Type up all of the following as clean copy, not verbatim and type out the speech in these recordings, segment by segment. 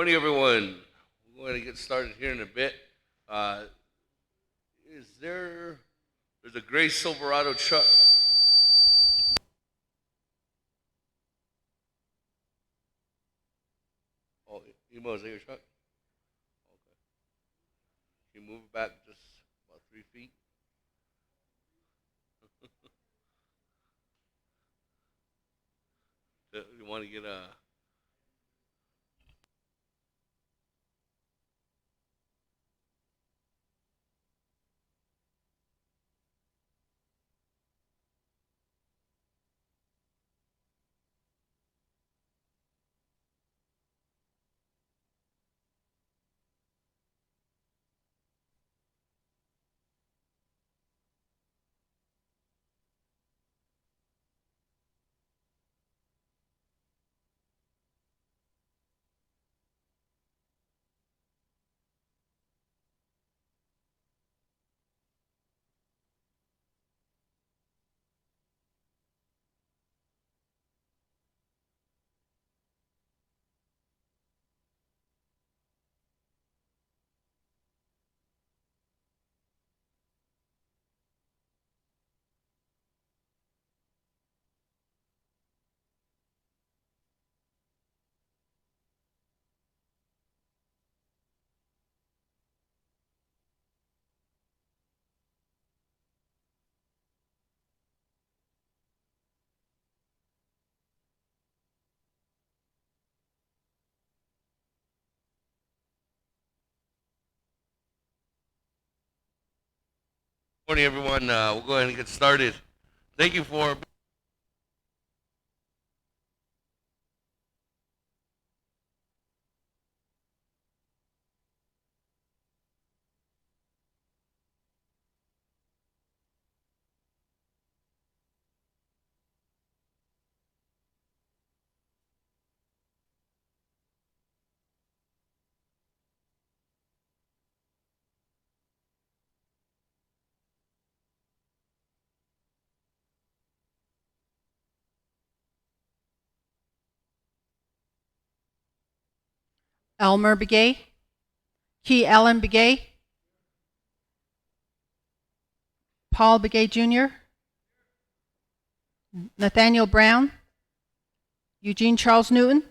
Morning, everyone. We're going to get started here in a bit. There's a gray Silverado truck. Oh, Emo, is that your truck? Okay. Can you move it back just about 3 feet? You want to get a... Morning, everyone. We'll go ahead and get started. Thank you for... Elmer Begay, Key Allen Begay, Paul Begay Jr., Nathaniel Brown, Eugene Charles Newton,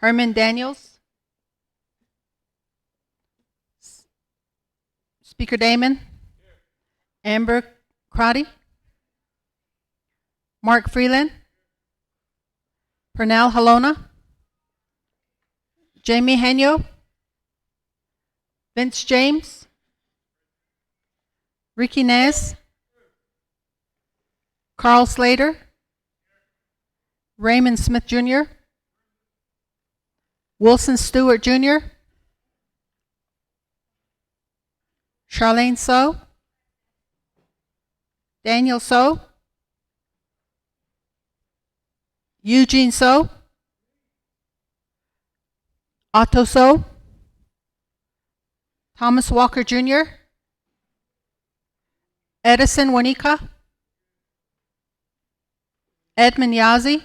Herman Daniels, Speaker Damon, Amber Crotty, Mark Freeland, Pernell Halona, Jamie Henyo, Vince James, Ricky Nez, Carl Slater, Raymond Smith Jr., Wilson Stewart Jr., Charlene So, Daniel So, Eugene So, Otto So, Thomas Walker Jr., Edison Wanika, Edmund Yazi,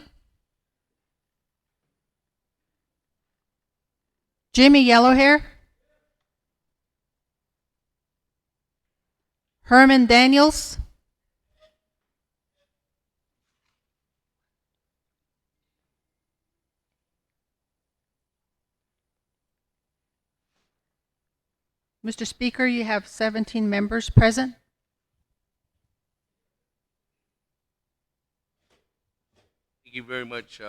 Jimmy Yellowhair, Herman Daniels, Mr. Speaker, you have 17 members present. Thank you very much,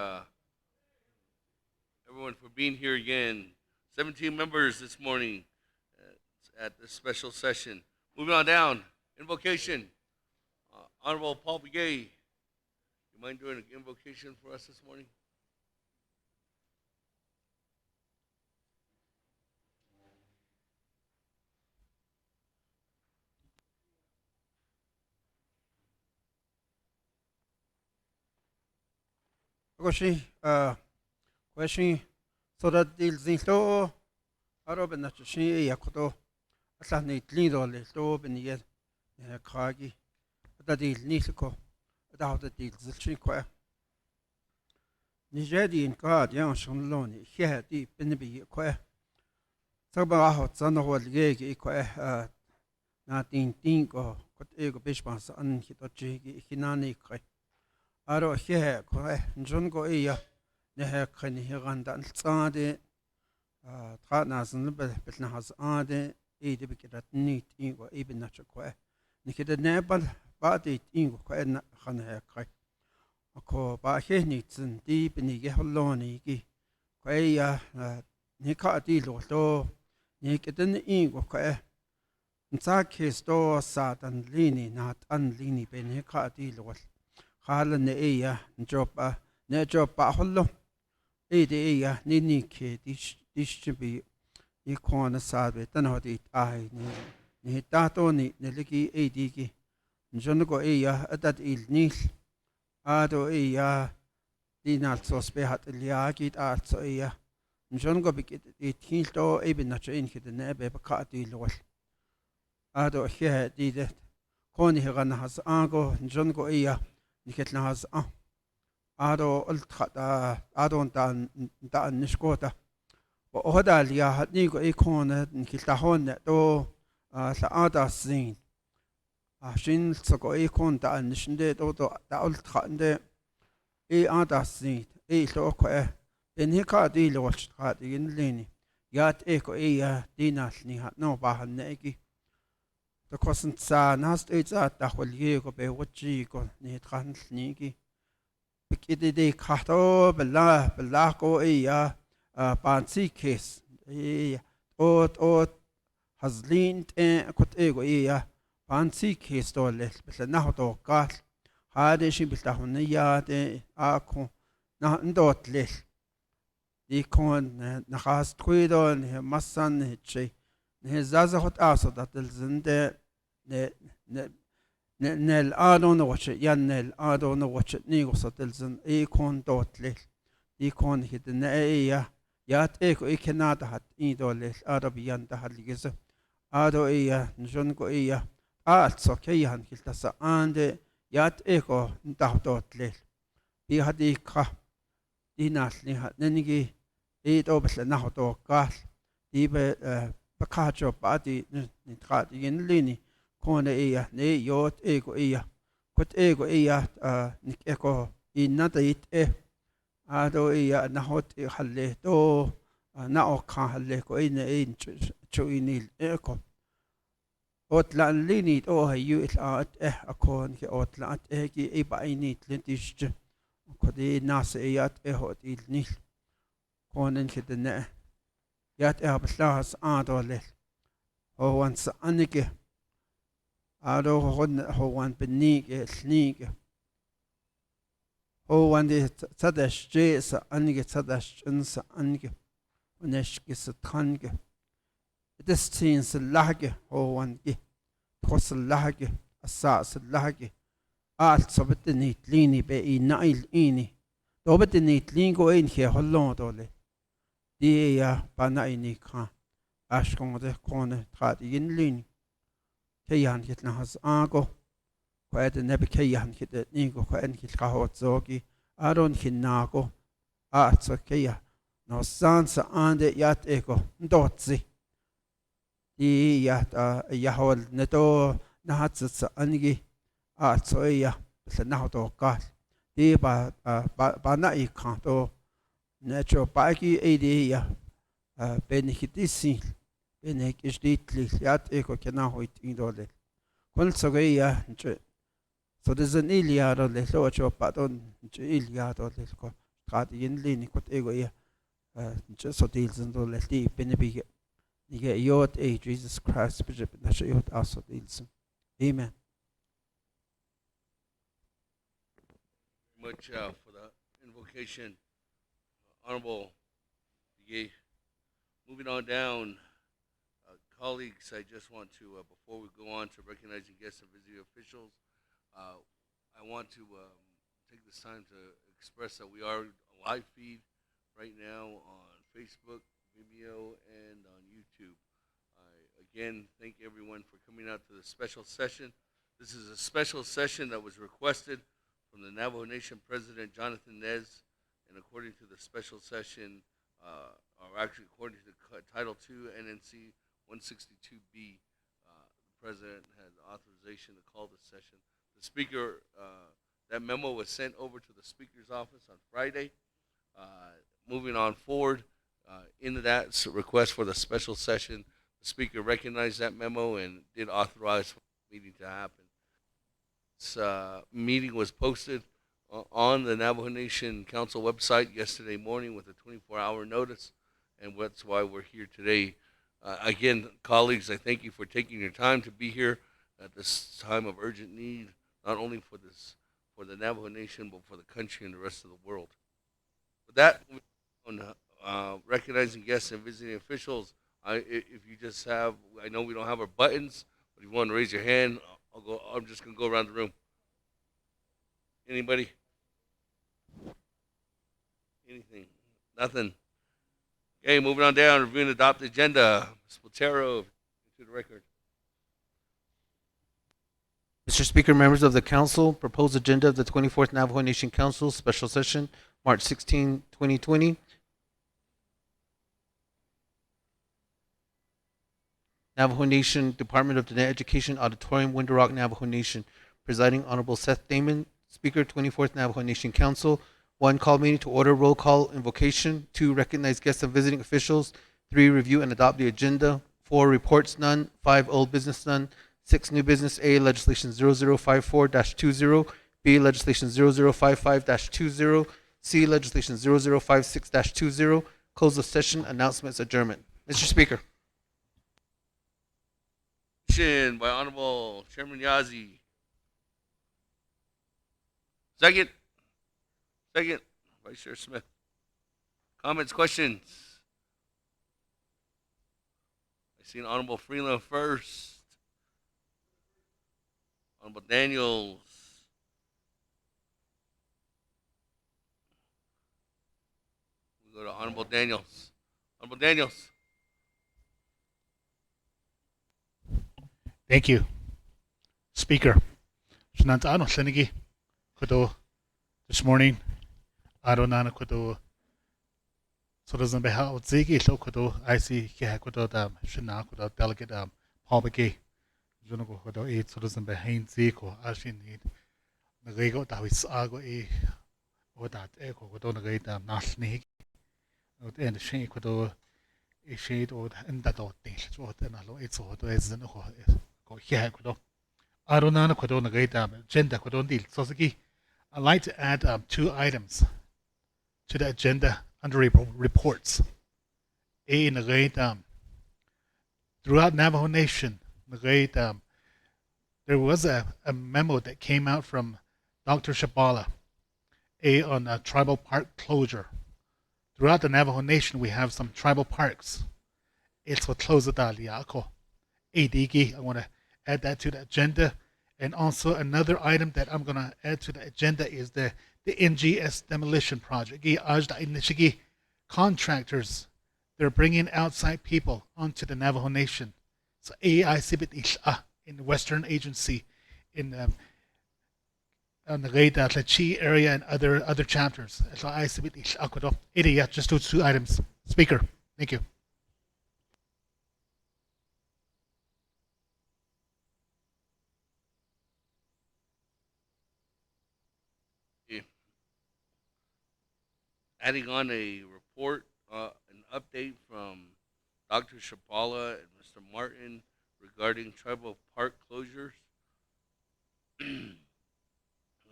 everyone, for being here again. 17 members this morning at this special session. Moving on down, invocation. Honorable Paul Begay, you mind doing an invocation for us this morning? Question so that the law Arab and Nachi Yakoto Atlantic Lido Leto Benier Kagi that is Nisiko without the deal Zilchinqua Nijadi God yang shunloni here di binibi kwe sagba ho zana ho lege kwe na ting ko kot ego bishpas an hito chigi hinani kwe aro here kwe njon go iya ne he kani higanda tsade tra na zan betna has ade e de bikirat nit ingo ibn na kwe nikida nebal ba de ingo kwe na khana he kwe ko ba he ni tsin di bini ge holoni gi kwe ya ni ka di lo to ni kiden ingo kwe nsa kisto sa tan lini na tan lini be ni ka di lo khala ne e ya njopa ne jopa hollo e de ya ni ke di bi i kona sa be tan ho di ai ni ta to ni ne ligi e di gi njon go e ya atat il nil ado iya dinal sospe hat liagit also iya njon go bikit itinto eben na chain kit ne be ka di lol ado he di de koni hegan has ago njon go iya niket na has ado ult khata ado ta nishkota o hoda liya hat ni go ikona nikita hon to sa ada sin shin so ikon ta nishinde to ta ult khande e ada sin e lo ko en hika di lo sta di in lini yat e ko e ya dinal ni hat no ba han ne ki to kosen sa nast e za ta hol ye ko be wochi ko ni tran ni ki bikide de khato bella ko e ya pansi kes e ot hazlin te kot e go e ya pansi kes to le bella na to ka hade shi billa hun ya de ako na ndot le di kon na khas tquidon he massan he che ne zaza hot aso dat el zinde ne el adon watch yan el adon watch ni go satel zin e kon dot le di kon hit ne e ya te ko ikenata hat i do le arabian da haligez ado e ya njon ko e ya also ke yan kiltasa ande yat eko ndahtot le bi hadi kha dinal ni hat nenigi e do bel na hoto ka di be ka jo ba di ni tra di in lini kone e ya ne yot eko e ya kot eko e ya ni eko inna da it ado e ya na hot e halle to na o ka halle ko ine e chu inil eko otlan linit o hayu at akon ke otlan ki e ba init lentish ko de nas e yat e hot il nil konen ke de ne yat e ablas adole o wan sa anike ado ho wan benike snike o wan de tsadash je sa anike tsadash sa anike onesh ke sa thange this teens lage o wan ge pos lage asas lage alt så vet ni lini be i nail ini då vet ni lingo in he hollon dole det ja bana ini kra ashkon de kone trat in lin ke yan hit na has ago ko et ne be ke yan hit ni go ko en hit ka hot zogi aron hinago alt så ke ya no sansa ande yat eko ndotsi i ya hol neto na hatsa angi so ya se na to ka di ba na I kan to ne cho ba ki e di ya ben hitisi ben ik istitli yat eko kena hoit in dole kon so ge ya so de zen il ya dole so cho pa don il ya dole ko ka di in li ni ko ego ya so dil zen dole di ben bi Nige yot Jesus Christ bishop na yot also dilsum. Amen. Much for the invocation, Honorable Yeh. Moving on down, colleagues, I just want to, before we go on to recognizing guests and visiting officials, I want to take this time to express that we are a live feed right now on Facebook, Vimeo, and on YouTube. I again thank everyone for coming out to the special session. This is a special session that was requested from the Navajo Nation President Jonathan Nez and according to the special session, or actually according to Title II NNC 162B, the president has authorization to call the session. The speaker, that memo was sent over to the speaker's office on Friday. Moving on forward, into that request for the special session, the speaker recognized that memo and did authorize for the meeting to happen. This meeting was posted on the Navajo Nation Council website yesterday morning with a 24-hour notice, and that's why we're here today. Again, colleagues, I thank you for taking your time to be here at this time of urgent need, not only for the Navajo Nation, but for the country and the rest of the world. With that, on recognizing guests and visiting officials, if you just have, I know we don't have our buttons, but if you want to raise your hand, I'm just gonna go around the room. Anybody? Anything? Nothing. Okay, moving on down. Review and adopt the agenda. Ms. Botero, to the record. Mr. Speaker, members of the council, proposed agenda of the 24th Navajo Nation Council special session, March 16, 2020. Navajo Nation Department of Diné Education Auditorium, Window Rock, Navajo Nation. Presiding Honorable Seth Damon, Speaker, 24th Navajo Nation Council. 1. Call meeting to order. Roll call. Invocation. 2. Recognize guests and visiting officials. 3. Review and adopt the agenda. 4. Reports none. 5. Old business none. 6. New business. A. Legislation 0054-20. B. Legislation 0055-20. C. Legislation 0056-20. Close of session. Announcements. Adjournment. Mr. Speaker. Motion by Honorable Chairman Yazzie. Second. Vice Chair Smith. Comments, questions? I seen Honorable Freeland first. Honorable Daniels. We go to Honorable Daniels. Honorable Daniels. Thank you, Speaker. Ano Senigi Kudo this morning. Aronana Kudo Sodosan Beha Zigi Lokudo I see Kudo Dam Shina Kudo Delegate Paul Begay Junogo Kudo 8 Sodosan Behain Ziko Ashin need Nago Davis Ago E or that Echo Kudo Nagate Nasnik and the Shin Kudo a shade or in that thing what and allo it's what is the here kudo Arunana kudo nagate agenda kudo deal Sosaki. I'd like to add 2 items to the agenda under reports. A nagate throughout Navajo Nation nagate there was a memo that came out from Dr. Shabala on tribal park closure. Throughout the Navajo Nation, we have some tribal parks. It's what close the Daliako. ADG, I want to add that to the agenda. And also another item that I'm going to add to the agenda is the NGS demolition project. Contractors, they're bringing outside people onto the Navajo Nation. So AICBT in the Western Agency, in on the Lachi area and other chapters. So I submit just those 2 items. Speaker, thank you. Adding on a report, an update from Dr. Shabala and Mr. Martin regarding tribal park closures.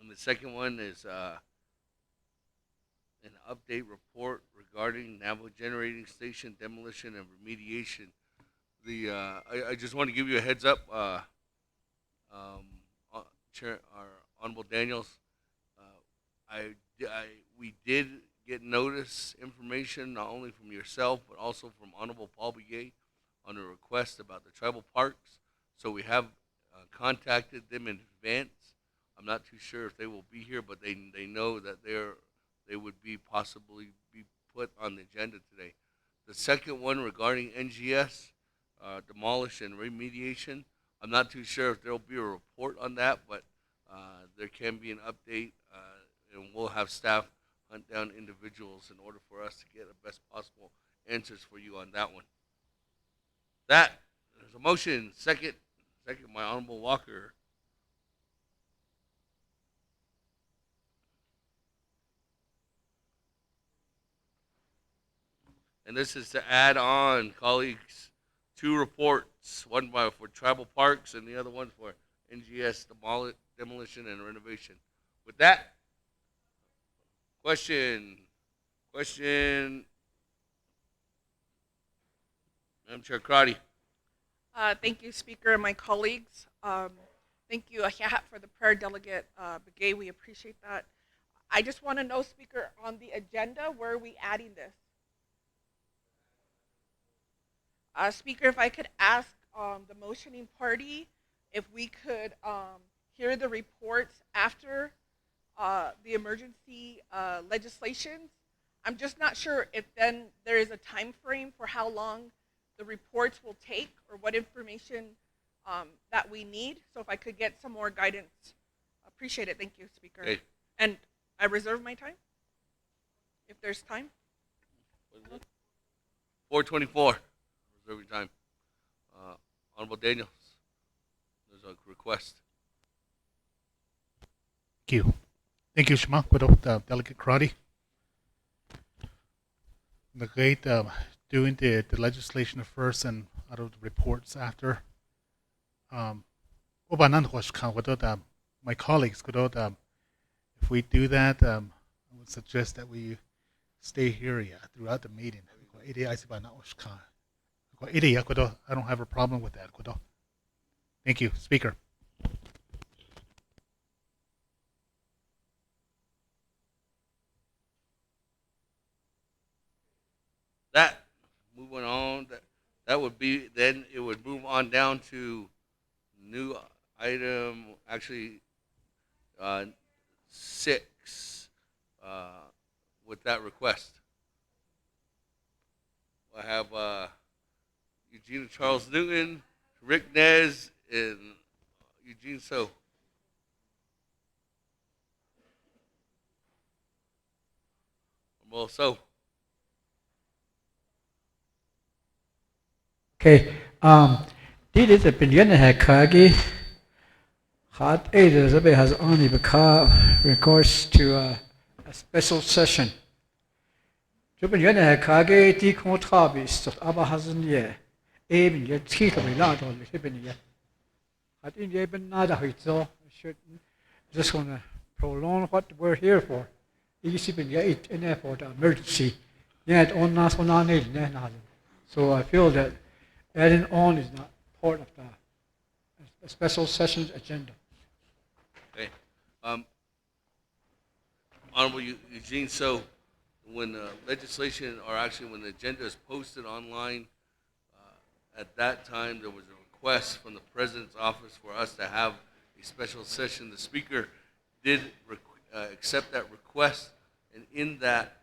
And the second one is an update report regarding Navajo Generating Station demolition and remediation. I just want to give you a heads up, Chair, our Honorable Daniels. We did get notice information not only from yourself but also from Honorable Paul Begay on a request about the tribal parks. So we have contacted them in advance. I'm not too sure if they will be here, but they know that they would be possibly be put on the agenda today. The second one regarding NGS demolish and remediation. I'm not too sure if there will be a report on that, but there can be an update, and we'll have staff hunt down individuals in order for us to get the best possible answers for you on that one. That, there's a motion, second, my Honorable Walker. And this is to add on, colleagues, 2 reports, one for tribal parks and the other one for NGS demolition and renovation. With that, question, Madam Chair Crotty. Thank you, Speaker, and my colleagues. Thank you, Ahiahat, for the prayer, Delegate Begay. We appreciate that. I just want to know, Speaker, on the agenda, where are we adding this? Speaker, if I could ask the motioning party if we could hear the reports after the emergency legislations. I'm just not sure if then there is a time frame for how long the reports will take or what information that we need. So if I could get some more guidance, appreciate it. Thank you, Speaker. Okay. And I reserve my time, if there's time. 4:24. Reserve your time. Honorable Daniels, there's a request. Thank you, Shema, Delegate Karate. The great doing the legislation first and out of the reports after. My colleagues, if we do that, I would suggest that we stay here throughout the meeting. I don't have a problem with that. Thank you, Speaker. That, moving on, that would be, then it would move on down to new item, actually 6 with that request. I have Eugene Charles Newton, Rick Nez, and Eugene So. Well, so. Okay, dit is het begin Kagi. Had either has only become recourse to a special session. Je begin Kagi di contabis tot abahazen ye. Even ye titel we not on the shipping ye. I think ye been not a so should just want to prolong what we're here for. Easy been ye in there for the emergency. Yet on us on our need. So I feel that adding on is not part of the special sessions agenda. Okay. Honorable Eugene, so when the legislation, or actually when the agenda is posted online, at that time there was a request from the President's office for us to have a special session. The Speaker did accept that request, and in that,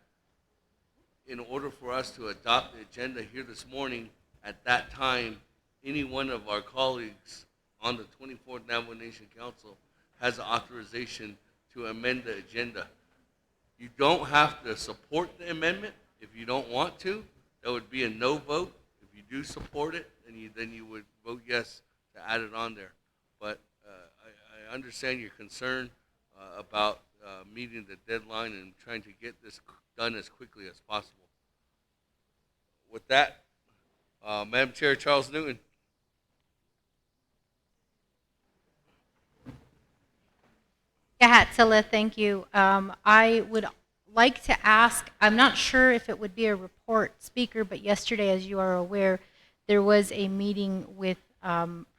in order for us to adopt the agenda here this morning, at that time, any one of our colleagues on the 24th Navajo Nation Council has authorization to amend the agenda. You don't have to support the amendment if you don't want to. That would be a no vote. If you do support it, then you would vote yes to add it on there. But I understand your concern about meeting the deadline and trying to get this done as quickly as possible. With that, Madam Chair Charles Newton. Yahatsila, thank you. I would like to ask, I'm not sure if it would be a report, Speaker, but yesterday, as you are aware, there was a meeting with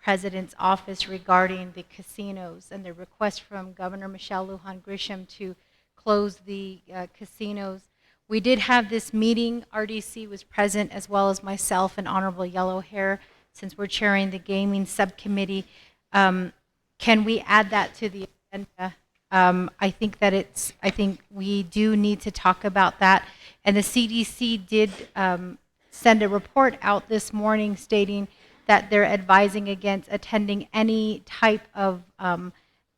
President's office regarding the casinos and the request from Governor Michelle Lujan Grisham to close the casinos. We did have this meeting. RDC was present, as well as myself and Honorable Yellow Hair, since we're chairing the gaming subcommittee. Can we add that to the agenda? I think we do need to talk about that. And the CDC did send a report out this morning stating that they're advising against attending any type of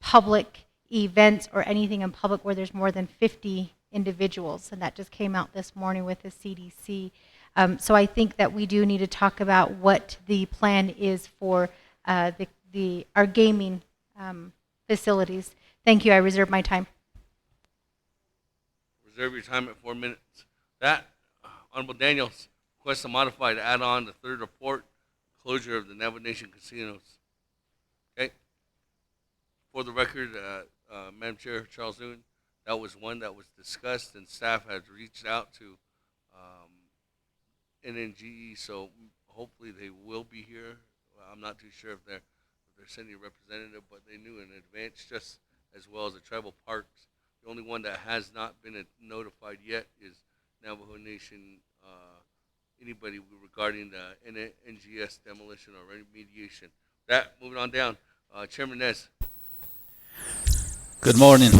public events or anything in public where there's more than 50 individuals, and that just came out this morning with the CDC. So I think that we do need to talk about what the plan is for our gaming facilities. Thank you. I reserve my time. Reserve your time at 4 minutes. That, Honorable Daniels, request to modify to add on the third report, closure of the Navajo Nation casinos. Okay. For the record, Madam Chair, Charles Newton, that was one that was discussed, and staff has reached out to NNGE, so hopefully they will be here. I'm not too sure if they're sending a representative, but they knew in advance, just as well as the tribal parks. The only one that has not been notified yet is Navajo Nation, anybody regarding the NGS demolition or remediation. That, moving on down, Chairman Nez. Good morning.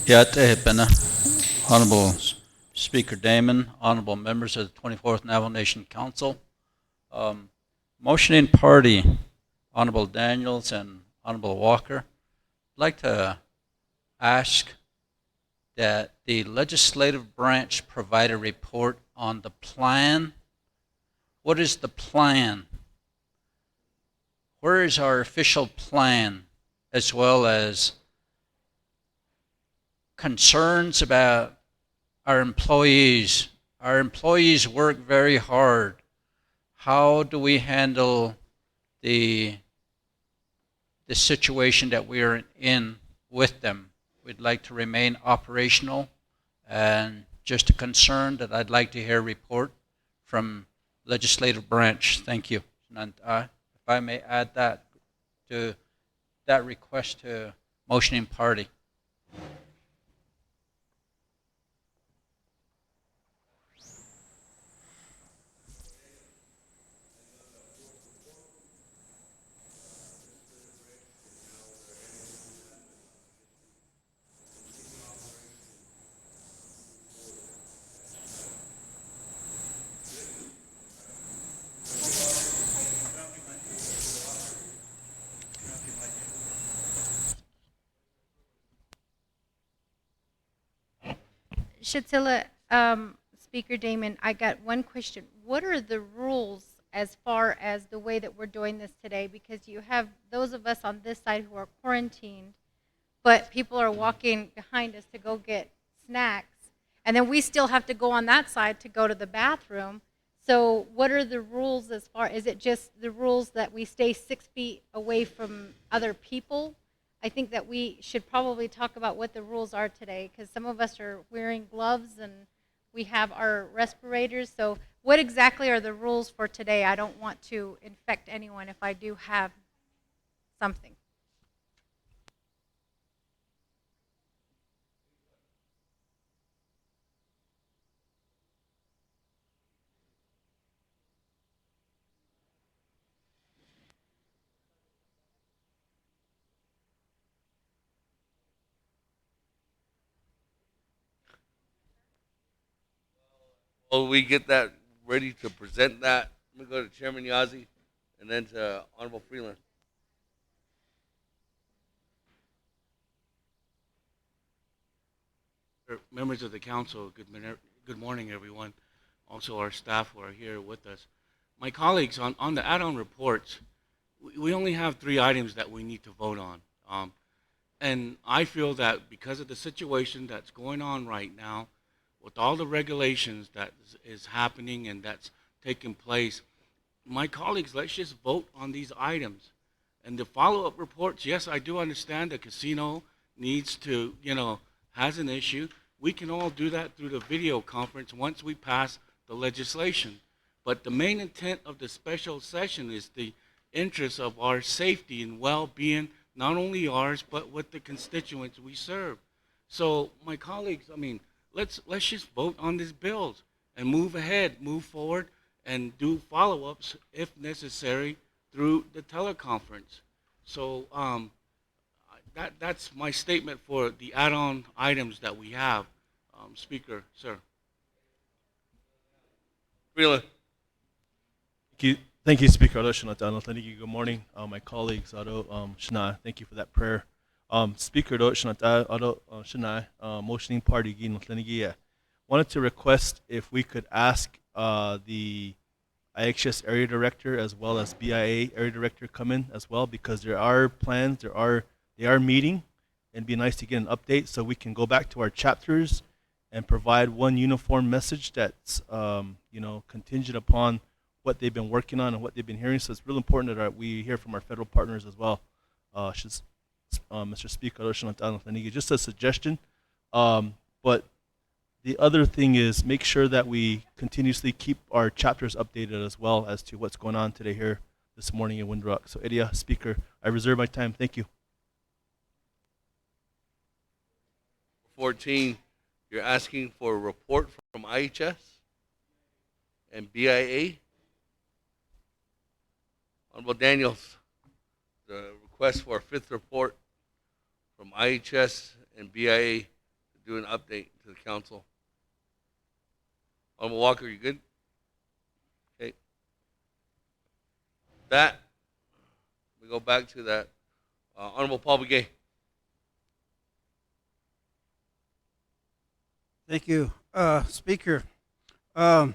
Yat Honorable Speaker Damon, honorable members of the 24th Navajo Nation Council. Motioning party, Honorable Daniels and Honorable Walker, I'd like to ask that the legislative branch provide a report on the plan. What is the plan? Where is our official plan, as well as concerns about our employees? Our employees work very hard. How do we handle the situation that we are in with them? We'd like to remain operational, and just a concern that I'd like to hear a report from legislative branch. Thank you. And if I may add that to that request to motioning party. Shatilla, Speaker Damon, I got one question. What are the rules as far as the way that we're doing this today? Because you have those of us on this side who are quarantined, but people are walking behind us to go get snacks, and then we still have to go on that side to go to the bathroom. So what are the rules as far, is it just the rules that we stay 6 feet away from other people? I think that we should probably talk about what the rules are today, because some of us are wearing gloves and we have our respirators. So what exactly are the rules for today? I don't want to infect anyone if I do have something. While we get that ready to present that, let me go to Chairman Yazzie and then to Honorable Freeland. Members of the council, good morning, everyone. Also, our staff who are here with us. My colleagues, on the add-on reports, we only have 3 items that we need to vote on. And I feel that because of the situation that's going on right now, with all the regulations that is happening and that's taking place, my colleagues, let's just vote on these items. And the follow-up reports, yes, I do understand the casino needs to, has an issue. We can all do that through the video conference once we pass the legislation. But the main intent of the special session is the interest of our safety and well-being, not only ours, but with the constituents we serve. So my colleagues, let's just vote on these bills and move ahead, move forward, and do follow-ups if necessary through the teleconference. So that's my statement for the add-on items that we have. Speaker, sir. Freeland. Thank you, Speaker Ado Shana. Thank you. Good morning, my colleagues. Ado Shana, thank you for that prayer. Speaker do shnata ado shnai motioning party gin lenigia. Wanted to request if we could ask the IHS area director as well as BIA area director come in as well, because there are plans, they are meeting, and it'd be nice to get an update so we can go back to our chapters and provide one uniform message that's contingent upon what they've been working on and what they've been hearing. So it's real important that we hear from our federal partners as well. Mr. Speaker, just a suggestion. But the other thing is make sure that we continuously keep our chapters updated as well as to what's going on today here this morning in Windrock. So, Edia, Speaker, I reserve my time. Thank you. 14, you're asking for a report from IHS and BIA. Honorable Daniels, the request for a fifth report from IHS and BIA to do an update to the council. Honorable Walker, you good? Okay. That, we go back to that. Honorable Paul Begay. Thank you, Speaker. I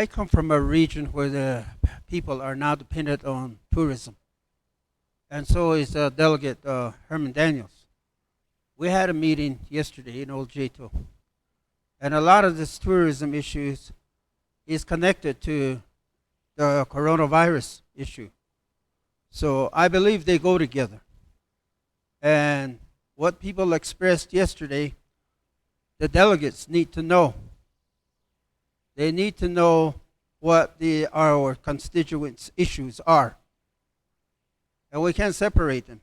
come from a region where the people are now dependent on tourism, and so is Delegate Herman Daniels. We had a meeting yesterday in Old Jato, and a lot of this tourism issues is connected to the coronavirus issue. So I believe they go together. And what people expressed yesterday, the delegates need to know. They need to know what our constituents' issues are. And we can't separate them.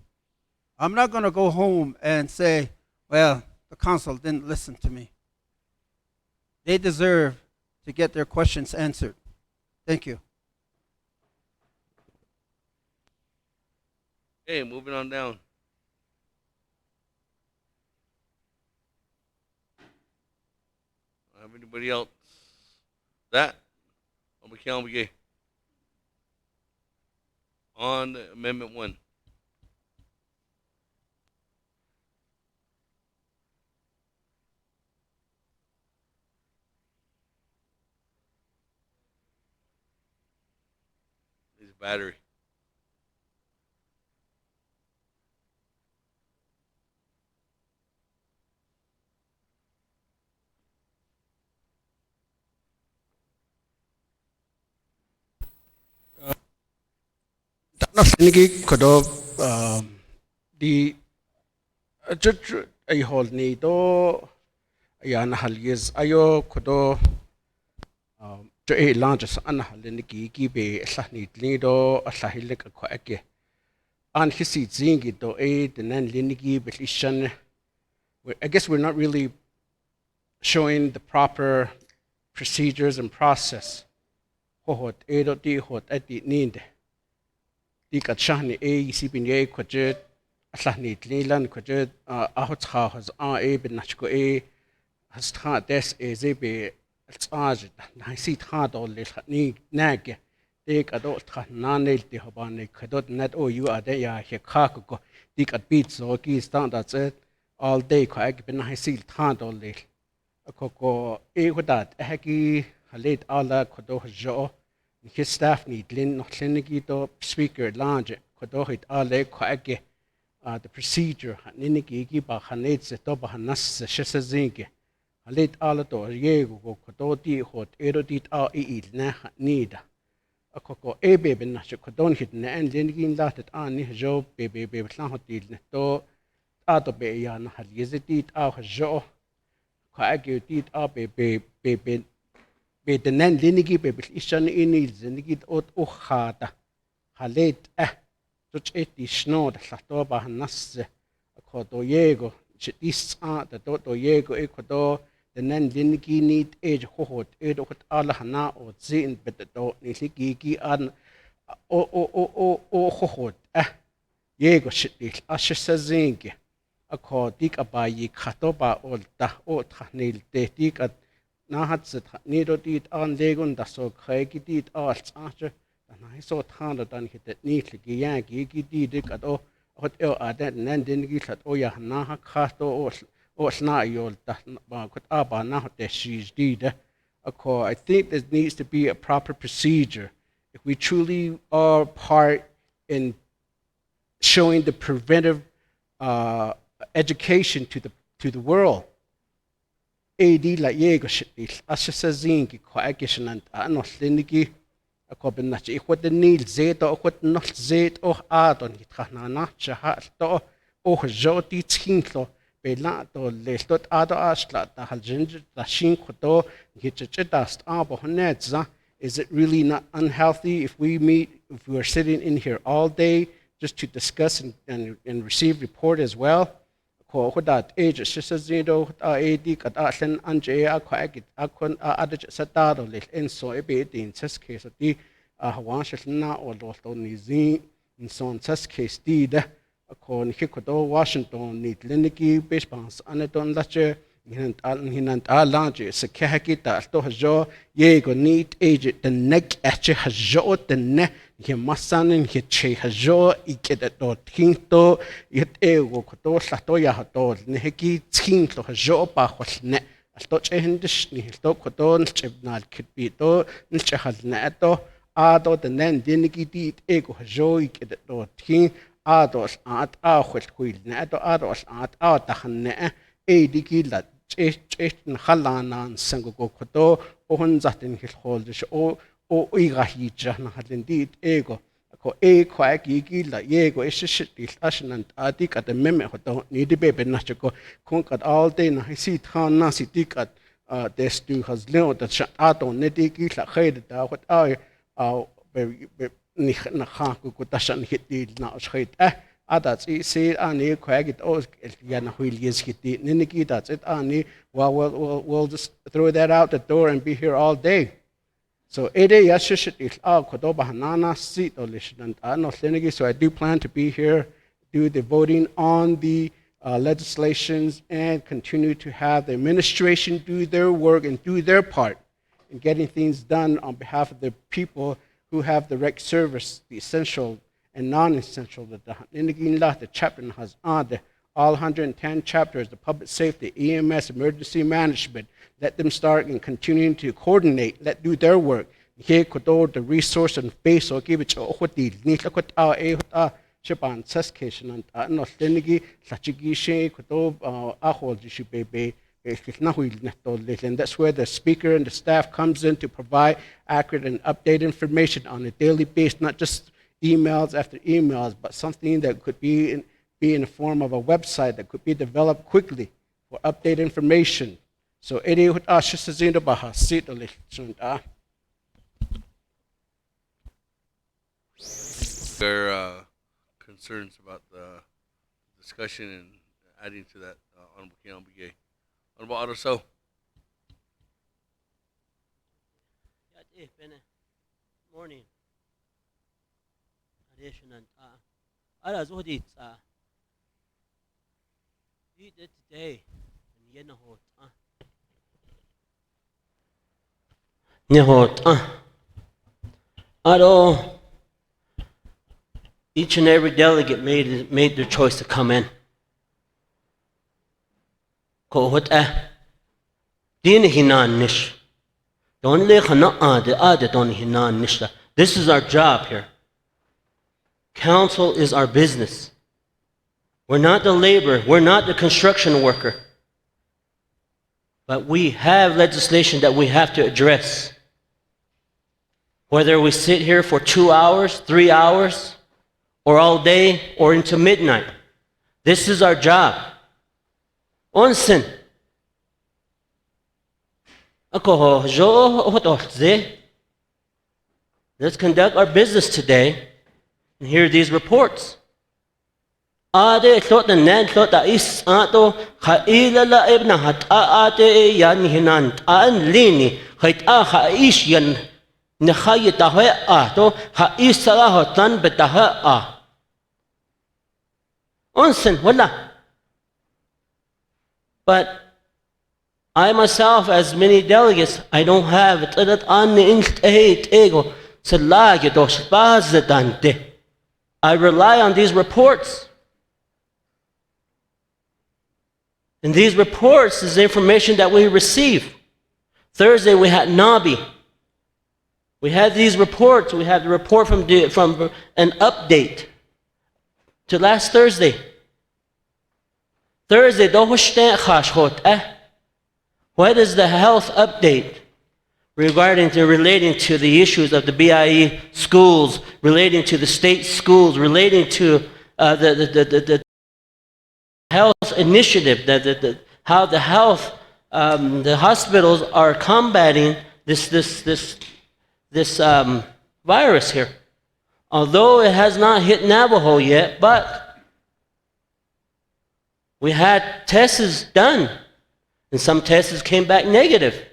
I'm not going to go home and say, well, the council didn't listen to me. They deserve to get their questions answered. Thank you. Okay, moving on down. Have anybody else? That on McCallum Begay. On Amendment 1. His battery. No, Senigi kodo di judge ay hol ni do ayan halyes ayo kodo jo e langes an halenigi gibe sahnit lido asahilik ko ake an hisi zingi do e denen linigi belishan. I guess we're not really showing the proper procedures and process. Hot e do di hot at the need. Di katshani e sipinye kwajet asahnit lilan kwajet ahot has e benachko e has ta des e zebe tsaj na sit ha do le ni nag de kadot ta nanel de habane kadot net o you ade ya he khak ko di kat bit so ki standards all day ko ag ben ha sil ta do le ko e khodat haki halet ala khodo jo his staff need lin no kliniki to speaker lounge kodohit ale kwage the procedure niniki gi ba hanet se to ba nas shesazinge halet ala to yego ko kodoti hot erodit a il na nida akoko ebe ben na kodon hit na en liniki latet ani jo be plan hotil ne to ato be ya na halizitit a jo kwage tit a be Beten linigi bebel ishan inil zinigit ot ukhata halet such et isno da latoba nas kodo yego chitis da to yego ekodo the nan linigi nit age hohot edo hot ala hana o zin beto niligi an o hohot yego chitil ashazinge akodik abayi khatoba olta o thanil tetik nahat se nido dit an legun da so khayki dit als ache na so thanda dan hit ni ki ya ki di de ka do hot that nan din gi sat ya na ha kha to o sna yol ta ba kut aba na hot she's did. I think there needs to be a proper procedure if we truly are part in showing the preventive education to the world. AD la yego shit asasazin ki kwaakishan ano sliniki ako benach ikwat the nil zet o kwat no zet o adon hitkhana na chaha to o joti tsinto bela to lestot ado asla ta haljin ta shin khoto gichechedast abo netza. Is it really not unhealthy if we are sitting in here all day just to discuss and receive report as well? Ko that age sisazido AD kat aslen anje akwagit akon adaj satado le enso ebe din sas case di hawan shna o lo nizi in son sas case di da kon hikodo Washington ni kliniki bespans anaton lache hinant alanje se kahakita to hajo ye go need age the neck ache hajo the ne he masanin he che hajo ikeda to tinto yet ego ko to ya to ne heki tinto hajo pa khosne to chehendish ni to ko to chebnal kitbi to nchahal na to ado the nen diniki di ego hajo ikeda to tin ados at a khol kuil na to ados at a tahne e dikila Halanan Sango Koto, Ohun Zatin Hilholdish, O Igahija, Nahalindit, Ego, Ko E Quaki, La Yego, Ishit, Ashan and Adik at the Meme, need the baby Nachako, conquered all day, and I see Tan Nasi Dikat, this do has learned that Shatato, Nediki, La Hade, what I very Nahaku Kutashan hit the now straight. That's it. Say, Annie, Quagit, oh, Yana Williams hit the Niniki. That's it, Annie. Well, we'll just throw that out the door and be here all day. So, Ede Yashishit is out, Kodoba Hanana, seat or Lishan, no Senegi. So, I do plan to be here, do the voting on the legislations, and continue to have the administration do their work and do their part in getting things done on behalf of the people who have direct service, the essential and non-essential. The chapter has on all 110 chapters, the public safety, EMS, emergency management. Let them start and continuing to coordinate. Let do their work. Here, the resource and face or give it to Ohoti. Nilakot a Shaban Saskation and not Lenigi, Sachigishi, Koto, Ahol, Jishibebe. And that's where the speaker and the staff comes in to provide accurate and updated information on a daily basis, not just emails after emails, but something that could be in the form of a website that could be developed quickly for updated information. So, Their concerns about the discussion and adding to that, Honorable Keon Begay. Honorable Otto So. Morning. Ala zuhdi did today and Yehot Ado each and every delegate made their choice to come in. Ko hot din hinan nish. Don't le khana de don hinan nishta. This is our job here. Council is our business. We're not the labor. We're not the construction worker. But we have legislation that we have to address. Whether we sit here for 2 hours, 3 hours, or all day, or into midnight. This is our job. Onsen. Let's conduct our business today. And hear these reports. Ade thought the nan thought that is ato khaila la ibna hat ate yan hinan an lini khait a khaish yan nakhayta ha ato khaisa hotan betaha a onsen wala. But I myself, as many delegates, I don't have it. That on the ego I rely on these reports. And these reports is the information that we receive. Thursday we had Nabi. We had these reports. We had the report from an update to last Thursday. Thursday, what is the health update relating to the issues of the BIE schools, relating to the state schools, relating to the health initiative, how the health, the hospitals are combating this virus here. Although it has not hit Navajo yet, but we had tests done, and some tests came back negative.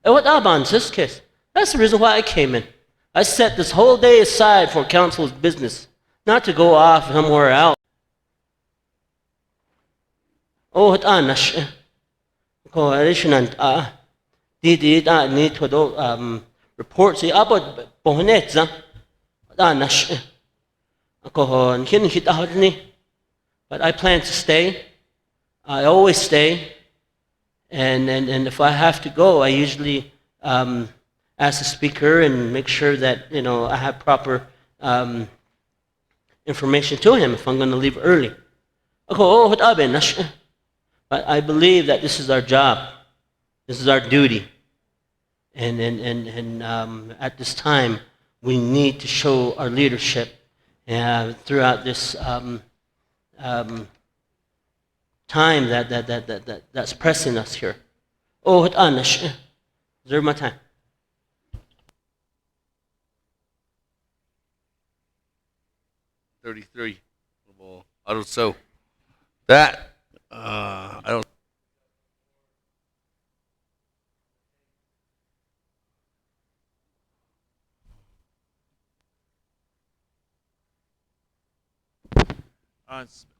And what about this case? That's the reason why I came in. I set this whole day aside for council's business, not to go off somewhere else. Oh, it anash. Coalition and did need to do reports. About bohnets, anash. But I plan to stay. I always stay. And if I have to go, I usually ask the speaker and make sure that I have proper information to him if I'm going to leave early. But I believe that this is our job, this is our duty, and at this time we need to show our leadership throughout this time that's pressing us here. Oh, it anish. Reserve my time. $33. I don't so that I don't.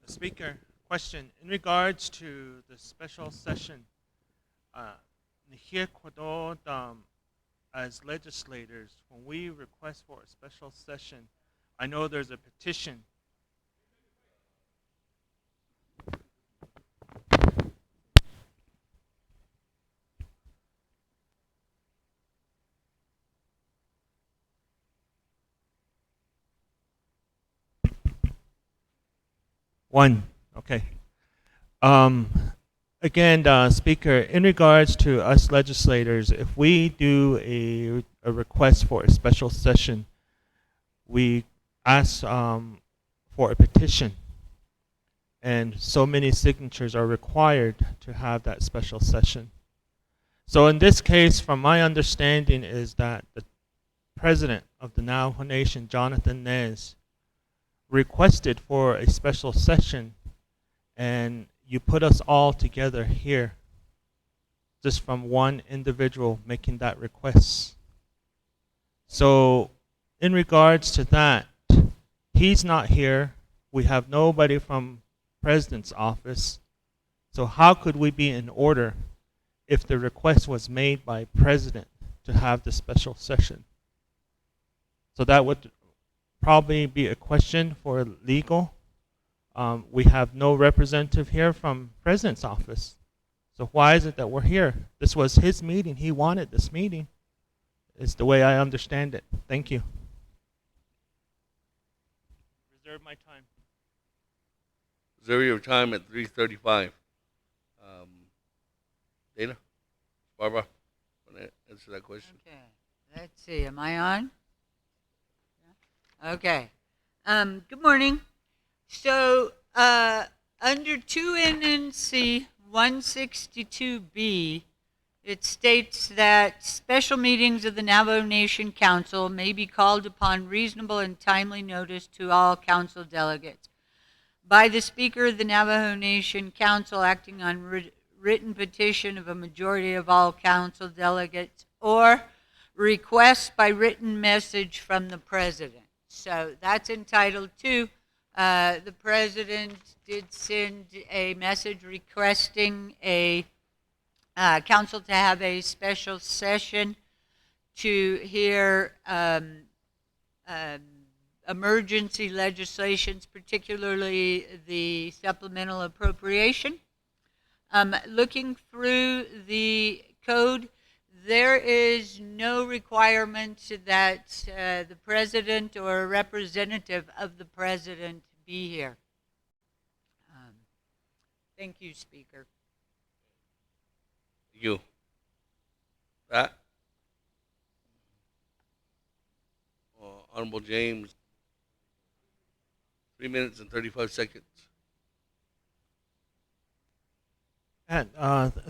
Speaker, question in regards to the special session. Here, as legislators, when we request for a special session, I know there's a petition. One, okay. Again, Speaker, in regards to us legislators, if we do a request for a special session, we ask for a petition, and so many signatures are required to have that special session. So in this case, from my understanding, is that the president of the Navajo Nation, Jonathan Nez, requested for a special session, and you put us all together here just from one individual making that request. So in regards to that, he's not here. We have nobody from President's office. So how could we be in order if the request was made by President to have the special session? So that would probably be a question for legal. We have no representative here from President's office. So why is it that we're here? This was his meeting. He wanted this meeting. Is the way I understand it. Thank you. Reserve my time. Reserve your time at 3:35. Dana, Barbara, want to answer that question? Okay. Let's see. Am I on? Okay. Good morning. So, under 2 NNC 162B, it states that special meetings of the Navajo Nation Council may be called upon reasonable and timely notice to all council delegates by the Speaker of the Navajo Nation Council acting on written petition of a majority of all council delegates or request by written message from the President. So that's entitled to. The President did send a message requesting a council to have a special session to hear emergency legislations, particularly the supplemental appropriation. Looking through the code, there is no requirement that the president or a representative of the president be here. Thank you, Speaker. Thank you. That. Honorable James, 3 minutes and 35 seconds. And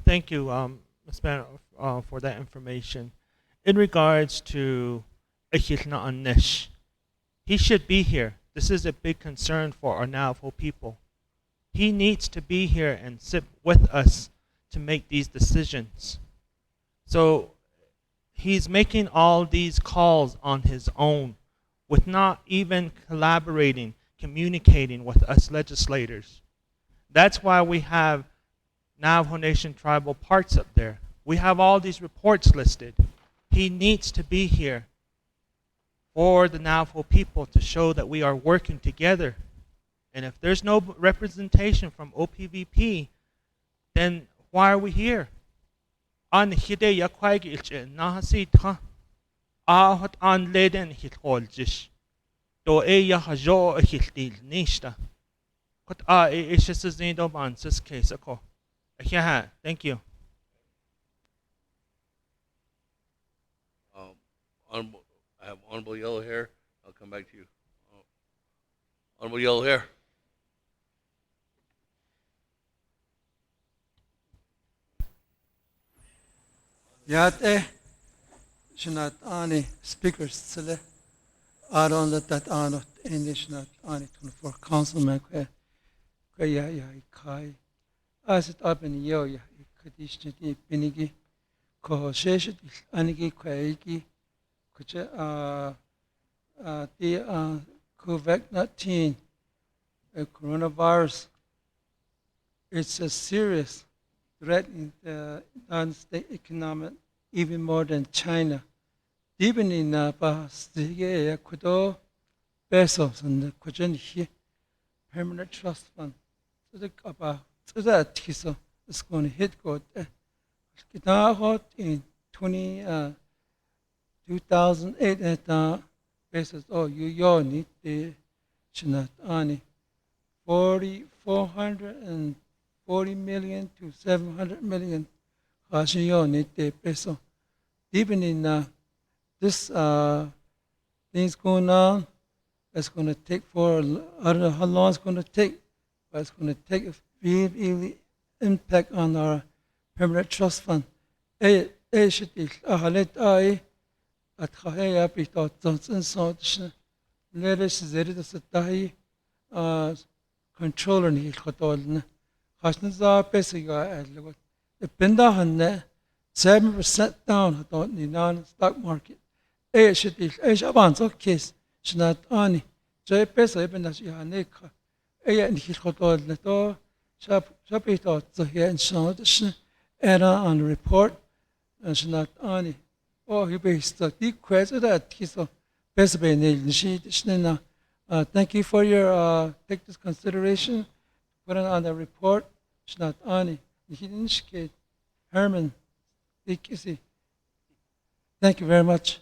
thank you, Ms. Mayor, for that information. In regards to Echilna Anesh, he should be here. This is a big concern for our Navajo people. He needs to be here and sit with us to make these decisions. So he's making all these calls on his own with not even collaborating, communicating with us legislators. That's why we have Navajo Nation tribal parks up there. We have all these reports listed. He needs to be here for the Navajo people to show that we are working together. And if there's no representation from OPVP, then why are we here? An hide yakwaig ilche nahasi ta ahot an leden hilholjish. Do e yahajo hiltil nishta. Kot e ishisazindo bansis case ako. Yeah, thank you. Honorable, I have honorable yellow hair. I'll come back to you. Honorable yellow hair. Yate shnat ani speakers sele aron that anot indi shnat ani 24 councilman kwe ya kai asit apen yo ya kadishti pinigi ko sheshit anigi kwaiki kuche the COVID-19 coronavirus. It's a serious threat in the United States economic, even more than China. Even in Pastige Kudo pesos and the Kujen permanent trust fund. So the so that Tiso is going to hit good. In 2008 at pesos. Oh, you need the Chinat Ani 440 million to 700 million. Hashiyo need the peso. Even in this things going on, it's going to take for I don't know how long it's going to take, but it's going to take a really impact on our permanent trust fund. Should be at Khaya Pito Johnson Sodsh, Ladies Zeridasatai, controller Nil Kotoln, Hasnaza Pesiga at Legot. The Pendahan 7% down on the non stock market. Should be Avanzo case, Shnat Ani, J Pesa Ebenas Yaneka, and Hilkotol Leto, Shapito, the here and Shodsh, error on report, and Shnat Ani. Oh, he based the question that he's a best thank you for your take this consideration. Put it on the report. It's not Ani. He didn't indicate Herman. Thank you very much.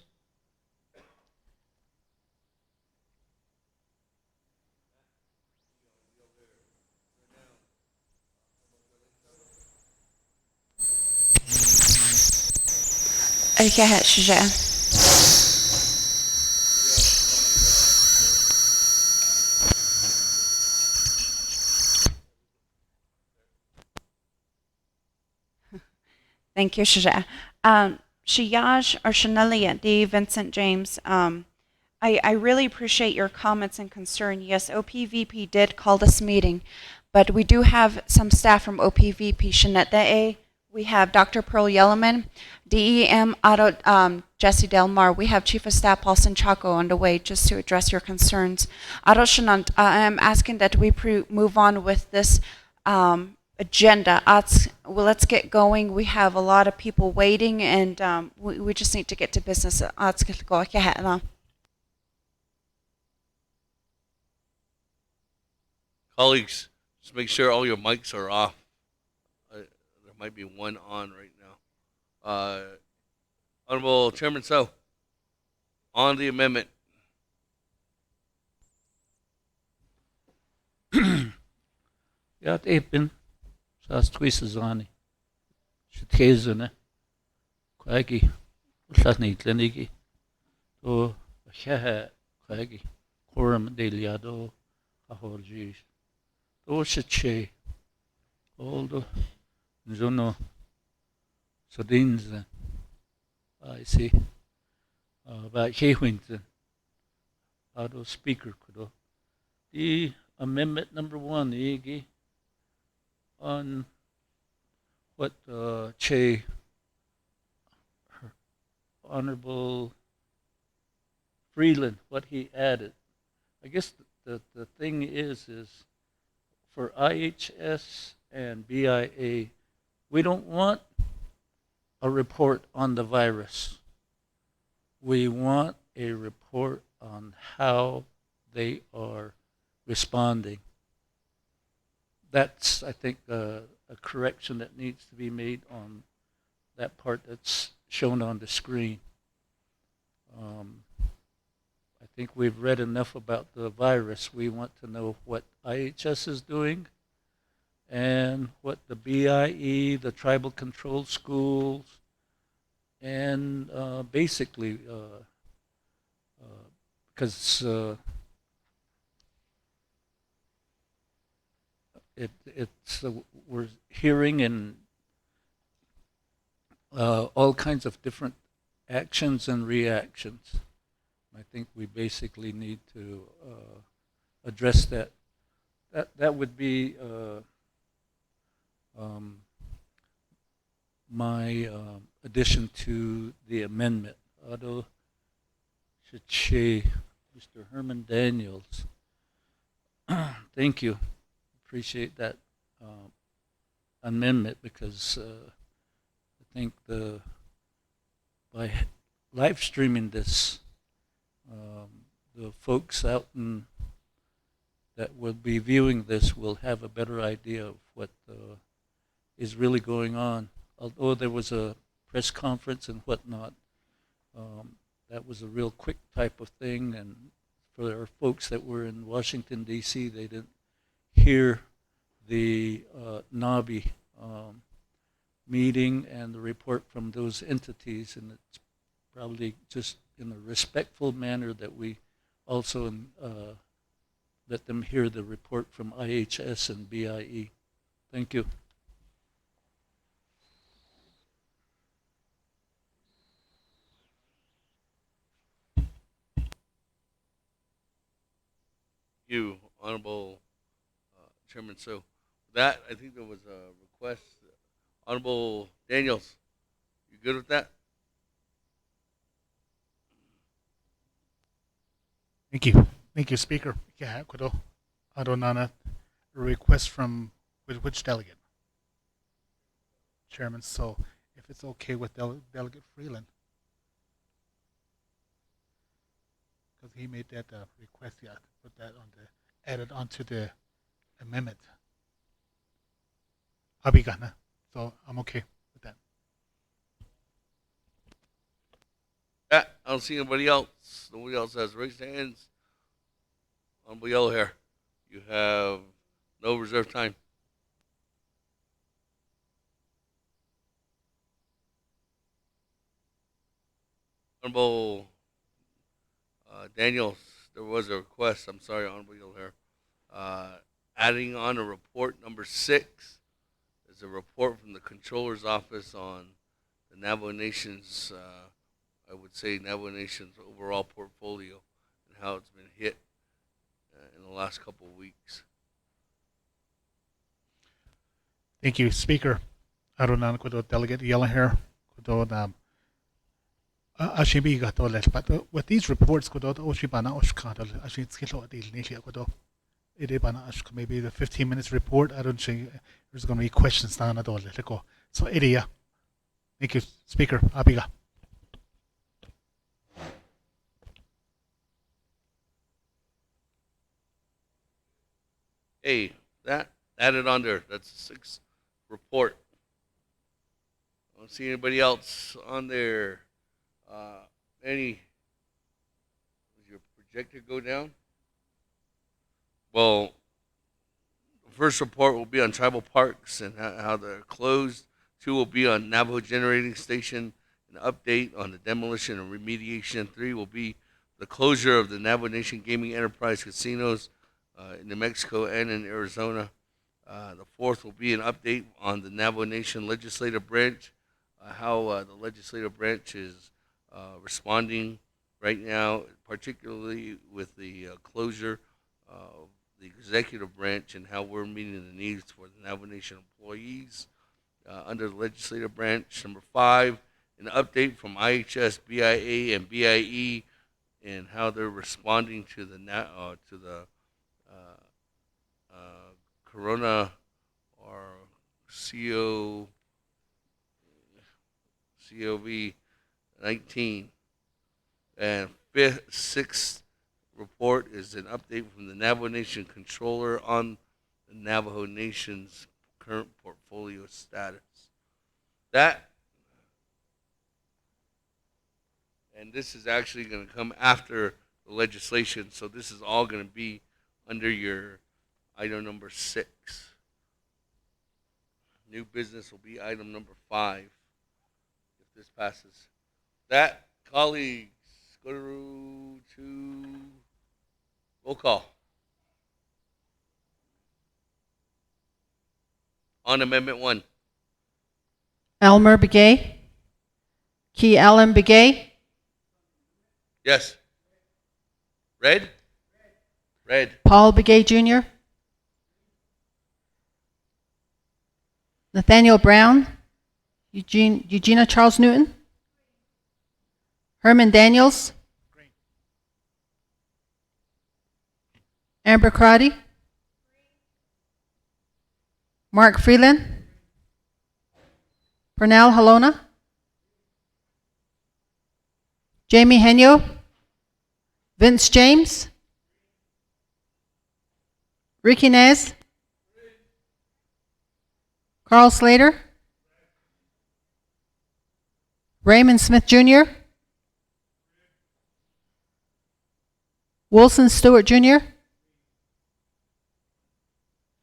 Thank you, Shija. Shiyaj or Shanalia D. Vincent James, I really appreciate your comments and concern. Yes, OPVP did call this meeting, but we do have some staff from OPVP. Shanette, we have Dr. Pearl Yellerman, DEM Auto, Jesse Delmar. We have Chief of Staff Paulson Chaco on the way just to address your concerns. Aro Shanant, I am asking that we move on with this agenda. Well, let's get going. We have a lot of people waiting, and we just need to get to business. Colleagues, just make sure all your mics are off. There might be one on right now. Honorable Chairman So, on the amendment. Ja, eben, saas twisazani. Shitkezene. Kwagi, uslasni tlenigi. To, shaha, kwagi. Quorum deliado, ahorjis. To, shitche. Oldo, nzono, sodinze. I see. About Hewington. Auto speaker, kudo. The amendment number 1, Iggy, on what Che, Honorable Freeland, what he added. I guess the thing is for IHS and BIA, we don't want a report on the virus. We want a report on how they are responding. That's, I think, a correction that needs to be made on that part that's shown on the screen. I think we've read enough about the virus. We want to know what IHS is doing and what the BIE, the tribal control schools, and basically, because we're hearing in all kinds of different actions and reactions. I think we basically need to address that. That would be my addition to the amendment. Although, Mr. Herman Daniels, thank you. Appreciate that amendment because I think by live streaming this, the folks out in that will be viewing this will have a better idea of what is really going on. Although there was a press conference and whatnot, that was a real quick type of thing, and for our folks that were in Washington, D.C., they didn't hear the NABI meeting and the report from those entities, and it's probably just in a respectful manner that we also let them hear the report from IHS and BIE. Thank you. You, Honorable Chairman. So that, I think there was a request. Honorable Daniels, you good with that? Thank you. Thank you, Speaker. Yeah, kudo. Adonana, a request from which delegate? Chairman, so if it's okay with Delegate Freeland. Because he made that request, yeah, put that on the, added onto the amendment. Abigana. So I'm okay with that. Yeah, I don't see anybody else. Nobody else has raised hands. Honorable Yellow Hair, you have no reserved time. Honorable Daniels, there was a request. I'm sorry, Honorable Yellow Hair. Adding on a report number 6 is a report from the Controller's Office on the Navajo Nation's, I would say, Navajo Nation's overall portfolio and how it's been hit in the last couple of weeks. Thank you, Speaker. Adonana kudo Delegate Yellow Hair. Kudo Ashibi gato let, but with these reports kudo Oshibana Oshkata Ashitskilo Adil Nisha kudo. Idebana Ashk maybe the 15 minutes report. I don't think there's gonna be questions down at all. Let go. So Idia. Thank you, Speaker. Abiga. A, that added on there. That's the sixth report. I don't see anybody else on there. Any? Does your projector go down? Well, the first report will be on tribal parks and how they're closed. 2 will be on Navajo Generating Station, an update on the demolition and remediation. 3 will be the closure of the Navajo Nation Gaming Enterprise casinos in New Mexico and in Arizona. The 4th will be an update on the Navajo Nation Legislative Branch, how the legislative branch is responding right now, particularly with the closure of the executive branch and how we're meeting the needs for the Navajo Nation employees under the legislative branch. Number 5, an update from IHS, BIA, and BIE and how they're responding to the Corona or COVID-19. And 6th report is an update from the Navajo Nation Controller on the Navajo Nation's current portfolio status. And this is actually going to come after the legislation, so this is all going to be under your item number 6. New business will be item number 5 if this passes. That, colleagues, go to roll call. On Amendment 1. Elmer Begay. Key Allen Begay. Yes. Red? Red. Paul Begay Jr. Nathaniel Brown. Eugenia Charles Newton. Herman Daniels. Amber Crotty. Mark Freeland. Pernell Halona. Jamie Henyo. Vince James. Ricky Nez. Carl Slater. Raymond Smith Jr. Wilson Stewart Jr.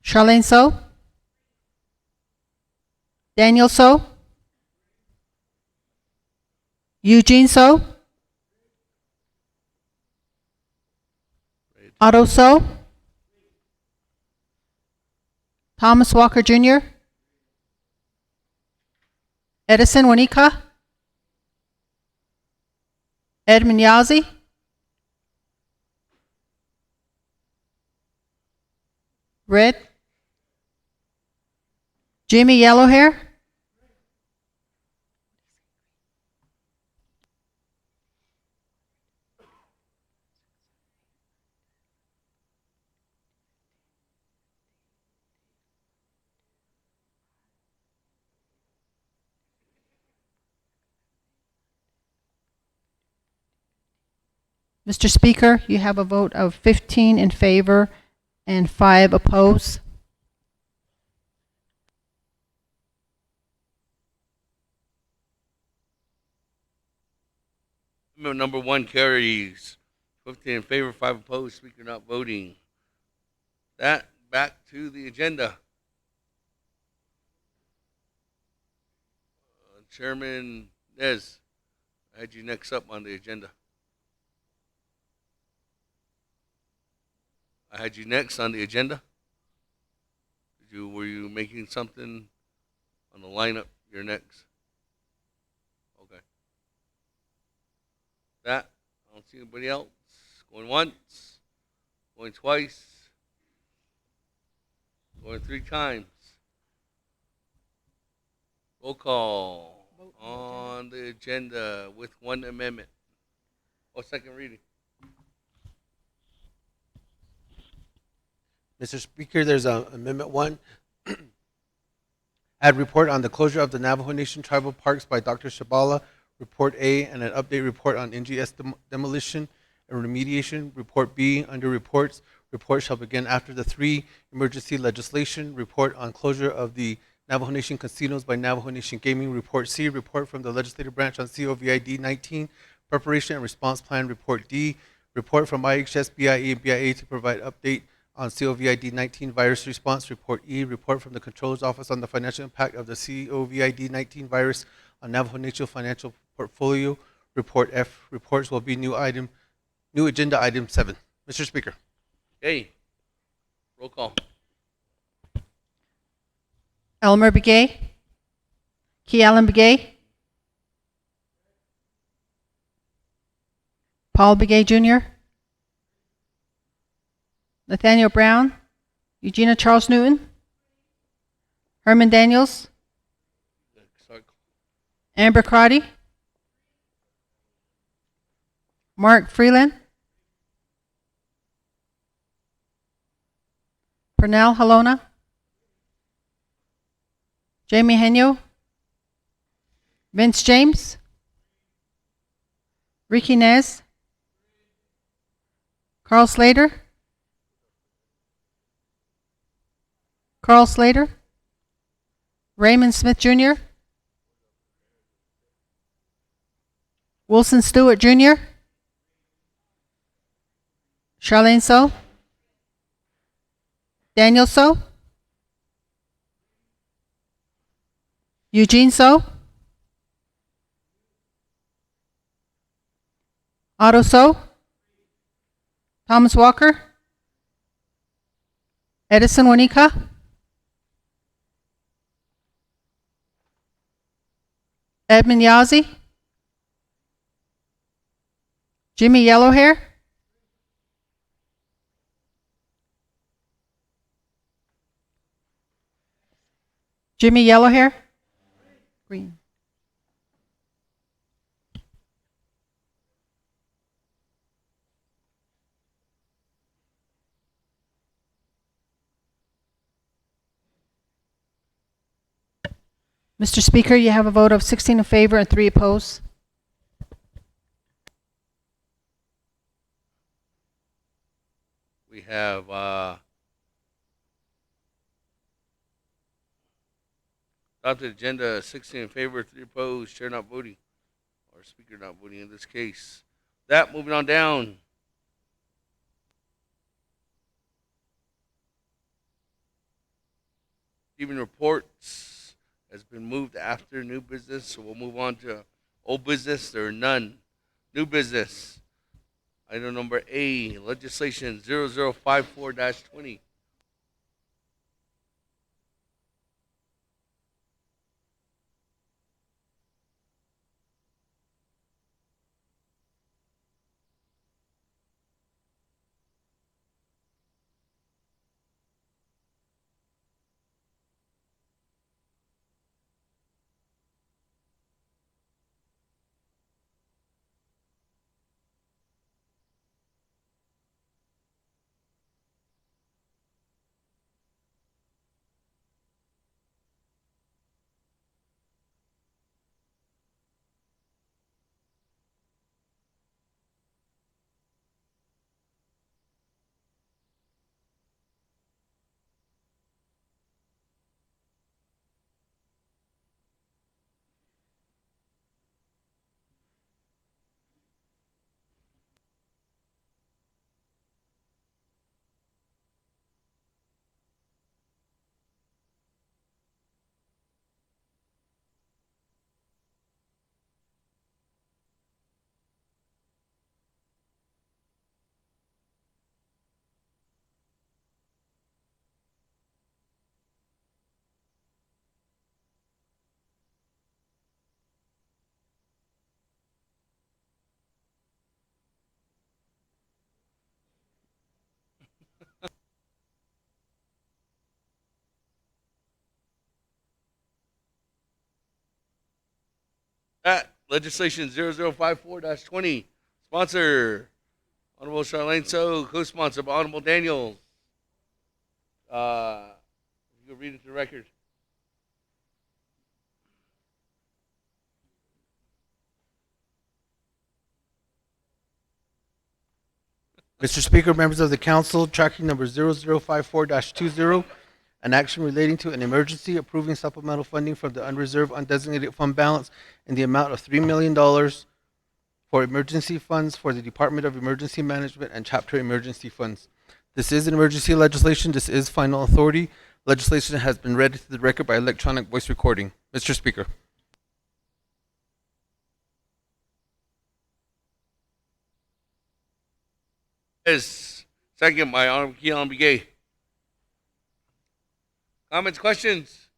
Charlene So. Daniel So. Eugene So. Otto So. Thomas Walker Jr. Edison Wanika. Edmund Yazzie. Red. Jimmy Yellowhair. Mr. Speaker, you have a vote of 15 in favor and 5 opposed. Amendment number 1 carries. 15 in favor, 5 opposed. Speaker not voting. That, back to the agenda. Chairman Nez, I had you next up on the agenda. I had you next on the agenda. Were you making something on the lineup? You're next. Okay. That, I don't see anybody else. Going once, going twice, going 3 times. Roll call on the agenda with 1 amendment. Oh, second reading. Mr. Speaker, there's Amendment 1. Add report on the closure of the Navajo Nation tribal parks by Dr. Shabala, Report A, and an update report on NGS demolition and remediation. Report B, under reports, report shall begin after the 3 emergency legislation, report on closure of the Navajo Nation casinos by Navajo Nation Gaming, report C, report from the legislative branch on COVID 19, preparation and response plan, report D, report from IHS, BIA, and BIA to provide update on COVID 19 virus response, report E, report from the Controller's Office on the financial impact of the COVID 19 virus on Navajo Nation financial portfolio, report F, reports will be new agenda item 7. Mr. Speaker. Okay. Roll call. Elmer Begay, Key Allen Begay, Paul Begay Jr., Nathaniel Brown, Eugenia Charles Newton, Herman Daniels, Amber Crotty, Mark Freeland, Pernell Halona, Jamie Henyo, Vince James, Ricky Nez, Carl Slater, Raymond Smith Jr., Wilson Stewart Jr., Charlene So, Daniel So, Eugene So, Otto So, Thomas Walker, Edison Wanika, Edmund Yazzie, Jimmy Yellowhair, Green. Mr. Speaker, you have a vote of 16 in favor and 3 opposed. We have adopted agenda 16 in favor, 3 opposed, chair not voting, or speaker not voting in this case. That, moving on down. Even reports has been moved after new business, so we'll move on to old business. There are none. New business. Item number A, legislation 0054-20. That, legislation 0054-20. Sponsor, Honorable Charlene So, co-sponsor by Honorable Daniels. You can read it to the record. Mr. Speaker, members of the council, tracking number 0054-20, an action relating to an emergency approving supplemental funding from the unreserved undesignated fund balance in the amount of $3 million for emergency funds for the Department of Emergency Management and Chapter Emergency Funds. This is an emergency legislation. This is final authority. Legislation has been read to the record by electronic voice recording. Mr. Speaker. Yes. Second by Honorable Keelan Begay. Comments, questions?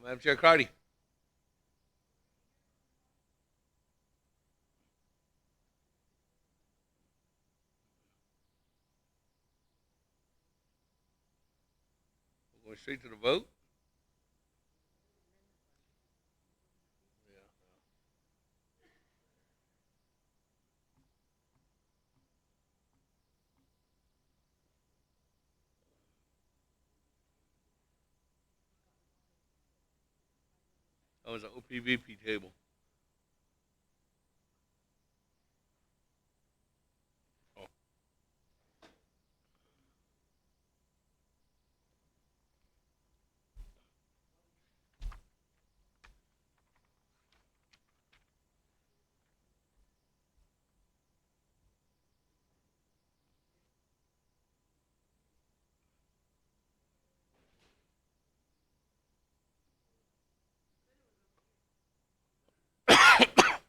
Madam Chair Cardi. Going straight to the vote. That was an OPVP table. Oh.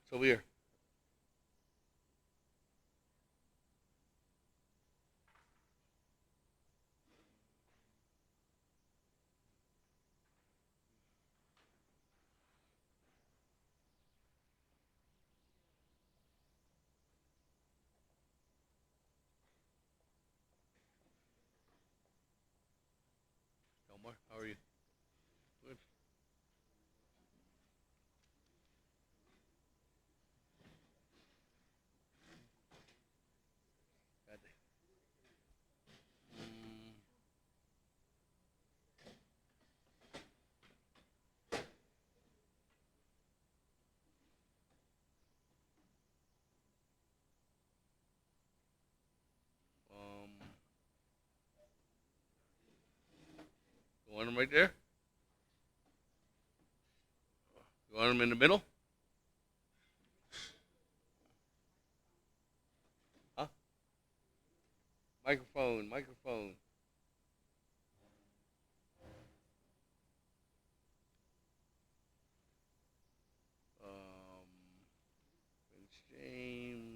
So weird. Omar, how are you? Good. Got it. You want them right there? You want them in the middle? Huh? Microphone, microphone. Prince James.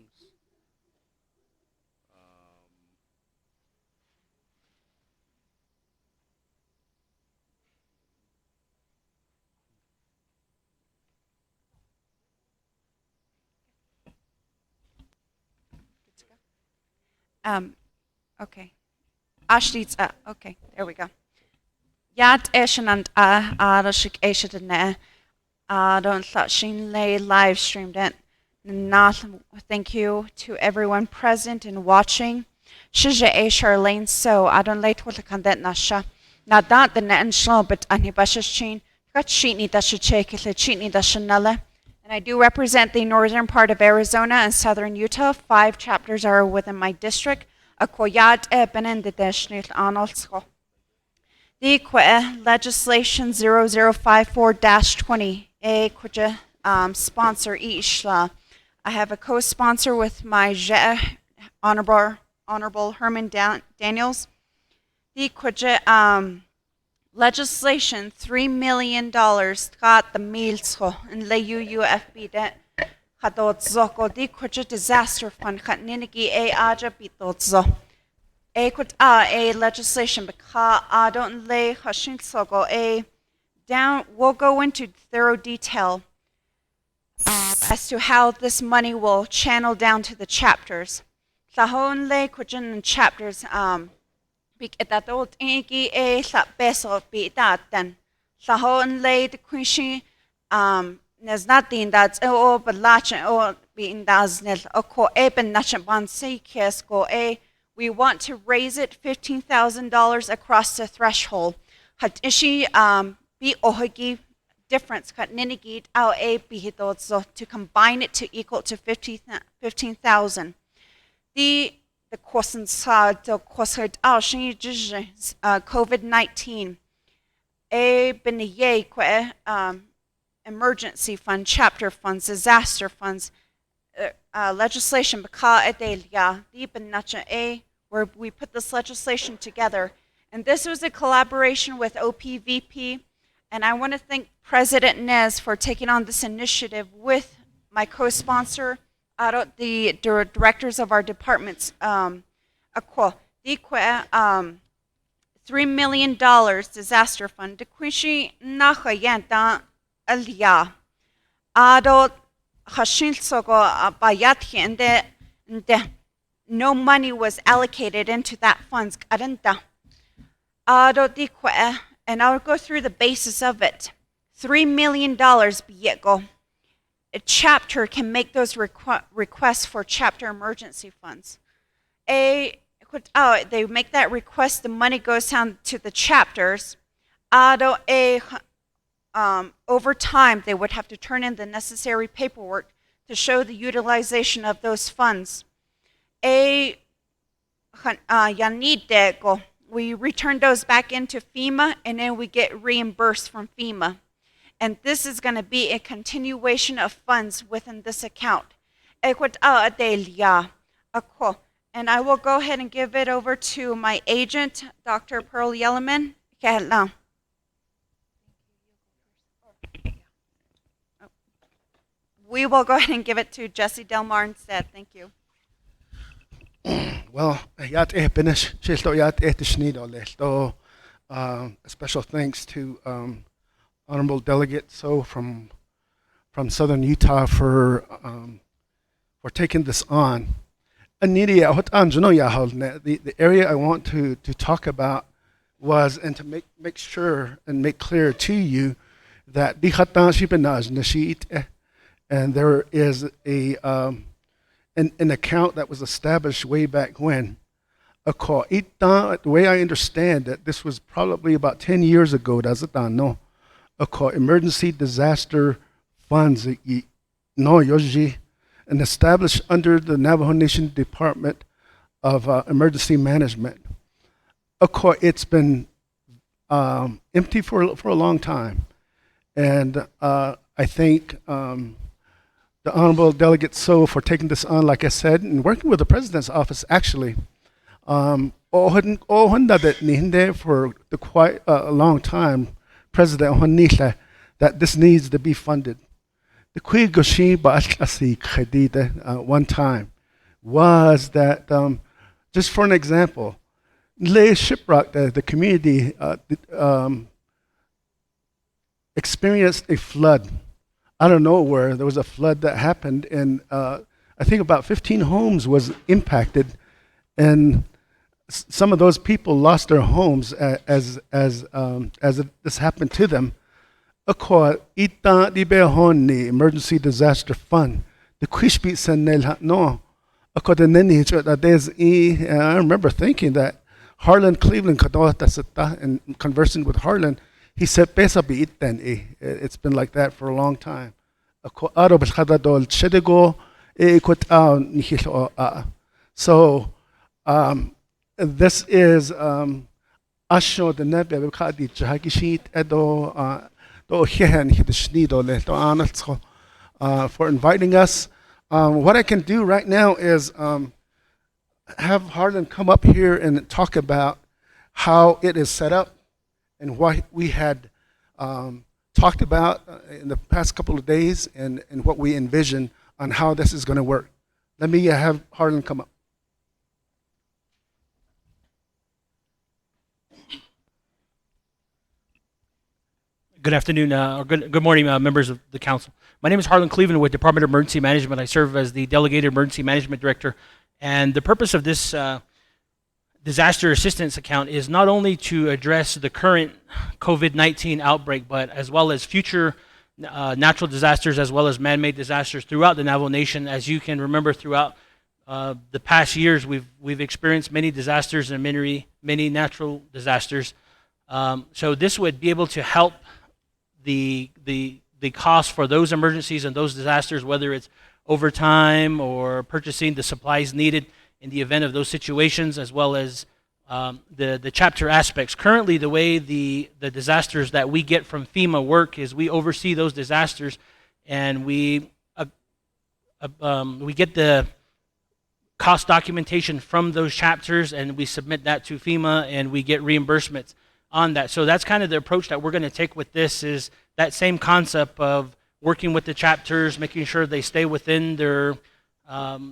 Okay. Ashley's okay, there we go. Yad Eshanand Arashik Eshadane. Don't thought Shin lay live streamed it. Not thank you to everyone present and watching. Shija A Charlene so I don't late with the content nasha. Not that the net and slow but anibashas chin. Got sheetney that should check it sheetney that shanella. And I do represent the northern part of Arizona and southern Utah. 5 chapters are within my district. Akoyad ebenen the deshnit analsko. The legislation 0054-20 a sponsor each. I have a co-sponsor with my Honorable Herman Daniels. The legislation $3 million got the mealsko and le UUFB that hadot zoko the disaster fund kat ninigi a aja bitotzo. A legislation because I don't lay hashin sogo a down. We'll go into thorough detail as to how this money will channel down to the chapters. Sahon lay kujan chapters biketatot ingi a sa peso bitatan. Sahon lay the quishy there's nothing that's oh but lachin or being does nil oko eben nachan ban say kesko a. We want to raise it $15,000 across the threshold. Hatishi be ohagi difference kat ninigit ao a bihito so to combine it to equal to 15,000. the question sa the question COVID-19 a biniye kwe emergency fund, chapter funds, disaster funds, legislation baka edelia deep in nacha a where we put this legislation together, and this was a collaboration with OPVP, and I want to thank President Nez for taking on this initiative with my co-sponsor, the directors of our departments. $3 million disaster fund. Dekwishi naha yanta alia. Ado hashin sogo bayat and no money was allocated into that funds. Adenta. Ado dikwe, and I'll go through the basis of it. $3 million biego. A chapter can make those requests for chapter emergency funds. They make that request, the money goes down to the chapters. Over time, they would have to turn in the necessary paperwork to show the utilization of those funds. We return those back into FEMA, and then we get reimbursed from FEMA. And this is going to be a continuation of funds within this account. And I will go ahead and give it over to my agent, Dr. Pearl Yellerman. We will go ahead and give it to Jesse Delmar instead. Thank you. Well, special thanks to Honorable Delegate So from Southern Utah for taking this on. The area I want to talk about was, and to make sure and make clear to you that and there is an account that was established way back when. The way I understand it, this was probably about 10 years ago. Emergency disaster funds and established under the Navajo Nation Department of Emergency Management. It's been empty for a long time, and I thank the Honorable Delegate So for taking this on, like I said, and working with the President's office actually. For quite a long time, President Honila, that this needs to be funded. The Kui Goshi Ba'ashasi Khadida one time was that, just for an example, Lay Shiprock, the community experienced a flood. Out of nowhere, there was a flood that happened, and I think about 15 homes was impacted, and some of those people lost their homes as this happened to them. Emergency disaster fund. The Quishbeat Senel no. I remember thinking that Harlan Cleveland and conversing with Harlan, he said it's been like that for a long time. So this is Asho the Nebe Kadi Jahagishit Edo for inviting us. What I can do right now is have Harlan come up here and talk about how it is set up and what we had talked about in the past couple of days, and what we envision on how this is going to work. Let me have Harlan come up. Good afternoon, or good morning, members of the council. My name is Harlan Cleveland with Department of Emergency Management. I serve as the Delegated Emergency Management Director. And the purpose of this disaster assistance account is not only to address the current COVID-19 outbreak, but as well as future natural disasters, as well as man-made disasters throughout the Navajo Nation. As you can remember, throughout the past years, we've experienced many disasters and many natural disasters. So this would be able to help the cost for those emergencies and those disasters, whether it's overtime or purchasing the supplies needed in the event of those situations, as well as the chapter aspects. Currently, the way the disasters that we get from FEMA work is we oversee those disasters, and we get the cost documentation from those chapters, and we submit that to FEMA, and we get reimbursements on that. So that's kind of the approach that we're going to take with this, is that same concept of working with the chapters, making sure they stay within their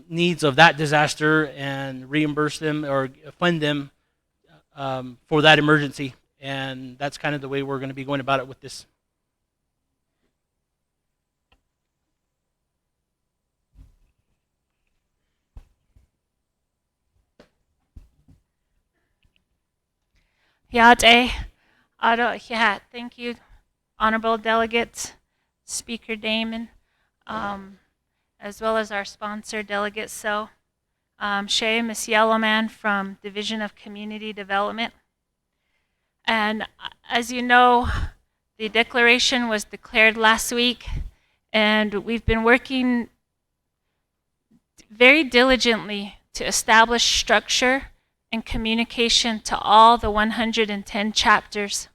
needs of that disaster, and reimburse them or fund them for that emergency. And that's kind of the way we're going to be going about it with this. Yeah, thank you, honorable delegates, Speaker Damon, as well as our sponsor, Delegate So, Shay, Miss Yellowman from Division of Community Development. And as you know, the declaration was declared last week, and we've been working very diligently to establish structure and communication to all the 110 chapters.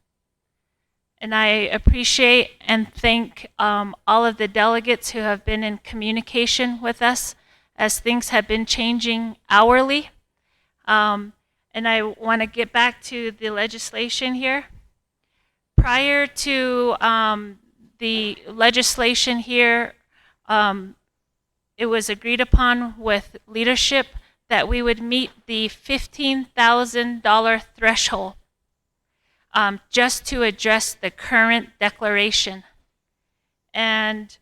And I appreciate and thank all of the delegates who have been in communication with us as things have been changing hourly. And I want to get back to the legislation here. Prior to the legislation here, it was agreed upon with leadership that we would meet the $15,000 threshold just to address the current declaration. And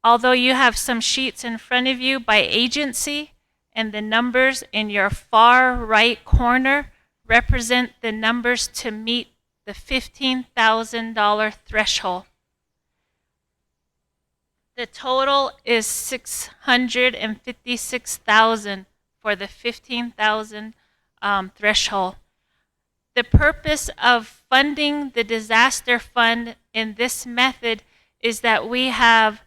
although you have some sheets in front of you by agency, and the numbers in your far right corner represent the numbers to meet the $15,000 threshold. The total is $656,000 for the $15,000 threshold. The purpose of funding the disaster fund in this method is that we have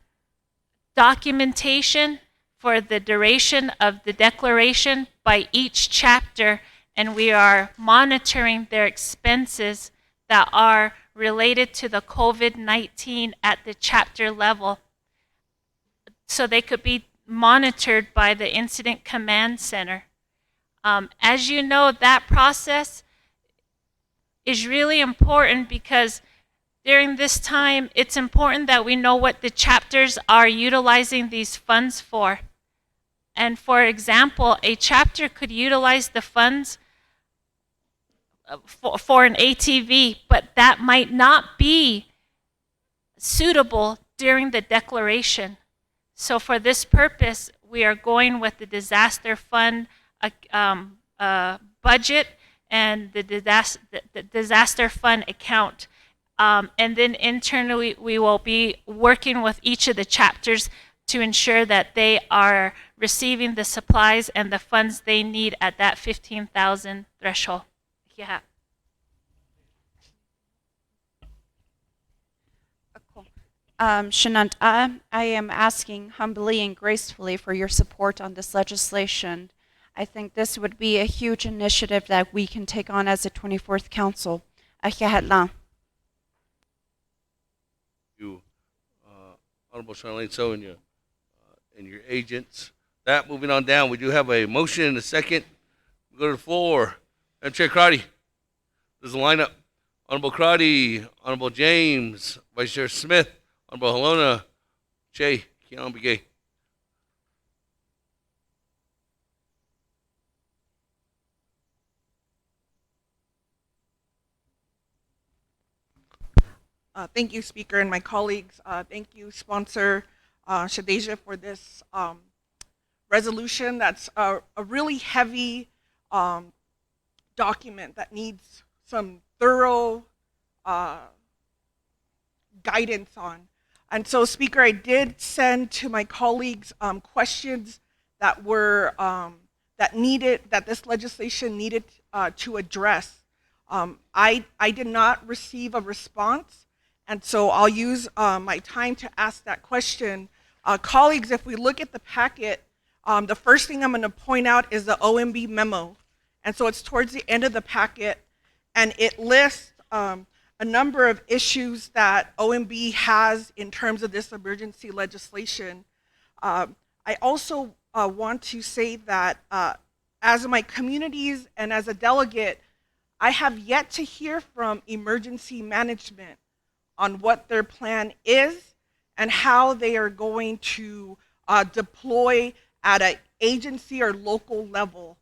documentation for the duration of the declaration by each chapter, and we are monitoring their expenses that are related to the COVID-19 at the chapter level, so they could be monitored by the Incident Command Center. As you know, that process is really important because during this time, it's important that we know what the chapters are utilizing these funds for. And for example, a chapter could utilize the funds for an ATV, but that might not be suitable during the declaration. So for this purpose, we are going with the disaster fund budget and the disaster fund account. And then internally, we will be working with each of the chapters to ensure that they are receiving the supplies and the funds they need at that $15,000 threshold. Yeah. Shanant, I am asking humbly and gracefully for your support on this legislation. I think this would be a huge initiative that we can take on as a 24th Council. You, Honorable Charlene So, and your agents. That, moving on down, we do have a motion and a second. We go to the floor. Madam Chair Crotty, there's a lineup. Honorable Crotty, Honorable James, Vice Chair Smith, Honorable Helena, Che, Keon Begay. Thank you, Speaker, and my colleagues. Thank you, Sponsor Shadeja, for this resolution. That's a really heavy document that needs some thorough guidance on. And so, Speaker, I did send to my colleagues questions that were that this legislation needed to address. I did not receive a response, and so I'll use my time to ask that question. Colleagues, if we look at the packet, The first thing I'm going to point out is the OMB memo. And so it's towards the end of the packet, and it lists a number of issues that OMB has in terms of this emergency legislation. I also want to say that as my communities and as a delegate, I have yet to hear from emergency management on what their plan is and how they are going to deploy at an agency or local level.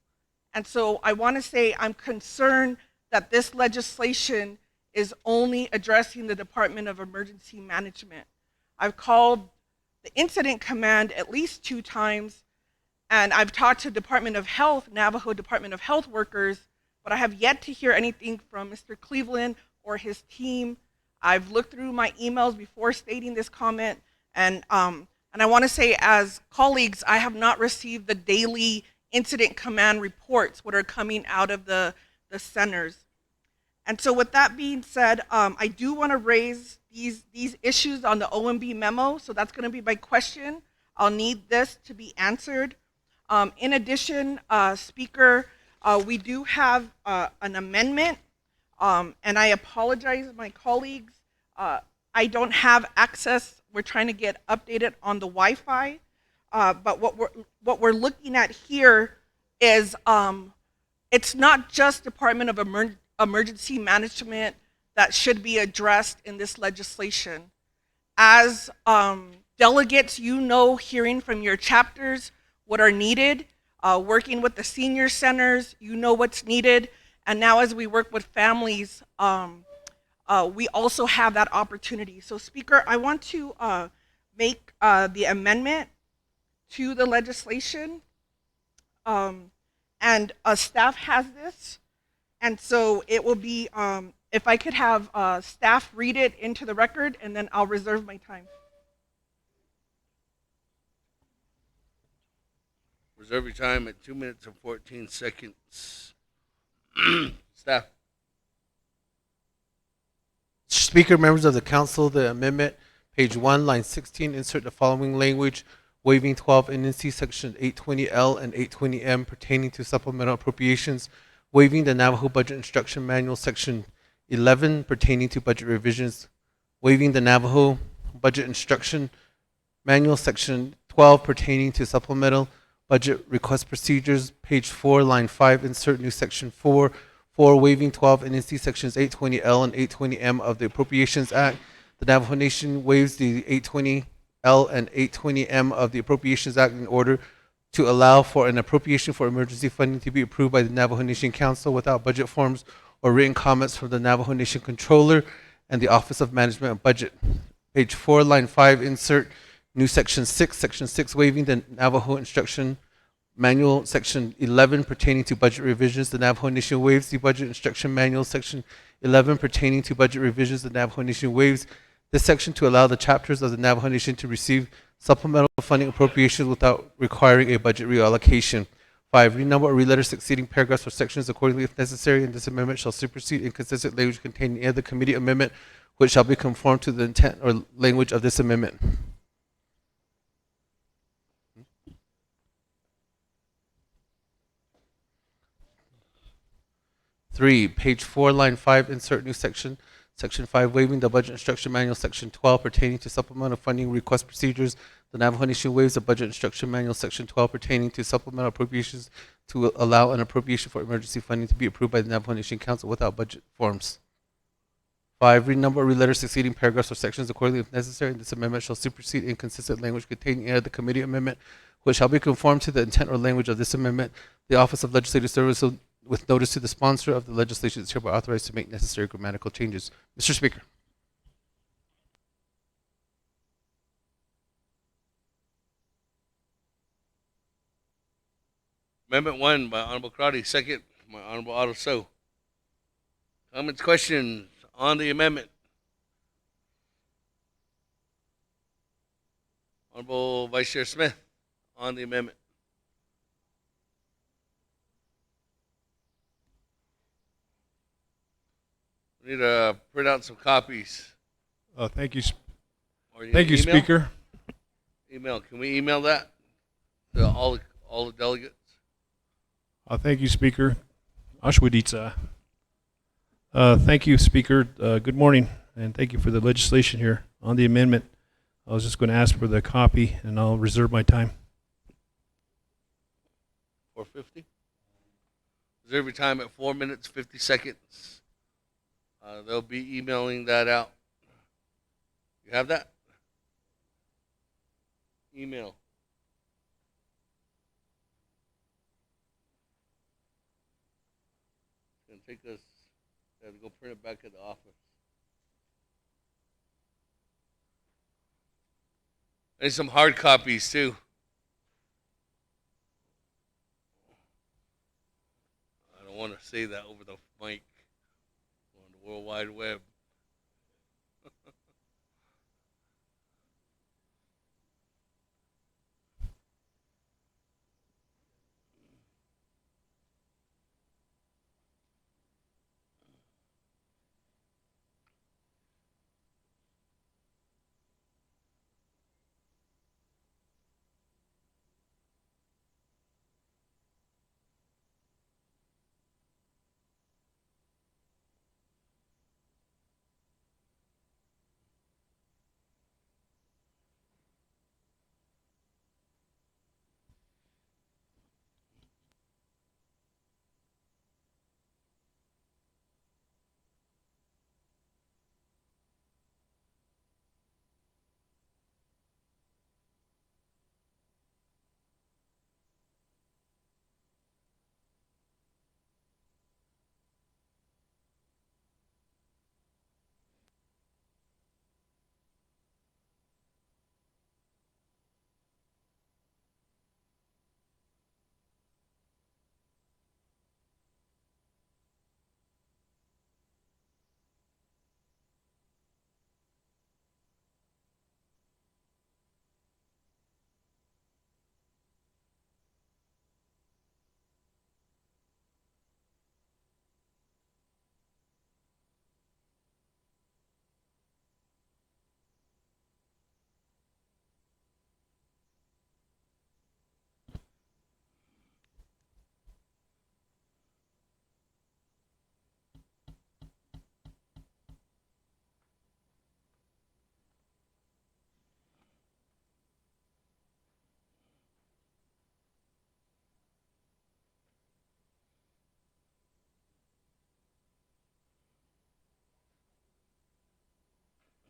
And so I want to say I'm concerned that this legislation is only addressing the Department of Emergency Management. I've called the incident command at least 2 times, and I've talked to Department of Health, Navajo Department of Health workers, but I have yet to hear anything from Mr. Cleveland or his team. I've looked through my emails before stating this comment, and I want to say, as colleagues, I have not received the daily incident command reports what are coming out of the centers. And so with that being said, I do want to raise these issues on the OMB memo, so that's going to be my question. I'll need this to be answered. In addition, Speaker, we do have an amendment, and I apologize, my colleagues. I don't have access. We're trying to get updated on the Wi-Fi, but what we're looking at here is it's not just Department of Emergency Management that should be addressed in this legislation. As delegates, you know, hearing from your chapters what are needed, working with the senior centers, you know what's needed, and now as we work with families, we also have that opportunity. So Speaker, I want to make the amendment to the legislation, and staff has this, and so it will be, if I could have staff read it into the record, and then I'll reserve my time. Reserve your time at 2 minutes and 14 seconds. Staff. Speaker, members of the council, the amendment, page 1, line 16, insert the following language: waiving 12 NNC section 820L and 820M pertaining to supplemental appropriations, waiving the Navajo Budget Instruction Manual section 11 pertaining to budget revisions, waiving the Navajo Budget Instruction Manual section 12 pertaining to supplemental budget request procedures, page 4, line 5, insert new section 4, waiving 12 NNC sections 820L and 820M of the Appropriations Act. The Navajo Nation waives the 820L and 820M of the Appropriations Act in order to allow for an appropriation for emergency funding to be approved by the Navajo Nation Council without budget forms or written comments from the Navajo Nation Controller and the Office of Management and Budget. Page 4, line 5, insert new section 6, waiving the Navajo Instruction Manual section 11 pertaining to budget revisions. The Navajo Nation waives the Budget Instruction Manual section 11 pertaining to budget revisions. The Navajo Nation waives this section to allow the chapters of the Navajo Nation to receive supplemental funding appropriations without requiring a budget reallocation. 5, renumber or reletter succeeding paragraphs or sections accordingly if necessary, and this amendment shall supersede inconsistent language contained in any other committee amendment, which shall be conform to the intent or language of this amendment. 3, page 4, line 5, insert new section, section 5, waiving the Budget Instruction Manual, section 12, pertaining to supplemental funding request procedures. The Navajo Nation waives the Budget Instruction Manual, section 12, pertaining to supplemental appropriations to allow an appropriation for emergency funding to be approved by the Navajo Nation Council without budget forms. 5, renumber or reletter succeeding paragraphs or sections accordingly if necessary, and this amendment shall supersede inconsistent language contained in any other committee amendment, which shall be conformed to the intent or language of this amendment. The Office of Legislative Services, with notice to the sponsor of the legislation, is hereby authorized to make necessary grammatical changes. Mr. Speaker. Amendment 1 by Honorable Crowdy, second by Honorable Otto So. Comments, questions on the amendment? Honorable Vice Chair Smith on the amendment. We need to print out some copies. Thank you. Or Thank you, email? Speaker. Email. Can we email that to all the all the delegates. Thank you, Speaker. Ashwaditsa. Thank you, Speaker. Good morning, and thank you for the legislation here on the amendment. I was just going to ask for the copy, and I'll reserve my time. 4:50. Reserve your time at 4 minutes 50 seconds. They'll be emailing that out. You have that? Email. It's gonna take us. I have to go print it back at the office. I need some hard copies too. I don't want to say that over the mic on the World Wide Web.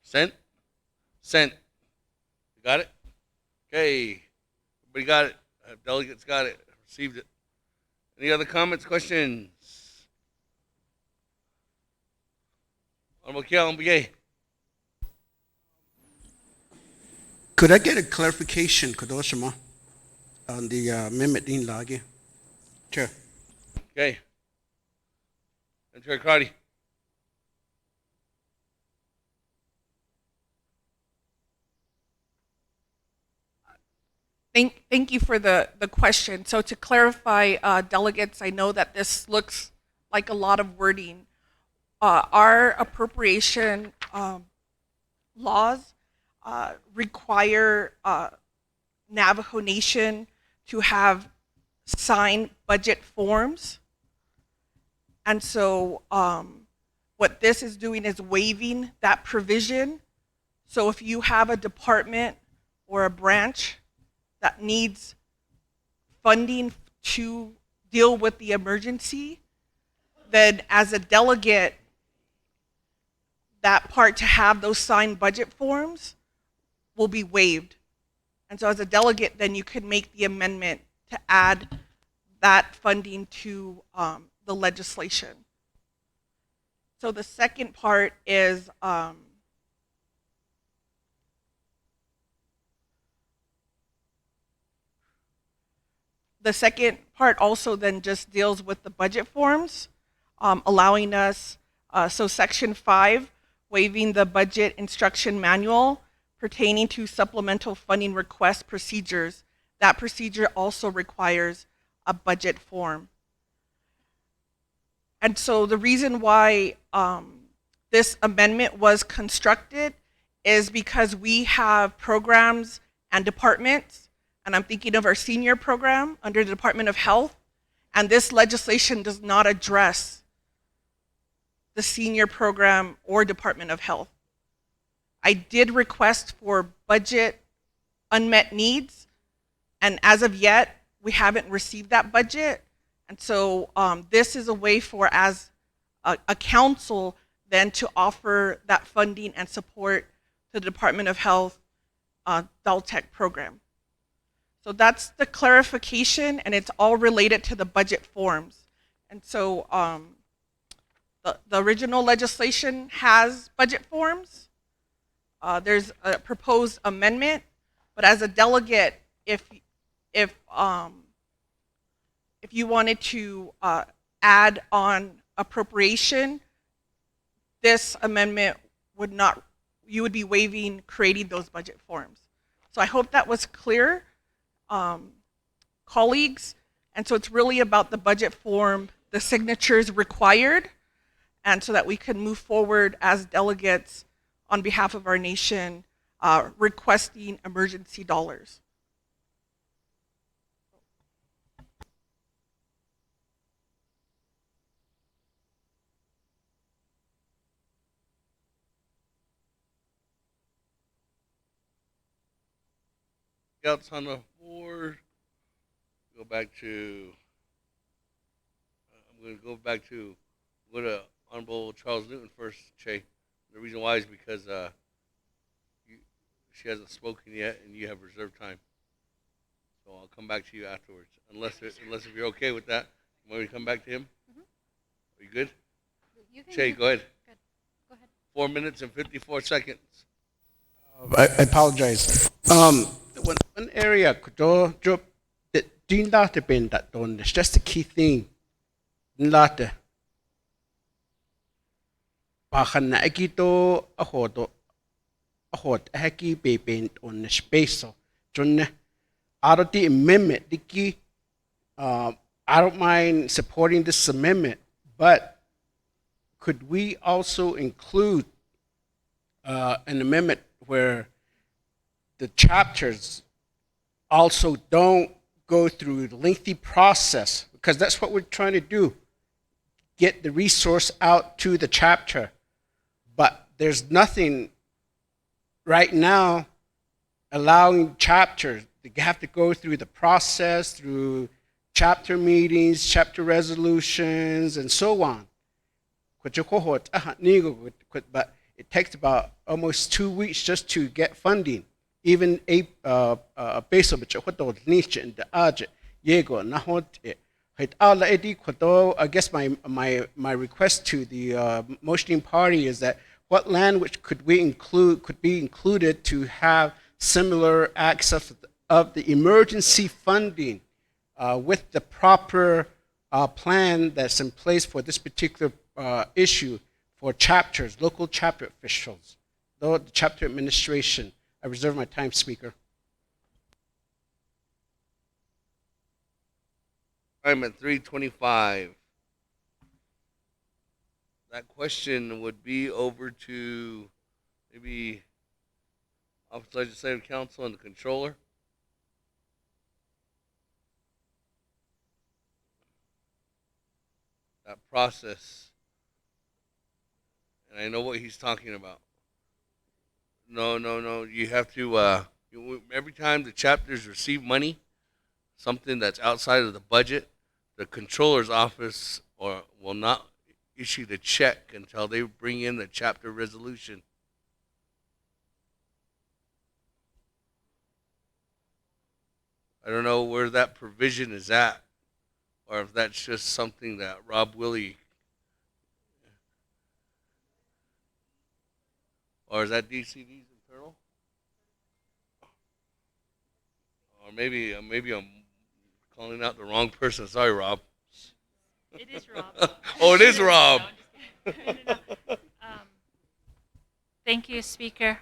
Sent? Sent. You got it? Okay. Everybody got it. Delegates got it. Received it. Any other comments, questions? Honorable Kiel. Could I get a clarification, Kadoshima, on the amendment in Lagi? Chair. Okay. Secretary Crotty. Thank you for the question. So to clarify, delegates, I know that this looks like a lot of wording. Our appropriation laws require Navajo Nation to have signed budget forms. And so what this is doing is waiving that provision. So if you have a department or a branch that needs funding to deal with the emergency, then as a delegate, that part to have those signed budget forms will be waived. And so as a delegate, then you could make the amendment to add that funding to the legislation. So the second part is the second part also then just deals with the budget forms, allowing us, so section 5, waiving the budget instruction manual pertaining to supplemental funding request procedures. That procedure also requires a budget form. And so the reason why this amendment was constructed is because we have programs and departments and I'm thinking of our senior program under the Department of Health, and this legislation does not address the senior program or Department of Health. I did request for budget unmet needs, and as of yet, we haven't received that budget. And so this is a way for, as a council, then to offer that funding and support to the Department of Health DALTEC program. So that's the clarification, and it's all related to the budget forms. And so the original legislation has budget forms. There's a proposed amendment, but as a delegate, if you wanted to add on appropriation, this amendment would not, you would be waiving creating those budget forms. So I hope that was clear, colleagues. And so it's really about the budget form, the signatures required, and so that we can move forward as delegates on behalf of our nation, requesting emergency dollars. Else on the board? Go back to. I'm going to go back to Honorable Charles Newton first, Che. The reason why is because she hasn't spoken yet, and you have reserved time. So I'll come back to you afterwards, unless if you're okay with that. You want me to come back to him? Are you good? Che, go ahead. Good. Go ahead. 4 minutes and 54 seconds. I apologize. One area could drop the din latte bin that done. It's just the key thing. Latte. Bahan na ekito ahot heki be bent on the space. John, out of the amendment, Diki, I don't mind supporting this amendment, but could we also include an amendment where the chapters also don't go through the lengthy process, because that's what we're trying to do, get the resource out to the chapter. But there's nothing right now allowing chapters to have to go through the process, through chapter meetings, chapter resolutions, and so on. But it takes about almost 2 weeks just to get funding. Even a base of the niche and the arch, Yego, Nahot. I guess my request to the motioning party is that what language could be included to have similar access of the emergency funding with the proper plan that's in place for this particular issue for chapters, local chapter officials, the chapter administration. I reserve my time, Speaker. I'm at 3:25. That question would be over to maybe Office of Legislative Counsel and the Controller. That process, and I know what he's talking about. No. You have to, every time the chapters receive money, something that's outside of the budget, the controller's office will not issue the check until they bring in the chapter resolution. I don't know where that provision is at, or if that's just something that Rob Willie, or is that DCD's internal? Or maybe I'm calling out the wrong person. Sorry, Rob. It is Rob. Oh, it is Rob. No. Thank you, Speaker.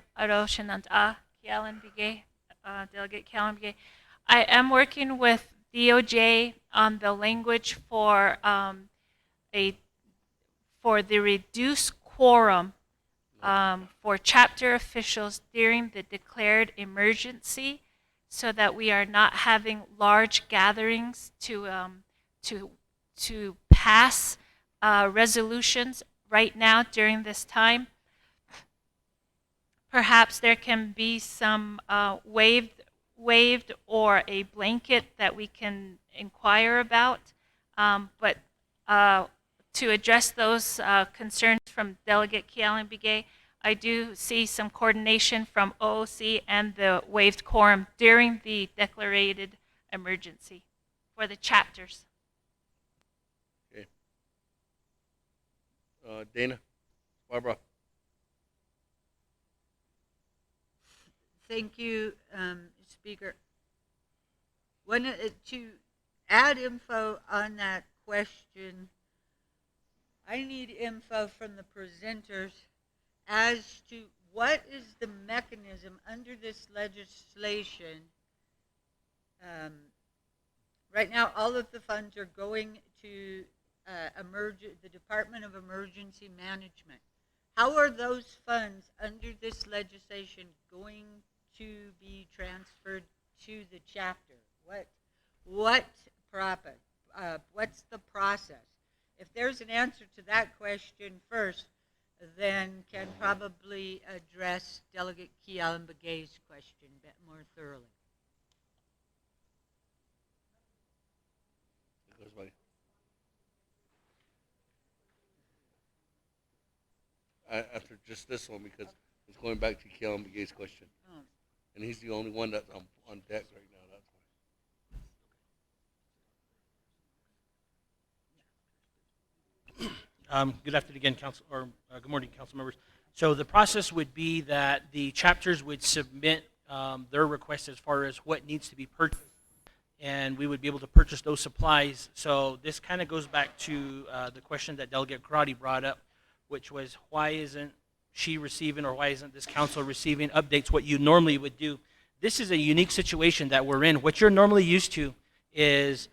Delegate Callan. I am working with DOJ on the language for the reduced quorum for chapter officials during the declared emergency, so that we are not having large gatherings to pass resolutions right now during this time. Perhaps there can be some waived or a blanket that we can inquire about. But to address those concerns from Delegate Kialan-Bigay, I do see some coordination from OOC and the waived quorum during the declared emergency for the chapters. Okay. Dana, Barbara. Thank you, Speaker. To add info on that question, I need info from the presenters as to what is the mechanism under this legislation. Right now, all of the funds are going to the Department of Emergency Management. How are those funds under this legislation going to be transferred to the chapter? What's the process? If there's an answer to that question first, then can probably address Delegate Kialan-Bigay's question a bit more thoroughly. After just this one, because it's going back to Kialan-Bigay's question. Oh. And he's the only one that's on deck right now. That's why. Good afternoon again, Council, or good morning, Council members. So the process would be that the chapters would submit their request as far as what needs to be purchased, and we would be able to purchase those supplies. So this kind of goes back to the question that Delegate Karate brought up, which was why isn't she receiving, or why isn't this council receiving updates, what you normally would do. This is a unique situation that we're in. What you're normally used to is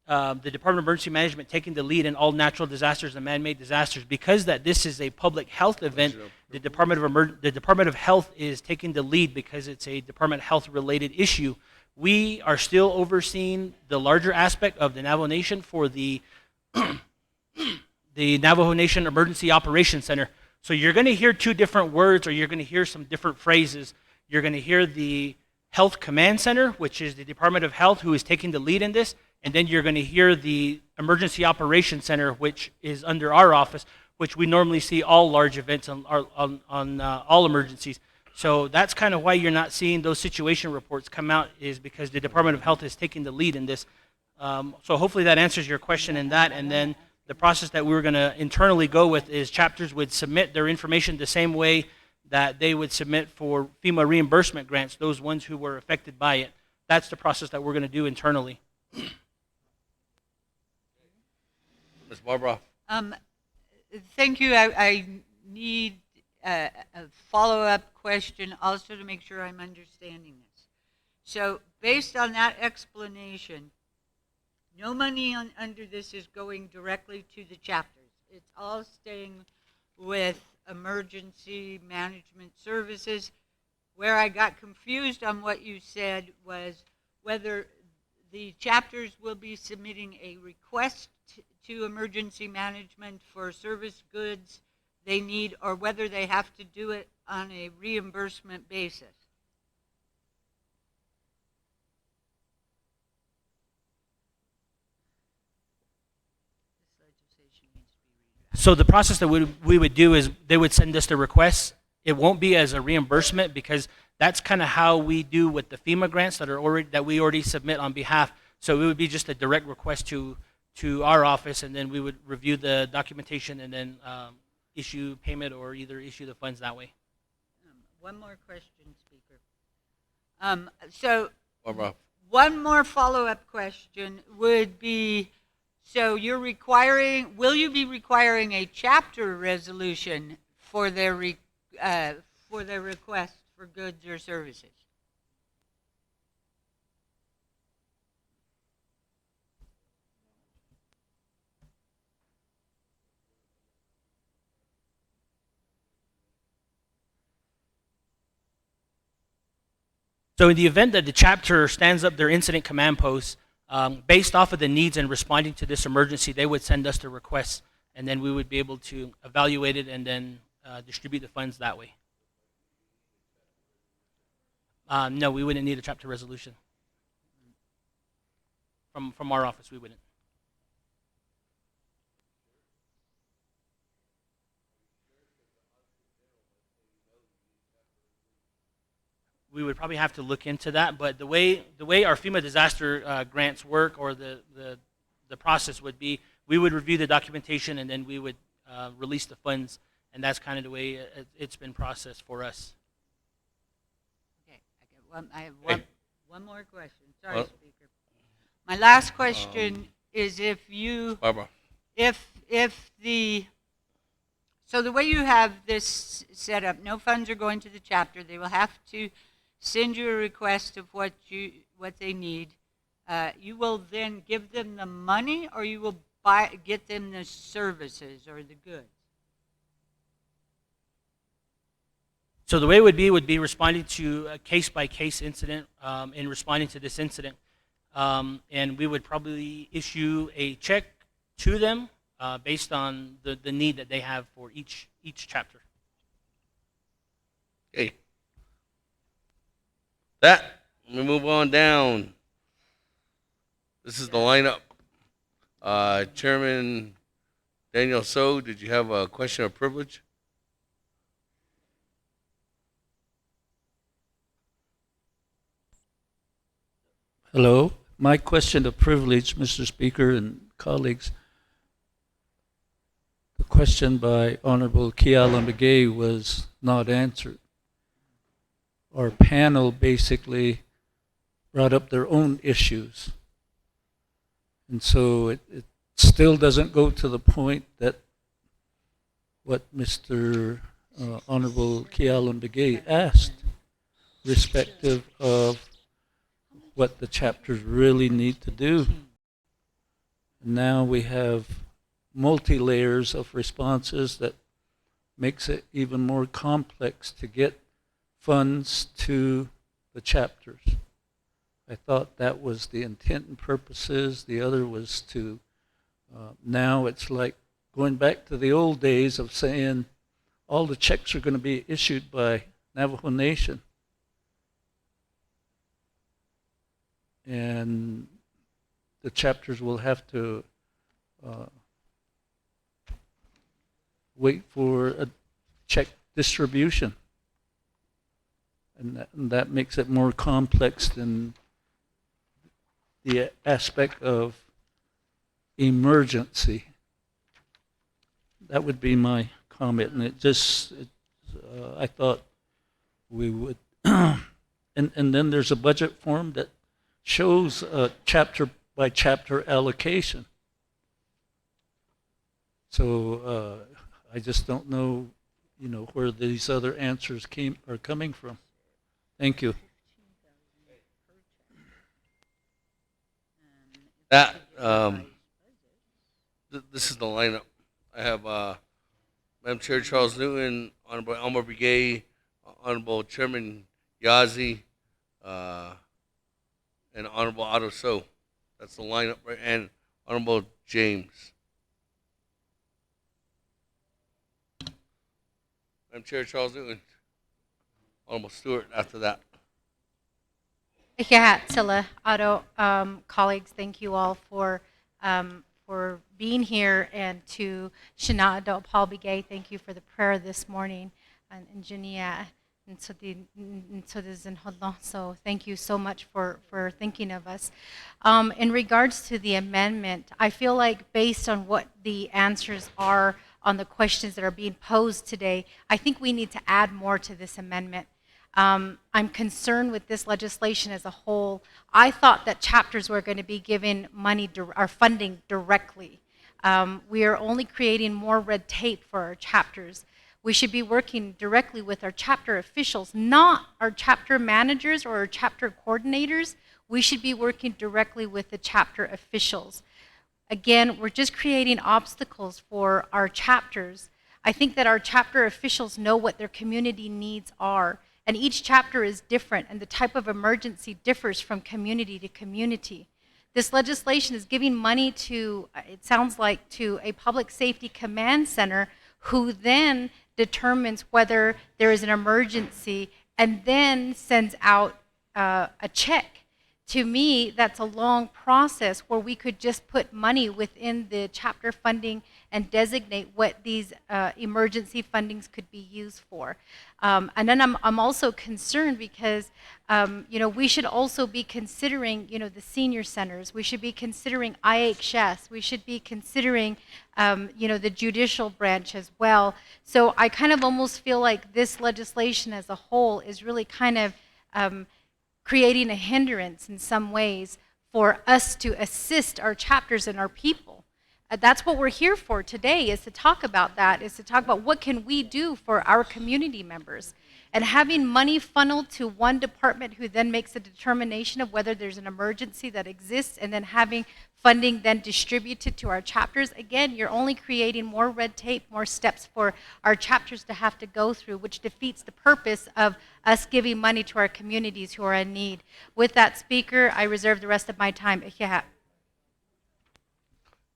the Department of Emergency Management taking the lead in all natural disasters and man-made disasters. Because that this is a public health event, the Department of Health is taking the lead because it's a Department of Health related issue. We are still overseeing the larger aspect of the Navajo Nation for the the Navajo Nation Emergency Operations Center. So you're going to hear two different words, or you're going to hear some different phrases. You're going to hear the Health Command Center, which is the Department of Health who is taking the lead in this, and then you're going to hear the Emergency Operations Center, which is under our office, which we normally see all large events on all emergencies. So that's kind of why you're not seeing those situation reports come out, is because the Department of Health is taking the lead in this. So hopefully that answers your question in that, and then the process that we were going to internally go with is chapters would submit their information the same way that they would submit for FEMA reimbursement grants, those ones who were affected by it. That's the process that we're going to do internally. Ms. Barbara. Thank you. I need a follow-up question also to make sure I'm understanding this. So based on that explanation, no money under this is going directly to the chapters. It's all staying with emergency management services. Where I got confused on what you said was whether the chapters will be submitting a request to emergency management for service goods they need, or whether they have to do it on a reimbursement basis. So the process that we would do is they would send us the requests. It won't be as a reimbursement, because that's kind of how we do with the FEMA grants that we already submit on behalf. So it would be just a direct request to our office, and then we would review the documentation and then issue payment or either issue the funds that way. One more question, Speaker. So Barbara. one more follow-up question would be, so will you be requiring a chapter resolution for their request for goods or services? So in the event that the chapter stands up their incident command post, based off of the needs and responding to this emergency, they would send us the request, and then we would be able to evaluate it and then distribute the funds that way. No, we wouldn't need a chapter resolution. From our office, we wouldn't. We would probably have to look into that, but the way our FEMA disaster grants work, or the process would be, we would review the documentation and then we would release the funds, and that's kind of the way it's been processed for us. Okay, I have one more question. Sorry, Speaker. My last question is Barbara. So the way you have this set up, no funds are going to the chapter. They will have to send you a request of what they need. You will then give them the money, or you will get them the services or the goods? So the way it would be responding to a case-by-case incident. In responding to this incident, and we would probably issue a check to them based on the need that they have for each chapter. Okay. We move on down. This is the lineup. Chairman Daniel So, did you have a question of privilege? Hello. My question of privilege, Mr. Speaker and colleagues. The question by Honorable Kialan Begay was not answered. Our panel basically brought up their own issues. And so it still doesn't go to the point that what Mr. Honorable Kialan Begay asked, respective of what the chapters really need to do. Now we have multi-layers of responses that makes it even more complex to get funds to the chapters. I thought that was the intent and purposes. The other was to, now it's like going back to the old days of saying all the checks are going to be issued by Navajo Nation. And the chapters will have to wait for a check distribution. And that makes it more complex than the aspect of emergency. That would be my comment. And I thought we would, and then there's a budget form that shows a chapter by chapter allocation. So I just don't know, where these other answers are coming from. Thank you. This is the lineup. I have Madam Chair Charles Newton, Honorable Elmer Begay, Honorable Chairman Yazzie, and Honorable Otto So. That's the lineup, right? And Honorable James. Madam Chair Charles Newton. Honorable Stewart after that. Yeah, Silla, Otto, colleagues, thank you all for being here, and to Shanado, Paul Begay, thank you for the prayer this morning, and Jania, and so thank you so much for thinking of us. In regards to the amendment, I feel like based on what the answers are on the questions that are being posed today, I think we need to add more to this amendment. I'm concerned with this legislation as a whole. I thought that chapters were going to be given money or funding directly. We are only creating more red tape for our chapters. We should be working directly with our chapter officials, not our chapter managers or our chapter coordinators. We should be working directly with the chapter officials. Again, we're just creating obstacles for our chapters. I think that our chapter officials know what their community needs are, And each chapter is different, and the type of emergency differs from community to community. This legislation is giving money to, it sounds like, to a public safety command center who then determines whether there is an emergency and then sends out a check. To me, that's a long process where we could just put money within the chapter funding and designate what these emergency fundings could be used for. And then I'm also concerned because, we should also be considering, the senior centers. We should be considering IHS. We should be considering, the judicial branch as well. So I kind of almost feel like this legislation as a whole is really kind of creating a hindrance in some ways for us to assist our chapters and our people. That's what we're here for today, is to talk about that, is to talk about what can we do for our community members. And having money funneled to one department who then makes a determination of whether there's an emergency that exists, and then having funding then distributed to our chapters, again, you're only creating more red tape, more steps for our chapters to have to go through, which defeats the purpose of us giving money to our communities who are in need. With that, Speaker, I reserve the rest of my time.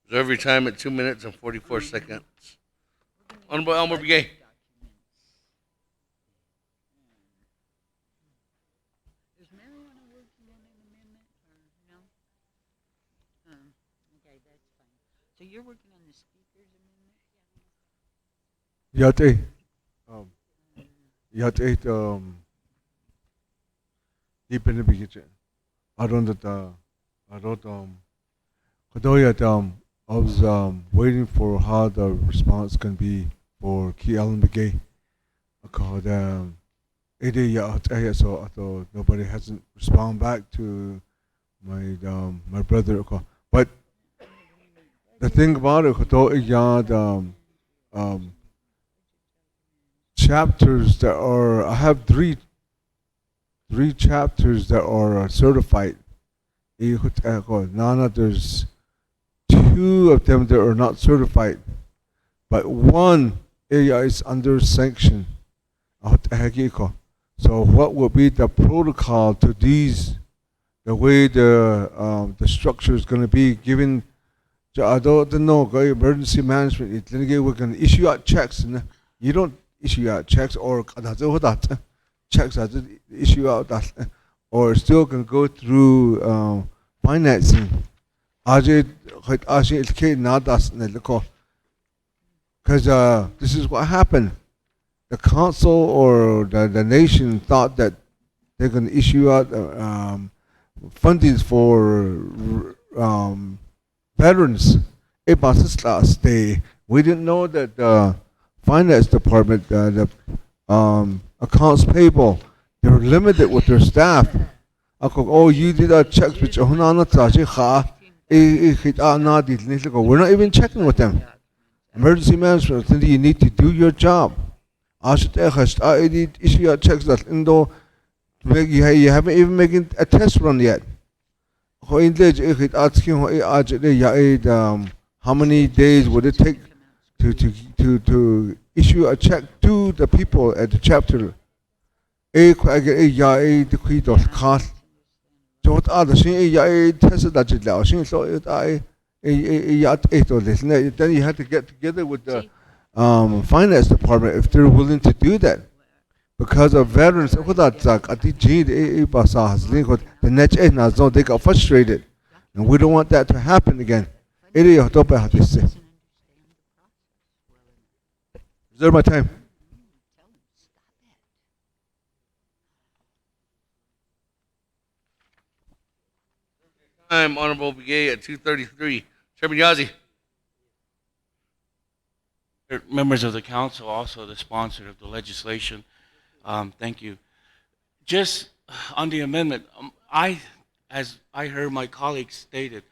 Reserve your time at 2 minutes and 44 seconds. Honorable Elmer Begay. So you're working on the speaker's amendment? I was waiting for how the response can be for Key Allen Begay. So nobody hasn't responded back to my brother. But the thing about it, chapters that are, I have three chapters that are certified. Nana, there's 2 of them that are not certified, but one area is under sanction. So what will be the protocol to these, the way the structure is going to be given? I don't know, emergency management, we're going to issue out checks, and you don't issue out checks, or checks are issue out, or still can go through financing. Because this is what happened. The council or the nation thought that they're going to issue out fundings for veterans. Last day, we didn't know that the finance department, the accounts payable, they were limited with their staff. Oh, you did our checks, which we're not even checking with them. Emergency management, you need to do your job. I need issue out checks that you haven't even making a test run yet. How many days would it take to issue a check to the people at the chapter? Then you have to get together with the finance department if they're willing to do that. Because of veterans, they got frustrated. And we don't want that to happen again. Reserve my time. Honorable Begay at 2:33. Chairman Yazzie. Members of the council, also the sponsor of the legislation, thank you. Just on the amendment, as I heard my colleagues stated,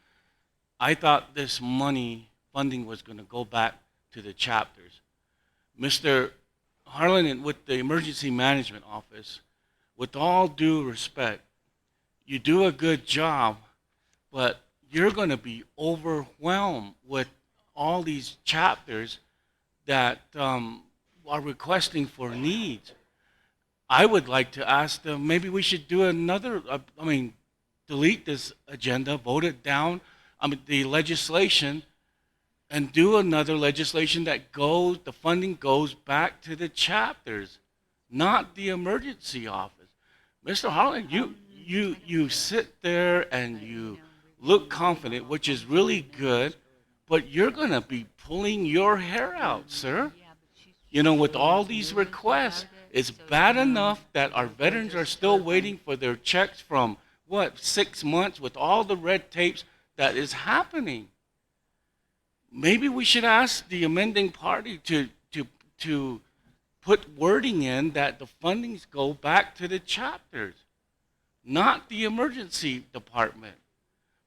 I thought this funding was going to go back to the chapters. Mr. Harlan, with the Emergency Management Office, with all due respect, you do a good job, but you're going to be overwhelmed with all these chapters that are requesting for needs. I would like to ask them, maybe we should do another, delete this agenda, vote it down, the legislation, and do another legislation that goes, the funding goes back to the chapters, not the emergency office. Mr. Harlan, you sit there and you look confident, which is really good, but you're going to be pulling your hair out, sir. You know, with all these requests, it's bad enough that our veterans are still waiting for their checks from, 6 months with all the red tapes that is happening. Maybe we should ask the amending party to put wording in that the fundings go back to the chapters, not the emergency department.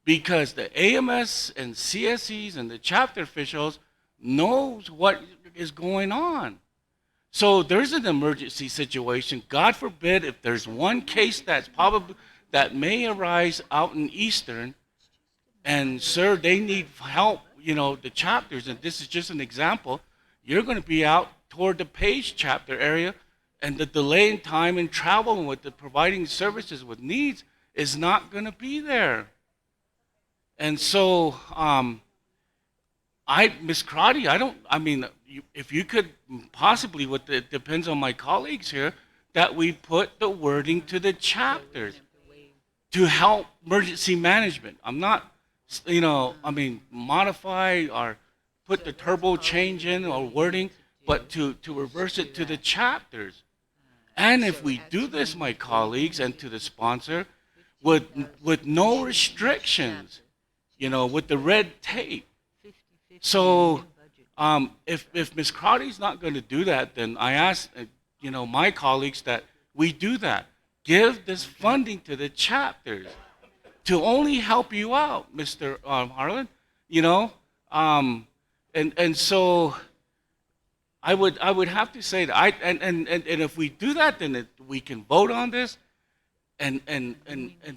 Because the AMS and CSEs and the chapter officials knows what is going on. So there's an emergency situation. God forbid if there's one case that may arise out in Eastern, and sir, they need help, the chapters, and this is just an example, you're going to be out toward the Page chapter area, and the delay in time in travel with the providing services with needs is not going to be there. And so, Ms. Crotty, if you could possibly, it depends on my colleagues here, that we put the wording to the chapters to help emergency management. I'm not, modify or put the turbo change in or wording, but to reverse it to the chapters. And if we do this, my colleagues, and to the sponsor, with no restrictions, with the red tape. So if Ms. Crotty's not going to do that, then I ask, my colleagues that we do that. Give this funding to the chapters to only help you out, Mr. Harlan, and so I would have to say that and if we do that, then we can vote on this and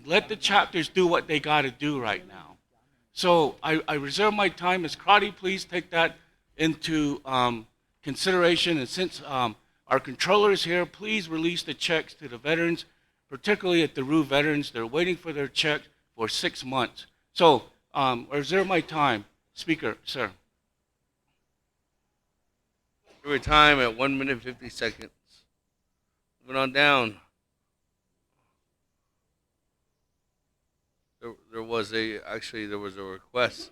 let the chapters do what they got to do right now. So I reserve my time. Ms. Crotty, please take that into consideration. And since our controller is here, please release the checks to the veterans, particularly at the RU veterans. They're waiting for their check for 6 months. So I reserve my time. Speaker, sir. Your time at 1 minute 50 seconds. Moving on down. There was a request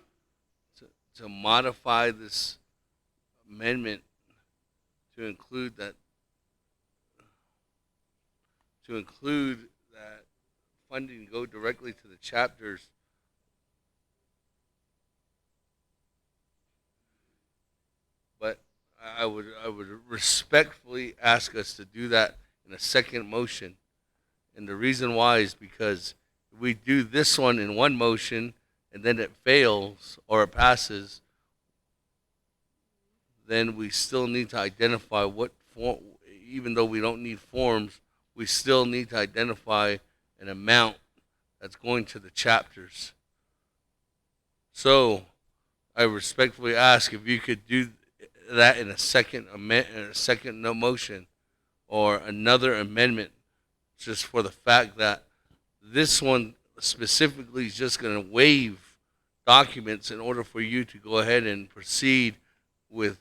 to modify this amendment to include that funding go directly to the chapters. But I would respectfully ask us to do that in a second motion. And the reason why is because if we do this one in one motion and then it fails or it passes, then we still need to identify what form, even though we don't need forms, we still need to identify an amount that's going to the chapters. So I respectfully ask if you could do that in a second motion or another amendment, just for the fact that this one specifically is just going to waive documents in order for you to go ahead and proceed with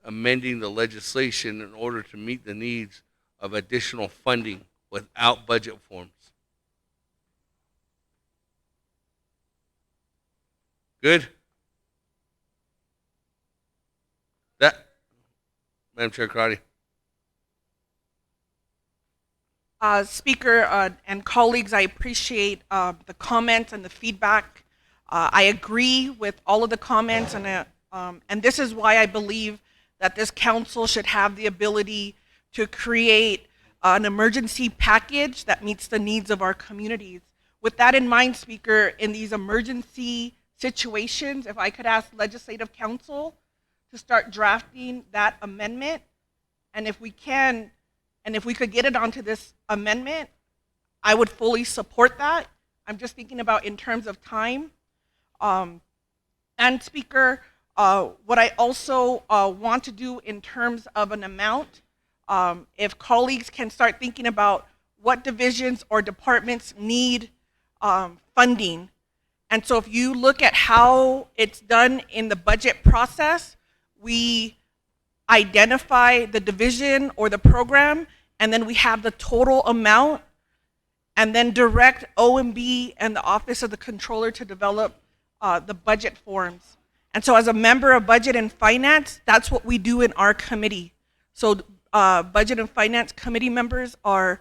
amending the legislation in order to meet the needs of additional funding without budget forms. Good? Madam Chair Crotty. Speaker and colleagues, I appreciate the comments and the feedback. I agree with all of the comments, and this is why I believe that this council should have the ability to create an emergency package that meets the needs of our communities. With that in mind, Speaker, in these emergency situations, if I could ask Legislative Council to start drafting that amendment, and if we can, and if we could get it onto this amendment, I would fully support that. I'm just thinking about in terms of time. And Speaker, what I also want to do in terms of an amount, if colleagues can start thinking about what divisions or departments need funding. And so if you look at how it's done in the budget process, we identify the division or the program, and then we have the total amount, and then direct OMB and the Office of the Controller to develop the budget forms. And so as a member of Budget and Finance, that's what we do in our committee. So Budget and Finance committee members are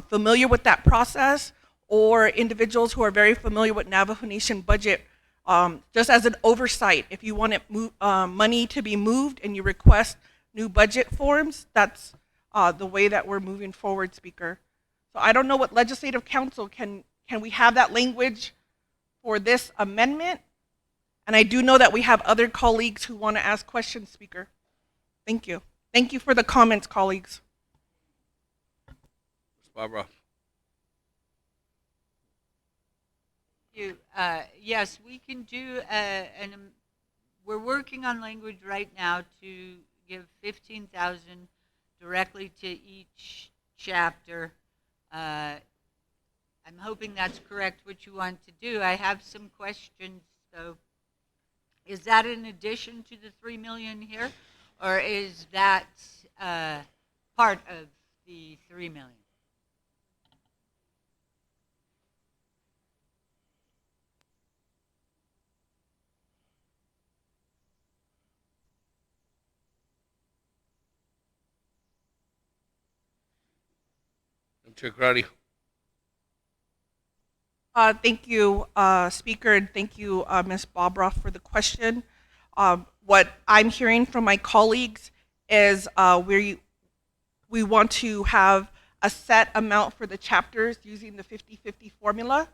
familiar with that process, or individuals who are very familiar with Navajo Nation budget, just as an oversight. If you want money to be moved and you request new budget forms, that's the way that we're moving forward, Speaker. So I don't know what Legislative Council, can we have that language for this amendment? And I do know that we have other colleagues who want to ask questions, Speaker. Thank you. Thank you for the comments, colleagues. Ms. Barbara. Yes, we can do, we're working on language right now to give 15,000 directly to each chapter. I'm hoping that's correct what you want to do. I have some questions though. Is that in addition to the 3 million here, or is that part of the 3 million? Chair Crowdy. Thank you, Speaker, and thank you, Ms. Barbara, for the question. What I'm hearing from my colleagues is we want to have a set amount for the chapters using the 50-50 formula.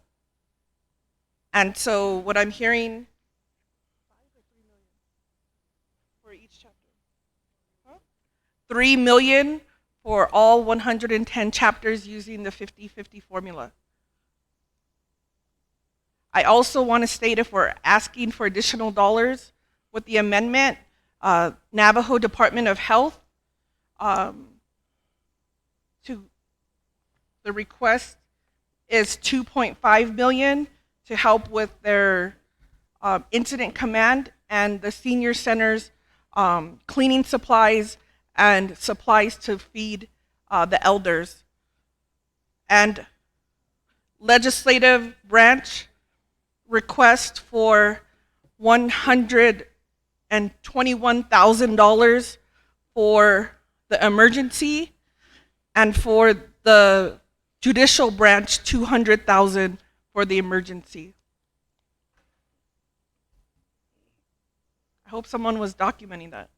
And so what I'm hearing, 5 or 3 million for each chapter? Huh? 3 million for all 110 chapters using the 50-50 formula. I also want to state, if we're asking for additional dollars with the amendment, Navajo Department of Health, the request is 2.5 million to help with their incident command and the senior centers cleaning supplies and supplies to feed the elders. And legislative branch request for $121,000 for the emergency, and for the judicial branch, $200,000 for the emergency. I hope someone was documenting that.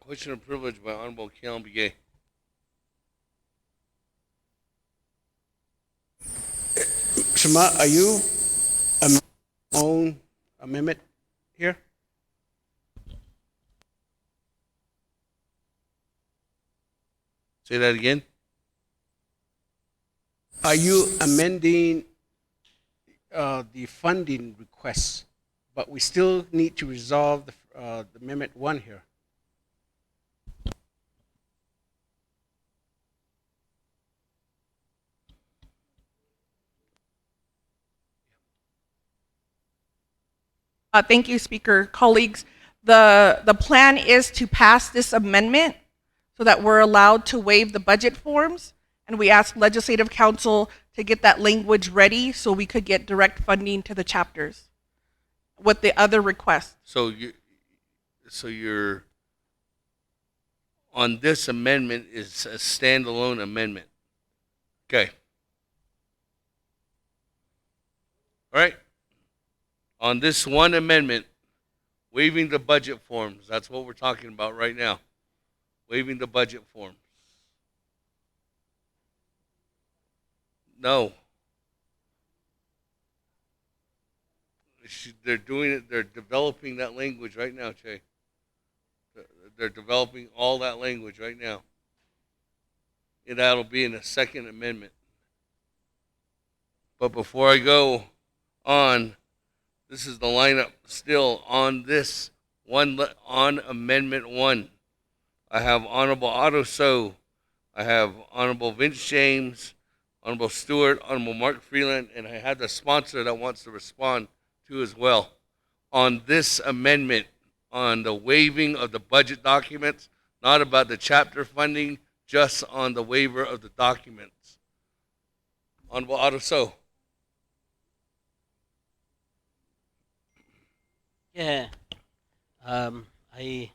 Question of privilege by Honorable Keon Begay. Shema, are you own amendment here? Say that again. Are you amending the funding requests? But we still need to resolve the Amendment 1 here. Thank you, Speaker. Colleagues, the plan is to pass this amendment so that we're allowed to waive the budget forms, and we ask Legislative Council to get that language ready so we could get direct funding to the chapters with the other requests. So you're on this amendment is a standalone amendment. Okay. All right. On this one amendment, waiving the budget forms. That's what we're talking about right now. Waiving the budget forms. No. They're doing it. They're developing that language right now, Che. They're developing all that language right now. And that'll be in the second amendment. But before I go on, This is the lineup still on this one, on Amendment 1. I have Honorable Otto So. I have Honorable Vince James, Honorable Stewart, Honorable Mark Freeland, and I have the sponsor that wants to respond to as well. On this amendment, on the waiving of the budget documents, not about the chapter funding, just on the waiver of the documents. Honorable Otto So. Yeah. I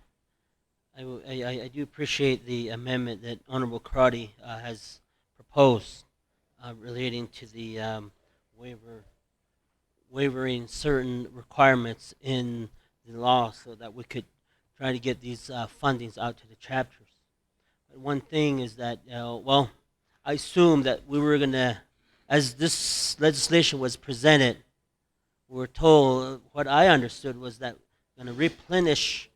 do appreciate the amendment that Honorable Karate has proposed relating to the waivering certain requirements in the law so that we could try to get these fundings out to the chapters. But one thing is that, well, I assume that we were going to, as this legislation was presented, we were told, what I understood was that we're going to replenish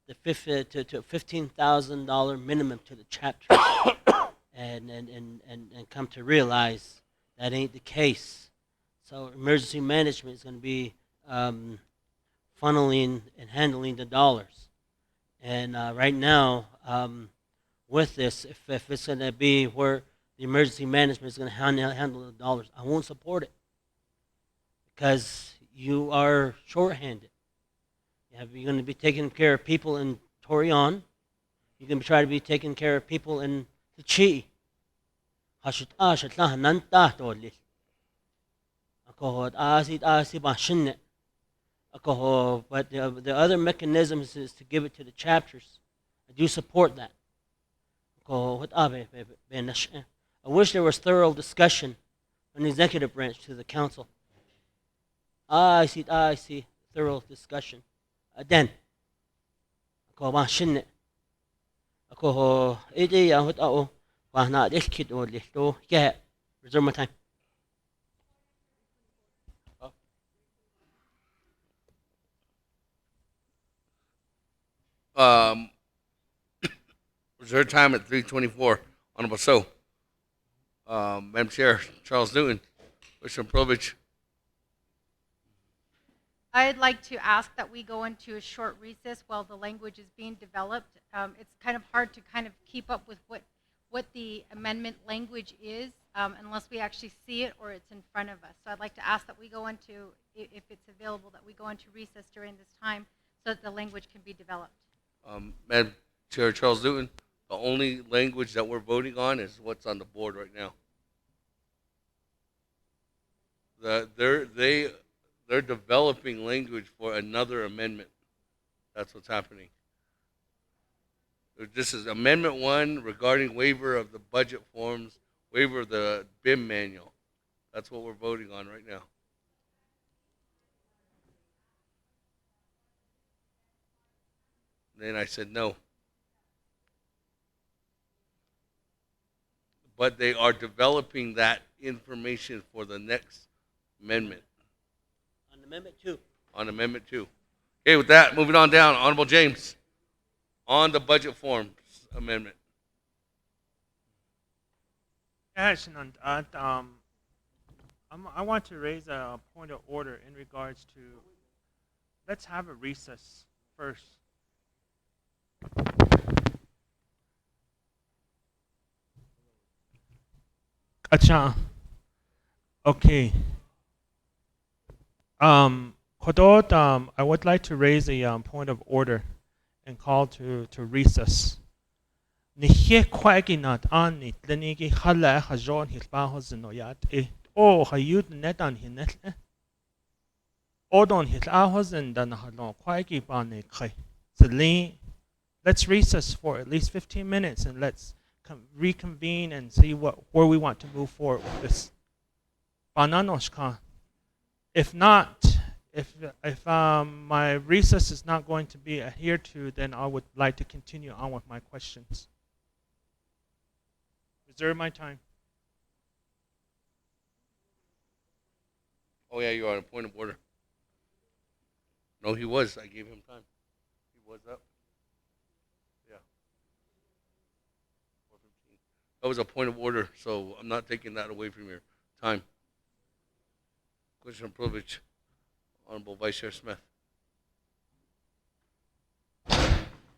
the $15,000 minimum to the chapter, and come to realize that ain't the case. So emergency management is going to be funneling and handling the dollars. And right now, with this, if it's going to be where the emergency management is going to handle the dollars, I won't support it because you are shorthanded. You're going to be taking care of people in Torion. You're going to try to be taking care of people in the Chi. But the other mechanisms is to give it to the chapters. I do support that. I wish there was thorough discussion from the executive branch to the council. I see thorough discussion. Then, ako mashin ako iti ang tao pa na diskit o listo yeah reserve my time. Reserve time at 3:24. Honorable So. Madam Chair, Charles Newton, Commissioner Provich. I'd like to ask that we go into a short recess while the language is being developed. It's kind of hard to kind of keep up with what the amendment language is unless we actually see it or it's in front of us. So I'd like to ask that we go into, if it's available, that we go into recess during this time so that the language can be developed. Madam Chair, Charles Newton, the only language that we're voting on is what's on the board right now. They're developing language for another amendment. That's what's happening. This is Amendment 1 regarding waiver of the budget forms, waiver of the BIM manual. That's what we're voting on right now. Then I said no. But they are developing that information for the next amendment. On Amendment 2. On Amendment 2. Okay, with that, moving on down. Honorable James, on the budget forms amendment. Yes, I want to raise a point of order in regards to, let's have a recess first. Acha. Okay. Kodot, I would like to raise a point of order and call to recess. Nihye kwaginat anit lenigi hala hajon hilbaho zinoyat o hayud netan hinet odon hilahos and dan halon kwagi bane khay. Let's recess for at least 15 minutes and let's reconvene and see where we want to move forward with this. Bananoshka. If not, if my recess is not going to be adhered to, then I would like to continue on with my questions. Reserve my time. Oh yeah, you're on a point of order. No, he was. I gave him time. He was up. Yeah. 4:15. That was a point of order, so I'm not taking that away from your time. Commissioner Provich. Honorable Vice Chair Smith.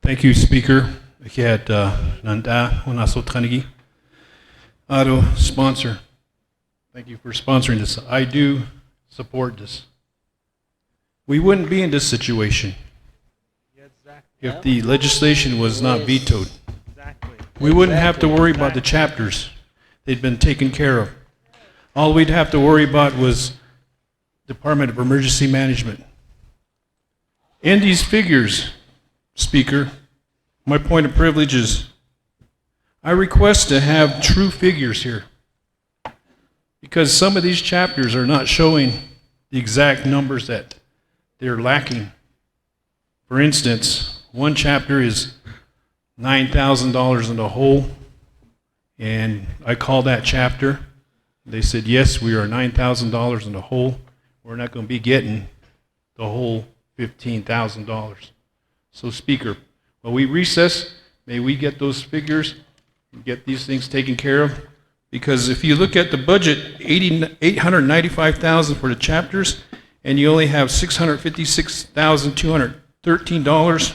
Thank you, Speaker. Akiat Nanda Wanaso Tanigi. Auto sponsor. Thank you for sponsoring this. I do support this. We wouldn't be in this situation if the legislation was not vetoed. We wouldn't have to worry about the chapters. They'd been taken care of. All we'd have to worry about was Department of Emergency Management. In these figures, Speaker, my point of privilege is I request to have true figures here because some of these chapters are not showing the exact numbers that they're lacking. For instance, one chapter is $9,000 in the hole, and I called that chapter. They said, yes, we are $9,000 in the hole. We're not going to be getting the whole $15,000. So, Speaker, while we recess, may we get those figures and get these things taken care of? Because if you look at the budget, $895,000 for the chapters, and you only have $656,213,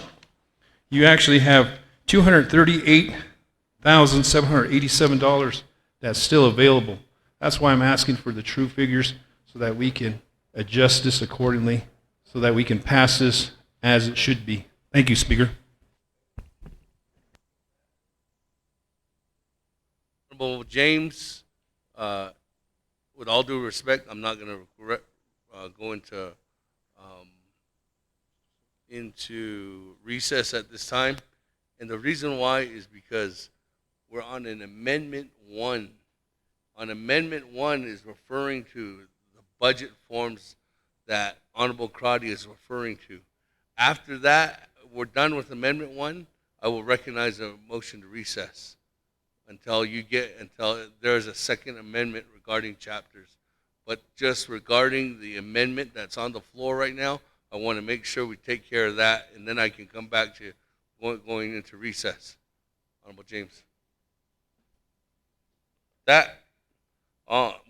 you actually have $238,787 that's still available. That's why I'm asking for the true figures so that we can adjust this accordingly, so that we can pass this as it should be. Thank you, Speaker. Honorable James, with all due respect, I'm not going to go into recess at this time. And the reason why is because we're on an Amendment 1. On Amendment 1 is referring to the budget forms that Honorable Crotty is referring to. After that, we're done with Amendment 1, I will recognize a motion to recess until there's a second amendment regarding chapters. But just regarding the amendment that's on the floor right now, I want to make sure we take care of that, and then I can come back to going into recess. Honorable James.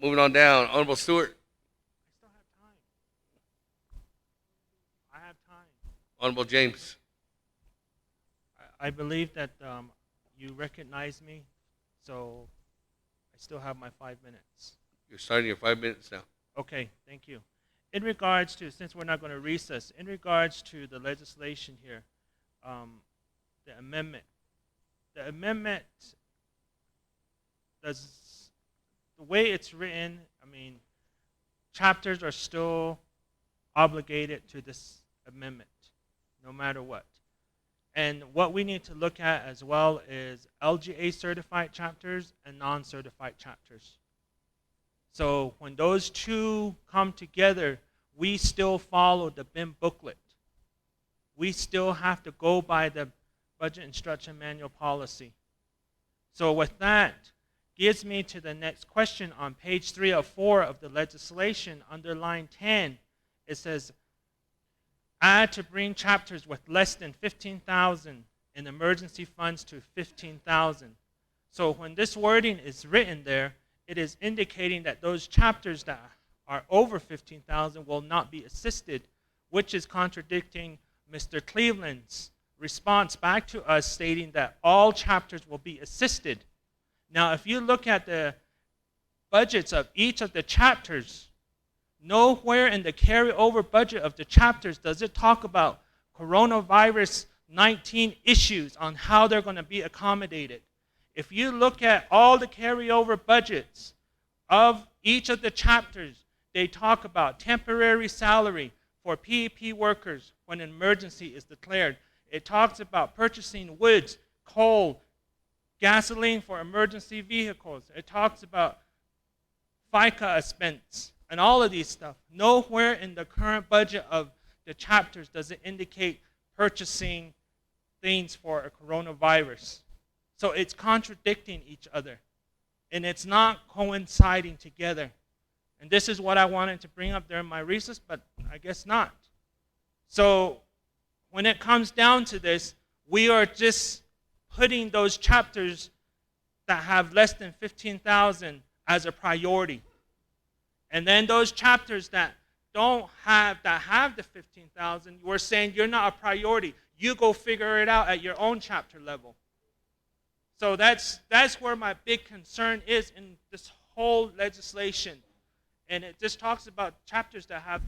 Moving on down, Honorable Stewart. I have time. Honorable James. I believe that you recognize me, so I still have my 5 minutes. You're starting your 5 minutes now. Okay, thank you. In regards to, since we're not going to recess, in regards to the legislation here, the amendment does, the way it's written, I mean, chapters are still obligated to this amendment, no matter what. And what we need to look at as well is LGA certified chapters and non-certified chapters. So when those two come together, we still follow the BIM booklet. We still have to go by the Budget Instruction Manual policy. So with that, gives me to the next question on page 3 of 4 of the legislation under line 10. It says, add to bring chapters with less than 15,000 in emergency funds to 15,000. So when this wording is written there, it is indicating that those chapters that are over 15,000 will not be assisted, which is contradicting Mr. Cleveland's response back to us stating that all chapters will be assisted. Now, if you look at the budgets of each of the chapters, nowhere in the carryover budget of the chapters does it talk about coronavirus 19 issues on how they're going to be accommodated. If you look at all the carryover budgets of each of the chapters, they talk about temporary salary for PEP workers when an emergency is declared. It talks about purchasing woods, coal, gasoline for emergency vehicles. It talks about FICA expense and all of these stuff. Nowhere in the current budget of the chapters does it indicate purchasing things for a coronavirus. So it's contradicting each other, and it's not coinciding together. And this is what I wanted to bring up during my recess, but I guess not. So when it comes down to this, we are just putting those chapters that have less than 15,000 as a priority. And then those chapters that that have the 15,000, we're saying you're not a priority. You go figure it out at your own chapter level. So that's where my big concern is in this whole legislation. And it just talks about chapters that have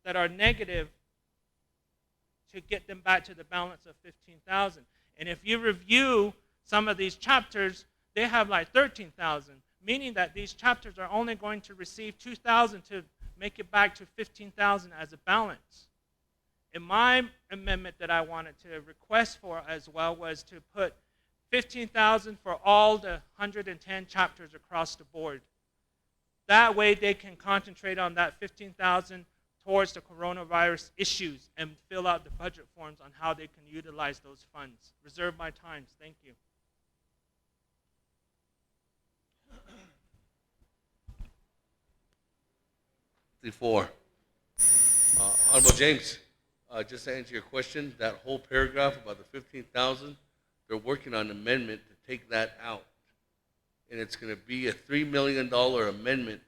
that are negative to get them back to the balance of 15,000. And if you review some of these chapters, they have like 13,000, meaning that these chapters are only going to receive 2,000 to make it back to 15,000 as a balance. And my amendment that I wanted to request for as well was to put 15,000 for all the 110 chapters across the board. That way they can concentrate on that 15,000 towards the coronavirus issues and fill out the budget forms on how they can utilize those funds. Reserve my times. Thank you. Before. Honorable James, just to answer your question, that whole paragraph about the 15,000, they're working on an amendment to take that out. And it's going to be a $3 million amendment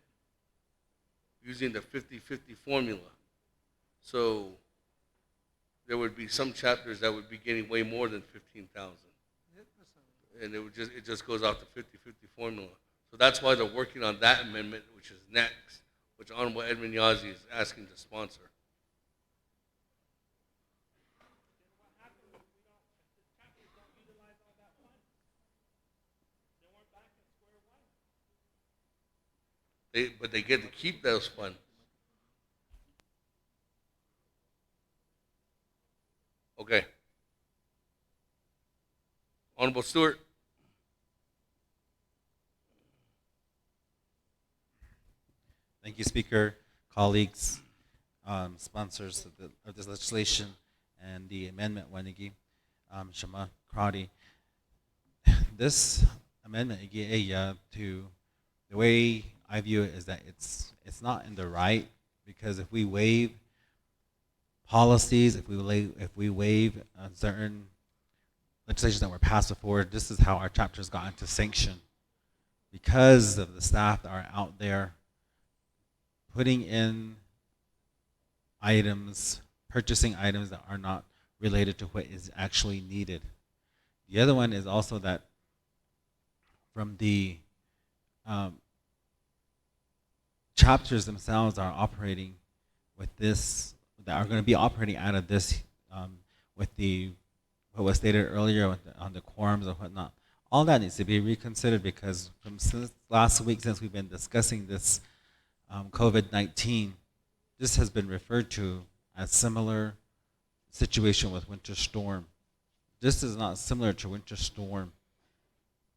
using the 50-50 formula. So there would be some chapters that would be getting way more than 15,000. And it just goes off the 50-50 formula. So that's why they're working on that amendment, which is next, which Honorable Edmund Yazzie is asking to sponsor. But they get to keep those funds. Okay. Honorable Stewart. Thank you, Speaker, colleagues, sponsors of this legislation and the amendment, Wanigi, Shama Kradi. This amendment, to the way I view it is that it's not in the right, because if we waive policies, if we waive certain legislation that were passed before, this is how our chapters got into sanction, because of the staff that are out there putting in items, purchasing items that are not related to what is actually needed. The other one is also that from the chapters themselves are operating with this, that are going to be operating out of this, with what was stated earlier on the quorums and whatnot. All that needs to be reconsidered, because since last week, since we've been discussing this COVID-19, this has been referred to as similar situation with Winter Storm. This is not similar to Winter Storm.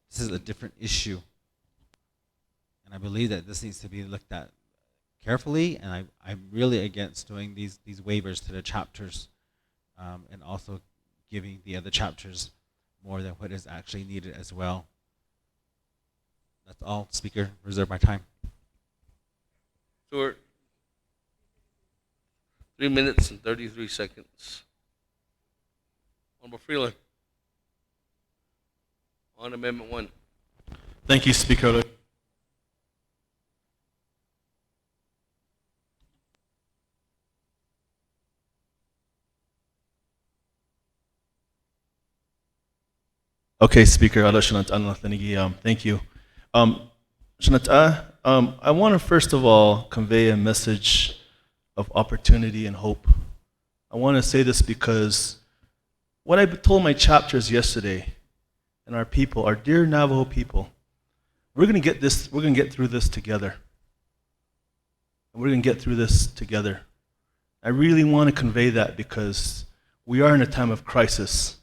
This is a different issue. And I believe that this needs to be looked at carefully, and I'm really against doing these waivers to the chapters, and also giving the other chapters more than what is actually needed as well. That's all, Speaker. Reserve my time. Stewart. 3 minutes and 33 seconds. Honorable Freeland. On Amendment 1. Thank you, Speaker. Okay, Speaker. Thank you. I want to first of all convey a message of opportunity and hope. I want to say this because what I told my chapters yesterday and our people, our dear Navajo people, we're going to get through this together. We're going to get through this together. I really want to convey that because we are in a time of crisis.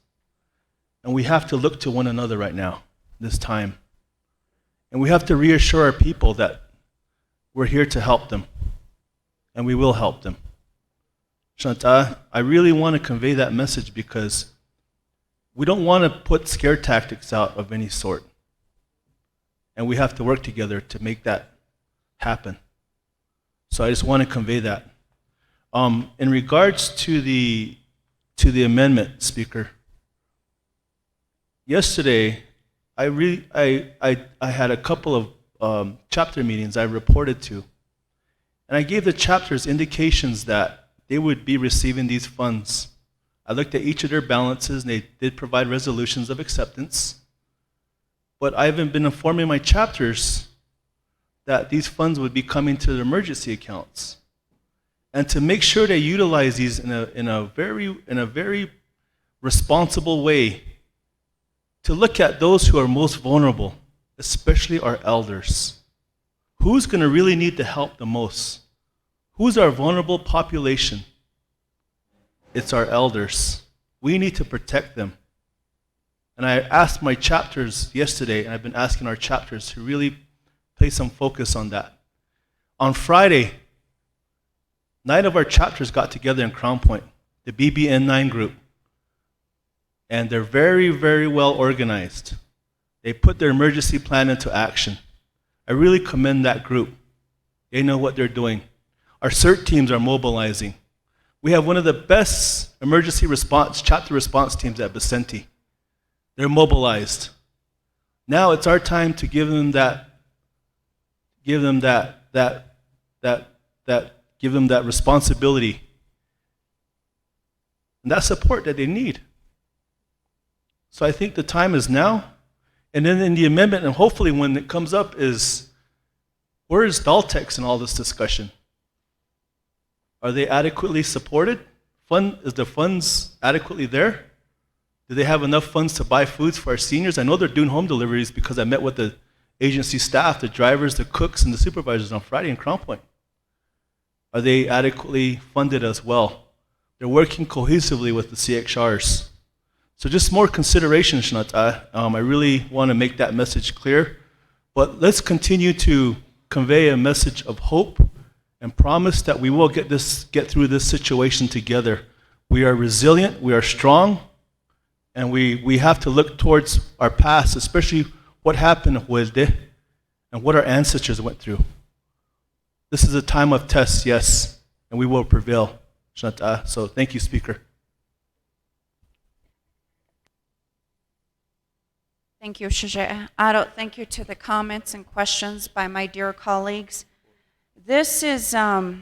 And we have to look to one another right now, this time. And we have to reassure our people that we're here to help them. And we will help them. Shanta, I really want to convey that message because we don't want to put scare tactics out of any sort. And we have to work together to make that happen. So I just want to convey that. In regards to the amendment, Speaker, yesterday I had a couple of chapter meetings I reported to, And I gave the chapters indications that they would be receiving these funds. I looked at each of their balances, and they did provide resolutions of acceptance. But I've been informing my chapters that these funds would be coming to their emergency accounts. And to make sure they utilize these in a very responsible way, to look at those who are most vulnerable, especially our elders. Who's going to really need the help the most? Who's our vulnerable population? It's our elders. We need to protect them. And I asked my chapters yesterday, and I've been asking our chapters to really place some focus on that. On Friday, 9 of our chapters got together in Crown Point, the BBN9 group. And they're very, very well organized. They put their emergency plan into action. I really commend that group. They know what they're doing. Our CERT teams are mobilizing. We have one of the best emergency response, chapter response teams at Vicente. They're mobilized. Now it's our time to give them that responsibility and that support that they need. So I think the time is now. And then in the amendment, and hopefully when it comes up, is where is Daltex in all this discussion? Are they adequately supported? Is the funds adequately there? Do they have enough funds to buy foods for our seniors? I know they're doing home deliveries because I met with the agency staff, the drivers, the cooks, and the supervisors on Friday in Crown Point. Are they adequately funded as well? They're working cohesively with the CXRs. So just more consideration, Shnata. I really want to make that message clear. But let's continue to convey a message of hope and promise that we will get through this situation together. We are resilient, we are strong, and we have to look towards our past, especially what happened with it and what our ancestors went through. This is a time of tests, yes, and we will prevail. So thank you, Speaker. Thank you, Shije. Aro, thank you to the comments and questions by my dear colleagues. This is, I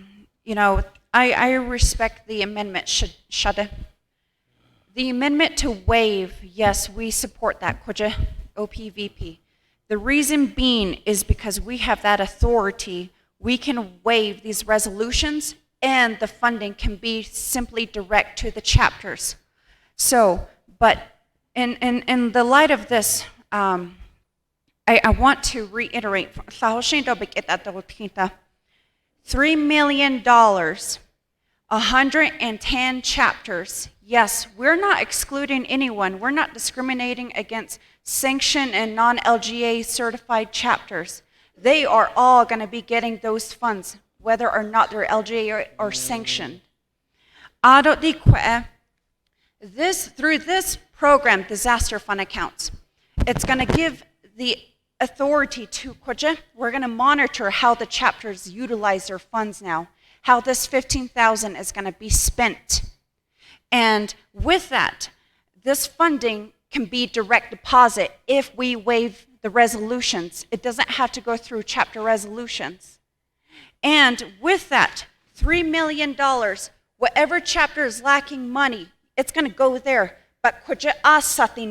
respect the amendment, Shade. The amendment to waive, yes, we support that, Kuja, OPVP. The reason being is because we have that authority. We can waive these resolutions, and the funding can be simply direct to the chapters. So, but in the light of this, I want to reiterate, $3 million, 110 chapters. Yes, we're not excluding anyone. We're not discriminating against sanctioned and non-LGA certified chapters. They are all going to be getting those funds, whether or not they're LGA or sanctioned. Through this program, Disaster Fund Accounts, it's going to give the authority to Koja. We're going to monitor how the chapters utilize their funds now, how this $15,000 is going to be spent. And with that, this funding can be direct deposit if we waive the resolutions. It doesn't have to go through chapter resolutions. And with that, $3 million, whatever chapter is lacking money, it's going to go there. But Koja asati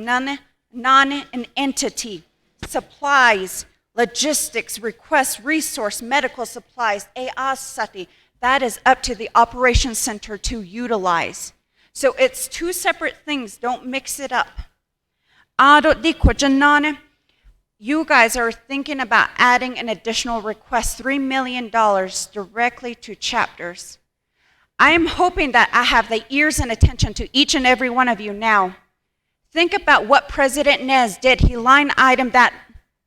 non an entity, supplies, logistics, requests, resource, medical supplies, asati, that is up to the operations center to utilize. So it's two separate things. Don't mix it up. You guys are thinking about adding an additional request, $3 million directly to chapters. I am hoping that I have the ears and attention to each and every one of you now. Think about what President Nez did. He line item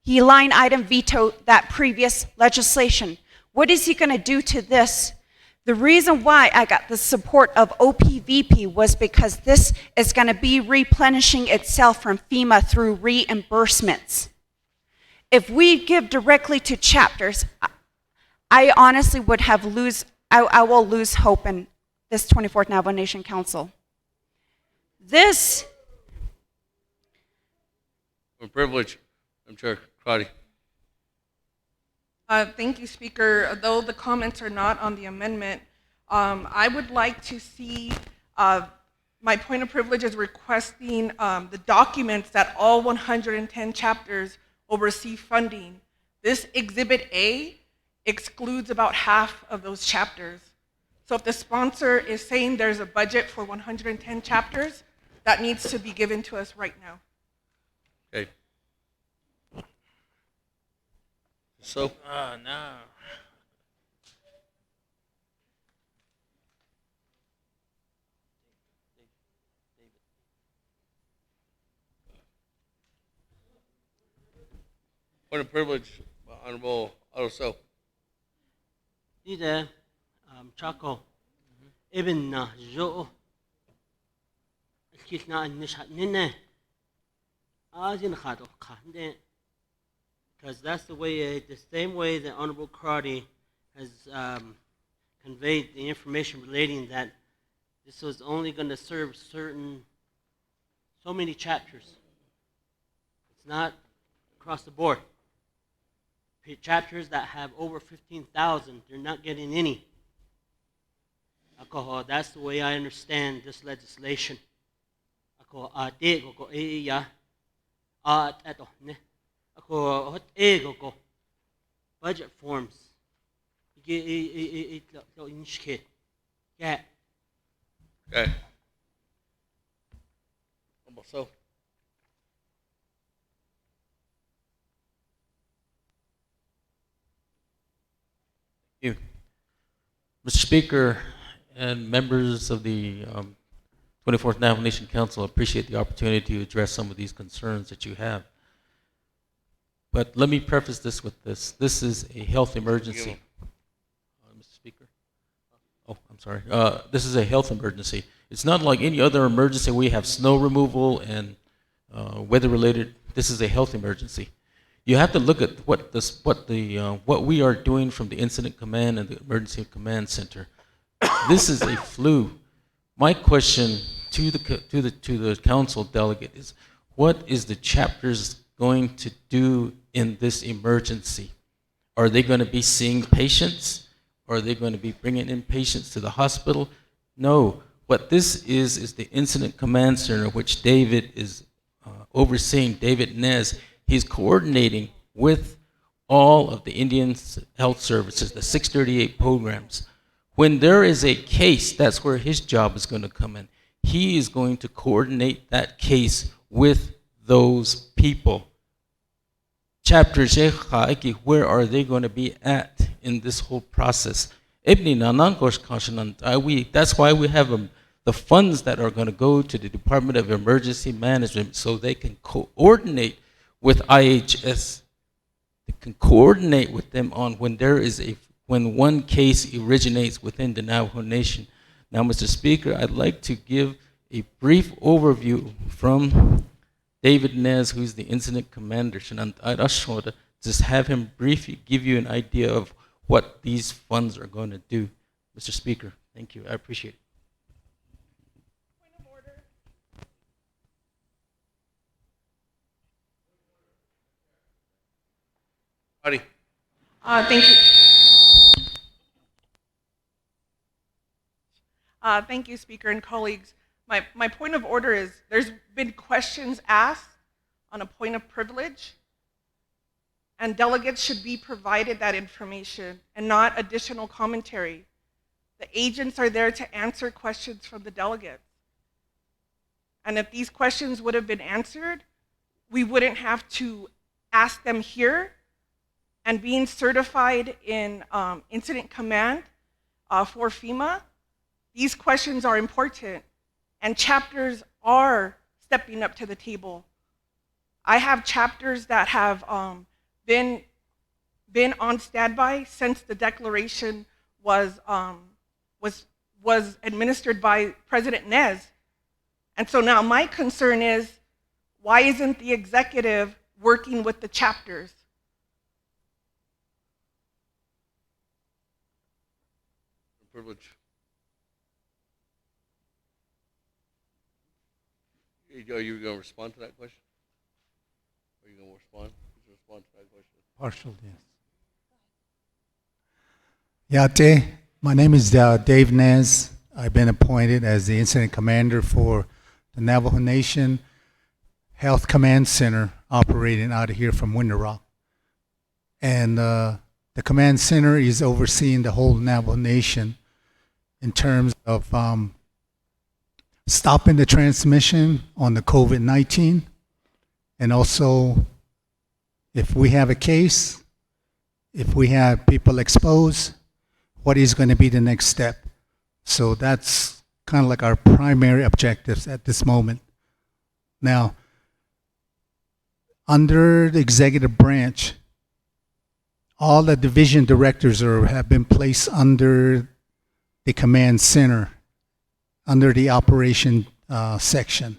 vetoed that previous legislation. What is he going to do to this? The reason why I got the support of OPVP was because this is going to be replenishing itself from FEMA through reimbursements. If we give directly to chapters, I honestly would have I will lose hope in this 24th Navajo Nation Council. This A privilege. I'm Chair Crotty. Thank you, Speaker. Though the comments are not on the amendment, I would like to see my point of privilege is requesting the documents that all 110 chapters will receive funding. This Exhibit A excludes about half of those chapters. So if the sponsor is saying there's a budget for 110 chapters, that needs to be given to us right now. Okay. So, No. point of privilege, Honorable Aroso. Ida, Chaco, Ibn Jo, Kitna and Nishat Nine, Azin Hato Kande, because that's the same way that Honorable Crotty has conveyed the information relating that this was only going to serve so many chapters. It's not across the board. Chapters that have over 15,000, they're not getting any. Ako, that's the way I understand this legislation. Ako, ate ko iya, eto ne. Ako, hot ego ko. Budget forms. Yeah. Okay. So. Thank you. Mr. Speaker and members of the 24th Navajo Nation Council, I appreciate the opportunity to address some of these concerns that you have. But let me preface this with this. This is a health emergency. Mr. Speaker? Oh, I'm sorry. This is a health emergency. It's not like any other emergency. We have snow removal and weather-related. This is a health emergency. You have to look at what we are doing from the Incident Command and the Emergency Command Center. This is a flu. My question to the council delegate is, what is the chapters going to do in this emergency? Are they going to be seeing patients? Are they going to be bringing in patients to the hospital? No. What this is the Incident Command Center, which David is overseeing, David Nez. He's coordinating with all of the Indian health services, the 638 programs. When there is a case, that's where his job is going to come in. He is going to coordinate that case with those people. Chapters, where are they going to be at in this whole process? That's why we have the funds that are going to go to the Department of Emergency Management so they can coordinate with IHS. They can coordinate with them on when one case originates within the Navajo Nation. Now, Mr. Speaker, I'd like to give a brief overview from David Nez, who's the incident commander. Just have him briefly give you an idea of what these funds are going to do. Mr. Speaker, thank you. I appreciate it. Point of order. Thank you. Thank you, Speaker and colleagues. My point of order is there's been questions asked on a point of privilege, and delegates should be provided that information and not additional commentary. The agents are there to answer questions from the delegates. And if these questions would have been answered, we wouldn't have to ask them here. And being certified in incident command for FEMA, these questions are important, and chapters are stepping up to the table. I have chapters that have been on standby since the declaration was administered by President Nez. And so now my concern is, why isn't the executive working with the chapters? Privilege. Are you going to respond to that question? Are you going to respond? To that question? Partial, yes. Yate, my name is Dave Nez. I've been appointed as the incident commander for the Navajo Nation Health Command Center operating out of here from Winter Rock. And the command center is overseeing the whole Navajo Nation in terms of stopping the transmission on the COVID-19, and also if we have a case, if we have people exposed, what is going to be the next step. So that's kind of like our primary objectives at this moment. Now, under the executive branch, all the division directors have been placed under the command center, under the operation section.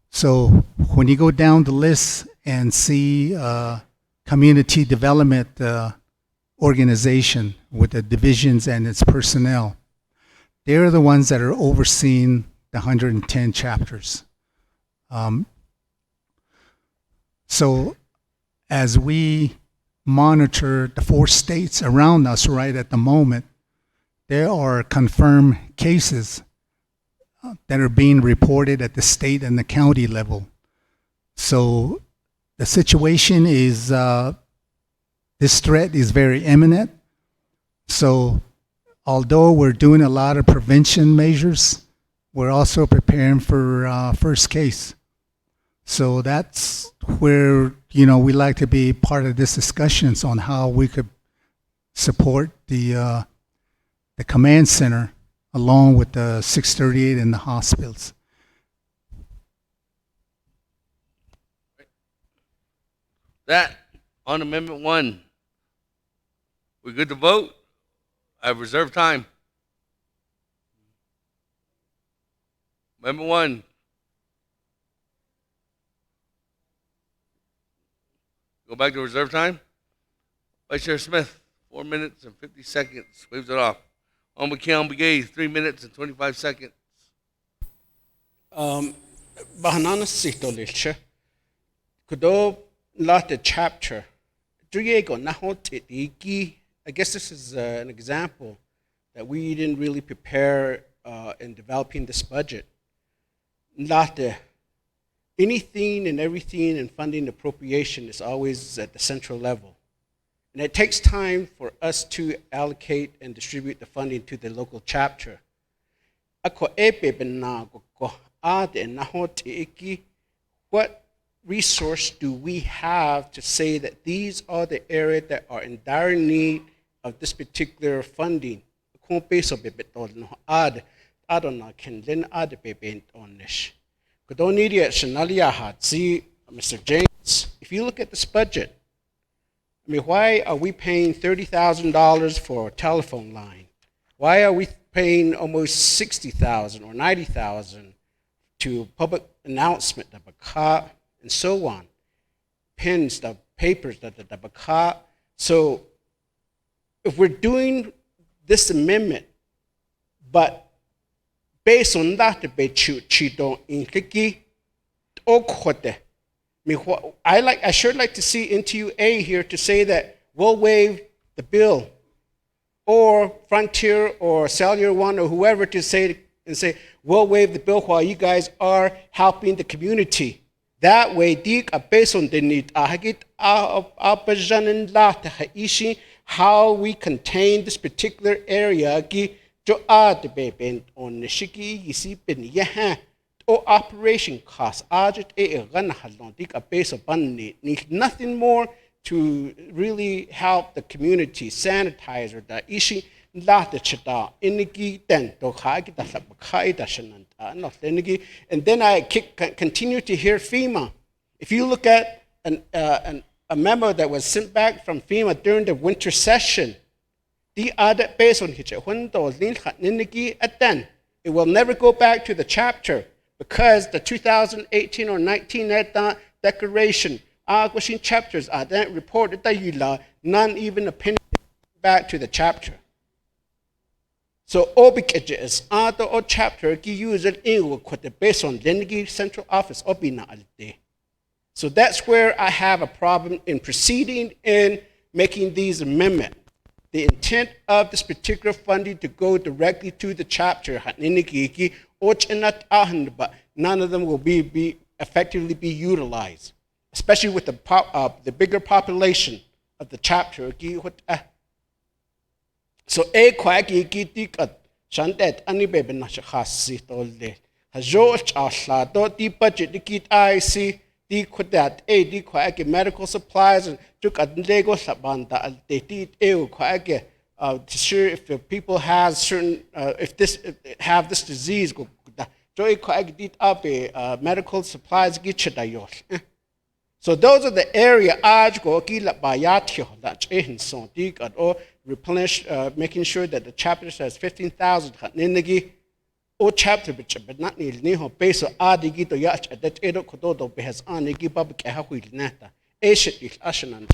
So when you go down the list and see community development organization with the divisions and its personnel, they're the ones that are overseeing the 110 chapters. So as we monitor the 4 states around us right at the moment, there are confirmed cases that are being reported at the state and the county level. So the situation is, this threat is very imminent. So although we're doing a lot of prevention measures, we're also preparing for first case. So that's where, we like to be part of this discussions on how we could support the command center along with the 638 and the hospitals. That on Amendment 1. We're good to vote? I have reserved time. Amendment 1. Go back to reserve time. Vice Chair Smith, 4 minutes and 50 seconds. Waves it off. Honorable Keon Begay, 3 minutes and 25 seconds. Bahanana sito lilche. Kudo late chapter. Druyego nahote iki. I guess this is an example that we didn't really prepare in developing this budget. Late. Anything and everything in funding appropriation is always at the central level. And it takes time for us to allocate and distribute the funding to the local chapter. What resource do we have to say that these are the areas that are in dire need of this particular funding? Mr. James, if you look at this budget, why are we paying $30,000 for a telephone line? Why are we paying almost $60,000 or $90,000 to public announcement, and so on? Pens, the papers, So if we're doing this amendment, but based on that, I sure like to see NTUA here to say that we'll waive the bill, or Frontier or Cellular One or whoever to say we'll waive the bill while you guys are helping the community. That way, based on the need, how we contain this particular area. Operation costs nothing more to really help the community sanitizer the issue and then I continue to hear FEMA. If you look at a memo that was sent back from FEMA during the winter session, it will never go back to the chapter, because the 2018 or 19 declaration, chapters are then reported that none even a penny back to the chapter. So is other chapter use it based on the central office. So that's where I have a problem in proceeding in making these amendments. the intent of this particular funding to go directly to the chapter, but none of them will be effectively be utilized, especially with the bigger population of the chapter. So shandet ani bebe na shasi tolde hajo chasla do di budget di kit IC di kudat di kwake medical supplies and took a lego sabanda al de di kwake to sure if the people has certain if have this disease go joy kwake di up medical supplies gitchadayos. So those are the area aj go kila bayatio that in son dig or replenish, making sure that the chapter says 15,000 ninigi o chapter but not ni ho peso adigi to yach that edo kododo behas anigi bab kehahuil nata eshit il ashanan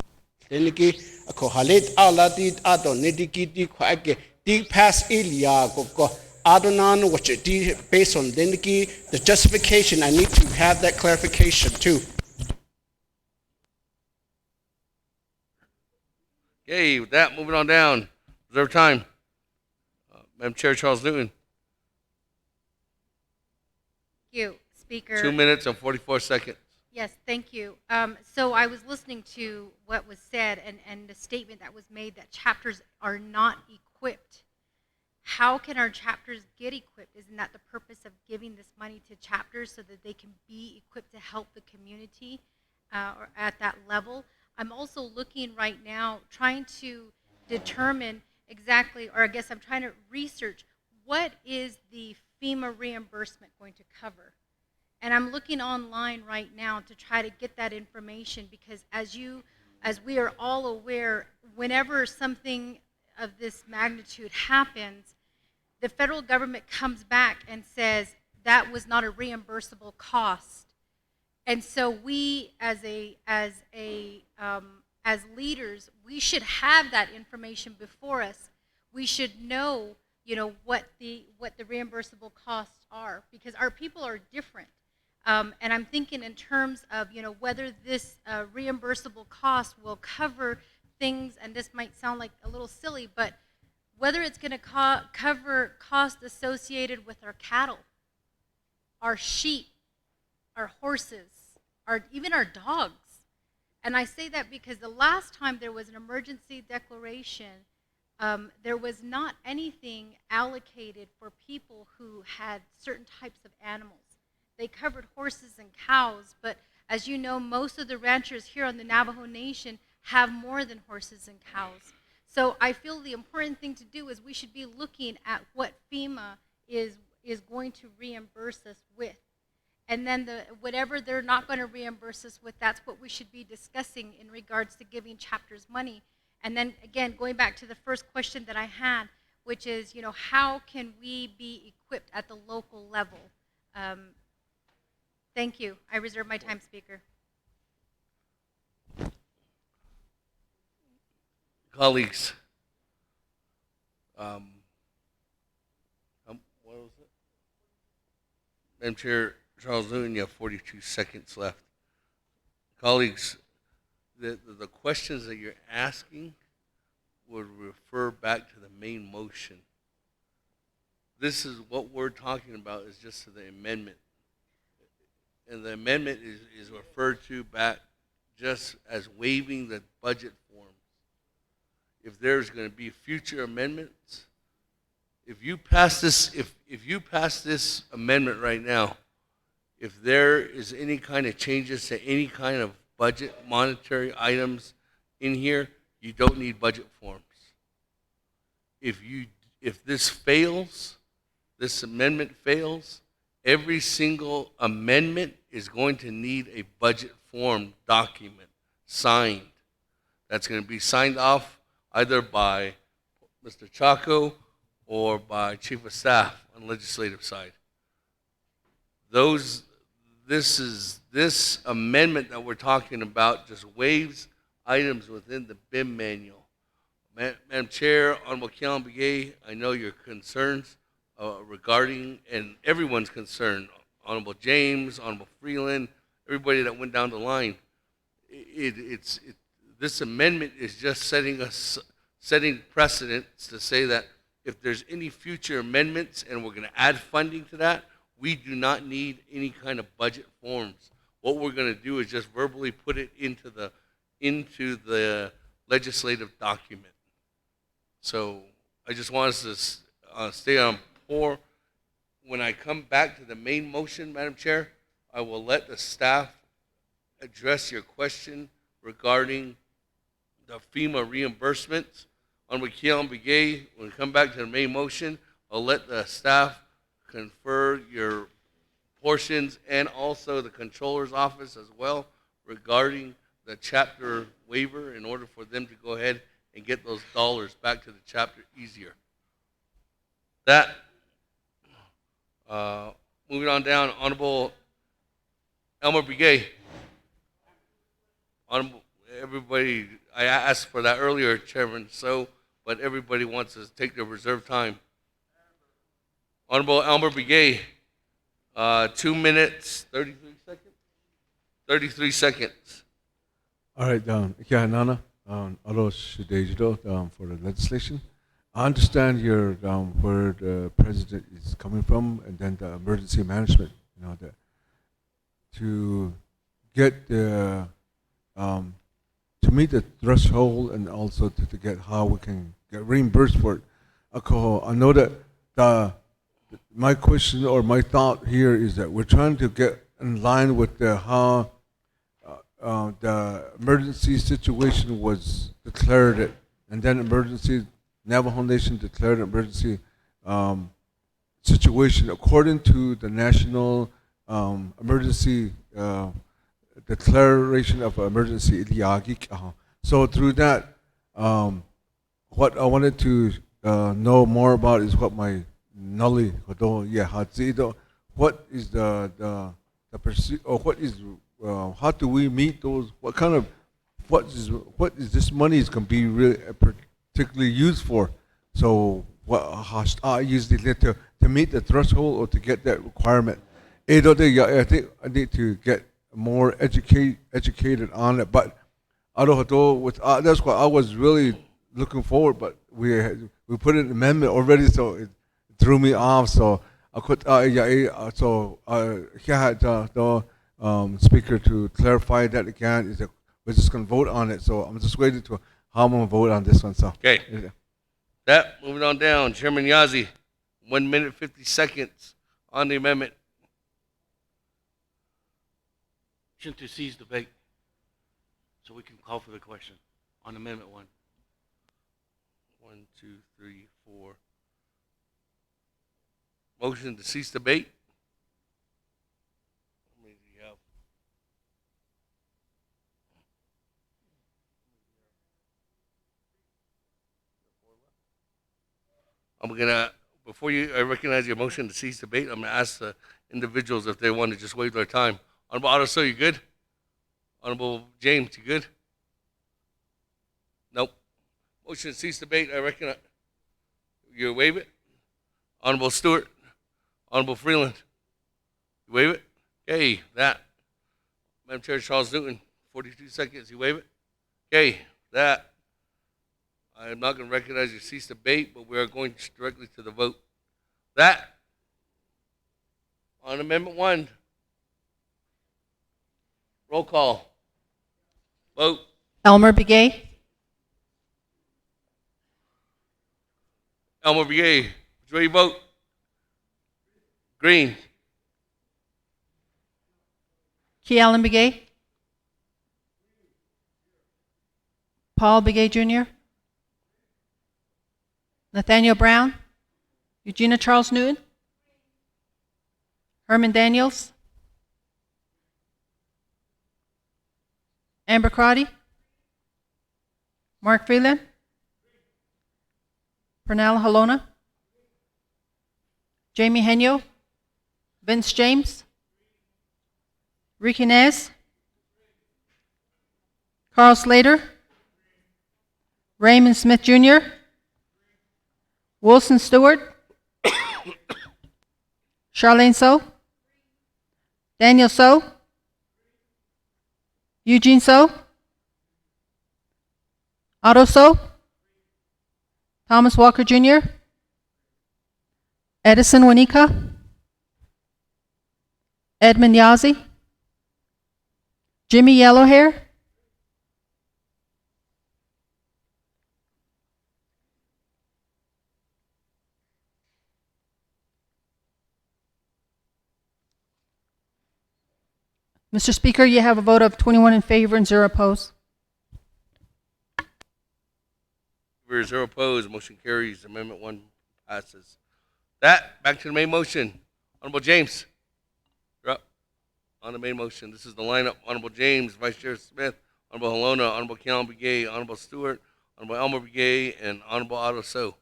ninigi a kohalit aladid adon nidigi di kwage di pass ilia go adonan which di based on ninigi the justification. I need to have that clarification too. Okay, with that, moving on down. Reserve time. Madam Chair Charles Newton. Thank you, Speaker. 2 minutes and 44 seconds. Yes, thank you. So I was listening to what was said and the statement that was made that chapters are not equipped. How can our chapters get equipped? Isn't that the purpose of giving this money to chapters so that they can be equipped to help the community or at that level? I'm also looking right now, trying to determine exactly, or I guess I'm trying to research, what is the FEMA reimbursement going to cover? And I'm looking online right now to try to get that information because as we are all aware, whenever something of this magnitude happens, the federal government comes back and says that was not a reimbursable cost. And so we, as leaders, we should have that information before us. We should know, what the reimbursable costs are because our people are different. And I'm thinking in terms of, whether this reimbursable cost will cover things, and this might sound like a little silly, but whether it's going to cover costs associated with our cattle, our sheep, our horses, even our dogs. And I say that because the last time there was an emergency declaration, there was not anything allocated for people who had certain types of animals. They covered horses and cows, but as you know, most of the ranchers here on the Navajo Nation have more than horses and cows. So I feel the important thing to do is we should be looking at what FEMA is going to reimburse us with. And then whatever they're not going to reimburse us with, that's what we should be discussing in regards to giving chapters money. And then again, going back to the first question that I had, which is, how can we be equipped at the local level? Thank you. I reserve my time, Speaker. Colleagues, what was it? Madam Chair Charles Newton, you have 42 seconds left. Colleagues, the questions that you're asking would refer back to the main motion. This is what we're talking about is just to the amendment. And the amendment is referred to back just as waiving the budget forms. If there's going to be future amendments, if you pass this amendment right now, if there is any kind of changes to any kind of budget monetary items in here, you don't need budget forms. If this fails, this amendment fails, every single amendment is going to need a budget form document signed. That's going to be signed off either by Mr. Chaco or by Chief of Staff on the legislative side. This amendment that we're talking about just waives items within the BIM manual. Madam Chair, Honorable Keon Begay, I know your concerns regarding, and everyone's concern, Honorable James, Honorable Freeland, everybody that went down the line. This amendment is just setting us setting precedents to say that if there's any future amendments and we're going to add funding to that, we do not need any kind of budget forms. What we're going to do is just verbally put it into the legislative document. So I just want us to stay on pour. When I come back to the main motion, Madam Chair, I will let the staff address your question regarding the FEMA reimbursements. On Wakiel and Begay, when we come back to the main motion, I'll let the staff confer your portions and also the controller's office as well regarding the chapter waiver in order for them to go ahead and get those dollars back to the chapter easier. Moving on down, Honorable Elmer Begay. Honorable, everybody, I asked for that earlier, Chairman, but everybody wants to take their reserved time. Honorable Elmer Begay, 2 minutes, 33 seconds? 33 seconds. All right, yeah, Nana, for the legislation. I understand your where the president is coming from, and then the emergency management. To get the to meet the threshold, and also to get how we can get reimbursed for it. I know that my question or my thought here is that we're trying to get in line with how the emergency situation was declared, and then Navajo Nation declared an emergency situation according to the national emergency declaration of emergency. So through that, what I wanted to know more about is what my Nulli, what is how do we meet those? What is this money is going to be really particularly used for? So how I usually to meet the threshold or to get that requirement. I think I need to get more educated on it. But that's what I was really looking forward. But we put an amendment already, so it threw me off. So I could Speaker to clarify that again. We're just going to vote on it. So I'm just waiting to how I'm going to vote on this one. So okay. Moving on down, Chairman Yazzie, 1 minute 50 seconds on the amendment. To cease debate, so we can call for the question on Amendment 1. 1, 2, 3, 4. Motion to cease debate. How many do you have? Before I recognize your motion to cease debate, I'm going to ask the individuals if they want to just waive their time. Honorable Otto, you good? Honorable James, you good? Nope. Motion to cease debate, I reckon. You waive it? Honorable Stewart? Honorable Freeland? You waive it? Okay, Madam Chair Charles Newton, 42 seconds, you waive it? Okay, I am not going to recognize your cease debate, but we are going directly to the vote. On Amendment 1. Roll call. Vote. Elmer Begay. Elmer Begay. Which way you vote? Green. Key Allen Begay. Paul Begay Jr. Nathaniel Brown. Eugenia Charles Newton. Herman Daniels. Amber Crotty. Mark Freeland. Pernell Halona. Jamie Henyo. Vince James. Ricky Nez. Carl Slater. Raymond Smith Jr. Wilson Stewart. Charlene So. Daniel So. Eugene So. Otto So. Thomas Walker Jr., Edison Wanika, Edmund Yazi, Jimmy Yellowhair, Mr. Speaker, you have a vote of 21 in favor and 0 opposed. Favor, 0 opposed. Motion carries. Amendment 1 passes. That, back to the main motion. Honorable James, you're up on the main motion. This is the lineup. Honorable James, Vice Chair Smith, Honorable Helona, Honorable Keon Begay, Honorable Stewart, Honorable Elmer Begay, and Honorable Otto So.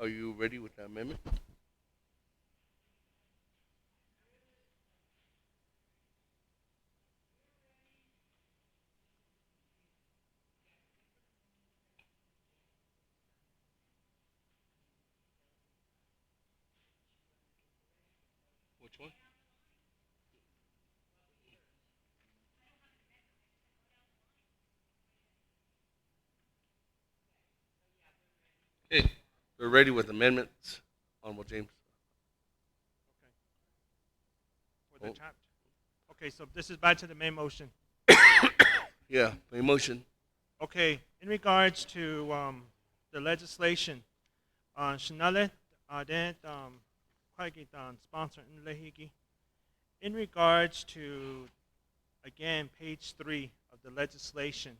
Are you ready with that amendment? Which one? Okay, we're ready with amendments. Honorable James. For the chapter. Okay, so this is back to the main motion. Yeah, main motion. Okay, in regards to the legislation, Shanale, then sponsor in Lehigi. In regards to, again, page 3 of the legislation,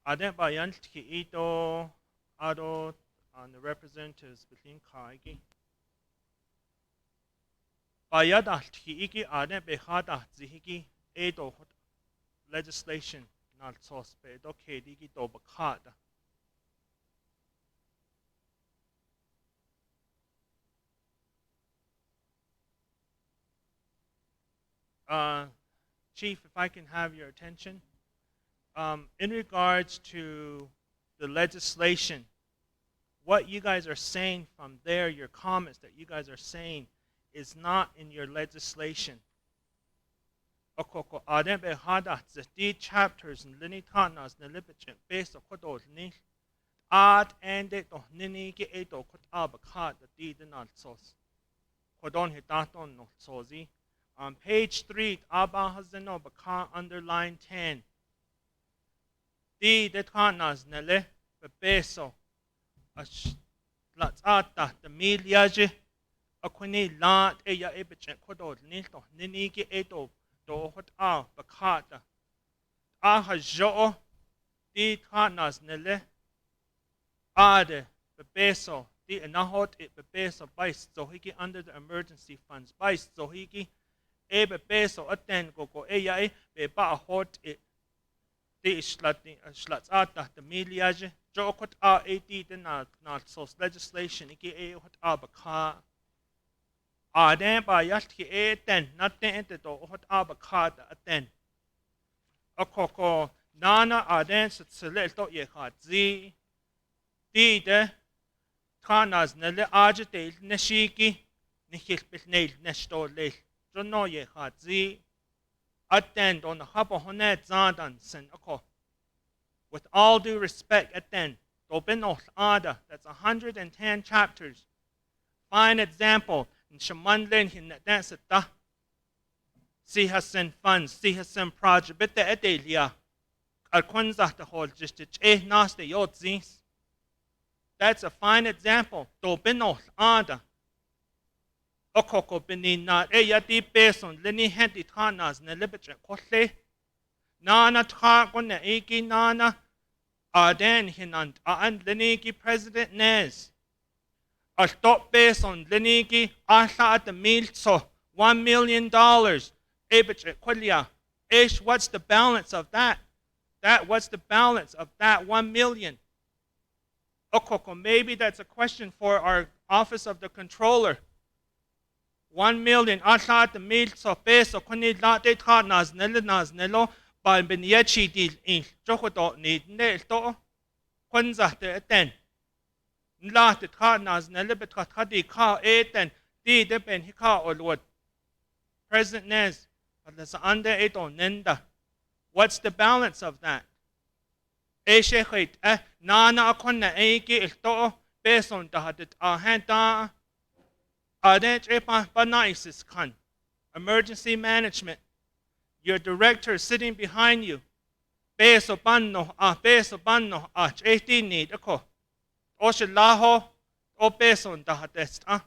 Aden bayan ki ito ado on the representatives between Kaigi. Bayad ki iki Aden behada zihigi edo legislation not sospe do kedigi do bakada. Chief, if I can have your attention. In regards to the legislation, what you guys are saying from there, your comments that you guys are saying, is not in your legislation. Okoko adembe hada the chapters in linitanas na lipichin based on kodol ni ad ende to nini ki eto kot abakat the dinal sos. Kodon hitaton no sozi. On page 3, Abba Hazeno Baka underline 10. Di detanas nele bebeso. Latsata the miliaje. Aquini lat eya ebichet kodod nito. Niniki eto do hot a bakata. Aha jo di tanas nele. Ade bebeso. Di anahot it bebeso bice. So hiki under the emergency funds bice. So hiki. Ebe peso aten koko eya be ba hot it the shlats the miliage jokot a 80 the not sos legislation iki e hot abaka aden ba yashki e ten not ten to hot abaka aten akoko nana aden select to ye hat zi di de kanas nele ajete neshiki nikil bitnail neshtole no ye hatzi attend on the hapohonet zandan sen ako. With all due respect, attend dobino ada. That's 110 chapters. Fine example in Shamanlin hin danceta. See hasen funds, see hasen project, but the edelia. Alquanza the whole just nas the yotzis. That's a fine example. Dobino ada. Okoko benina yati peson leni henti tanas ne lebetre kosle nana ta kone eki nana aden hinant and leniki president nes a stop peson leniki asa at the meal so $1 million ebetre kolia ish what's the balance of that what's the balance of that 1 million okoko maybe that's a question for our office of the controller. 1 million asat mil so peso kuni late ta nas nelo ba benyechi dil in jokoto ni ne to kwanza te ten late ta nas nele bet ta di ka eten di de ben hika olwot president nes at the under eto nenda What's the balance of that? Nana akonna eiki ilto beson dahadet ahenta adet panaisis kan. Emergency management. Your director is sitting behind you. Beso banno cheti need ako. Oshilaho o beson dahatest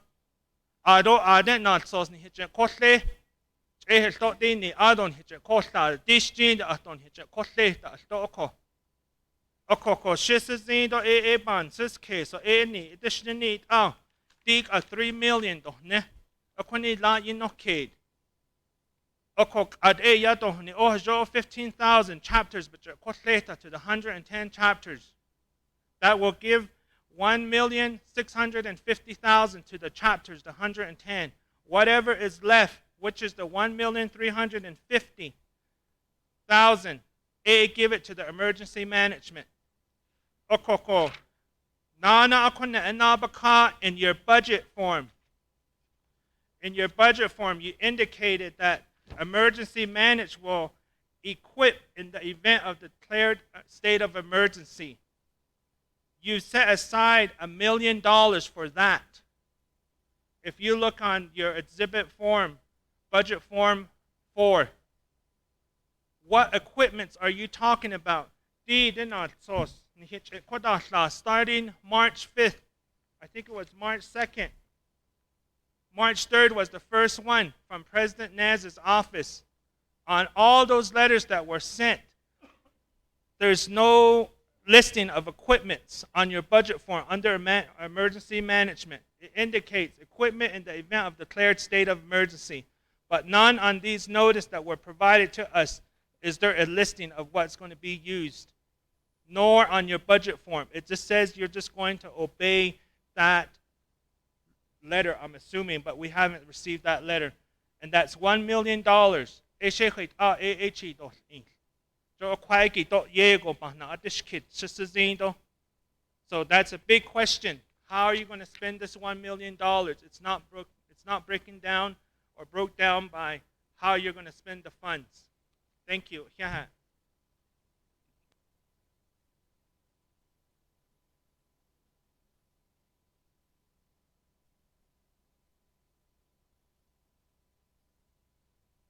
Ado adet not sos ni hitchen kotle. Ehel dini adon hitchen kosta distin aton hitchen kotle ta oko. Oko shisin do ban sis case so ni addition need dig a 3 million do ne. Akoni la inokade. Oko ad yato ni ojo 15,000 chapters but kotleta to the 110 chapters. That will give 1,650,000 to the chapters, the 110. Whatever is left, which is the 1,350,000, give it to the emergency management. Okoko, nana akona enabaka in your budget form. In your budget form, you indicated that emergency management will equip in the event of declared state of emergency. You set aside $1 million for that. If you look on your exhibit form, budget form 4, what equipments are you talking about? Starting March 5th, I think it was March 2nd. March 3rd was the first one from President Naz's office. On all those letters that were sent, there's no listing of equipments on your budget form under emergency management. It indicates equipment in the event of declared state of emergency. But none on these notices that were provided to us is there a listing of what's going to be used, nor on your budget form. It just says you're just going to obey that letter, I'm assuming, but we haven't received that letter. And that's $1 million. So that's a big question. How are you going to spend this $1 million? It's not breaking down or broke down by how you're going to spend the funds. Thank you.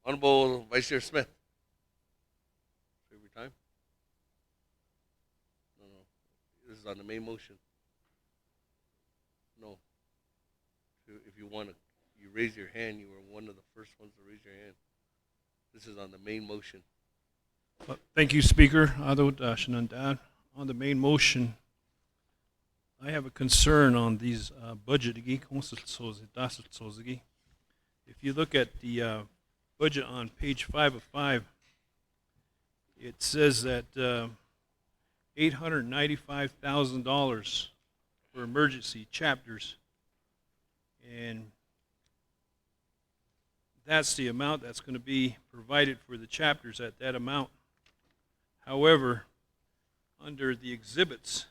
Honorable Vice Chair Smith. Every time? No. This is on the main motion. No. If you want to, you raise your hand. You were one of the first ones to raise your hand. This is on the main motion. Thank you, Speaker. On the main motion, I have a concern on these budget. If you look at the budget on page 5 of 5, it says that $895,000 for emergency chapters, and that's the amount that's going to be provided for the chapters at that amount. However, under the exhibits,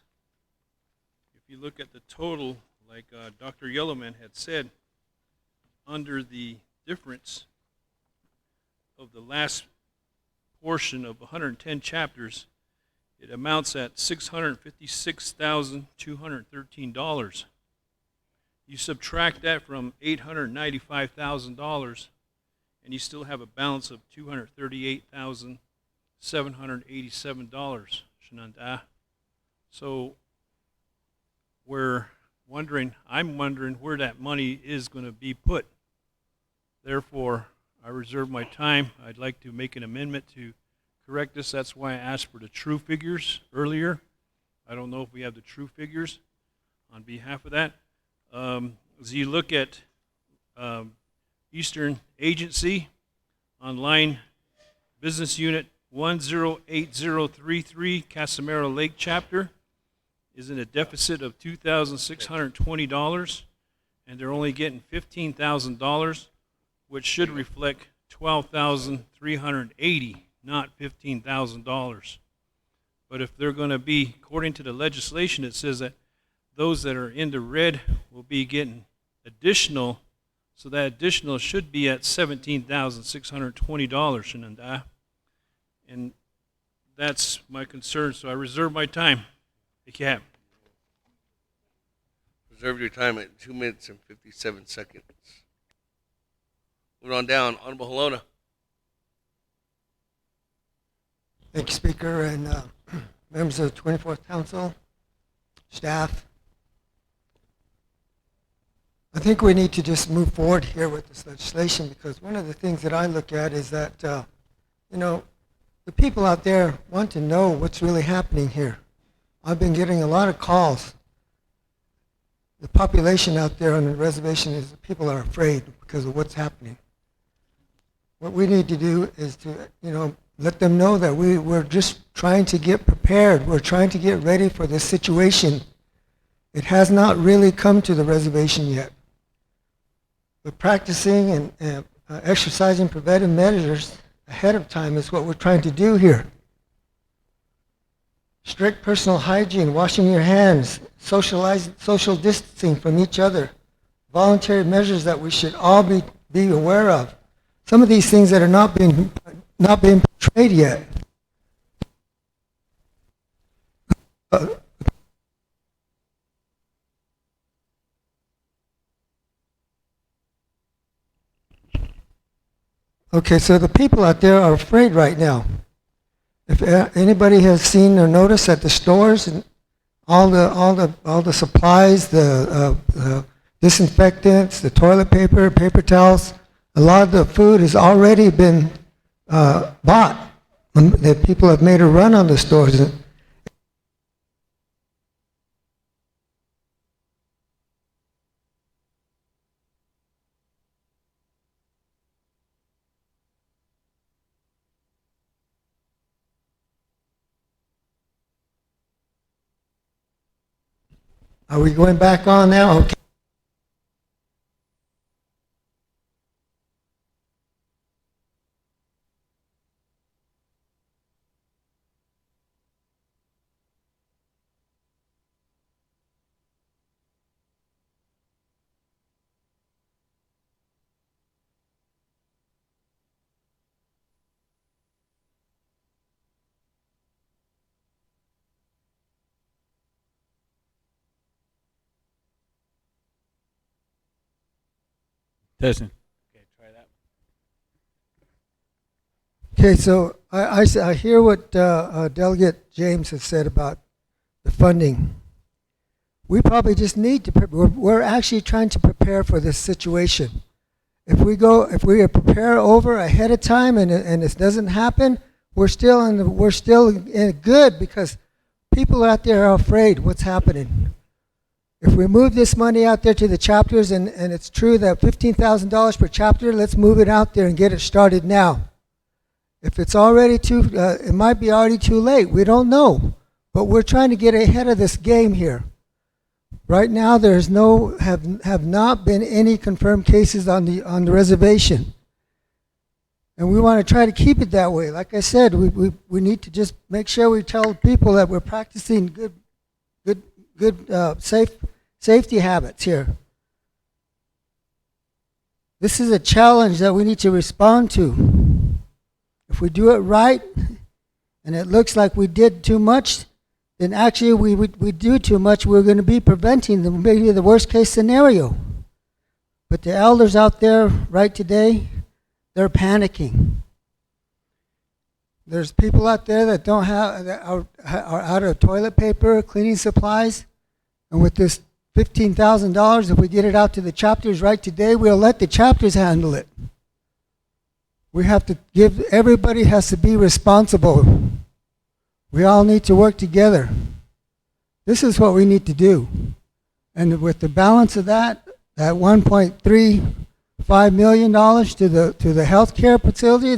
if you look at the total, like Dr. Yellowman had said, under the difference of the last portion of 110 chapters, it amounts at $656,213. You subtract that from $895,000, and you still have a balance of $238,787. So I'm wondering where that money is going to be put. Therefore, I reserve my time. I'd like to make an amendment to correct this. That's why I asked for the true figures earlier. I don't know if we have the true figures on behalf of that. As you look at Eastern Agency on line Business Unit 108033, Casamaro Lake Chapter, is in a deficit of $2,620, and they're only getting $15,000, which should reflect $12,380, not $15,000. But if they're going to be, according to the legislation, it says that those that are in the red will be getting additional, so that additional should be at $17,620. And that's my concern, so I reserve my time. Thank you. Reserve your time at 2 minutes and 57 seconds. Moving on down, Honorable Halona. Thank you, Speaker, and members of the 24th Council, staff. I think we need to just move forward here with this legislation, because one of the things that I look at is that, you know, the people out there want to know what's really happening here. I've been getting a lot of calls. The population out there on the reservation is people are afraid because of what's happening. What we need to do is to, you know, let them know that we're just trying to get prepared. We're trying to get ready for this situation. It has not really come to the reservation yet. But practicing and exercising preventive measures ahead of time is what we're trying to do here. Strict personal hygiene, washing your hands, social distancing from each other, voluntary measures that we should all be aware of. Some of these things that are not being portrayed yet. Okay, so the people out there are afraid right now. If anybody has seen or noticed at the stores and all the supplies, the disinfectants, the toilet paper, paper towels, a lot of the food has already been bought. The people have made a run on the stores. Are we going back on now? Okay. Testing. Okay, so I hear what Delegate James has said about the funding. We probably just need to, we're actually trying to prepare for this situation. If we prepare over ahead of time and it doesn't happen, we're still in good, because people out there are afraid what's happening. If we move this money out there to the chapters, and it's true that $15,000 per chapter, let's move it out there and get it started now. If it's already it might be already too late. We don't know, but we're trying to get ahead of this game here. Right now, there's have not been any confirmed cases on the reservation, and we want to try to keep it that way. Like I said, we need to just make sure we tell people that we're practicing good safety habits here. This is a challenge that we need to respond to. If we do it right, and it looks like we did too much, then actually we do too much. We're going to be preventing maybe the worst case scenario. But the elders out there right today, they're panicking. There's people out there that are out of toilet paper, cleaning supplies, and with this $15,000, if we get it out to the chapters right today, we'll let the chapters handle it. We have to everybody has to be responsible. We all need to work together. This is what we need to do. And with the balance of that $1.35 million to the healthcare facility,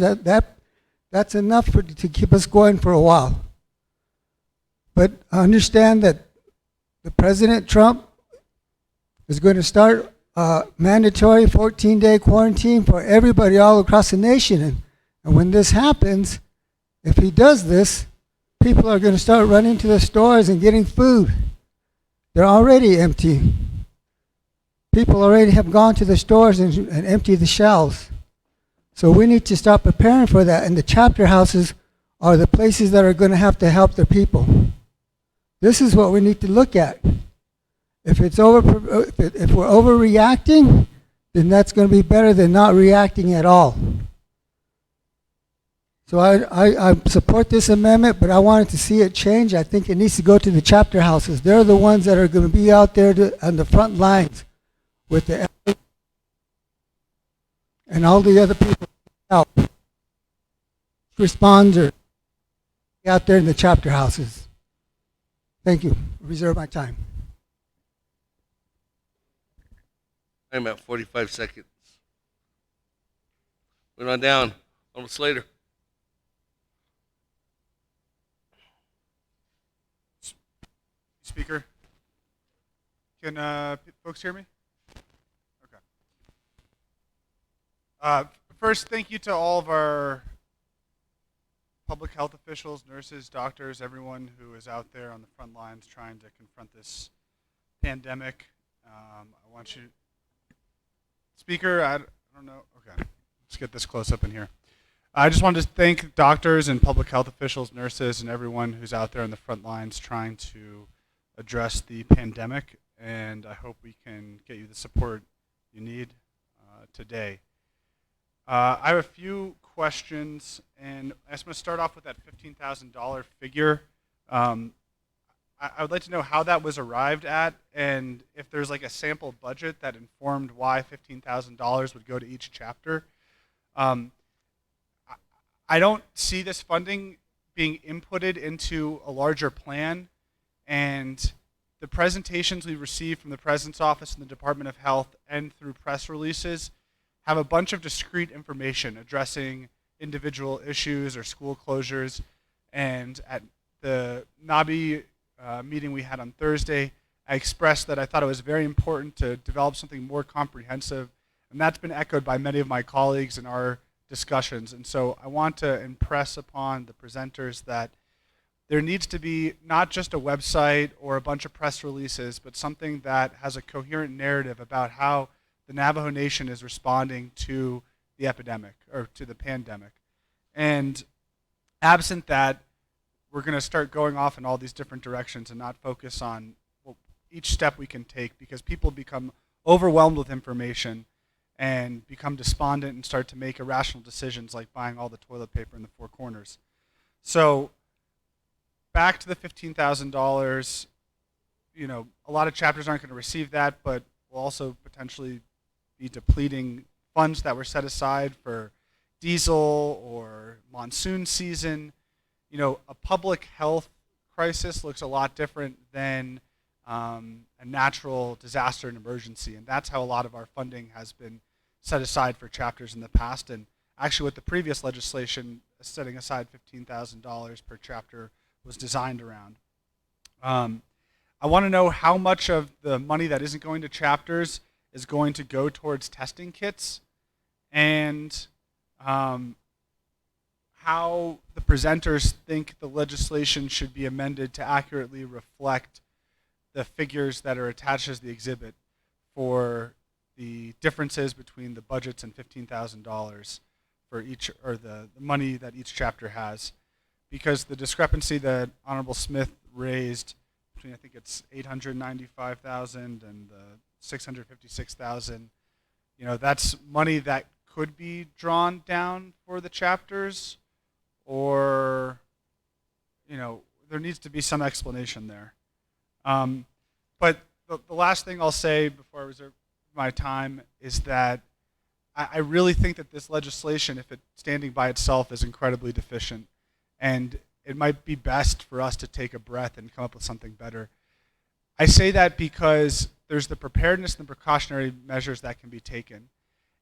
that's enough to keep us going for a while. But understand that the President Trump is going to start mandatory 14-day quarantine for everybody all across the nation. And when this happens, if he does this, people are going to start running to the stores and getting food. They're already empty. People already have gone to the stores and emptied the shelves. So we need to start preparing for that. And the chapter houses are the places that are going to have to help their people. This is what we need to look at. If it's if we're overreacting, then that's going to be better than not reacting at all. So I support this amendment, but I wanted to see it change. I think it needs to go to the chapter houses. They're the ones that are going to be out there on the front lines with the and all the other people help responders out there in the chapter houses. Thank you. Reserve my time. I'm at 45 seconds. Went on down. Almost later. Speaker, can folks hear me? Okay. First, thank you to all of our public health officials, nurses, doctors, everyone who is out there on the front lines trying to confront this pandemic. I want you, Speaker, I don't know. Okay, let's get this close up in here. I just wanted to thank doctors and public health officials, nurses, and everyone who's out there on the front lines trying to address the pandemic, and I hope we can get you the support you need today. I have a few questions, and I'm going to start off with that $15,000 figure. I would like to know how that was arrived at, and if there's like a sample budget that informed why $15,000 would go to each chapter. I don't see this funding being inputted into a larger plan. And the presentations we received from the President's Office and the Department of Health and through press releases have a bunch of discrete information addressing individual issues or school closures. And at the NABI meeting we had on Thursday, I expressed that I thought it was very important to develop something more comprehensive. And that's been echoed by many of my colleagues in our discussions. And so I want to impress upon the presenters that there needs to be not just a website or a bunch of press releases, but something that has a coherent narrative about how the Navajo Nation is responding to the epidemic or to the pandemic. And absent that, we're going to start going off in all these different directions and not focus on each step we can take, because people become overwhelmed with information and become despondent and start to make irrational decisions like buying all the toilet paper in the four corners. So back to the $15,000, you know, a lot of chapters aren't going to receive that, but we'll also potentially be depleting funds that were set aside for diesel or monsoon season. You know, a public health crisis looks a lot different than a natural disaster and emergency, and that's how a lot of our funding has been set aside for chapters in the past. And actually with the previous legislation, setting aside $15,000 per chapter was designed around. I want to know how much of the money that isn't going to chapters is going to go towards testing kits, and how the presenters think the legislation should be amended to accurately reflect the figures that are attached as the exhibit for the differences between the budgets and $15,000 for each, or the money that each chapter has. Because the discrepancy that Honorable Smith raised between, I think it's 895,000 and the 656,000, you know, that's money that could be drawn down for the chapters, or, you know, there needs to be some explanation there. But the last thing I'll say before I reserve my time is that I really think that this legislation, if it's standing by itself, is incredibly deficient. And it might be best for us to take a breath and come up with something better. I say that because there's the preparedness and the precautionary measures that can be taken,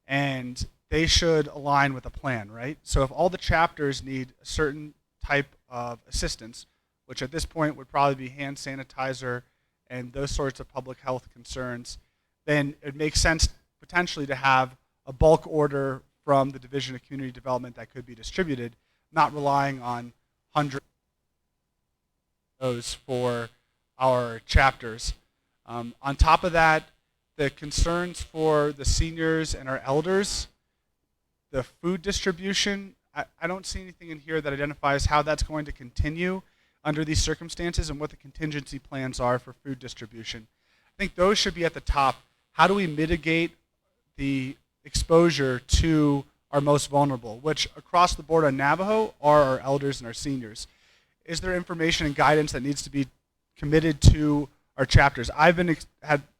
and they should align with a plan, right? So if all the chapters need a certain type of assistance, which at this point would probably be hand sanitizer and those sorts of public health concerns, then it makes sense potentially to have a bulk order from the Division of Community Development that could be distributed, not relying on hundreds of those for our chapters. On top of that, the concerns for the seniors and our elders, the food distribution, I don't see anything in here that identifies how that's going to continue under these circumstances and what the contingency plans are for food distribution. I think those should be at the top. How do we mitigate the exposure to our most vulnerable, which across the board on Navajo are our elders and our seniors? Is there information and guidance that needs to be committed to our chapters? I've been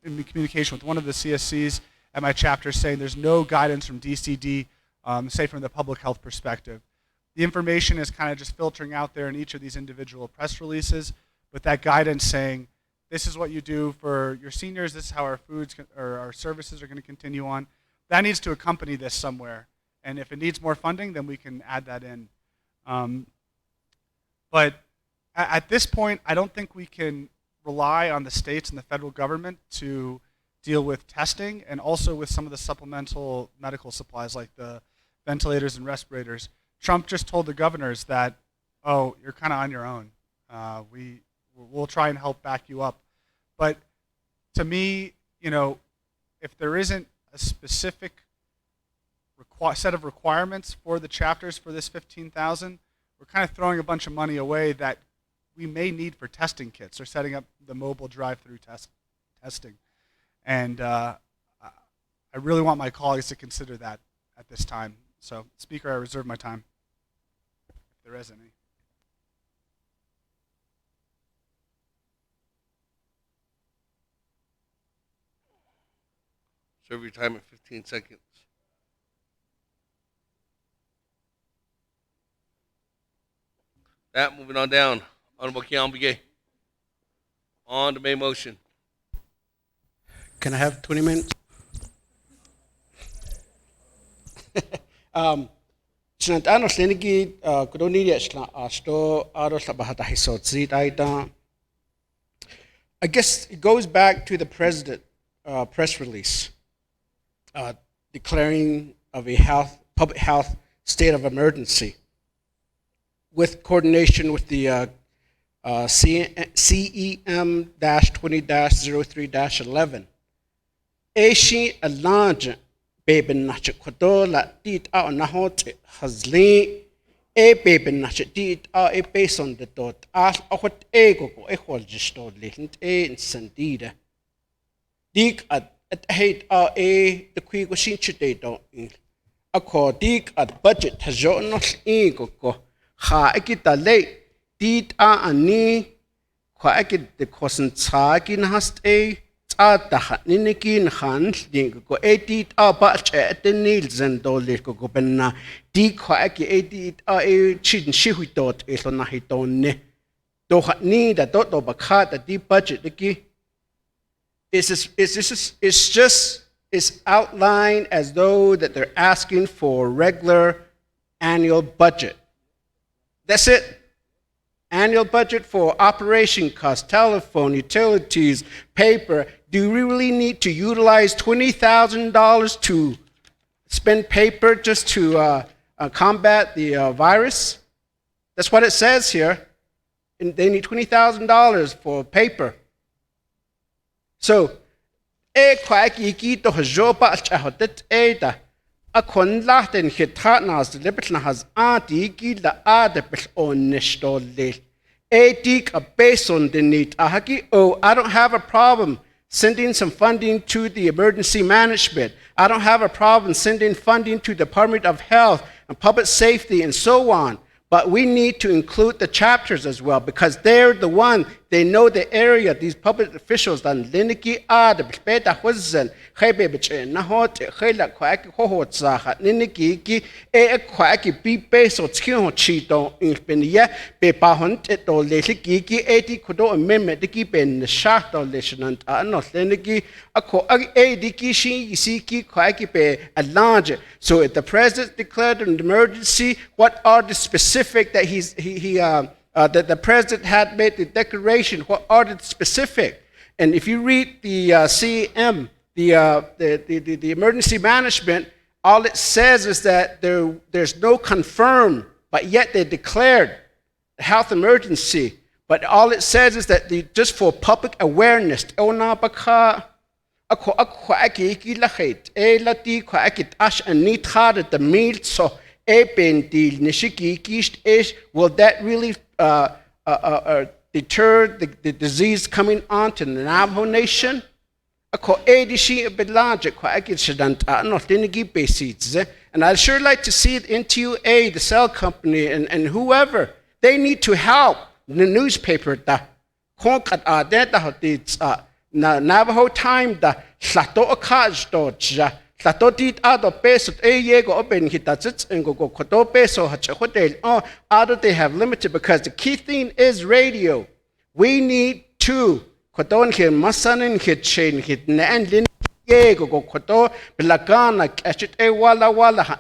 in communication with one of the CSCs at my chapter saying there's no guidance from DCD, say from the public health perspective. The information is kind of just filtering out there in each of these individual press releases, but that guidance saying, this is what you do for your seniors, this is how our foods or our services are going to continue on. That needs to accompany this somewhere. And if it needs more funding, then we can add that in. But at this point, I don't think we can rely on the states and the federal government to deal with testing and also with some of the supplemental medical supplies like the ventilators and respirators. Trump just told the governors that, oh, you're kind of on your own. We'll try and help back you up. But to me, you know, if there isn't a specific set of requirements for the chapters for this 15,000, we're kind of throwing a bunch of money away that we may need for testing kits or setting up the mobile drive-through testing. And I really want my colleagues to consider that at this time. So, Speaker, I reserve my time, if there is any. Serve your time at 15 seconds. That, moving on down. Honorable Keon Begay. On the main motion. Can I have 20 minutes? Sinantano slenigi kudoniya shla asto aro sabahata hisotzi daita. I guess it goes back to the president press release declaring of a public health state of emergency with coordination with the CEM-20-03-11. Ashi a large baby natch kodola did out na hot hasli a baby natch did out a base on the dot as a what ego a whole just little a sandida. Dig at hate a the quick shin chute don't a call dig at budget has not ego go ha a get a late did a ni quite get the cousin tagging has a the Ninikin Hans, go 80 batch at the Nils and Dolly go Benna, Diquaki 80 a chin shiwi dot is on Nahitone. Do need a dot of a cat a deep budget the key. It's outlined as though that they're asking for regular annual budget. That's it. Annual budget for operation costs, telephone, utilities, paper. Do we really need to utilize $20,000 to spend paper just to combat the virus? That's what it says here. And they need $20,000 for paper. So, a kon laten hitnas libetna has anti la adepel on nestole. A dig a base on the need. Oh, I don't have a problem sending some funding to the emergency management. I don't have a problem sending funding to the Department of Health and Public Safety and so on. But we need to include the chapters as well because they're the one, they know the area, these public officials, dan liniki the beta huzen, hebebich, nahot, hela quack, hohotzaha, niniki, quacky be base or tino cheato, in Penia, bepahunt, et or leki, 80 kudo amendment, the keep in the shaft or lieutenant, not liniki, a diki she, siki, quacky be a larger. So if the president declared an emergency, what are the specific that that the president had made the declaration? What are the specific? And if you read the CEM, the emergency management, all it says is that there's no confirmed, but yet they declared the health emergency. But all it says is that just for public awareness, will that really deter the disease coming on to the Navajo Nation? And I'd sure like to see it NTUA, the cell company, and whoever. They need to help the newspaper. Navajo time da slato akaj dodja slato dit ado peso yego open hitatzits and go koto peso hachahotel. Oh, other they have limited because the key thing is radio. We need to koton hit masanin hit chain hit nan yego go koto belagana kashit wala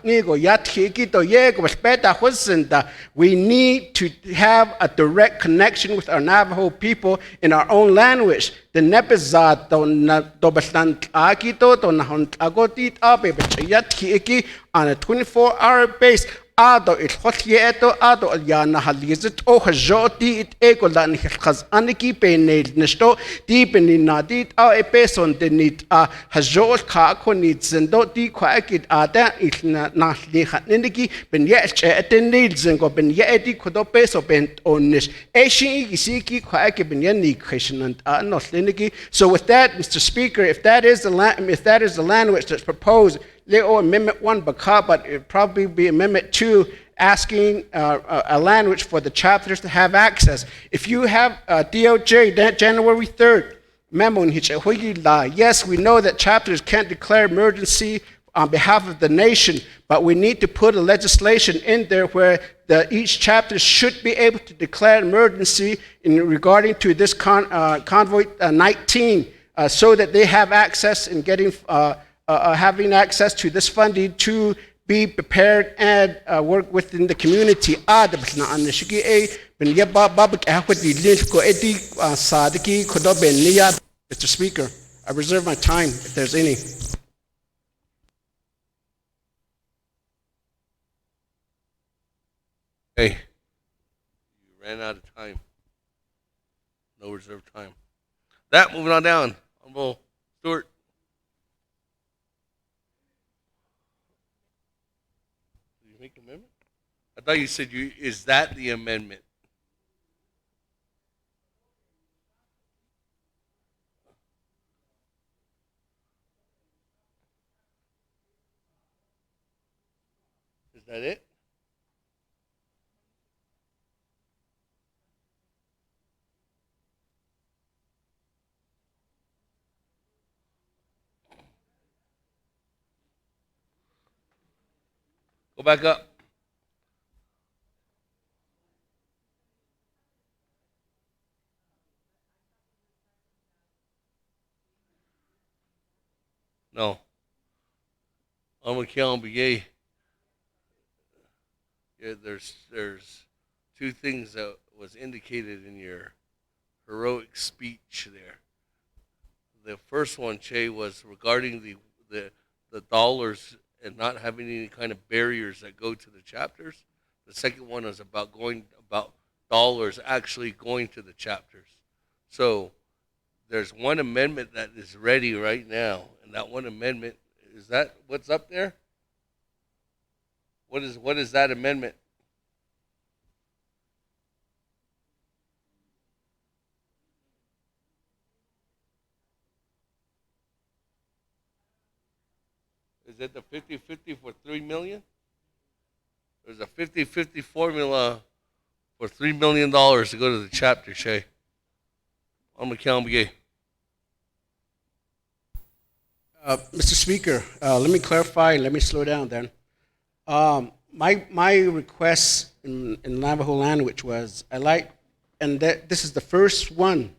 nigo yat hikito yego beta husenda. We need to have a direct connection with our Navajo people in our own language. The nepizat do bastant akito do nahon agotit abe yat hiki on a 24-hour base. Ado it hotieto ado yana halizit o hajoti it egolan khaz aniki penel nesto deep in nadit a person de nit a hajot ka konit zendo di kwakit ada it na li khatniki ben yet etenil zengo ben yeti kodo peso ben onish eshi isiki kwaki ben yani question and not liniki. So with that, Mr. Speaker, if that is the language that's proposed, Leo Amendment 1, but it probably be Amendment 2, asking a language for the chapters to have access. If you have DOJ January 3rd memo in yes, we know that chapters can't declare emergency on behalf of the nation, but we need to put a legislation in there where each chapter should be able to declare emergency in regarding to this convoy 19, so that they have access in getting having access to this funding to be prepared and work within the community. Mr. Speaker, I reserve my time if there's any. Hey, you ran out of time. No reserved time. That, moving on down. Honorable Stewart. Did you make an amendment? I thought you said is that the amendment? Is that it? Go back up. No. I'm with Kel Begay. Yeah, there's two things that was indicated in your heroic speech there. The first one, Che, was regarding the dollars and not having any kind of barriers that go to the chapters. The second one is about dollars actually going to the chapters. So there's one amendment that is ready right now, and that one amendment, is that what's up there? What is that amendment? Is it the 50-50 for $3 million? There's a 50-50 formula for $3 million to go to the chapter, Shay. I'm McCallum Begay. Mr. Speaker, let me clarify and let me slow down then. My request in Navajo language was, this is the first one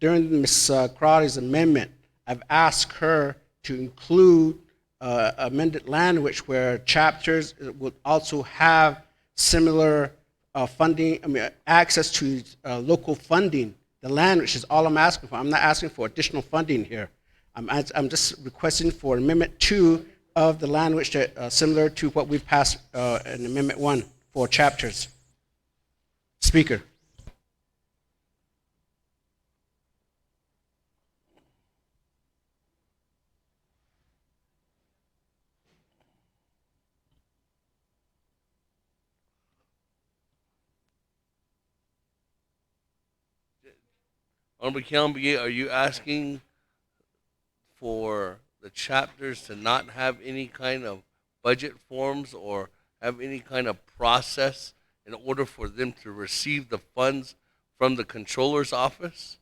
during Ms. Crowley's amendment, I've asked her to include amended language where chapters would also have similar funding, access to local funding. The language is all I'm asking for. I'm not asking for additional funding here. I'm just requesting for Amendment 2 of the language that similar to what we've passed in Amendment 1 for chapters. Speaker. Honorable Kiambi, are you asking for the chapters to not have any kind of budget forms or have any kind of process in order for them to receive the funds from the controller's office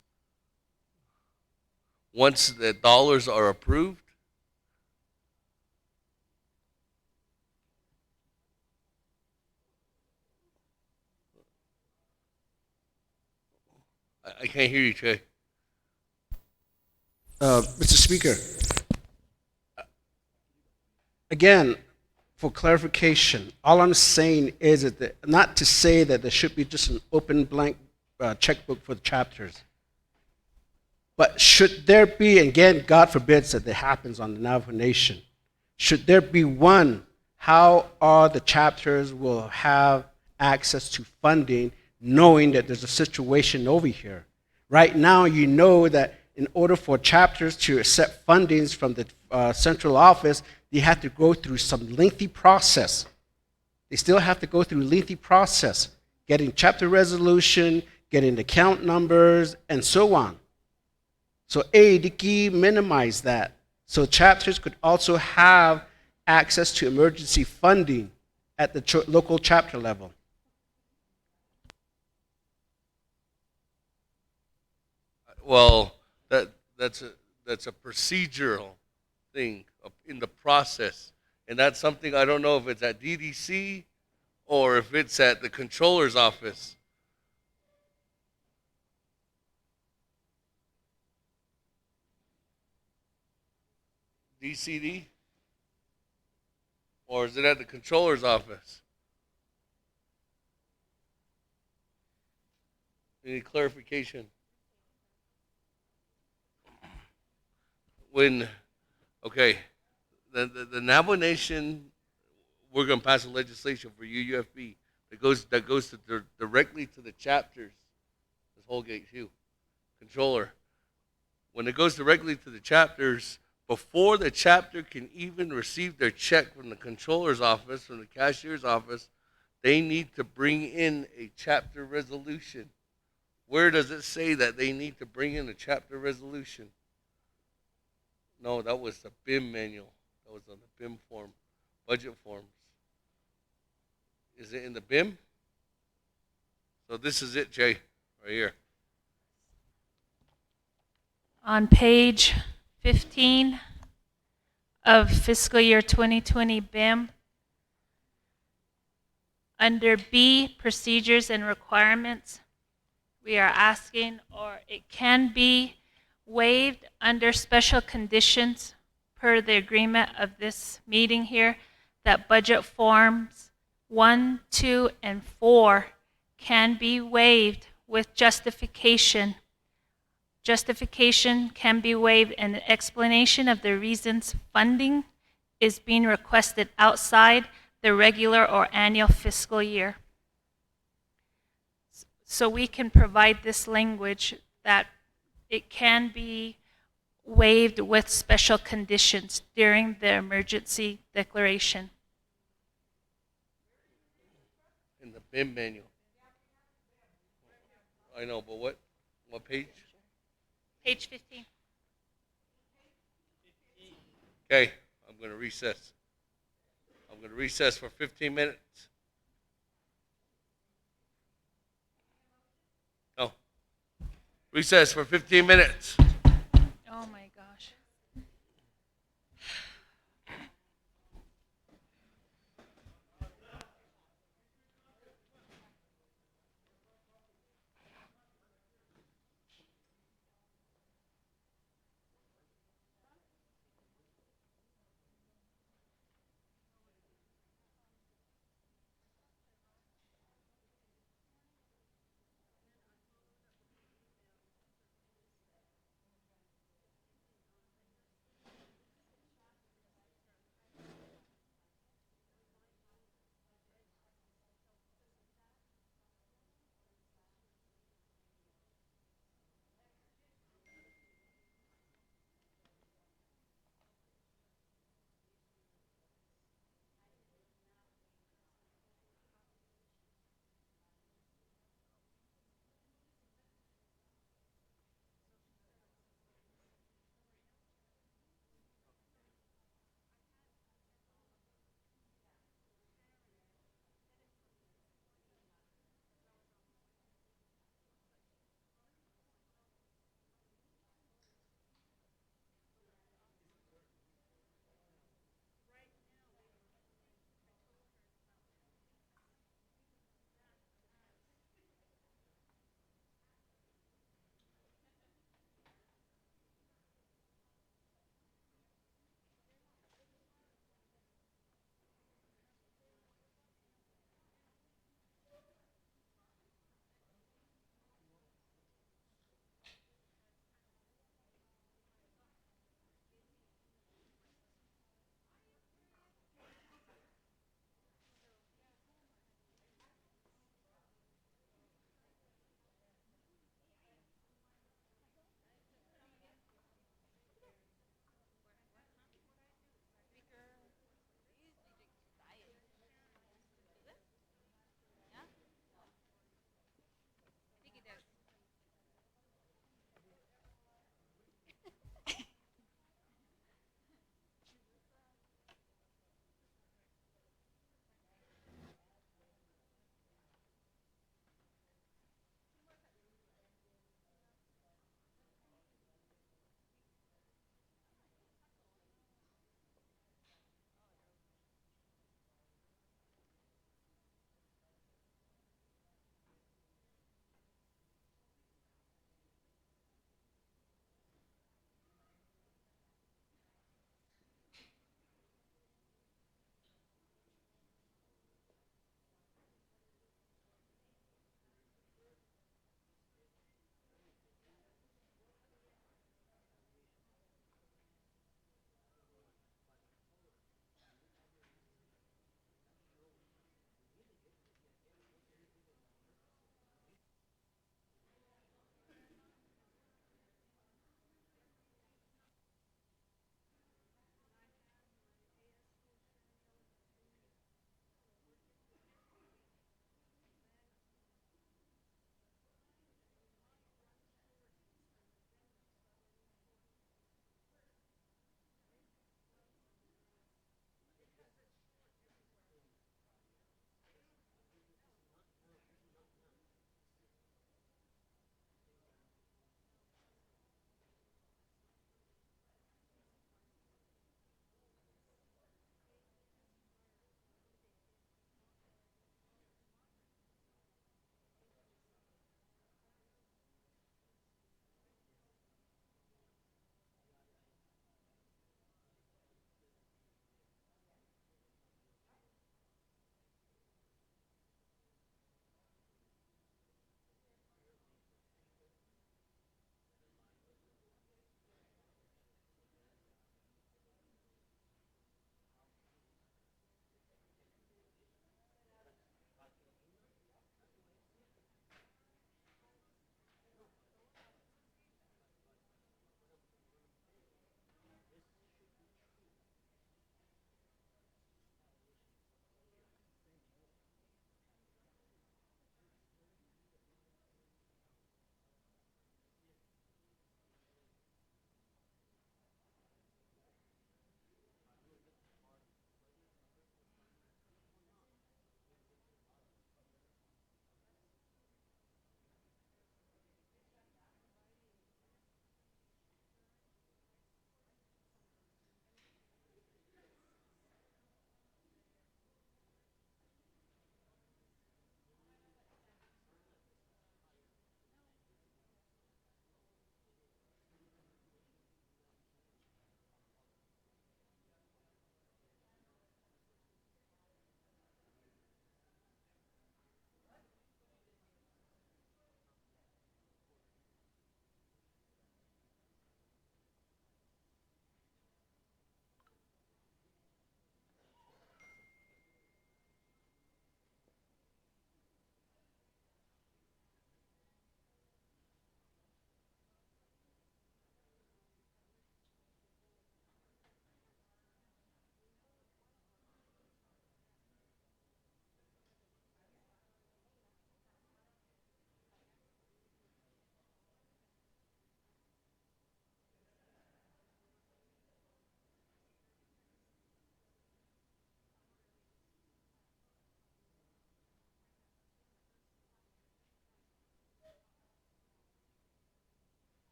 once the dollars are approved? I can't hear you, Trey. Mr. Speaker, again, for clarification, all I'm saying is that not to say that there should be just an open blank checkbook for the chapters, but should there be, and again, God forbids that happens on the Navajo Nation, should there be one, how are the chapters will have access to funding knowing that there's a situation over here? Right now, you know that in order for chapters to accept fundings from the central office, they have to go through some lengthy process. They still have to go through a lengthy process, getting chapter resolution, getting the account numbers, and so on. So Diki minimize that. So chapters could also have access to emergency funding at the local chapter level. Well, that's a procedural thing in the process, and that's something I don't know if it's at DDC or if it's at the controller's office. DCD? Or is it at the controller's office? Any clarification? Okay, the Navajo Nation, we're going to pass a legislation for UUFB that goes directly to the chapters. This Holgate Hugh, controller. When it goes directly to the chapters, before the chapter can even receive their check from the controller's office, from the cashier's office, they need to bring in a chapter resolution. Where does it say that they need to bring in a chapter resolution? No, that was the BIM manual. That was on the BIM form, budget forms. Is it in the BIM? So this is it, Jay, right here. On page 15 of fiscal year 2020 BIM, under B, procedures and requirements, we are asking, or it can be waived under special conditions per the agreement of this meeting here, that budget forms 1, 2, and 4 can be waived with justification. Justification can be waived and an explanation of the reasons funding is being requested outside the regular or annual fiscal year. So we can provide this language that it can be waived with special conditions during the emergency declaration. In the BIM manual. I know, but what page? Page 15. Okay, I'm going to recess. I'm going to recess for 15 minutes. No. Recess for 15 minutes. Oh my gosh.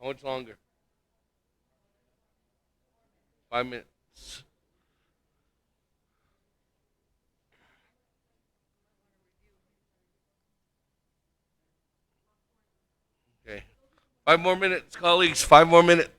How much longer? 5 minutes. Okay. 5 more minutes, colleagues. 5 more minutes.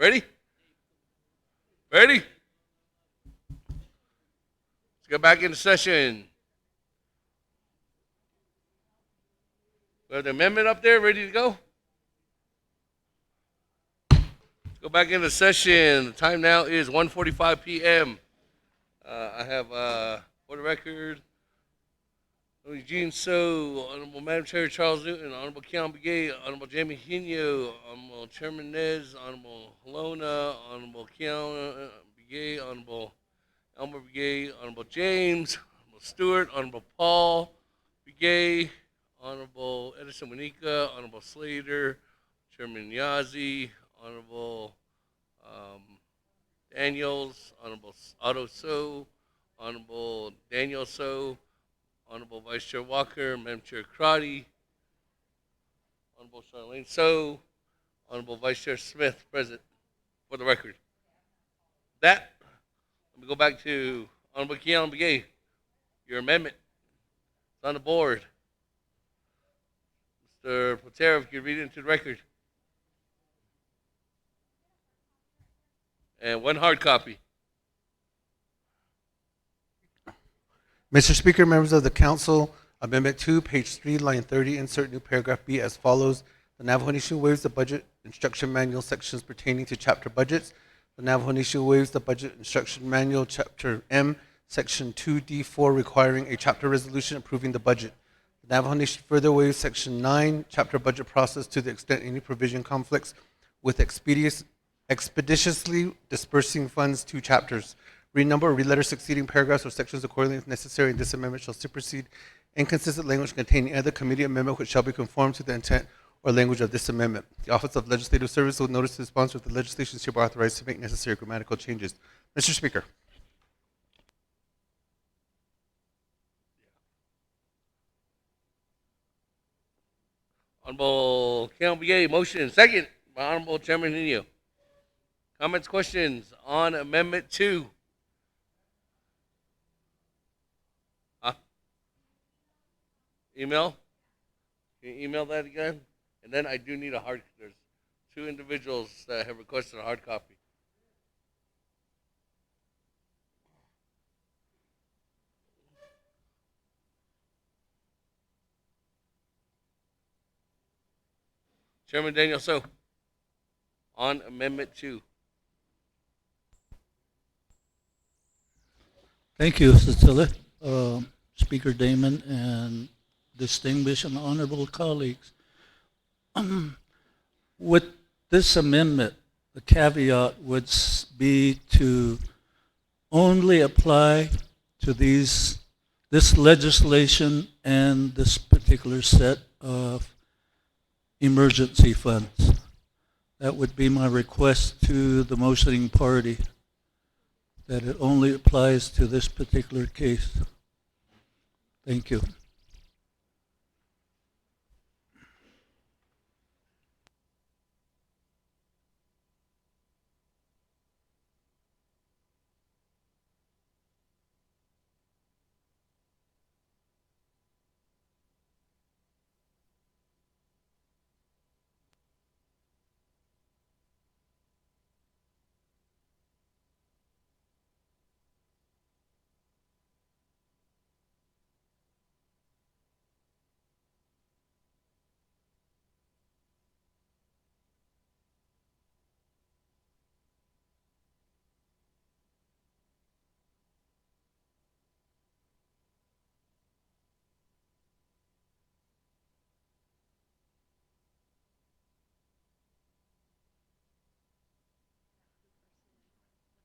Ready? Ready? Let's go back into session. We have the amendment up there, ready to go? Let's go back into session. The time now is 1:45 p.m. I have, for the record, Eugene So, Honorable Madam Chair Charles Newton, Honorable Keon Begay, Honorable Jamie Hino, Honorable Chairman Nez, Honorable Helona, Honorable Keon Begay, Honorable Elmer Begay, Honorable James, Honorable Stewart, Honorable Paul Begay, Honorable Edison Wanika, Honorable Slater, Chairman Yazi, Honorable Daniels, Honorable Otto So, Honorable Daniel So, Honorable Vice Chair Walker, Madam Chair Crotty, Honorable Charlene So, Honorable Vice Chair Smith, present for the record. That, let me go back to Honorable Keon Begay. Your amendment is on the board. Mr. Platero, if you read it into the record. And one hard copy. Mr. Speaker, members of the Council, Amendment 2, page 3, line 30, insert new paragraph B as follows. The Navajo Nation waives the budget instruction manual sections pertaining to chapter budgets. The Navajo Nation waives the budget instruction manual, chapter M, section 2D4, requiring a chapter resolution approving the budget. The Navajo Nation further waives section 9, chapter budget process to the extent any provision conflicts with expeditiously dispersing funds to chapters. Renumber or reletter succeeding paragraphs or sections accordingly if necessary, and this amendment shall supersede inconsistent language containing other committee amendment which shall be conformed to the intent or language of this amendment. The Office of Legislative Service will notice to the sponsor of the legislation is hereby authorized to make necessary grammatical changes. Mr. Speaker. Honorable Keon Begay, motion. Second by Honorable Chairman Nino. Comments, questions on Amendment 2? Email? Can you email that again? And then I do need a hard, there's 2 individuals that have requested a hard copy. Chairman Daniel So, on Amendment 2. Thank you, Cecilia, Speaker Damon, and distinguished and honorable colleagues. With this amendment, the caveat would be to only apply to this legislation and this particular set of emergency funds. That would be my request to the motioning party, that it only applies to this particular case. Thank you.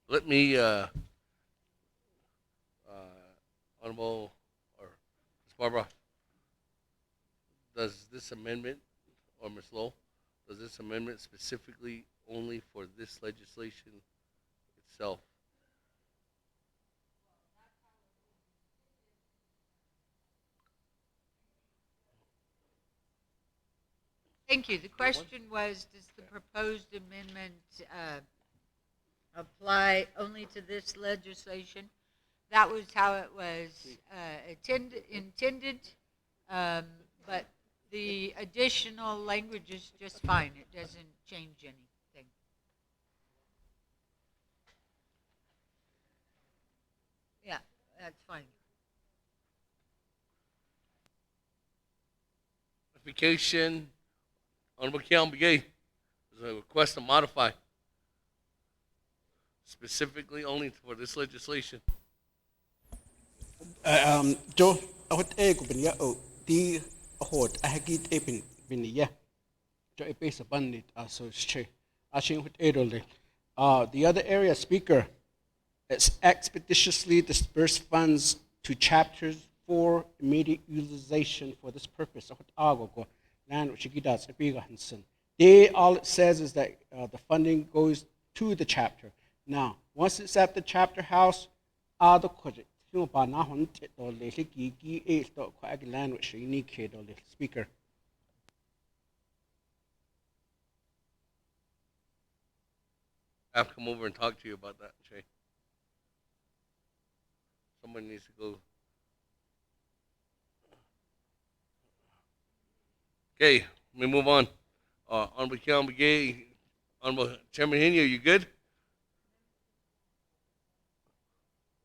Let me, Honorable, or Ms. Barbara, does this amendment, or Ms. Lowell, does this amendment specifically only for this legislation itself? Thank you. The question was, does the proposed amendment apply only to this legislation? That was how it was intended, but the additional language is just fine. It doesn't change anything. That's fine. Invocation, Honorable Keon Begay. There's a request to modify specifically only for this legislation. Joe, what egg binya o di hot a hagit epin binya. Joe epis a bandit so che. Ashing what edole. The other area speaker is expeditiously disperse funds to chapters for immediate utilization for this purpose. What ago land which gidas epiga Hansen. They all it says is that the funding goes to the chapter. Now, once it's at the chapter house, the project. Speaker. I have to come over and talk to you about that, Shay. Someone needs to go. Okay, let me move on. Honorable Keon Begay, Honorable Chairman Henia, you good?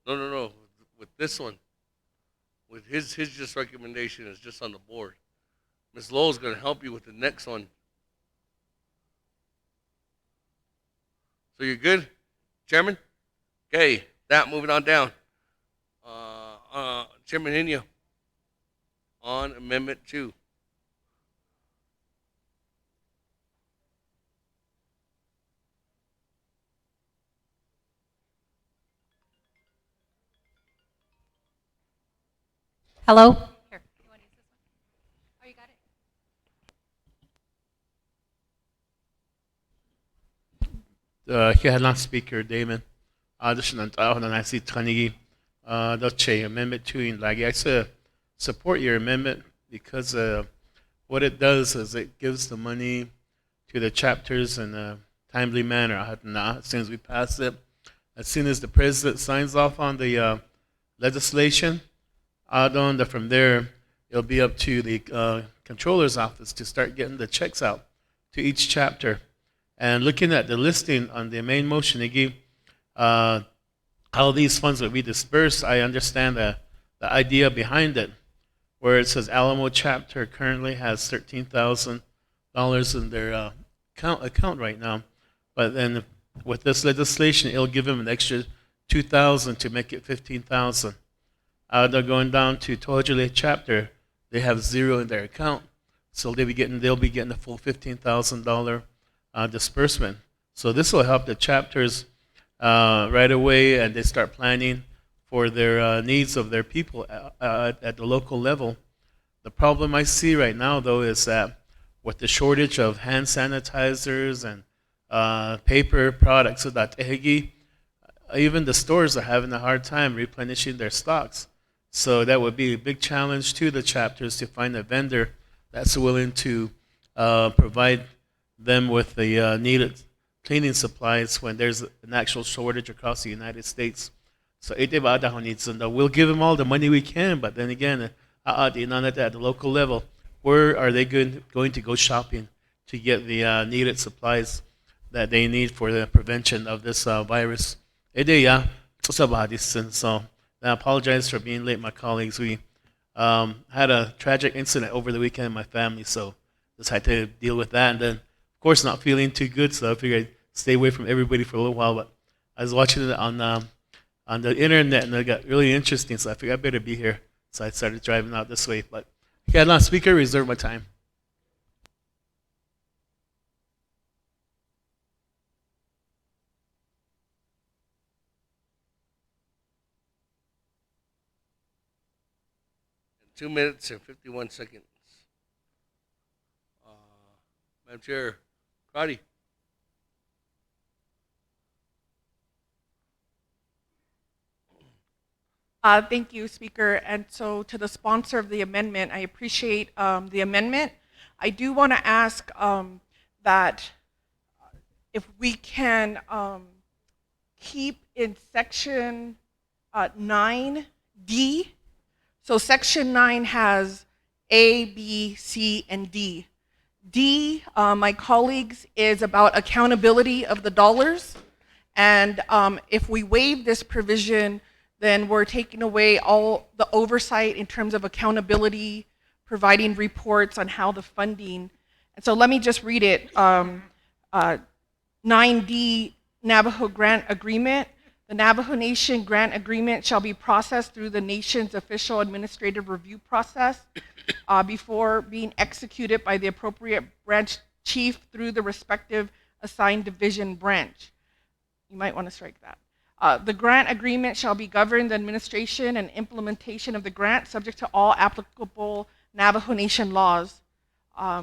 No. With this one, with his just recommendation is just on the board. Ms. Lowell's going to help you with the next one. So you're good, Chairman? Okay, moving on down. Chairman Henia, on Amendment 2. Hello? Here. You want to use this one? Oh, you got it? Kihalang Speaker Damon. This is I see Tanigi. The Amendment 2 in Lagi. I support your amendment because what it does is it gives the money to the chapters in a timely manner. As soon as we pass it, as soon as the president signs off on the legislation, from there, it'll be up to the controller's office to start getting the checks out to each chapter. And looking at the listing on the main motion, again, how these funds will be dispersed, I understand the idea behind it, where it says Alamo chapter currently has $13,000 in their account right now. But then with this legislation, it'll give them an extra $2,000 to make it $15,000. They're going down to Tohojale chapter. They have zero in their account, so they'll be getting the full $15,000 disbursement. So this will help the chapters right away, and they start planning for their needs of their people at the local level. The problem I see right now, though, is that with the shortage of hand sanitizers and paper products, so that even the stores are having a hard time replenishing their stocks. So that would be a big challenge to the chapters to find a vendor that's willing to provide them with the needed cleaning supplies when there's an actual shortage across the United States. So we'll give them all the money we can, but then again, at the local level, where are they going to go shopping to get the needed supplies that they need for the prevention of this virus? So I apologize for being late, my colleagues. We had a tragic incident over the weekend in my family, so just had to deal with that. And then, of course, not feeling too good, so I figured I'd stay away from everybody for a little while. But I was watching it on the internet, and it got really interesting, so I figured I better be here. So I started driving out this way. But okay, speaker, reserve my time. In 2 minutes and 51 seconds. Madam Chair, Crotty. Thank you, Speaker. And so to the sponsor of the amendment, I appreciate the amendment. I do want to ask that if we can keep in section 9D. So section 9 has A, B, C, and D. D, my colleagues, is about accountability of the dollars. And if we waive this provision, then we're taking away all the oversight in terms of accountability, providing reports on how the funding. And so let me just read it. 9D Navajo Grant Agreement. The Navajo Nation Grant Agreement shall be processed through the nation's official administrative review process before being executed by the appropriate branch chief through the respective assigned division branch. You might want to strike that. The grant agreement shall be governed the administration and implementation of the grant subject to all applicable Navajo Nation laws.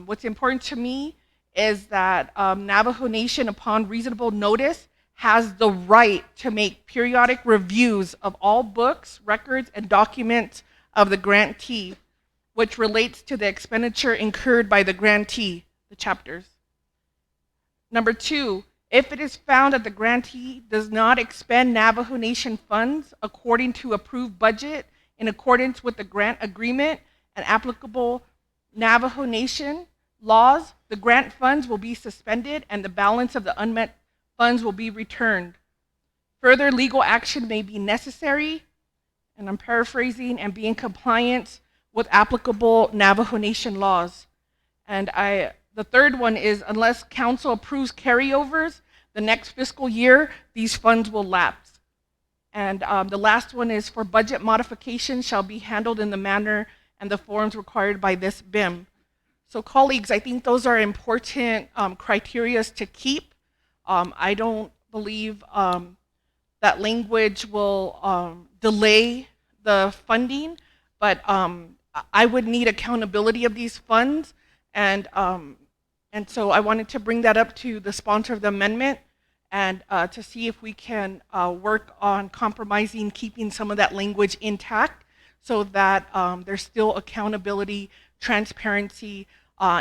What's important to me is that Navajo Nation, upon reasonable notice, has the right to make periodic reviews of all books, records, and documents of the grantee, which relates to the expenditure incurred by the grantee, the chapters. Number 2, if it is found that the grantee does not expend Navajo Nation funds according to approved budget in accordance with the grant agreement and applicable Navajo Nation laws, the grant funds will be suspended and the balance of the unmet funds will be returned. Further legal action may be necessary, and I'm paraphrasing, and be in compliance with applicable Navajo Nation laws. And the third one is, unless council approves carryovers, the next fiscal year, these funds will lapse. And the last one is, for budget modification shall be handled in the manner and the forms required by this BIM. So colleagues, I think those are important criteria to keep. I don't believe that language will delay the funding, but I would need accountability of these funds, and so I wanted to bring that up to the sponsor of the amendment and to see if we can work on compromising, keeping some of that language intact so that there's still accountability, transparency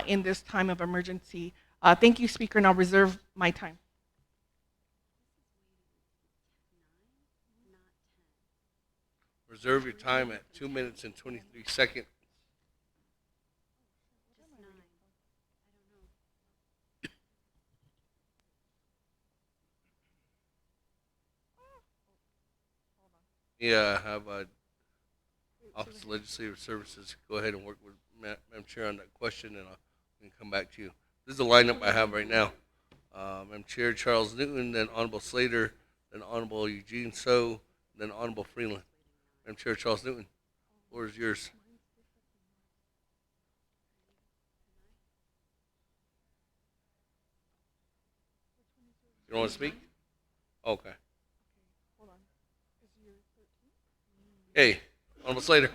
in this time of emergency. Thank you, Speaker, and I'll reserve my time. Reserve your time at 2 minutes and 23 seconds. Yeah, have Office of Legislative Services go ahead and work with Madam Chair on that question, and I can come back to you. This is the lineup I have right now. Madam Chair, Charles Newton, then Honorable Slater, then Honorable Eugene So, then Honorable Freeland. Madam Chair, Charles Newton, the floor is yours. You don't want to speak? Okay. Hey, Honorable Slater.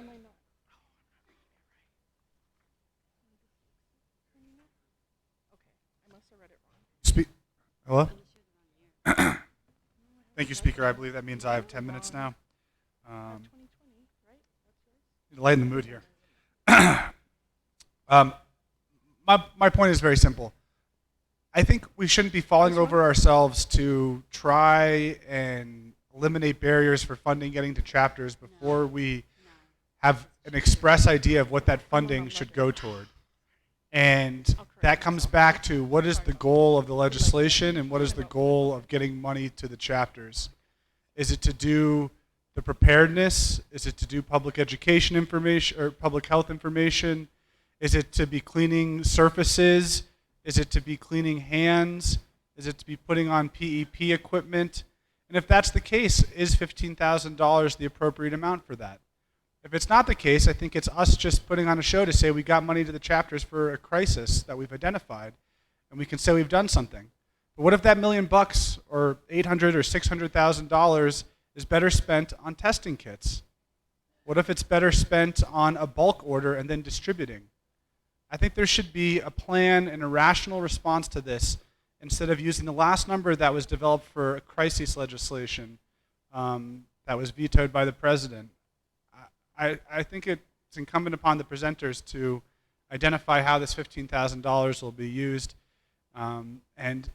Hello? Thank you, Speaker. I believe that means I have 10 minutes now. Lighten the mood here. My point is very simple. I think we shouldn't be falling over ourselves to try and eliminate barriers for funding getting to chapters before we have an express idea of what that funding should go toward. And that comes back to what is the goal of the legislation and what is the goal of getting money to the chapters. Is it to do the preparedness? Is it to do public education information or public health information? Is it to be cleaning surfaces? Is it to be cleaning hands? Is it to be putting on PEP equipment? And if that's the case, is $15,000 the appropriate amount for that? If it's not the case, I think it's us just putting on a show to say we got money to the chapters for a crisis that we've identified, and we can say we've done something. But what if that $1 million or $800,000 or $600,000 is better spent on testing kits? What if it's better spent on a bulk order and then distributing? I think there should be a plan and a rational response to this instead of using the last number that was developed for crisis legislation that was vetoed by the president. I think it's incumbent upon the presenters to identify how this $15,000 will be used. And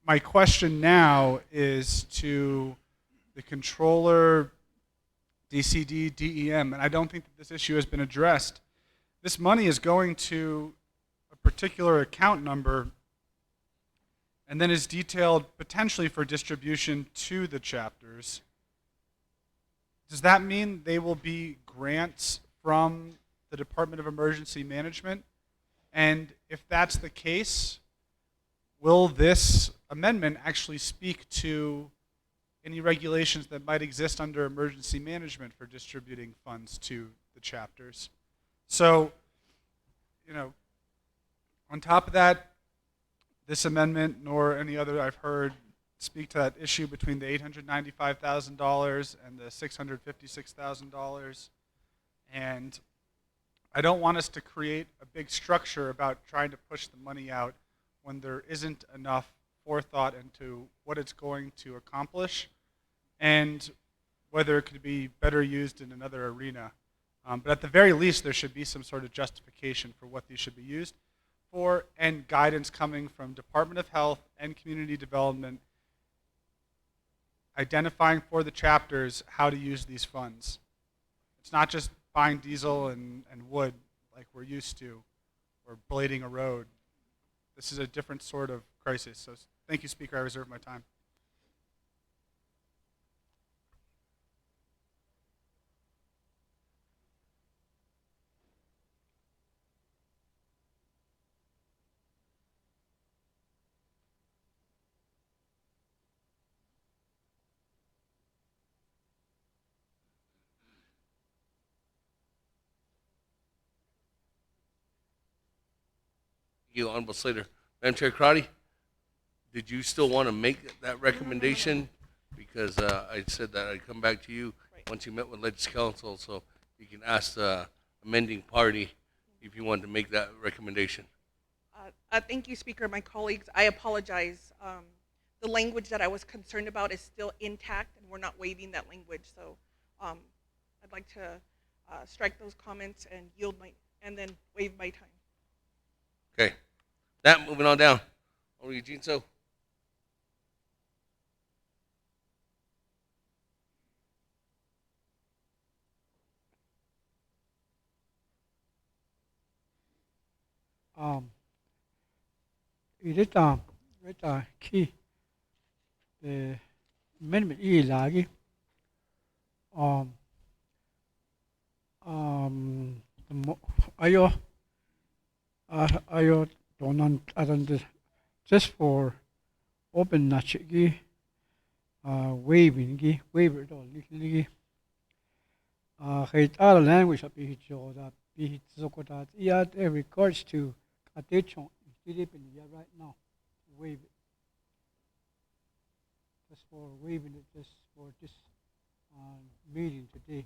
my question now is to the controller, DCD, DEM, and I don't think that this issue has been addressed. This money is going to a particular account number and then is detailed potentially for distribution to the chapters. does that mean they will be grants from the Department of Emergency Management? And if that's the case, will this amendment actually speak to any regulations that might exist under emergency management for distributing funds to the chapters? So, on top of that, this amendment nor any other I've heard speak to that issue between the $895,000 and the $656,000. And I don't want us to create a big structure about trying to push the money out when there isn't enough forethought into what it's going to accomplish and whether it could be better used in another arena. But at the very least, there should be some sort of justification for what these should be used for and guidance coming from Department of Health and Community Development identifying for the chapters how to use these funds. It's not just buying diesel and wood like we're used to or blading a road. This is a different sort of crisis. So thank you, Speaker. I reserve my time. You, Honorable Slater. Madam Chair Crowdy, did you still want to make that recommendation? Because I said that I'd come back to you once you met with Legislative Council, so you can ask the amending party if you want to make that recommendation. Thank you, Speaker. My colleagues, I apologize. The language that I was concerned about is still intact, and we're not waiving that language. So I'd like to strike those comments and and then waive my time. Okay. That, moving on down. Honorable Eugene So. Irita ki amendment i lagi ayo donan adan just for open nachigi waiving gi waiver do ligi khait ala language of it so that it so that it regards to attention right now waive it just for waiving it just for this meeting today.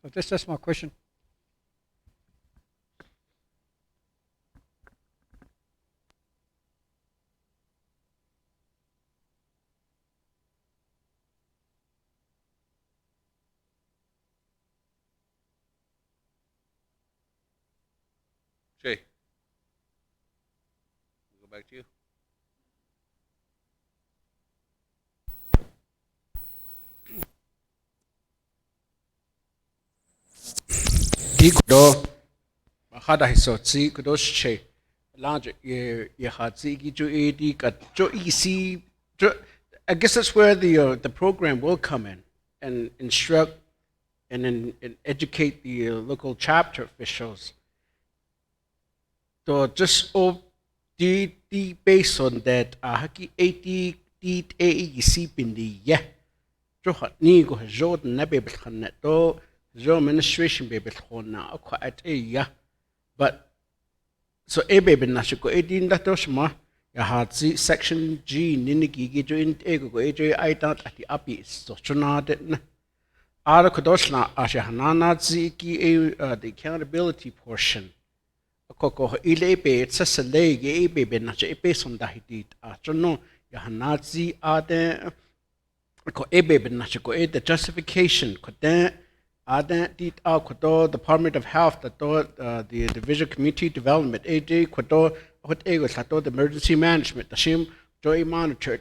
So that's my question. Jay. We'll go back to you. Kudo hada hisotsi kudo che large ye hatsi gijo edi jo ec I guess that's where the program will come in and instruct and educate the local chapter officials. So just the based on that haki 80 AEC pindi yeah jo hat ni go jo na be khanet to jo administration be khona quite yeah but so e be na shiko 18 da to shma ya hatsi section G ninigi gi jo in e go AJ I dot at the api so chuna de na ara kodosna asha hanana zi ki the accountability portion koko ile be tsasale ge be be na che be sonda hiti a chono ya hanazi ade ko ebe be na ko the justification ko de ade dit a ko do Department of Health the Division of Community Development AJ ko do hot ego sa the emergency management the shim joy monitor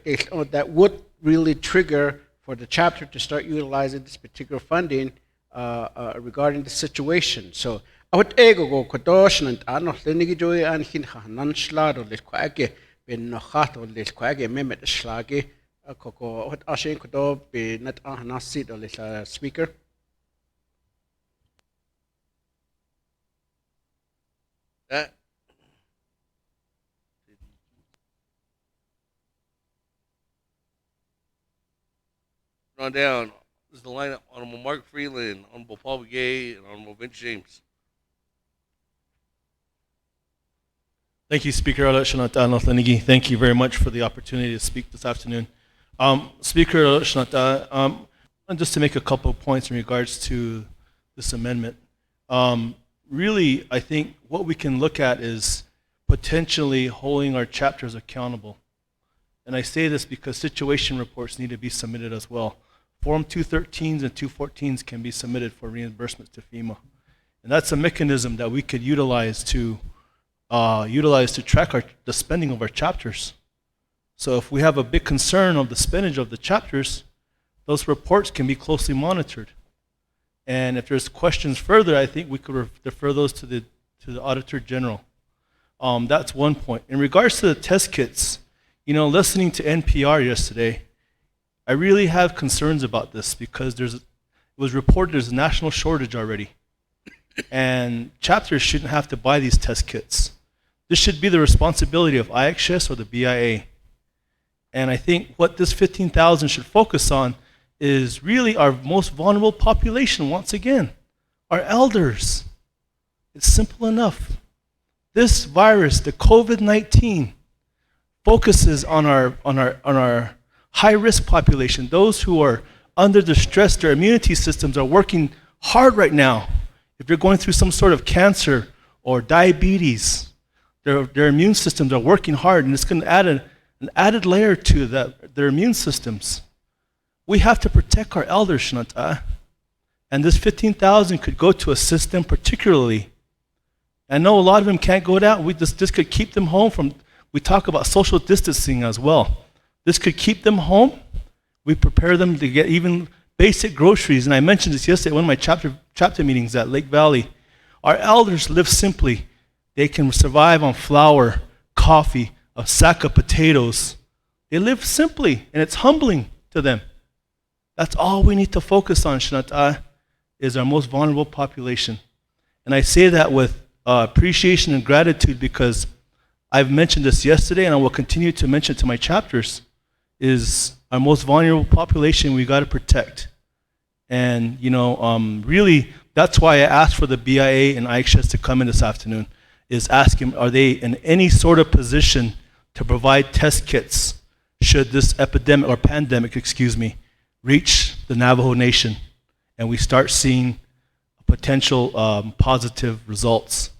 that would really trigger for the chapter to start utilizing this particular funding regarding the situation. So Out ego go kodosh nant ano lenigi joy an hin hanan shlado le kwage ben no hato le kwage memet shlage koko hot ashin kodo be nat hanasit oleh speaker. That. On down. This is the lineup. Honorable Mark Freeland, Honorable Paul Begay, and Honorable Vince James. Thank you, Speaker Thank you very much for the opportunity to speak this afternoon. Speaker Shanata, just to make a couple of points in regards to this amendment. Really, I think what we can look at is potentially holding our chapters accountable. And I say this because situation reports need to be submitted as well. Form 213s and 214s can be submitted for reimbursements to FEMA. And that's a mechanism that we could utilize to track the spending of our chapters. So if we have a big concern of the spending of the chapters, those reports can be closely monitored. And if there's questions further, I think we could defer those to the Auditor General. That's one point. In regards to the test kits, listening to NPR yesterday, I really have concerns about this because it was reported there's a national shortage already. And chapters shouldn't have to buy these test kits. This should be the responsibility of IXS or the BIA. And I think what this 15,000 should focus on is really our most vulnerable population once again, our elders. It's simple enough. This virus, the COVID-19, focuses on our high-risk population, those who are under distress. Their immunity systems are working hard right now. If you're going through some sort of cancer or diabetes, their immune systems are working hard, and it's going to add an added layer to their immune systems. We have to protect our elders, Shanata, and this 15,000 could go to assist them particularly. I know a lot of them can't go down. This could keep them home from. We talk about social distancing as well. This could keep them home. We prepare them to get even basic groceries. And I mentioned this yesterday at one of my chapter meetings at Lake Valley. Our elders live simply. They can survive on flour, coffee, a sack of potatoes. They live simply, and it's humbling to them. That's all we need to focus on, Shanata, is our most vulnerable population. And I say that with appreciation and gratitude because I've mentioned this yesterday, and I will continue to mention it to my chapters, is our most vulnerable population we got to protect. And, really, that's why I asked for the BIA and IHS to come in this afternoon, is asking, are they in any sort of position to provide test kits should this epidemic, or pandemic, reach the Navajo Nation and we start seeing potential positive results.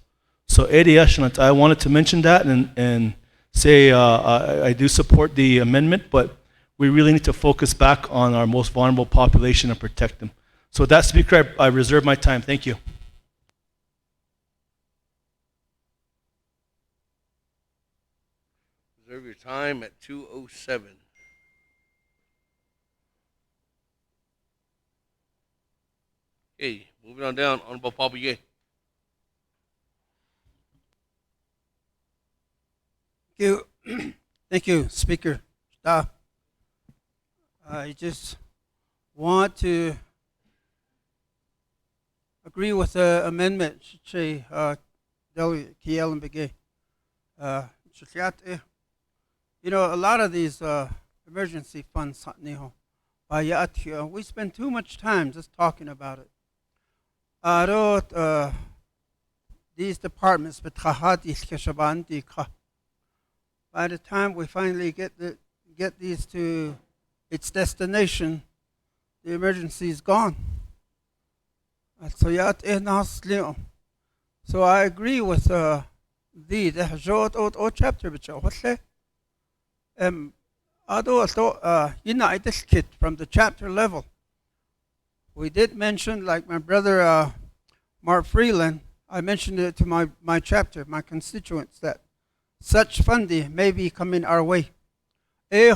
So, I wanted to mention that and say I do support the amendment, but we really need to focus back on our most vulnerable population and protect them. So with that, Speaker, I reserve my time. Thank you. Reserve your time at 2:07. Okay, moving on down. Honorable Paul Begay. Thank you. Thank you, Speaker. I just want to agree with the amendment. Delegate Kiel and Begay. A lot of these emergency funds, we spend too much time just talking about it. These departments, by the time we finally get these to its destination, the emergency is gone. So I agree with the chapter United Kit from the chapter level. We did mention, like my brother Mark Freeland, I mentioned it to my chapter, my constituents, that such funding may be coming our way. So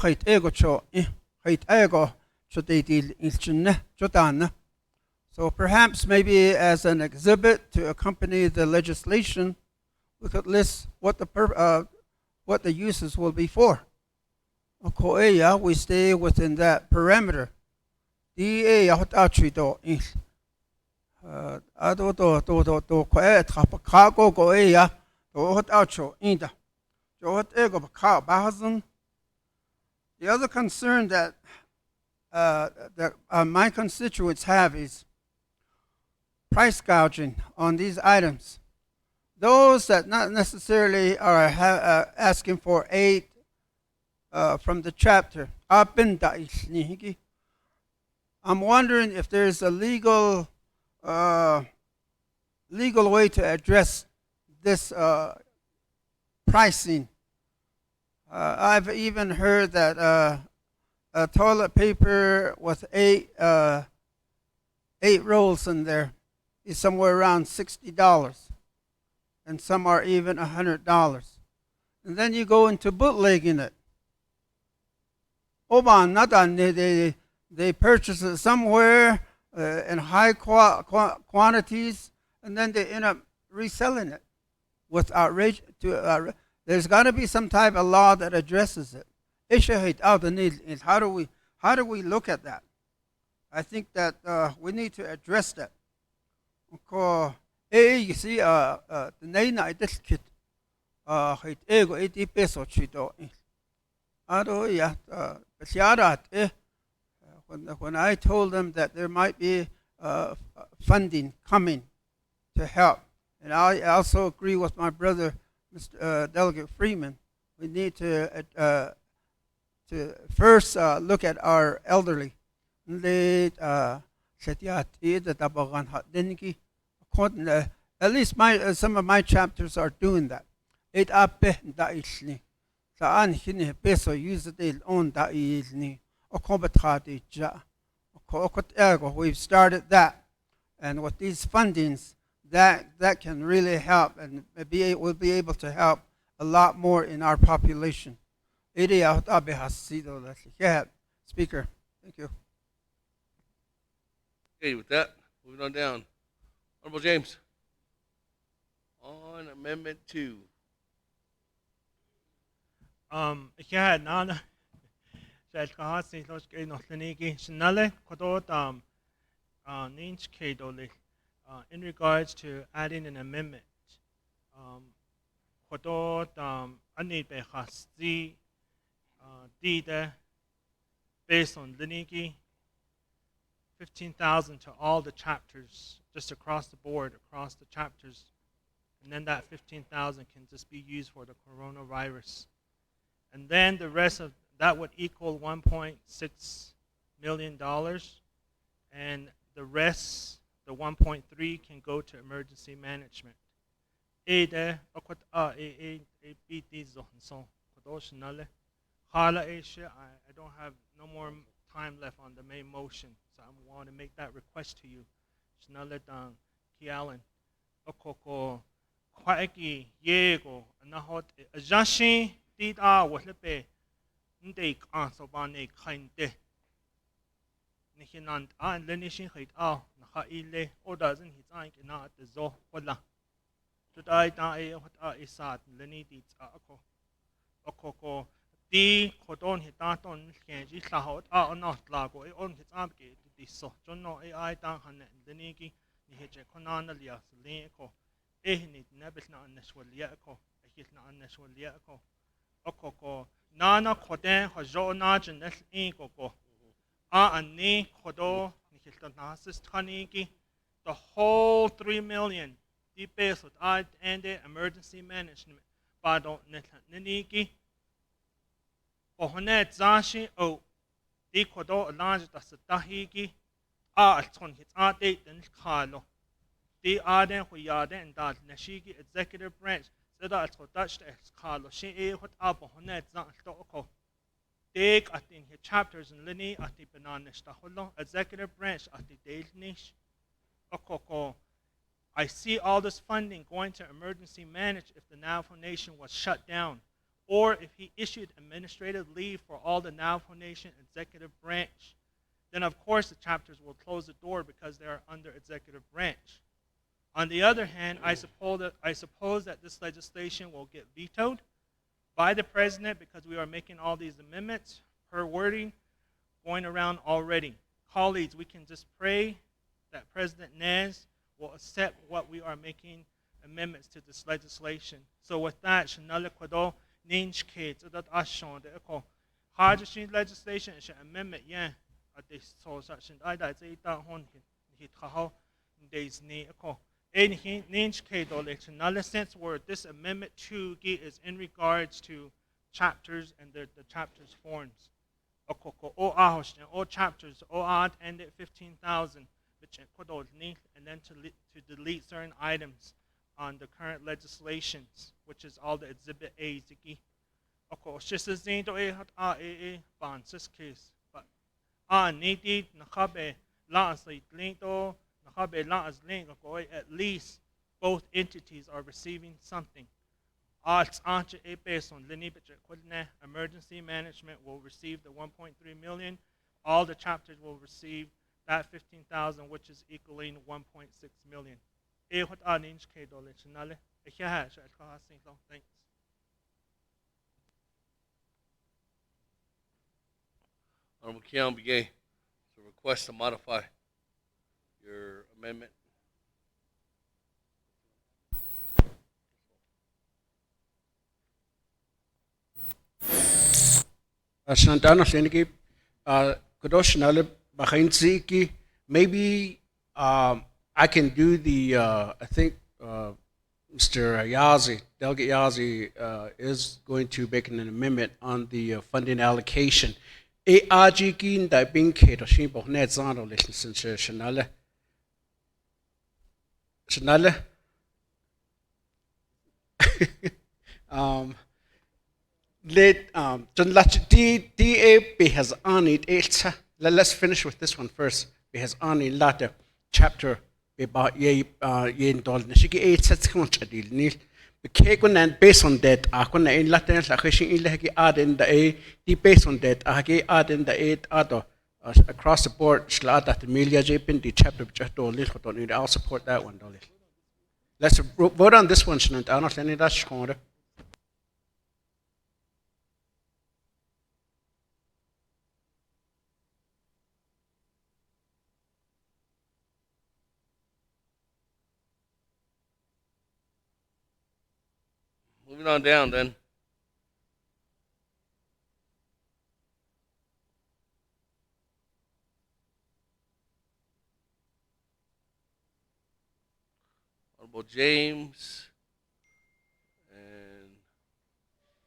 perhaps maybe as an exhibit to accompany the legislation, we could list what the uses will be for. Koea, we stay within that parameter. DA hot achido in. Ado to koe kago koea to hot acho inda. Jo hot ego ka bahazan. The other concern that my constituents have is price gouging on these items. Those that not necessarily are asking for aid from the chapter. I'm wondering if there's a legal way to address this pricing. I've even heard that toilet paper with eight rolls in there is somewhere around $60, and some are even $100. And then you go into bootlegging it. They purchase it somewhere in high quantities, and then they end up reselling it with outrage. There's got to be some type of law that addresses it. How do we look at that? I think that we need to address that. You see, the name this kid, ego 80 peso chito. When I told them that there might be funding coming to help, and I also agree with my brother, Mr. Delegate Freeman, we need to first look at our elderly. At least some of my chapters are doing that. We've started that, and with these fundings, that can really help, and we'll be able to help a lot more in our population. Speaker, thank you. Okay, with that, moving on down. Honorable James. On Amendment 2. Yeah, Nana. In regards to adding an amendment, based on Linigi, 15,000 to all the chapters, just across the board, across the chapters, and then that 15,000 can just be used for the coronavirus. And then the rest of that would equal $1.6 million, and the rest, the 1.3, can go to emergency management. I don't have no more time left on the main motion, so I want to make that request to you. Kialan, Okoko, Kwaeki, Yego, Nahot, Ajashi, Dida, Wahlepe, Ndake, Ansobane, Kinde. Nihinant, and Lenishin hit out, Nahaile, or doesn't hit Ank in at the Zo, Walla. To I die what is sad, Lenidit, Okoko. Di Kodon Hitaton Kenji Sahot are not Lago, on his abgate, this so, Jono AI Danhan, Lenigi, Nihe Konana Lias, Leko, Ehnit, Nebisna Neshwal Yako, Ehitna Neshwal Yako, Okoko, Nana Koden, Hojonaj, and Nes Inkoko, and Ni Kodo, Nihiltanasis Taniki, the whole 3 million, the base with I ended emergency management, Bado Neniki. Ohonet Zashi o di Kodo Alaj da Satahiki Alton hits Ade and Carlo. Di Aden Huyade and Dad Nashiki executive branch said that for Dutch ex Carlo she what up Ohonet Zan Stoko. Dig at in his chapters in Lini at the Banana Staholo, executive branch at the Daily Niche. Okoko. I see all this funding going to emergency manage if the Navajo Nation was shut down, or if he issued administrative leave for all the Navajo Nation executive branch, then of course the chapters will close the door because they are under executive branch. On the other hand, I suppose that this legislation will get vetoed by the president because we are making all these amendments per wording going around already. Colleagues, we can just pray that President Nez will accept what we are making amendments to this legislation. So with that, Shanala Kwado, Ninj Kids, that Ashon, the Echo, Hajashin legislation, and amendment, yeah, at this so such and I that say that hon hit how days need Echo. In Ninj Kids, Shanala sense where this amendment 2 is in regards to chapters and the chapters forms. All chapters, all odd ended 15,000, and then to delete certain items on the current legislations, which is all the Exhibit A. But needed at least both entities are receiving something. Emergency management will receive the 1.3 million. All the chapters will receive that 15,000, which is equaling 1.6 million. Thanks. Honorable Keon Begay, to request to modify your amendment. Santana Seniki, Kudoshna Bahainziki, maybe I can do the, I think Mr. Yazi, Delegate Yazi, is going to make an amendment on the funding allocation. E Ajikin da Binke, Shimbo Netzano, listen, Shanale. Shanale? DA has on it. Let's finish with this one first. It has on it later chapter about ye indol nishiki 8 sets conchadil nil. And based on that, I can in Latin like add in the A, based on that, I add in the 8 other across the board, Shlata, the Milia Japin, the chapter little. I'll support that one, Dolly. Let's vote on this one, Shanant. I'm not any dash corner. Moving on down then. Honorable James and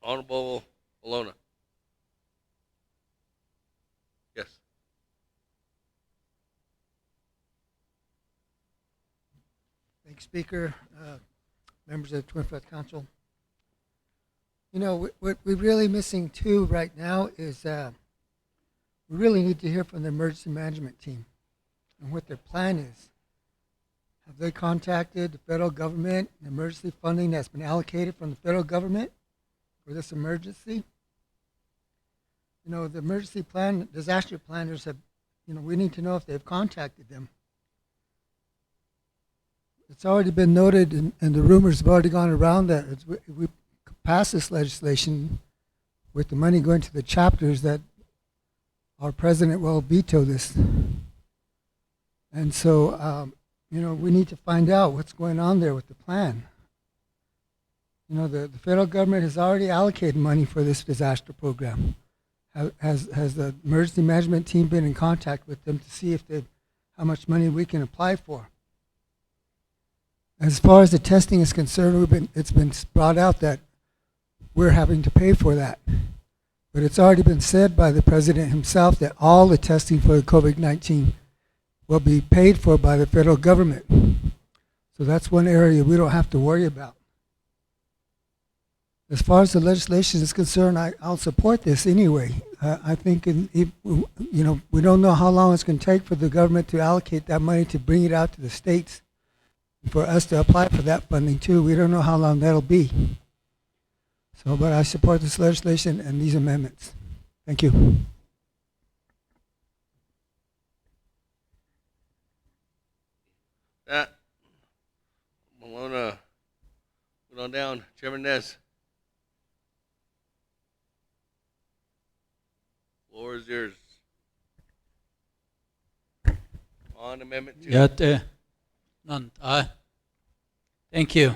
Honorable Alona. Yes. Thanks, Speaker, members of the Twin Flood Council. You know, what we're really missing too right now is we really need to hear from the emergency management team and what their plan is. Have they contacted the federal government, the emergency funding that's been allocated from the federal government for this emergency? You know, the emergency plan, disaster planners have, you know, we need to know if they've contacted them. It's already been noted, and the rumors have already gone around that we pass this legislation with the money going to the chapters that our president will veto this. And so, you know, we need to find out what's going on there with the plan. You know, the federal government has already allocated money for this disaster program. Has the emergency management team been in contact with them to see if how much money we can apply for? As far as the testing is concerned, it's been brought out that we're having to pay for that. But it's already been said by the president himself that all the testing for the COVID-19 will be paid for by the federal government. So that's one area we don't have to worry about. As far as the legislation is concerned, I'll support this anyway. I think, you know, we don't know how long it's going to take for the government to allocate that money to bring it out to the states. For us to apply for that funding too, we don't know how long that'll be. So, but I support this legislation and these amendments. Thank you. That Malona, put on down, Chairman Nez. Floor is yours. On Amendment 2. Yate. None. Thank you.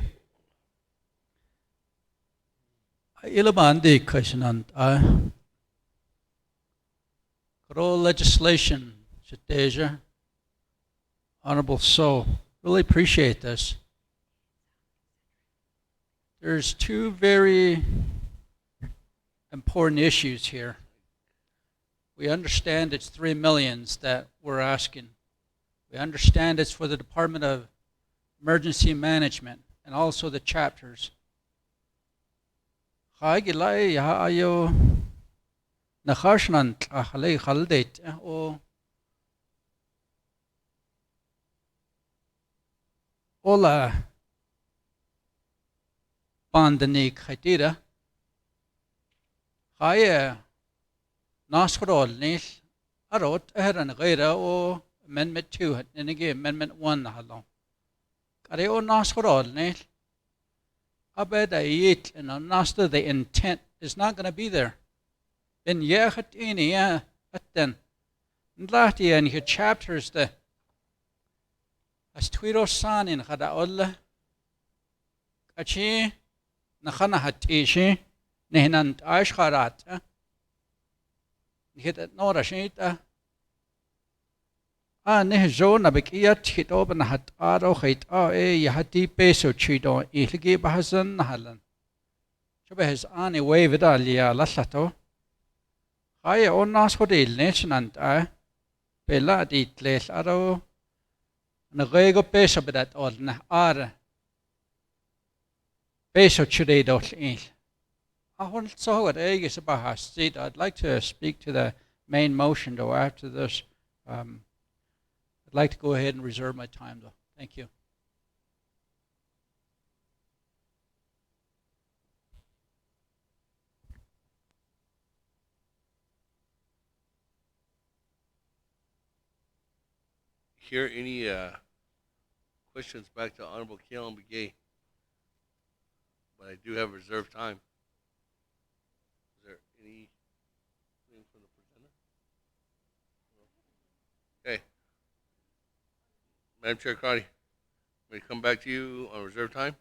Ilabandi Kashanant. Karo legislation, Chateja. Honorable So. Really appreciate this. There's two very important issues here. We understand it's $3 million that we're asking. We understand it's for the Department of Emergency Management and also the chapters. Haigilai ayo nakhashnan ahlay khaldet o ola bandani khatira haya nasrol nil arot ehran ghaira o Amendment 2 and again Amendment 1 halong kare o nasrol nil abedayit and nasta the intent is not going to be there ben yahat ini ya atten ndlati and your chapters the as twiro san in khada olla achi nakhana hatishi nehnant ashkharat nihit nora shita neh jo nabikiyat hit oben hat aro khait yahati peso chido ilgi bahazan halan shabes ani wave dalia lasato ay onnas hodil nesnant bella ditles aro nagego peso bedat olna peso chido il ahon so what is about seat. I'd like to speak to the main motion though after this. I'd like to go ahead and reserve my time though. Thank you. Hear any questions back to Honorable Keelan Begay? But I do have reserved time. Is there anything from the presenter? Okay. Madam Chair Cardi, may I come back to you on reserved time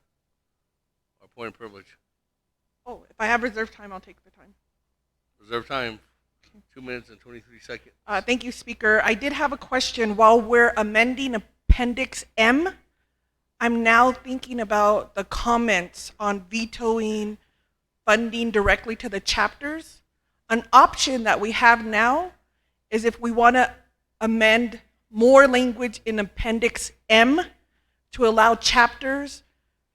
or point of privilege? Oh, if I have reserved time, I'll take the time. Reserved time, 2 minutes and 23 seconds. Thank you, Speaker. I did have a question. While we're amending Appendix M, I'm now thinking about the comments on vetoing funding directly to the chapters. An option that we have now is if we want to amend more language in Appendix M to allow chapters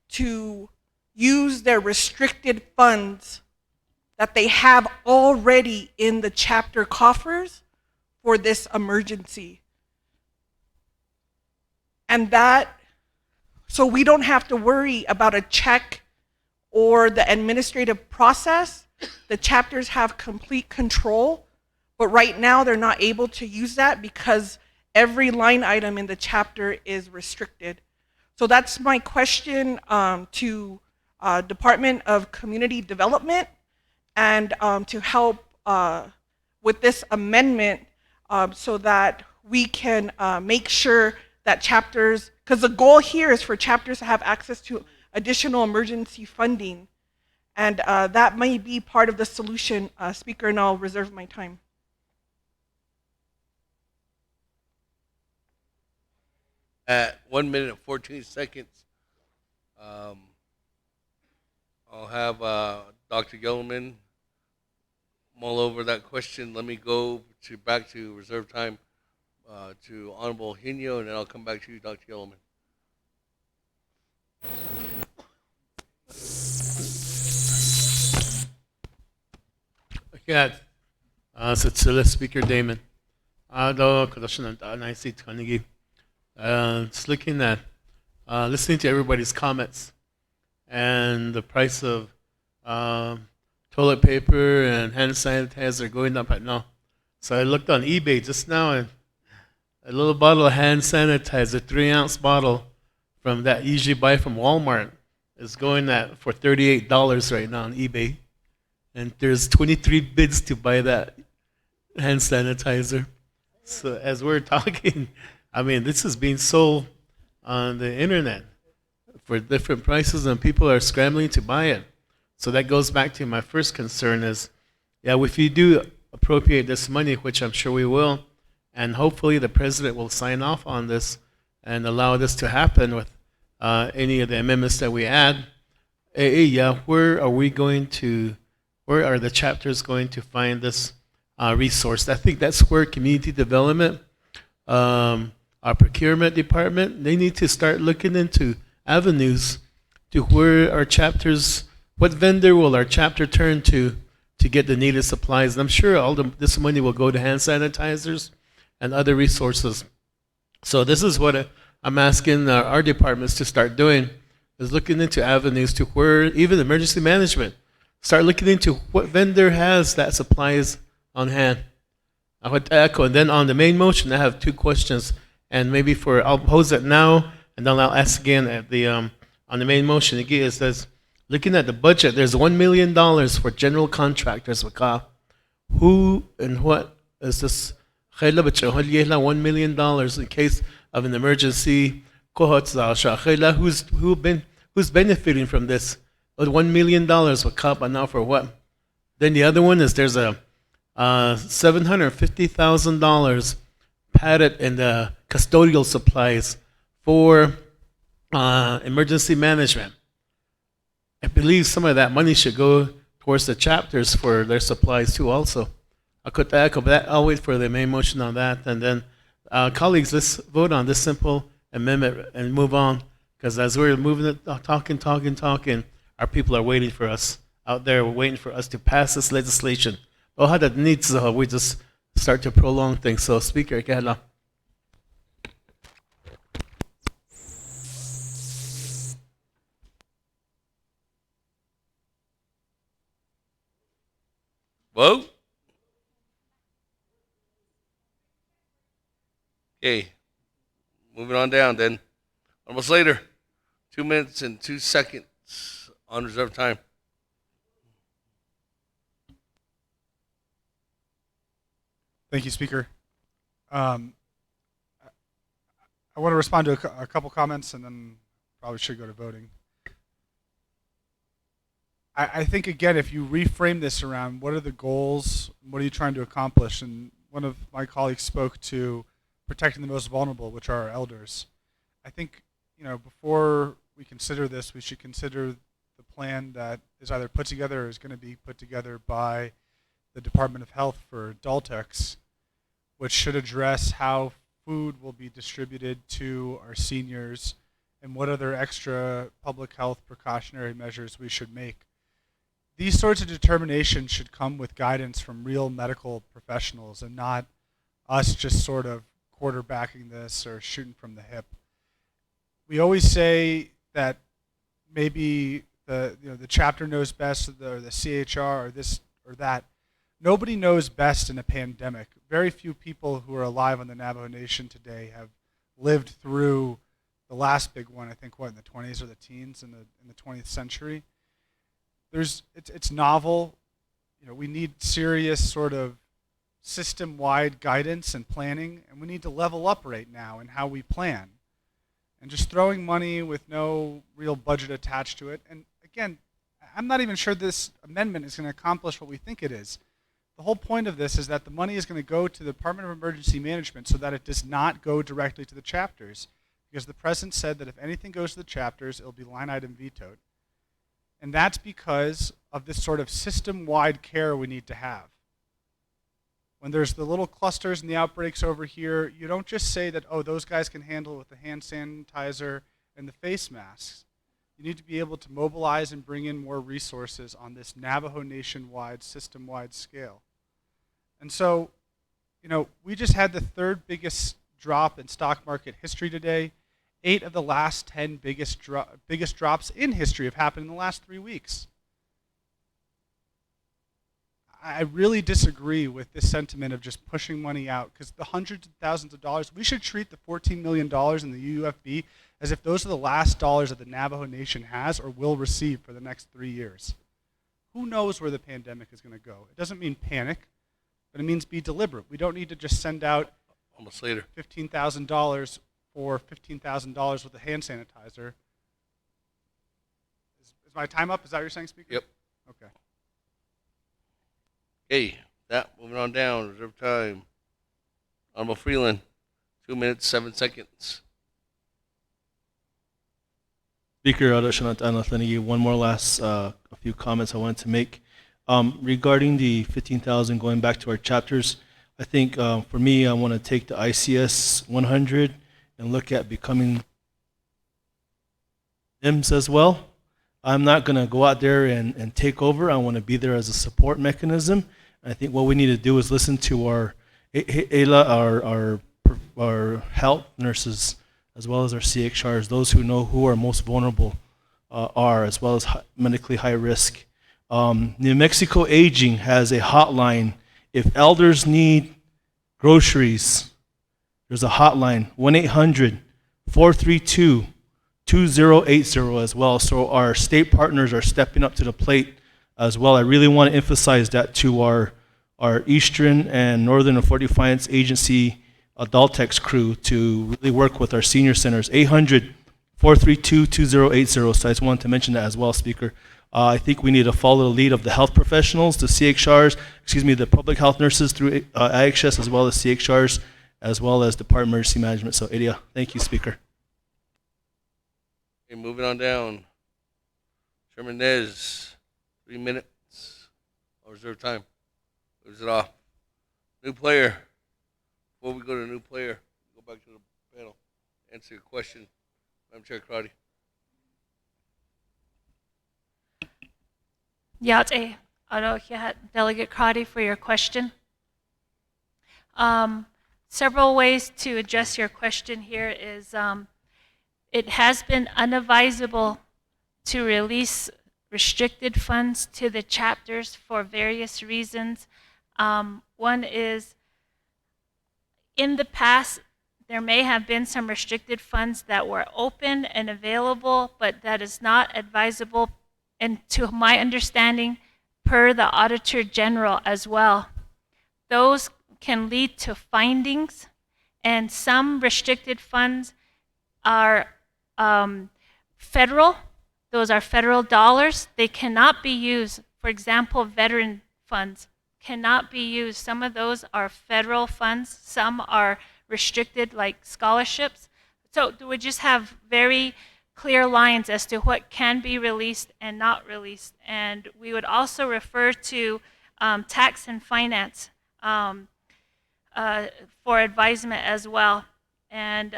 to use their restricted funds that they have already in the chapter coffers for this emergency. And that, so we don't have to worry about a check or the administrative process. The chapters have complete control, but right now they're not able to use that because every line item in the chapter is restricted. So that's my question to Department of Community Development and to help with this amendment so that we can make sure that chapters, because the goal here is for chapters to have access to additional emergency funding. And that may be part of the solution, Speaker, and I'll reserve my time. At 1 minute and 14 seconds, I'll have Dr. Gelman mull over that question. Let me go back to reserve time to Honorable Hino, and then I'll come back to you, Dr. Gelman. Yeah, so Speaker Damon. Just looking at, listening to everybody's comments and the price of toilet paper and hand sanitizer going up right now. So I looked on eBay just now and a little bottle of hand sanitizer, 3-ounce bottle from that you usually buy from Walmart is going at for $38 right now on eBay. And there's 23 bids to buy that. hand sanitizer. So as we're talking, I mean, this is being sold on the internet for different prices, and people are scrambling to buy it. So that goes back to my first concern is, yeah, if you do appropriate this money, which I'm sure we will, and hopefully the president will sign off on this and allow this to happen with any of the amendments that we add. Yeah, where are the chapters going to find this resource? I think that's where community development, our procurement department, they need to start looking into avenues to where our chapters, what vendor will our chapter turn to get the needed supplies. And I'm sure this money will go to hand sanitizers and other resources. So this is what I'm asking our departments to start doing, is looking into avenues to where even emergency management, start looking into what vendor has that supplies on hand. I would echo, and then on the main motion, I have two questions, and maybe I'll pose it now, and then I'll ask again at the on the main motion. Again, it says, looking at the budget, there's $1 million for general contractors. Who and what is this? $1 million in case of an emergency. Who's benefiting from this? $1 million. But now for what? Then the other one is there's a $750,000 padded in the custodial supplies for emergency management. I believe some of that money should go towards the chapters for their supplies too also. I'll wait for the main motion on that. And then, colleagues, let's vote on this simple amendment and move on. Because as we're moving, talking, our people are waiting for us out there, waiting for us to pass this legislation. We just start to prolong things. So, Speaker, go ahead. Vote. Okay. Moving on down then. Almost later. 2 minutes and 2 seconds on reserve time. Thank you, Speaker. I want to respond to a couple comments and then probably should go to voting. I think, again, if you reframe this around what are the goals, what are you trying to accomplish, and one of my colleagues spoke to protecting the most vulnerable, which are our elders. I think, before we consider this, we should consider the plan that is either put together or is going to be put together by the Department of Health for Adultex, which should address how food will be distributed to our seniors and what other extra public health precautionary measures we should make. These sorts of determinations should come with guidance from real medical professionals and not us just sort of quarterbacking this or shooting from the hip. We always say that maybe the chapter knows best, or the CHR, or this or that. Nobody knows best in a pandemic. Very few people who are alive on the Navajo Nation today have lived through the last big one, I think, in the 20s or the teens in the 20th century. It's novel. We need serious sort of system-wide guidance and planning, and we need to level up right now in how we plan. And just throwing money with no real budget attached to it. And again, I'm not even sure this amendment is going to accomplish what we think it is. The whole point of this is that the money is going to go to the Department of Emergency Management so that it does not go directly to the chapters. Because the President said that if anything goes to the chapters, it'll be line item vetoed. And that's because of this sort of system-wide care we need to have. When there's the little clusters and the outbreaks over here, you don't just say that, oh, those guys can handle it with the hand sanitizer and the face masks. You need to be able to mobilize and bring in more resources on this Navajo Nation-wide, system-wide scale. And so, we just had the third biggest drop in stock market history today. 8 of the last 10 biggest drops in history have happened in the last 3 weeks. I really disagree with this sentiment of just pushing money out, because the hundreds of thousands of dollars, we should treat the $14 million in the UFB as if those are the last dollars that the Navajo Nation has or will receive for the next 3 years. Who knows where the pandemic is going to go? It doesn't mean panic, but it means be deliberate. We don't need to just send out Almost later. $15,000 for $15,000 worth of hand sanitizer. Is my time up? Is that what you're saying, Speaker? Yep. Okay. Okay, that moving on down. Reserve time. Honorable Freeland, 2 minutes 7 seconds. Speaker, one more last a few comments I wanted to make. Regarding the 15,000, going back to our chapters, I think for me, I want to take the ICS 100 and look at becoming NIMS as well. I'm not going to go out there and take over. I want to be there as a support mechanism. I think what we need to do is listen to our health nurses, as well as our CXRs, those who know who are most vulnerable are, as well as medically high risk. New Mexico Aging has a hotline. If elders need groceries, there's a hotline, 1-800-432-2080 as well. So our state partners are stepping up to the plate as well. I really want to emphasize that to our Eastern and Northern and Fort Defiance Agency Adultex crew to really work with our senior centers, 800-432-2080. So I just wanted to mention that as well, Speaker. I think we need to follow the lead of the health professionals, the CXRs, the public health nurses through IHS, as well as CXRs, as well as Department of Emergency Management. So, Edia, thank you, Speaker. Okay, moving on down. Chairman Nez, 3 minutes. Reserve time. Leaves it off. New player. Before we go to new player, go back to the panel. Answer your question. Madam Chair Crowdy. Yate, Delegate Crotty, for your question. Several ways to address your question here is it has been unadvisable to release restricted funds to the chapters for various reasons. One is, in the past, there may have been some restricted funds that were open and available, but that is not advisable, and to my understanding, per the Auditor General as well. Those can lead to findings, and some restricted funds are federal. Those are federal dollars. They cannot be used. For example, veteran funds cannot be used. Some of those are federal funds. Some are restricted, like scholarships. So we just have very clear lines as to what can be released and not released. And we would also refer to tax and finance for advisement as well. And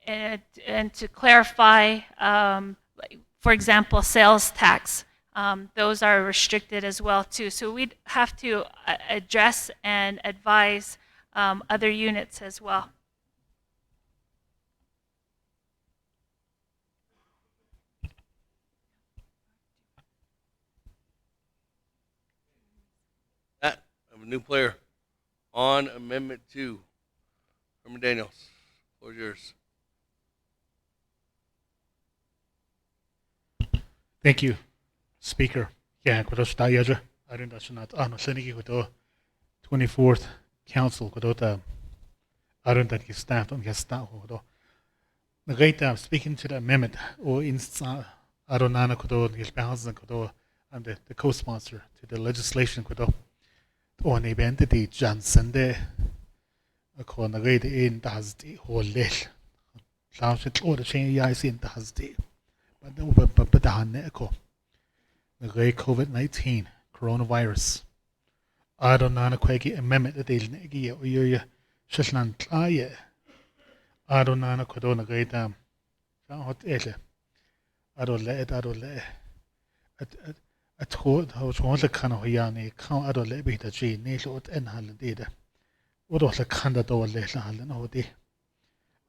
to clarify, for example, sales tax, those are restricted as well too. So we'd have to address and advise other units as well. That, I have a new player on Amendment 2. Herman Daniels, floor is yours. Thank you, Speaker. Yeah, kudos tayo arin da sunat senigi kudo 24th Council kudo ta arin da staff on staff kudo. Nagait speaking to the amendment or in aronana kudo gilbahans kudo and the co-sponsor to the legislation kudo on identity Johnson de ko nagait in tahzdi holel. Launch or the chain yais in tahzdi. But the Haneko, the COVID-19 coronavirus. I don't know quaggy amendment that they'll negi or you shishnan tlaye. I don't know Kodona great hot ele. I don't let at hold how was a can of Yani, count I don't let be the G, nail at en holiday. What was a candidate or little halen or day?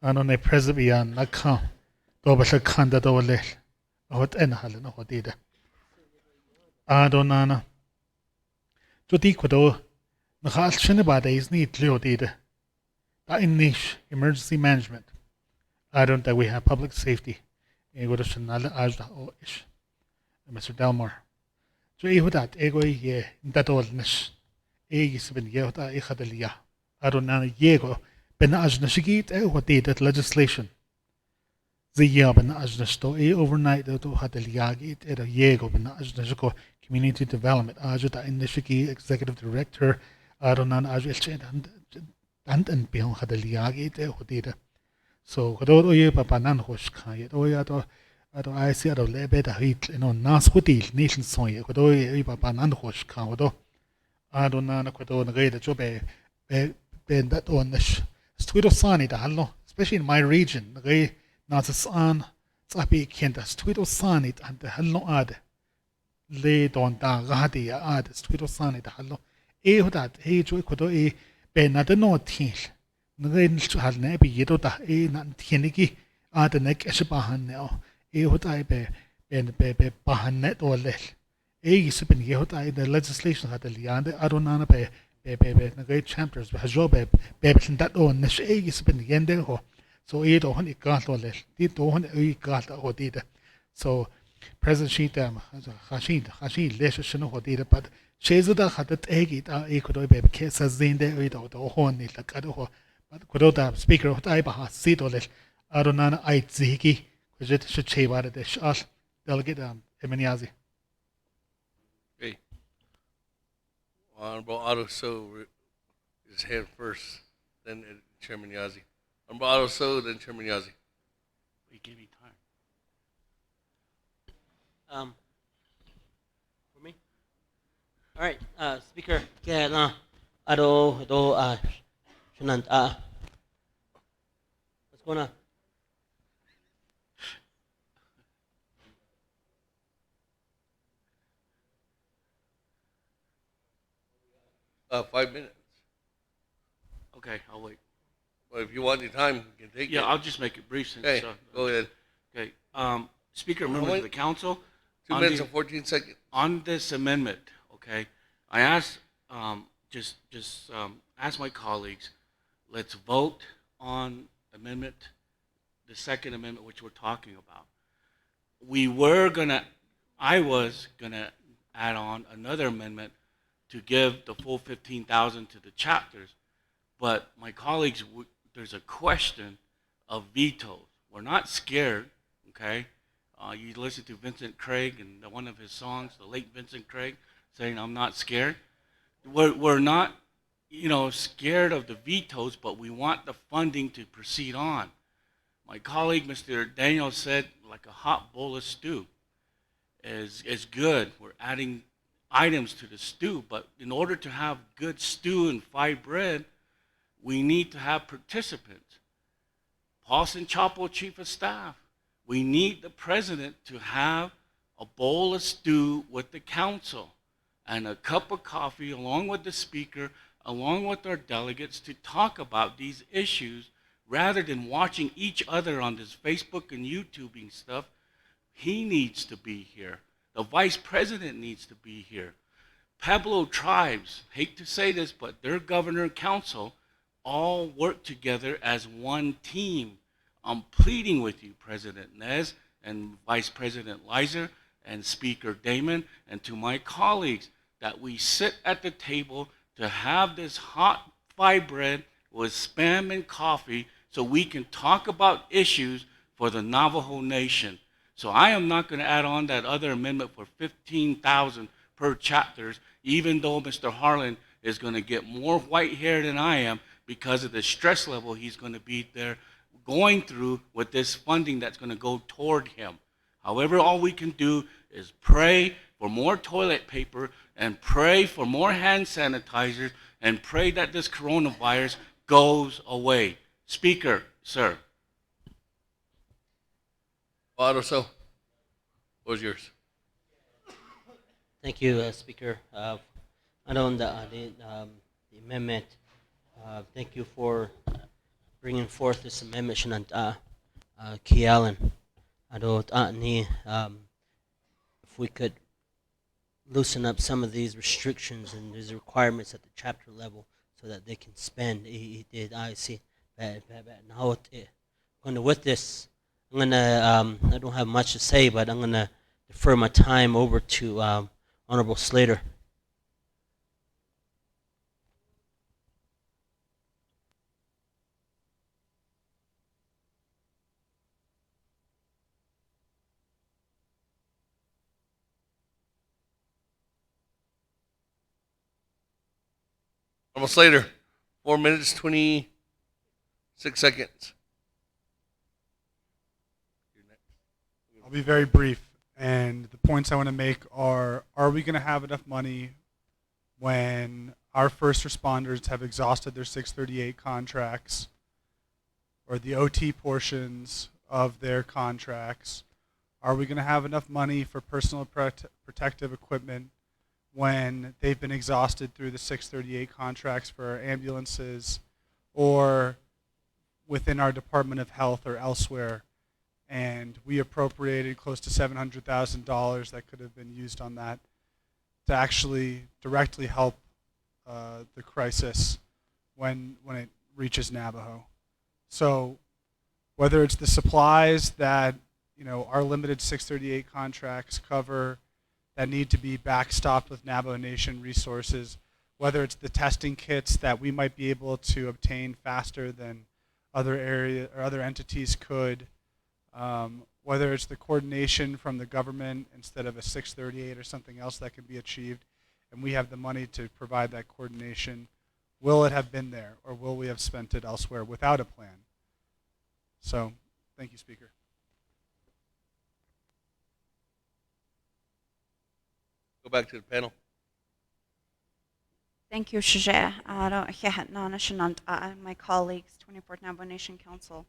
I don't know President not count. Dobas a candidate or little. What en halen or did. I don't know. To Ecuador, the Hal Shinabada is neat Leo did. In niche emergency management. I don't think we have public safety. Mr. Delmar. So, that ego, yeah, that old niche. Yisbin Yehota Ichadelia. Adonana Yego, Ben Ajnashigit, what did that legislation. The Yaban Ajnasto, overnight to Hadeliagit, at a Yego, Ben Ajnashiko, Community Development, Ajuda Indishiki, Executive Director, Adonan Ajil, and Bion Hadeliagit, what did. So, Kodo ye papanan hoshka, Oyato, I see out of Lebeda Hit, Nas Hotil, Nation Soy, Kodo ye papanan hoshka, Odo. Adonana Kodo, the great job, Ben that on the Stuito Sani, the Hallo, especially in my region, the great Nazasan, Sapi Kenta, Stuito Sani, and the Hallo Ad. Lay don da Gadi ad, Stuito Sani, the Hallo. That, Joy Kodo, Ben at the North Hill. Ngayon hal na bi yedo da nan tienigi the nek esbahan now what I be bahan net or lel isipin yehot the legislation had the liande adonana be the great chapters be job be that on nish isipin yende ho so do hon ikat or lel dit do hon ikat or did so President Sheetam Hashid lesh shino ho did but shezuda had it egit could be case as zinde or hon it like ho but Kodota speaker of Taiba seat or less Adonana Ait Ziki, Kujit Shacheva de Shal, delegate Emeniazi. Okay. Honorable Otto So is hand first, then Chairman Yazi. Honorable Otto So, then Chairman Yazi. We give you time. For me? All right, Speaker, kaya Ado Shanant, what's going on? $5 minutes. Okay, I'll wait. Well, if you want your time, you can take it. Yeah, I'll just make it brief since. Okay, go ahead. Okay, Speaker, members of the council. 2 minutes and 14 seconds. On this amendment, okay, I asked, ask my colleagues, let's vote on the second amendment, which we're talking about. I was gonna add on another amendment to give the full 15,000 to the chapters, but my colleagues, there's a question of vetoes. We're not scared, okay? You listen to Vincent Craig and one of his songs, the late Vincent Craig, saying, "I'm not scared." We're not, scared of the vetoes, but we want the funding to proceed on. My colleague, Mr. Daniel, said like a hot bowl of stew is good. We're adding items to the stew, but in order to have good stew and fried bread, we need to have participants. Paulson Chapo, Chief of Staff, we need the president to have a bowl of stew with the council and a cup of coffee along with the speaker, along with our delegates to talk about these issues rather than watching each other on this Facebook and YouTubing stuff. He needs to be here. The vice president needs to be here. Pueblo tribes, hate to say this, but their governor and council all work together as one team. I'm pleading with you, President Nez and Vice President Leiser and Speaker Damon, and to my colleagues, that we sit at the table to have this hot fried bread with Spam and coffee so we can talk about issues for the Navajo Nation. So I am not going to add on that other amendment for 15,000 per chapters, even though Mr. Harlan is going to get more white hair than I am because of the stress level he's going to be there going through with this funding that's going to go toward him. However, all we can do is pray for more toilet paper and pray for more hand sanitizers and pray that this coronavirus goes away. Speaker, sir. Otto So, what was yours? Thank you, Speaker. On the amendment, thank you for bringing forth this amendment. Shanant Kialan. If we could loosen up some of these restrictions and these requirements at the chapter level so that they can spend. I see. Now, with this, I don't have much to say, but I'm going to defer my time over to Honorable Slater. Honorable Slater, 4 minutes, 26 seconds. I'll be very brief. And the points I want to make are we going to have enough money when our first responders have exhausted their 638 contracts or the OT portions of their contracts? Are we going to have enough money for personal protective equipment when they've been exhausted through the 638 contracts for our ambulances or within our Department of Health or elsewhere? And we appropriated close to $700,000 that could have been used on that to actually directly help the crisis when it reaches Navajo. So whether it's the supplies that our limited 638 contracts cover that need to be backstopped with Navajo Nation resources, whether it's the testing kits that we might be able to obtain faster than other entities could, whether it's the coordination from the government instead of a 638 or something else that can be achieved, and we have the money to provide that coordination, will it have been there, or will we have spent it elsewhere without a plan? So, thank you, Speaker. Go back to the panel. Thank you, Shije. My colleagues, 24th Navajo Nation Council.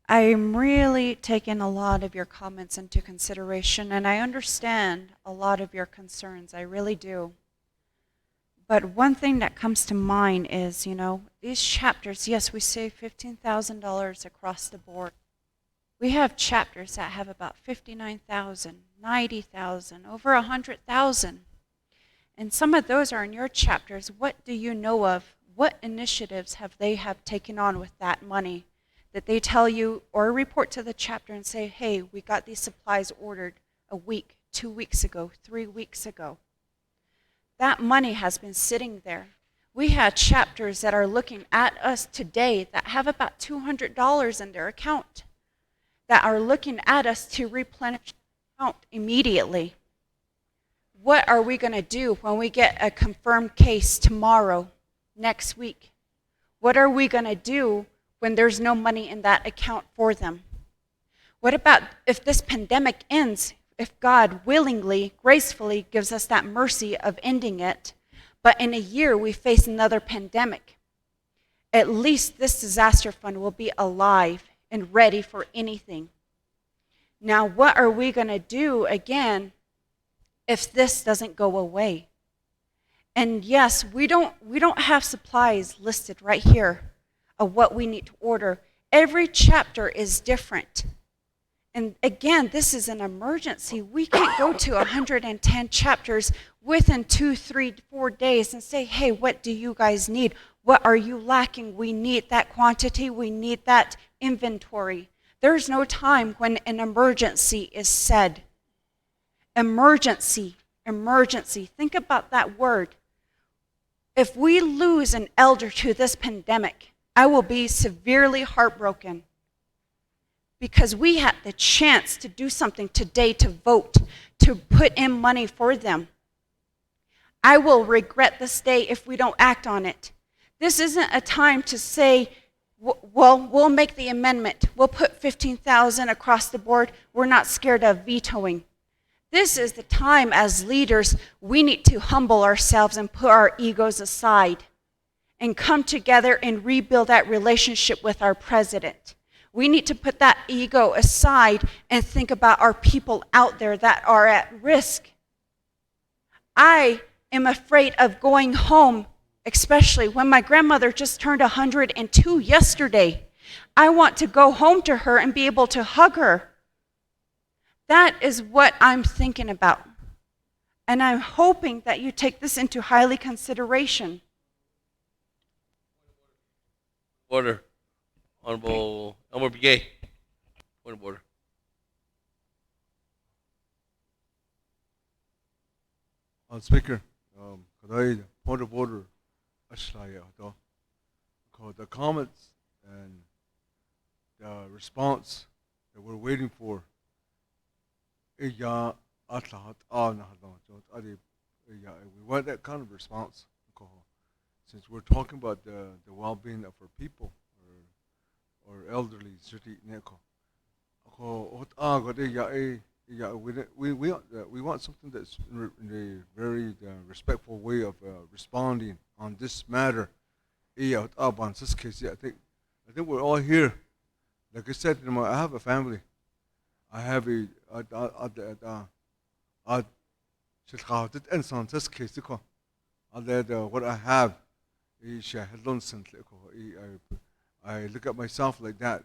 I'm really taking a lot of your comments into consideration, and I understand a lot of your concerns. I really do. But one thing that comes to mind is, these chapters, yes, we save $15,000 across the board. We have chapters that have about 59,000, 90,000, over 100,000. And some of those are in your chapters. What do you know of? What initiatives have they taken on with that money? That they tell you or report to the chapter and say, hey, we got these supplies ordered a week, 2 weeks ago, 3 weeks ago. That money has been sitting there. We had chapters that are looking at us today that have about $200 in their account that are looking at us to replenish the account immediately. What are we going to do when we get a confirmed case tomorrow, next week? What are we going to do when there's no money in that account for them? What about if this pandemic ends, if God willingly, gracefully gives us that mercy of ending it, but in a year we face another pandemic? At least this disaster fund will be alive and ready for anything. Now, what are we going to do again if this doesn't go away? And yes, we don't have supplies listed right here of what we need to order. Every chapter is different. And again, this is an emergency. We can't go to 110 chapters within 2, 3, 4 days and say, hey, what do you guys need? What are you lacking? We need that quantity. We need that inventory. There's no time when an emergency is said. Emergency, emergency. Think about that word. If we lose an elder to this pandemic, I will be severely heartbroken, because we had the chance to do something today, to vote, to put in money for them. I will regret this day if we don't act on it. This isn't a time to say, well, we'll make the amendment. We'll put 15,000 across the board. We're not scared of vetoing. This is the time as leaders we need to humble ourselves and put our egos aside and come together and rebuild that relationship with our president. We need to put that ego aside and think about our people out there that are at risk. I am afraid of going home, especially when my grandmother just turned 102 yesterday. I want to go home to her and be able to hug her. That is what I'm thinking about. And I'm hoping that you take this into highly consideration. Order. Honorable Elmer Begay. Point of order. Speaker, could I point of order? The comments and the response that we're waiting for. We want that kind of response. since we're talking about the well-being of our people or elderly, city neko. We want something that's in a very respectful way of responding on this matter. In this case, I think we're all here. Like I said, I have a family. I have what I have. I look at myself like that.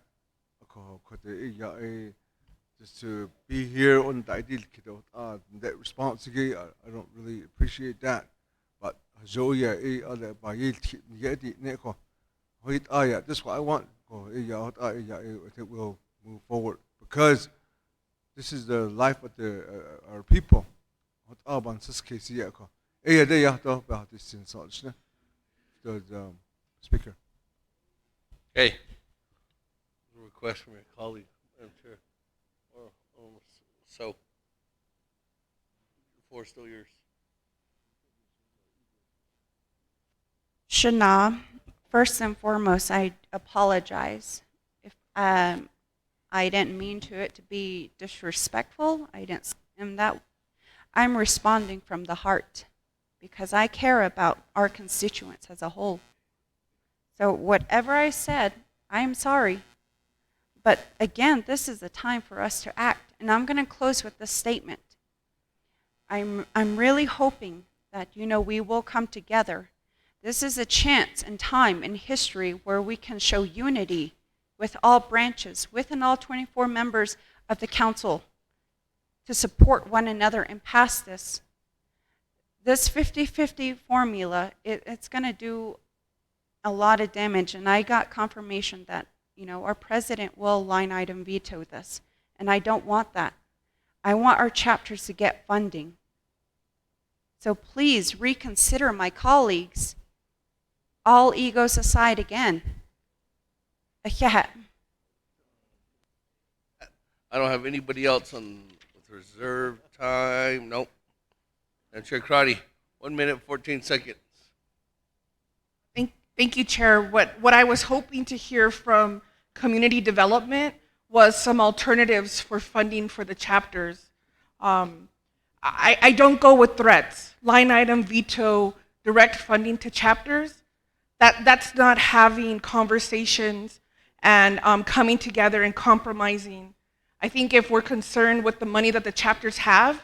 Just to be here on the ideal that response I don't really appreciate that. But that's what I want. I think we'll move forward because this is the life of our people. Speaker. Okay. A request from your colleague, Madam Chair. So, the floor is still yours. Shana, first and foremost, I apologize if I didn't mean it to be disrespectful. I'm responding from the heart because I care about our constituents as a whole. So whatever I said, I'm sorry. But again, this is the time for us to act. And I'm going to close with this statement. I'm really hoping that, we will come together. This is a chance and time in history where we can show unity with all branches, within all 24 members of the council to support one another and pass this. This 50-50 formula, it's going to do a lot of damage. And I got confirmation that our president will line item veto this. And I don't want that. I want our chapters to get funding. So please reconsider, my colleagues. All egos aside again. I don't have anybody else on with reserved time. Nope. And Chair Crotty, 1 minute, 14 seconds. Thank you, Chair. What I was hoping to hear from community development was some alternatives for funding for the chapters. I don't go with threats. Line item veto, direct funding to chapters. That's not having conversations and coming together and compromising. I think if we're concerned with the money that the chapters have,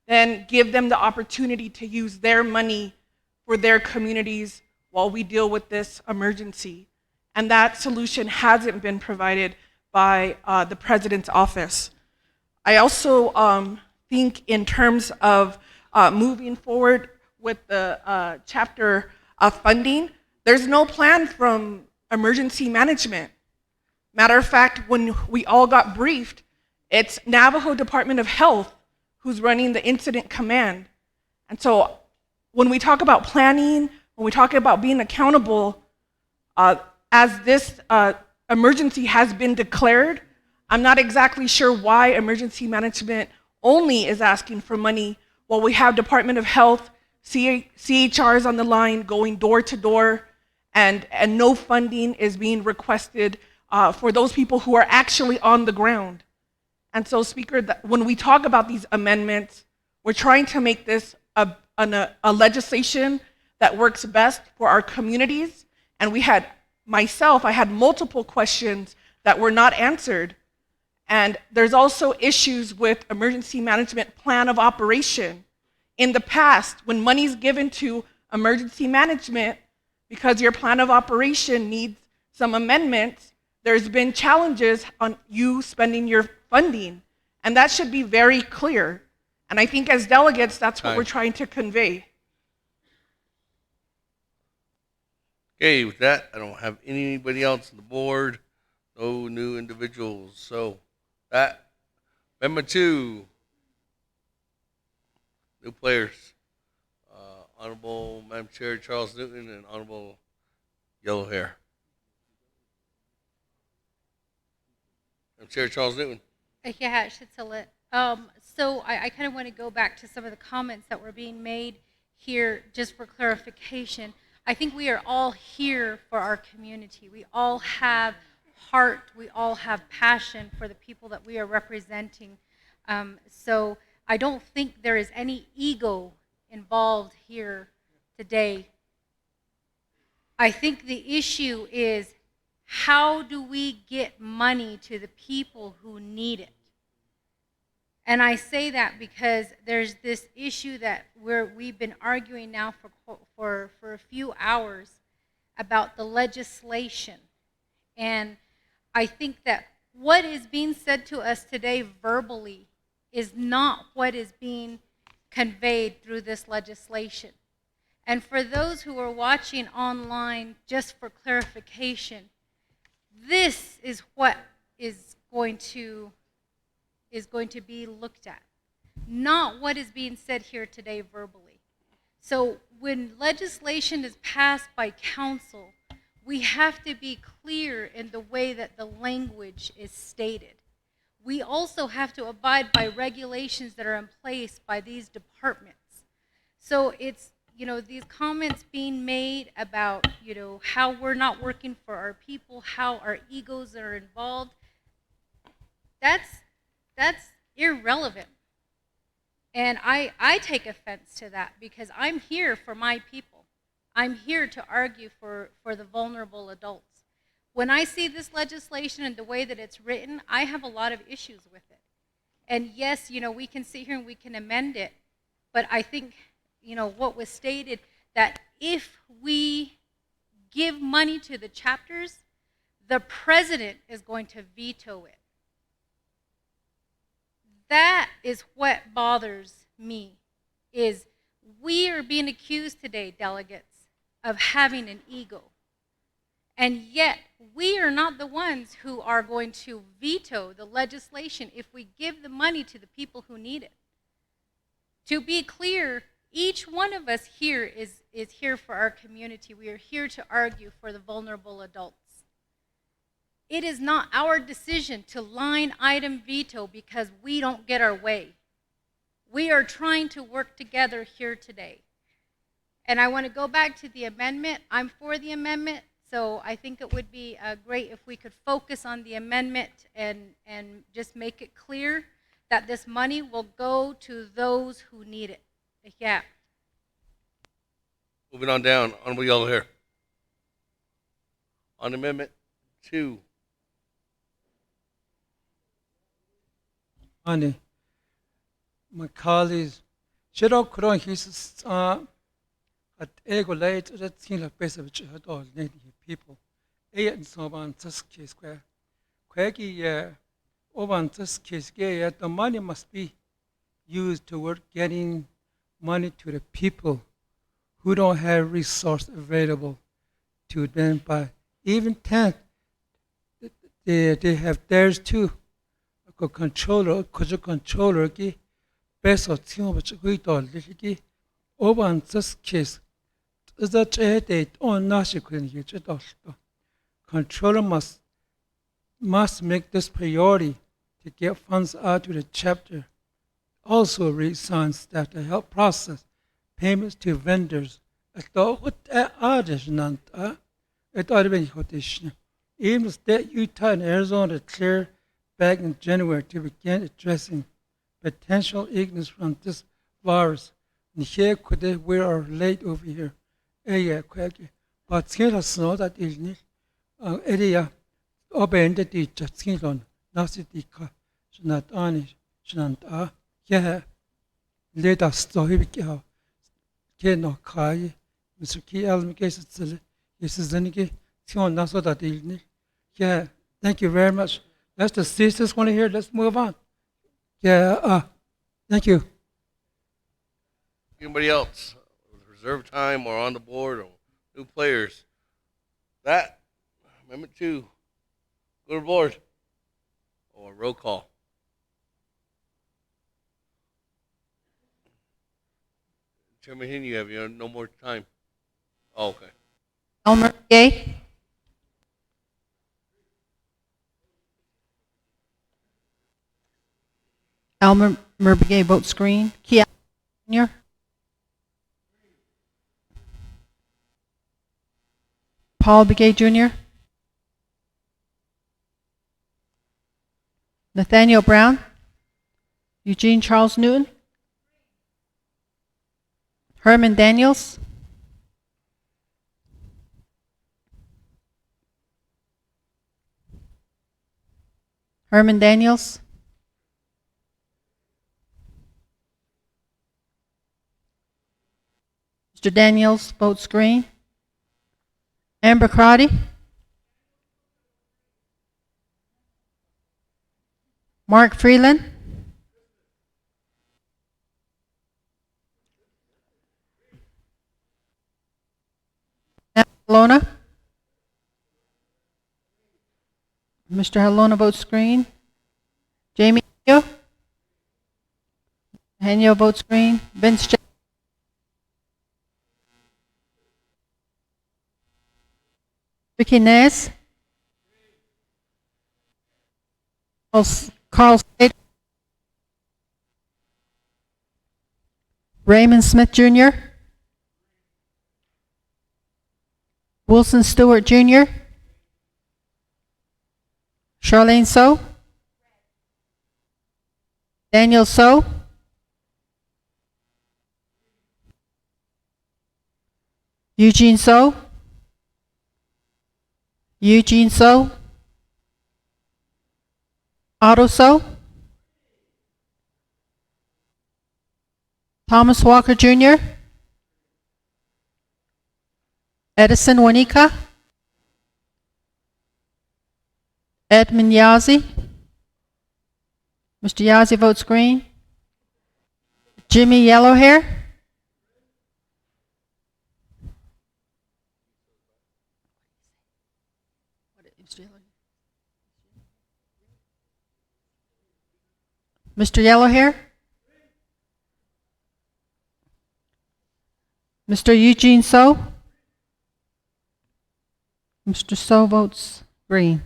then give them the opportunity to use their money for their communities while we deal with this emergency. And that solution hasn't been provided by the President's office. I also think in terms of moving forward with the chapter funding, there's no plan from emergency management. Matter of fact, when we all got briefed, it's Navajo Department of Health who's running the incident command. And so when we talk about planning, when we talk about being accountable, as this emergency has been declared, I'm not exactly sure why emergency management only is asking for money while we have Department of Health, CHRs on the line going door to door, and no funding is being requested for those people who are actually on the ground. And so, Speaker, when we talk about these amendments, we're trying to make this a legislation that works best for our communities. And I had multiple questions that were not answered. And there's also issues with emergency management plan of operation. In the past, when money's given to emergency management, because your plan of operation needs some amendments, there's been challenges on you spending your funding. And that should be very clear. And I think as delegates, that's what we're trying to convey. Okay, with that, I don't have anybody else on the board. No new individuals. So that, Amendment 2, new players. Honorable Madam Chair Charles Newton and Honorable Yellow Hair. Madam Chair Charles Newton. So I kind of want to go back to some of the comments that were being made here just for clarification. I think we are all here for our community. We all have heart. We all have passion for the people that we are representing. So I don't think there is any ego involved here today. I think the issue is, how do we get money to the people who need it? And I say that because there's this issue that we've been arguing now for a few hours about the legislation. And I think that what is being said to us today verbally is not what is being conveyed through this legislation. And for those who are watching online, just for clarification, this is what is going to be looked at, not what is being said here today verbally. So when legislation is passed by council, we have to be clear in the way that the language is stated. We also have to abide by regulations that are in place by these departments. So it's, these comments being made about, how we're not working for our people, how our egos are involved, that's irrelevant. And I take offense to that, because I'm here for my people. I'm here to argue for the vulnerable adults. When I see this legislation and the way that it's written, I have a lot of issues with it. And yes, we can sit here and we can amend it, but I think, what was stated, that if we give money to the chapters, the president is going to veto it. That is what bothers me, is we are being accused today, delegates, of having an ego. And yet, we are not the ones who are going to veto the legislation if we give the money to the people who need it. To be clear, each one of us here is here for our community. We are here to argue for the vulnerable adults. It is not our decision to line item veto because we don't get our way. We are trying to work together here today. And I want to go back to the amendment. I'm for the amendment, so I think it would be great if we could focus on the amendment and just make it clear that this money will go to those who need it. Yeah. Moving on down, honorable yellow hair. On amendment 2. Honey, my colleagues, should all kron his at ego late that thing like best of all native people. And so on this case square. Quaggy over this case, the money must be used toward getting money to the people who don't have resource available to them. But even 10, they have theirs too. Controller, controller, best of team, which we don't really over in this case. Is that they on Nashikun here? Controller must make this priority to get funds out to the chapter. Also reassign staff to help process payments to vendors. I thought what others not it ought to be quotation. Even state Utah and Arizona clear back in January to begin addressing potential ignorance from this virus. And here we are late over here. But here is not that illness. Area open the teacher skin on Nasidika. Not honest. Not yeah. Let us story how no kai. Mr. Key Almication is Zeniki. Sion Naso that illness. Yeah. Thank you very much. That's the sisters want to hear. Let's move on. Yeah, thank you. Anybody else with reserve time or on the board or new players? That amendment 2. Go to the board. Or roll call. Chairman Hin, you have no more time. Oh, okay. Elmer Gay. Elmer Murbagay, vote screen. Kia Jr. Paul Begay Jr., Nathaniel Brown, Eugene Charles Newton, Herman Daniels, Herman Daniels, Mr. Daniels votes green. Amber Crotty, Mark Freeland, Halona, Mr. Halona votes green. Jamie Henyo votes green. Vince J. Vicky Nez, Carl Slater, Raymond Smith Jr., Wilson Stewart Jr., Charlene So, Daniel So, Eugene So, Eugene So, Otto So, Thomas Walker Jr., Edison Wanika, Edmund Yazzie, Mr. Yazzie votes green. Jimmy Yellowhair, Mr. Yellowhair, Mr. Eugene So, Mr. So votes green.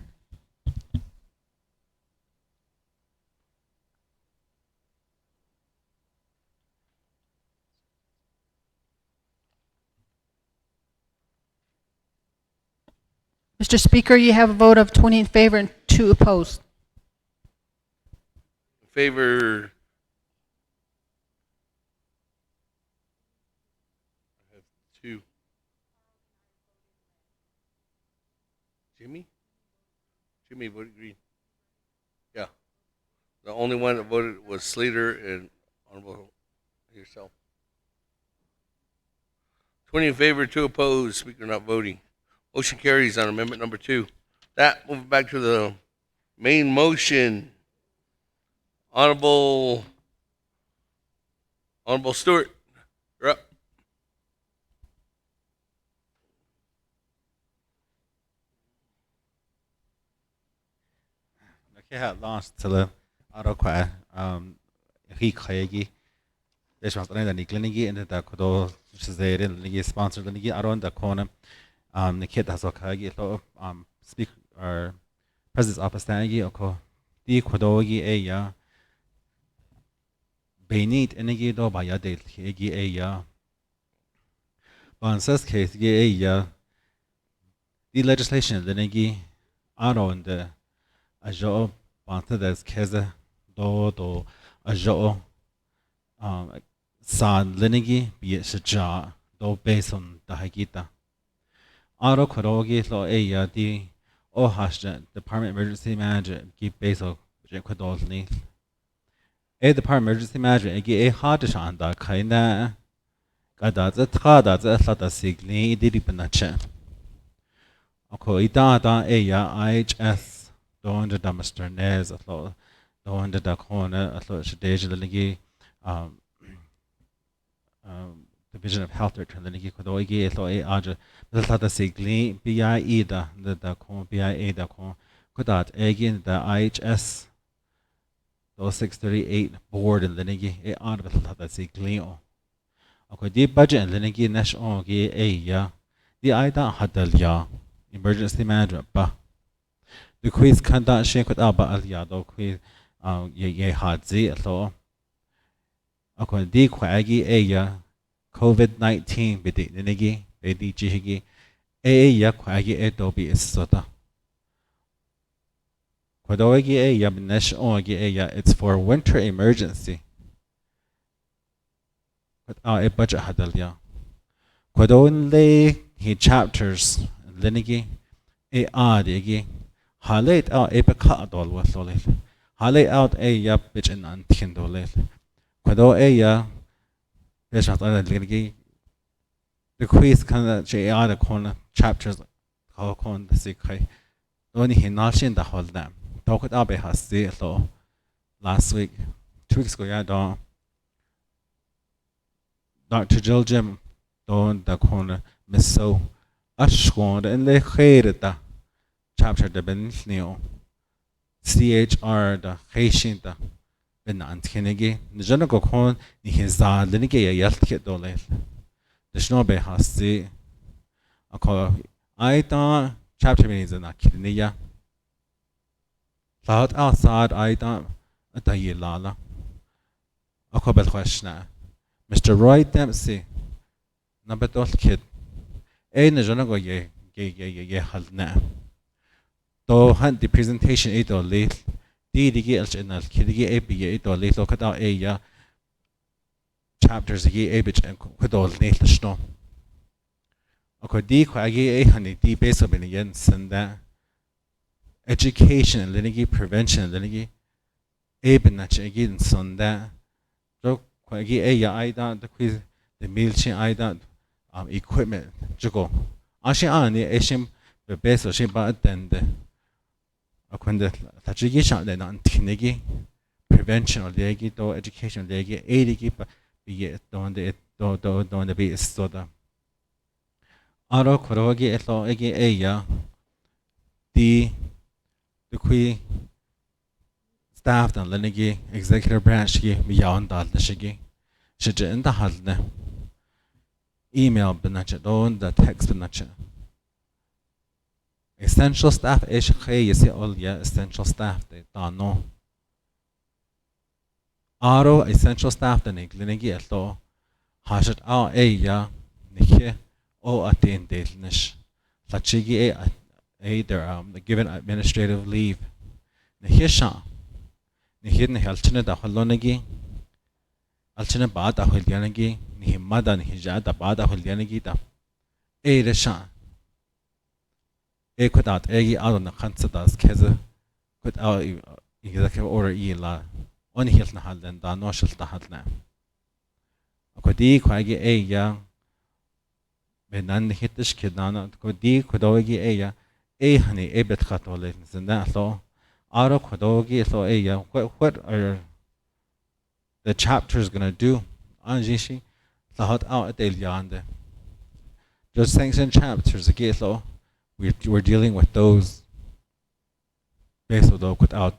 Mr. Speaker, you have a vote of 20 in favor and 2 opposed. In favor. I have 2. Jimmy? Jimmy voted green. Yeah. The only one that voted was Slater and Honorable yourself. 20 in favor, 2 opposed. Speaker not voting. Motion carries on amendment number 2. That, moving back to the main motion. Honorable Stewart, you're up. Okay, last to the auto he kayagi. There's one that Niklini and the Kodo, which is the sponsor the Nigi around the corner. The kid has a kagi, speak or president's office tangi, or the Kodogi a ya. Benit energy do by a date, Hegi a ya. But in case, ye a ya. The legislation, the Nigi around the Ajo, Bantadas Keza, do Ajo. San Linigi, be it Shaja, do based on the Hagita. Aro Korogi, Lo Aya, the Ohashja, Department Emergency Manager, give base of Jekwadolni. A Department Emergency Manager, a gay hardishan da Kaina Gada, the Trada, the Atlata Sigli, Didipanacha. Oko Ida, Aya, IHS, don't the Mr. Nez, a lot, don't the corner, a lot of Shadej, the Ligi. Division of Health Director, the Niki Kodoigi, Loe Aja, the Tata Sigli, BIE, the Con, BIA, the Con, Kodat, again, the IHS, those 638 board and the Niki, a out of the Tata Sigli. Okay, the budget and the Niki National Gi A ya, the Ida Hadalya, emergency management, ba. The quiz conduct shake with Alba Aliado, quiz, ye hadzi, at all. Okay, the Quaggy Aya, COVID-19, Bidi Nigi, Bidi Jihigi, ya kwagi dobi isota. Kwadogi ya bnesh ogi ya it's for winter emergency. Kwat budget hadal ya. Kwadon le he chapters linigi adigi halate baka dol wasolil. Halate out ya bitch in antikindolil. Kwado ya bishat linigi the quiz kind of corner chapters how con the secret. Only he nalshin the whole them. Talk it up has see so last week, 2 weeks ago, yeah, Dr. Jill Jim don the corner miss so ashwand and they hated the chapter the benfneo CHR the Haitian the ben antinigi the general con ni his linigi yelt kit dole the snobe has see a call I thought chapter means in a kidney thought outside I thought a day lala a couple question Mr. Roy Dempsey number dot kid a najonago ye halna to hunt the presentation 8 or late digi channel kidigi ab 8 or late look at our ya chapters ye abich and kudol nate snow okay di kwagi honey di base of in and that education and lineage prevention and lineage eben nach again son that so kwagi ya I don't the quiz the meal chin I don't equipment jugo ashi ani eshim the base of shim ba attend akwende tajigi sha le nan tinegi prevention or legi to education legi edigi be don the be so da aro korogi eto egi ya the qui staff and lineage executive branch beyond that the shigi should in the halne email benacha don the text benacha essential staff is yesi all ya essential staff they no aro essential staff the lineage eto hashat ya nike o attend delnish lachigi either given administrative leave Nahisha Nihid Helchina da Holonagi Alchina Bada Hulyanagi Nihimada Nihijada Bada Hulyanagi da Eresha Equadat Egi out on the Hansadas Keza put out executive order la on Hilton Halden da Noshel Tahatna Akodi Kwagi Eya Benan Hitish Kidana Kodi Kodogi Eya honey ebet katolin and that so aro kodogi so what are the chapters gonna do anjishi lahat out at yande just sanction chapters again so we're dealing with those based on without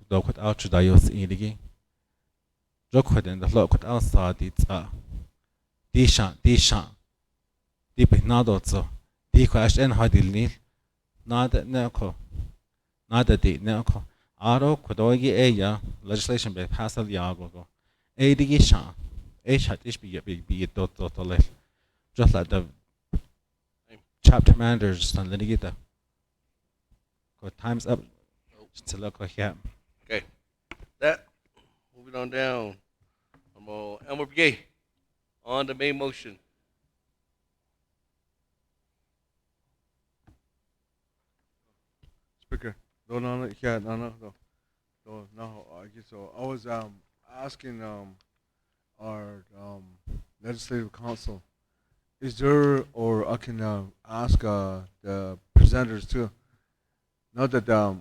judayos idigi jokhodin the lot without outside it's disha deep nadot so di question hadilni Nada neko. Nada di neko. Aro kodogi legislation be passal yago. Digi sha. Shat ish be dot just like the chapter managers and litigita. Time's up. To look like yeah. Okay. That moving on down. Elmer Brigay on the main motion. Speaker, no, yeah, no. I guess so. I was asking our legislative council, is there, or I can ask the presenters too. Now that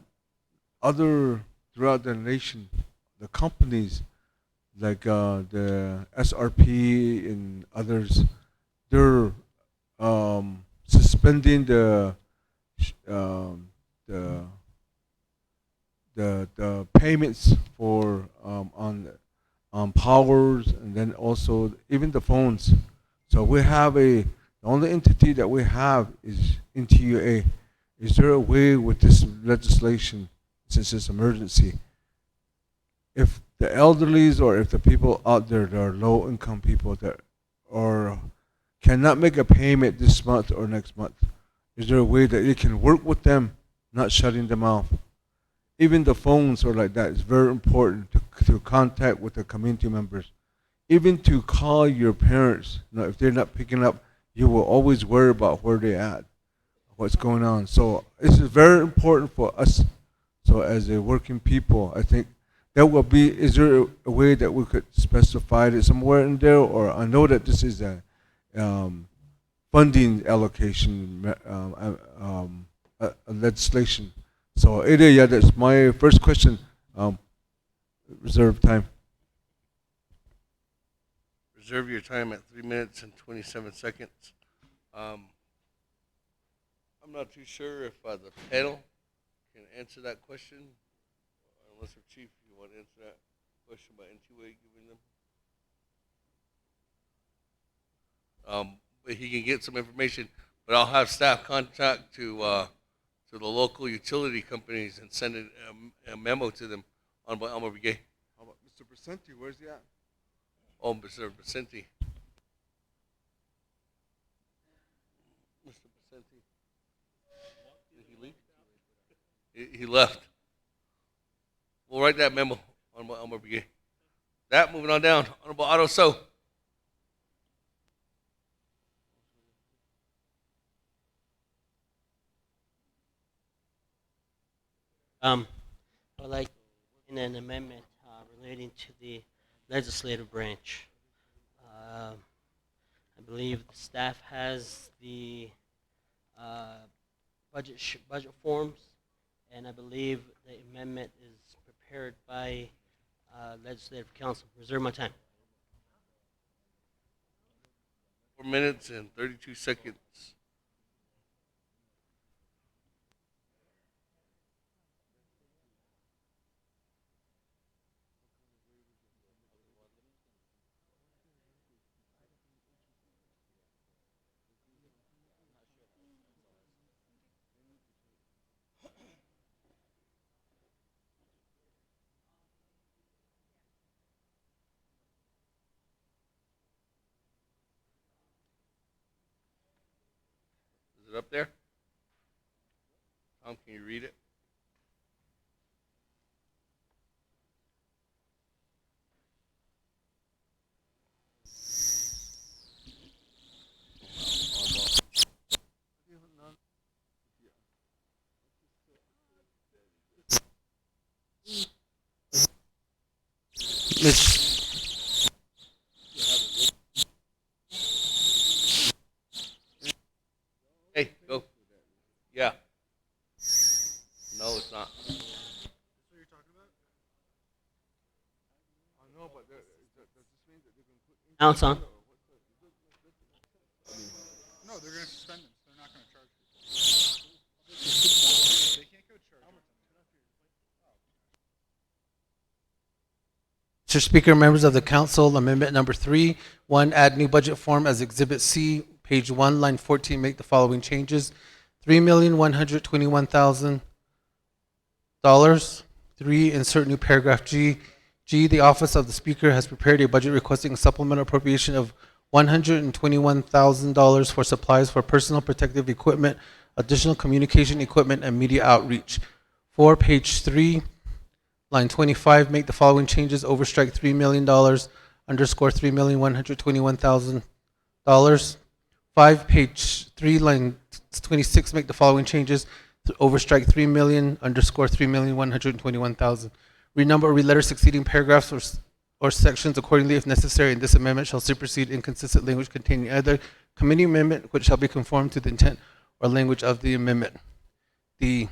other throughout the nation, the companies like the SRP and others, they're suspending the payments for on powers and then also even the phones. So we have the only entity that we have is NTUA. Is there a way with this legislation, since it's emergency, if the elderlies or if the people out there that are low income people that or cannot make a payment this month or next month, Is there a way that it can work with them, not shutting them off? Even the phones are like that. It's very important to contact with the community members. Even to call your parents, if they're not picking up, you will always worry about where they're at, what's going on. So this is very important for us. So as a working people, I think that will be, is there a way that we could specify it somewhere in there? Or I know that this is a funding allocation legislation. So yeah, that's my first question. Reserve time. Reserve your time at 3 minutes and 27 seconds. I'm not too sure if the panel can answer that question, unless our chief, you want to answer that question by NTA giving them. But he can get some information, but I'll have staff contact to the local utility companies and send a memo to them on by Elmer Brigade. How about Mr. Presenti? Where's he at? Oh, Mr. Vicente. Mr. Vicente. Did he leave? He left. We'll write that memo on Elmer Brigade. That, moving on down. Honorable Otto So. I would like in an amendment relating to the legislative branch. I believe the staff has the budget forms, and I believe the amendment is prepared by legislative council. Reserve my time. 4 minutes and 32 seconds. Is it up there? Tom, can you read it? Hey, go. Yeah. No, it's not. Now it's on. No, they're going to suspend them. They're not going to charge you. They can't go charge. Mr. Speaker, members of the council, amendment number 3, 1, add new budget form as Exhibit C, page 1, line 14, make the following changes. $3,121,000. 3, insert new paragraph G. G, the office of the speaker has prepared a budget requesting a supplemental appropriation of $121,000 for supplies for personal protective equipment, additional communication equipment, and media outreach. 4, page 3, line 25, make the following changes. Overstrike $3 million, underscore $3,121,000. 5, page 3, line 26, make the following changes. Overstrike $3 million, underscore $3,121,000. Renumber or reletter succeeding paragraphs or sections accordingly if necessary, and this amendment shall supersede inconsistent language containing either committee amendment which shall be conformed to the intent or language of the amendment. The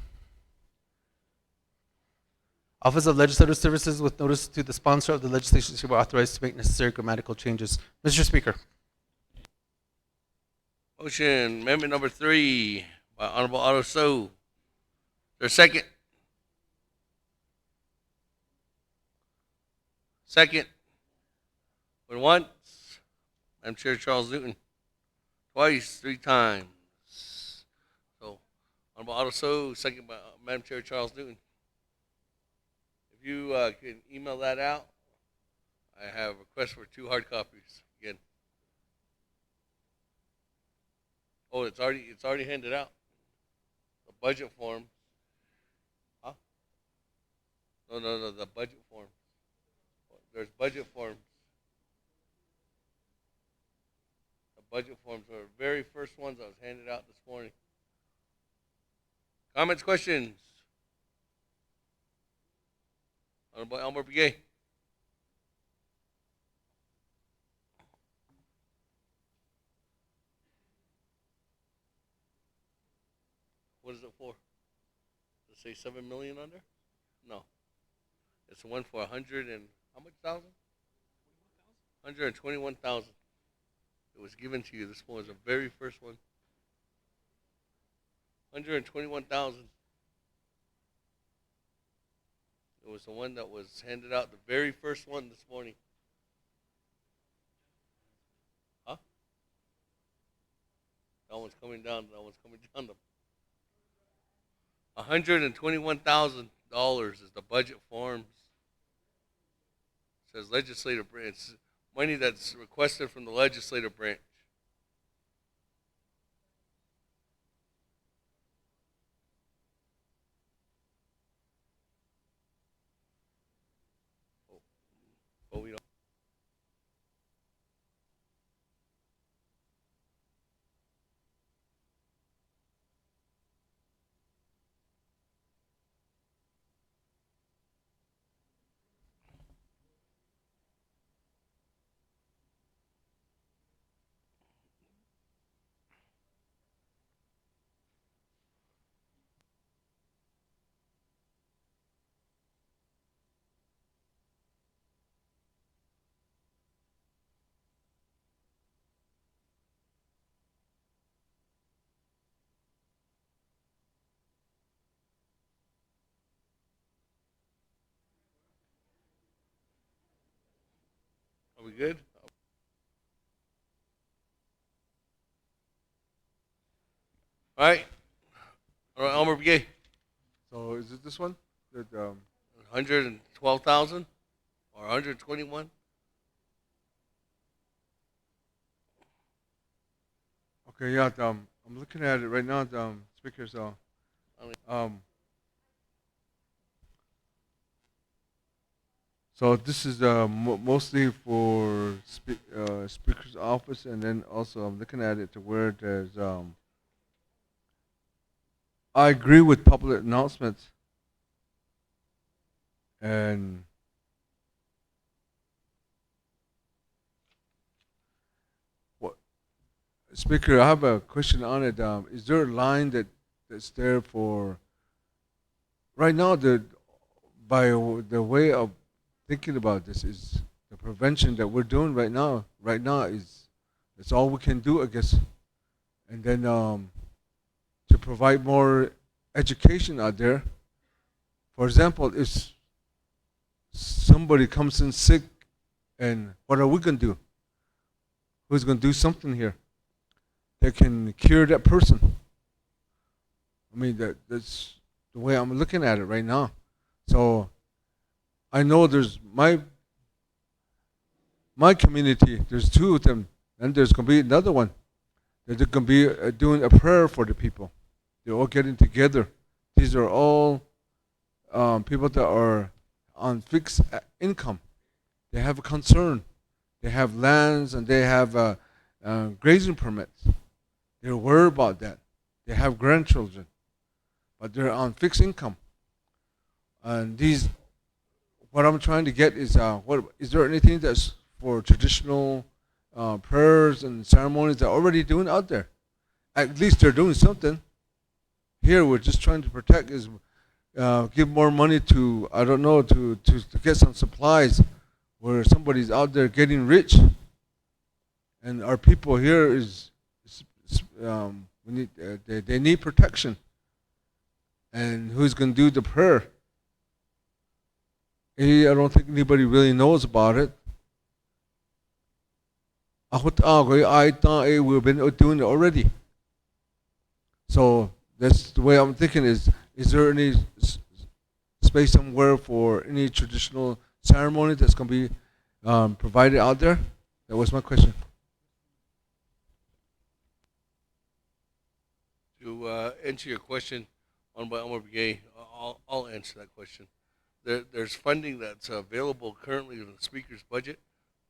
Office of Legislative Services, with notice to the sponsor of the legislation, is hereby authorized to make necessary grammatical changes. Mr. Speaker. Motion, amendment number 3 by Honorable Otto So. There's a second. Second. Went once. Madam Chair Charles Newton. Twice, 3 times. So, Honorable Otto So, second by Madam Chair Charles Newton. If you can email that out, I have a request for 2 hard copies again. Oh, it's already handed out. budget form. Huh? No, the budget form. There's budget forms. The budget forms were the very first ones that was handed out this morning. Comments, questions? Honorable Elmer Begay. What is it for? Does it say 7 million on there? No. It's the one for 100 and how much thousand? 121,000. It was given to you. This one was the very first one. 121,000. It was the one that was handed out, the very first one this morning. Huh? That one's coming down. That one's coming down. $121,000 is the budget forms. It says legislative branch. It's money that's requested from the legislative branch. But we don't. Are we good? All right. All right, Elmer Begay. So is it this one? That 112,000 or 121? Okay, yeah. I'm looking at it right now. Speaker. So this is mostly for Speaker's office, and then also I'm looking at it to where it says I agree with public announcements, and what Speaker, I have a question on it. Is there a line that's there for right now? By the way of thinking about this is the prevention that we're doing right now. Right now is that's all we can do, I guess. And then to provide more education out there. For example, if somebody comes in sick, and what are we going to do? Who's going to do something here that can cure that person? I mean, that's the way I'm looking at it right now. So I know there's my community, there's two of them, and there's going to be another one. They're going to be doing a prayer for the people. They're all getting together. These are all people that are on fixed income. They have a concern. They have lands and they have grazing permits. They're worried about that. They have grandchildren, but they're on fixed income. And what I'm trying to get is, is there anything that's for traditional prayers and ceremonies they're already doing out there? At least they're doing something. Here we're just trying to protect is give more money to, I don't know, to get some supplies where somebody's out there getting rich. And our people here they need protection. And who's going to do the prayer? I don't think anybody really knows about it. We've been doing it already. So that's the way I'm thinking is there any space somewhere for any traditional ceremony that's going to be provided out there? That was my question. To answer your question, on by Elmer Begay. I'll answer that question. There's funding that's available currently in the speaker's budget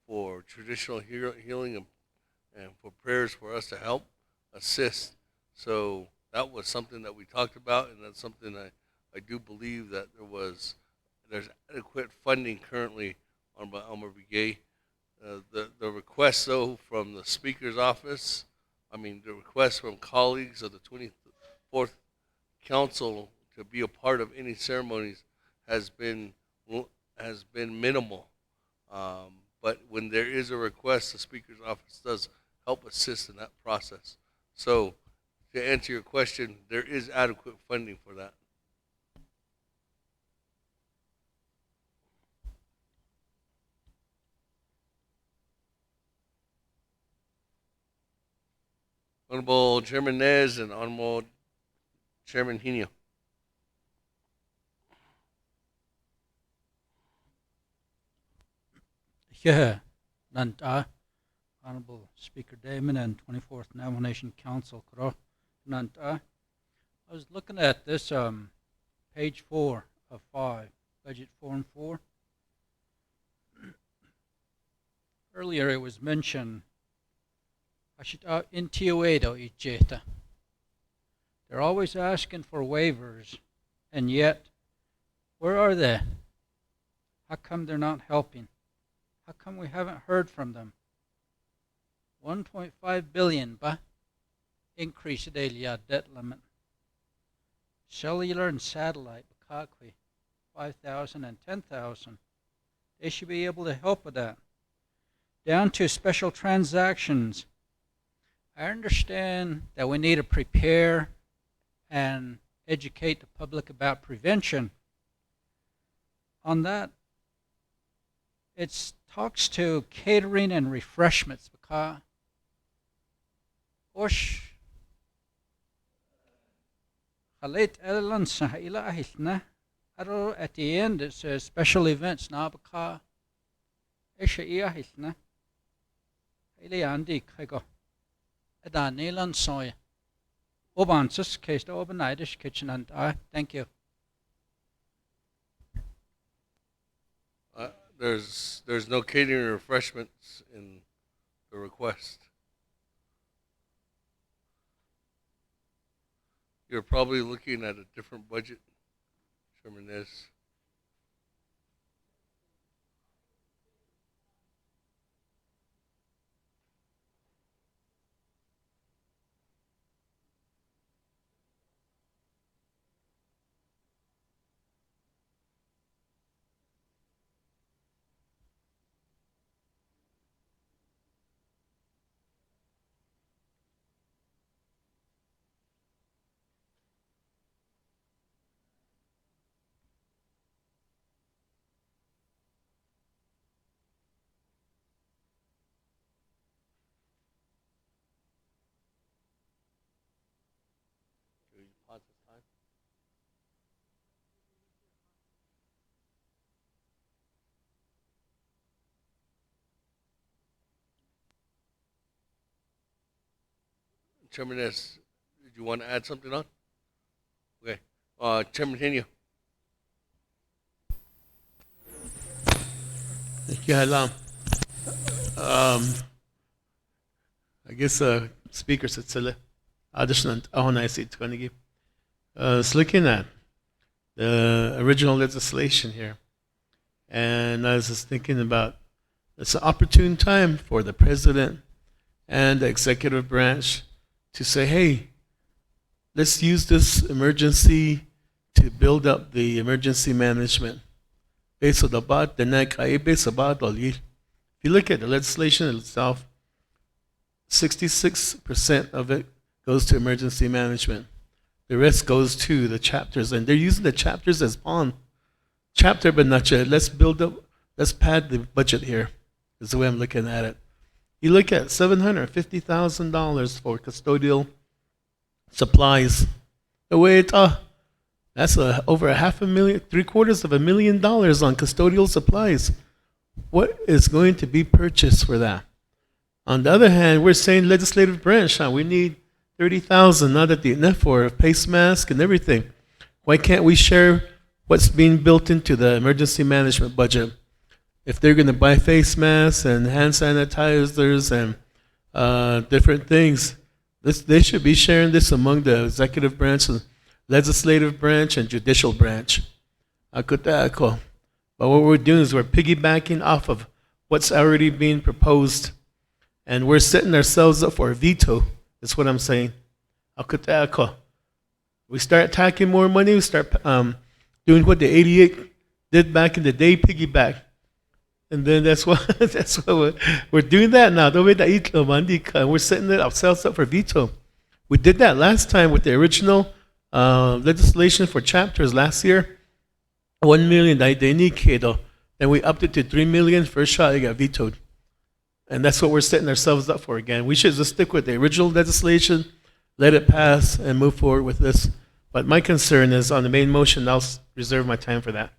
for traditional healing and for prayers for us to help assist. So that was something that we talked about, and that's something I do believe that there's adequate funding currently on by Elmer Begay. The request, though, from the Speaker's office, the request from colleagues of the 24th Council to be a part of any ceremonies has been minimal. But when there is a request, the Speaker's office does help assist in that process. So, to answer your question, there is adequate funding for that. Honorable Chairman Nez and Honorable Chairman Hino. Yeah, Nanta, Honorable Speaker Damon and 24th Navajo Nation Council, Nanta. I was looking at this page 4 of 5, budget 4 and 4. Earlier it was mentioned they're always asking for waivers, and yet, where are they? How come they're not helping? How come we haven't heard from them? 1.5 billion ba increase daily debt limit. Cellular and satellite, 5,000 and 10,000. They should be able to help with that. Down to special transactions. I understand that we need to prepare and educate the public about prevention. On that, it talks to catering and refreshments because at the end it says special events na because thank you. There's no catering or refreshments in the request. You're probably looking at a different budget, Chairman Nez. Chairman Ness, did you want to add something on? Okay. Chairman Hino. Thank you, Halam. I guess Speaker Sitsile, additional I was looking at the original legislation here, and I was just thinking about it's an opportune time for the president and the executive branch to say, hey, let's use this emergency to build up the emergency management. If you look at the legislation itself, 66% of it goes to emergency management. The rest goes to the chapters, and they're using the chapters as pawn. Chapter, but not yet. Let's build up, let's pad the budget here, is the way I'm looking at it. You look at $750,000 for custodial supplies. The way it, that's over $500,000, $750,000 on custodial supplies. What is going to be purchased for that? On the other hand, we're saying legislative branch, we need $30,000 not at the enough for a face mask and everything. Why can't we share what's being built into the emergency management budget? If they're going to buy face masks and hand sanitizers and different things, they should be sharing this among the executive branch, legislative branch, and judicial branch. But what we're doing is we're piggybacking off of what's already being proposed, and we're setting ourselves up for a veto. That's what I'm saying. We start attacking more money, we start doing what the 88 did back in the day, piggyback. And then that's what we're doing that now. We're setting ourselves up for veto. We did that last time with the original legislation for chapters last year. 1 million, they need Kedo. Then we upped it to 3 million. First shot, it got vetoed. And that's what we're setting ourselves up for again. We should just stick with the original legislation, let it pass, and move forward with this. But my concern is on the main motion. I'll reserve my time for that.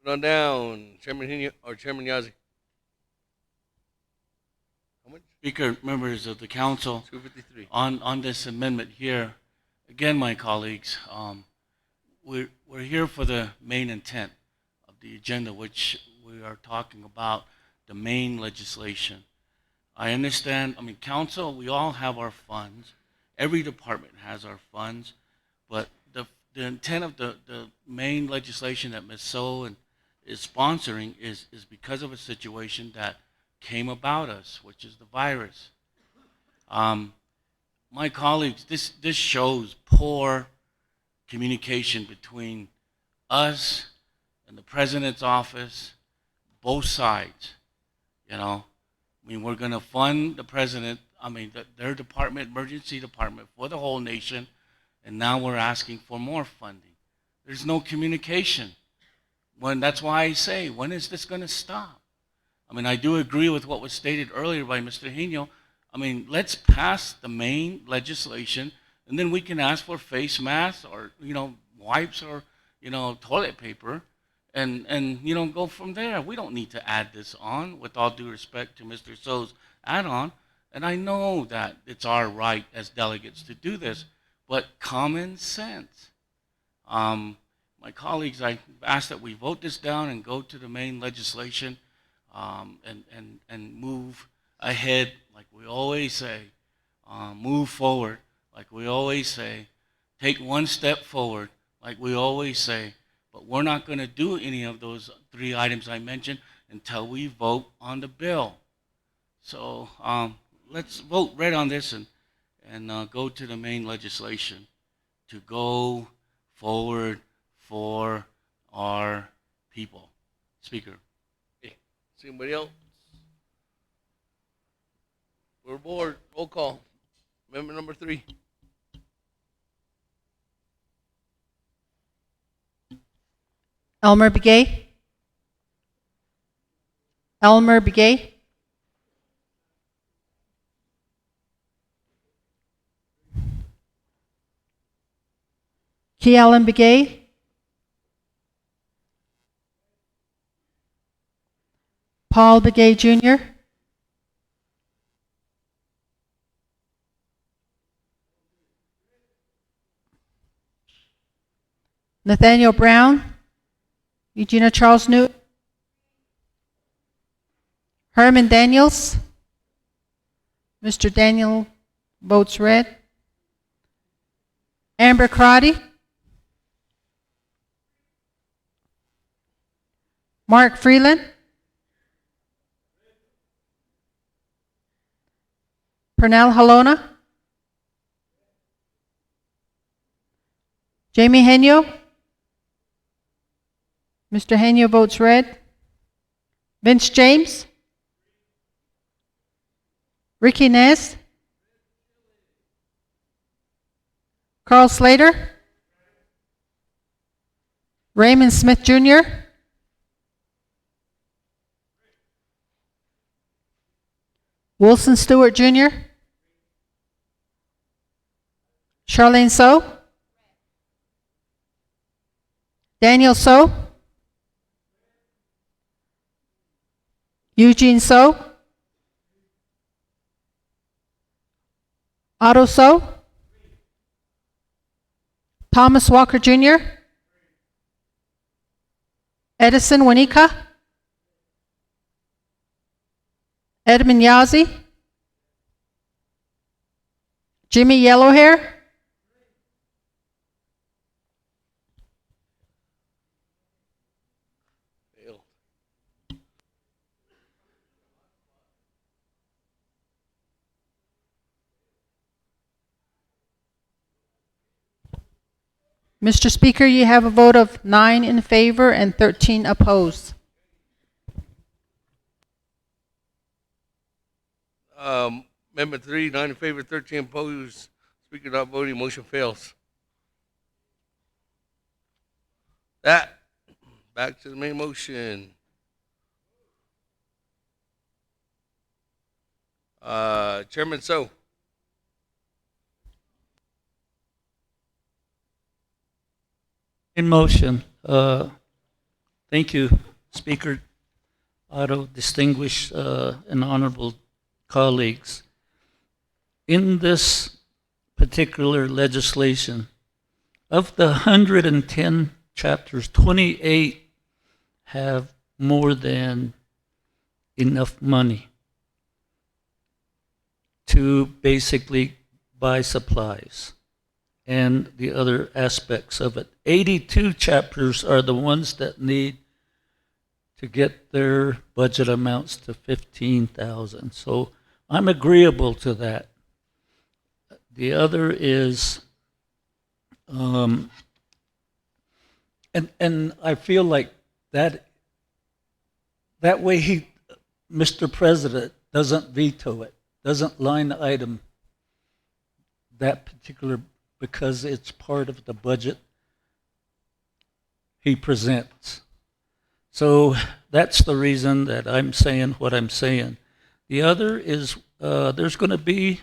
On down, Chairman Hino or Chairman Yazzie. How much? Speaker, members of the council, 253. On this amendment here, again, my colleagues, we're here for the main intent of the agenda, which we are talking about the main legislation. I understand, council, we all have our funds. Every department has our funds, but the intent of the main legislation that Ms. So is sponsoring is because of a situation that came about us, which is the virus. My colleagues, this shows poor communication between us and the president's office, both sides. We're going to fund the president, their department, emergency department, for the whole nation, and now we're asking for more funding. There's no communication. That's why I say, when is this going to stop? I do agree with what was stated earlier by Mr. Hino. Let's pass the main legislation, and then we can ask for face masks or, wipes or, toilet paper, and go from there. We don't need to add this on, with all due respect to Mr. So's add-on. And I know that it's our right as delegates to do this, but common sense. My colleagues, I ask that we vote this down and go to the main legislation and move ahead, like we always say, move forward, like we always say, take one step forward, like we always say, but we're not going to do any of those 3 items I mentioned until we vote on the bill. So let's vote red on this and go to the main legislation to go forward for our people. Speaker. Okay. Anybody else? We're bored. Roll call. Amendment number 3. Elmer Begay. Elmer Begay. Key Allen Begay. Paul Begay Jr. Nathaniel Brown. Eugenia Charles Newt. Herman Daniels. Mr. Daniel votes red. Amber Crotty. Mark Freeland. Pernell Halona. Jamie Henyo. Mr. Henyo votes red. Vince James. Ricky Nez. Carl Slater. Raymond Smith Jr. Wilson Stewart Jr. Charlene So. Daniel So. Eugene So. Otto So. Thomas Walker Jr., Edison Wanika, Edmund Yazzie, Jimmy Yellowhair, Mr. Speaker, you have a vote of 9 in favor and 13 opposed. Amendment 3, 9 in favor, 13 opposed. Speaker not voting, motion fails. That, back to the main motion. Chairman So. In motion. Thank you, Speaker Otto, distinguished and honorable colleagues. In this particular legislation, of the 110 chapters, 28 have more than enough money to basically buy supplies and the other aspects of it. 82 chapters are the ones that need to get their budget amounts to 15,000. So I'm agreeable to that. The other is, and I feel like that way Mr. President doesn't veto it, doesn't line item that particular, because it's part of the budget he presents. So that's the reason that I'm saying what I'm saying. The other is there's going to be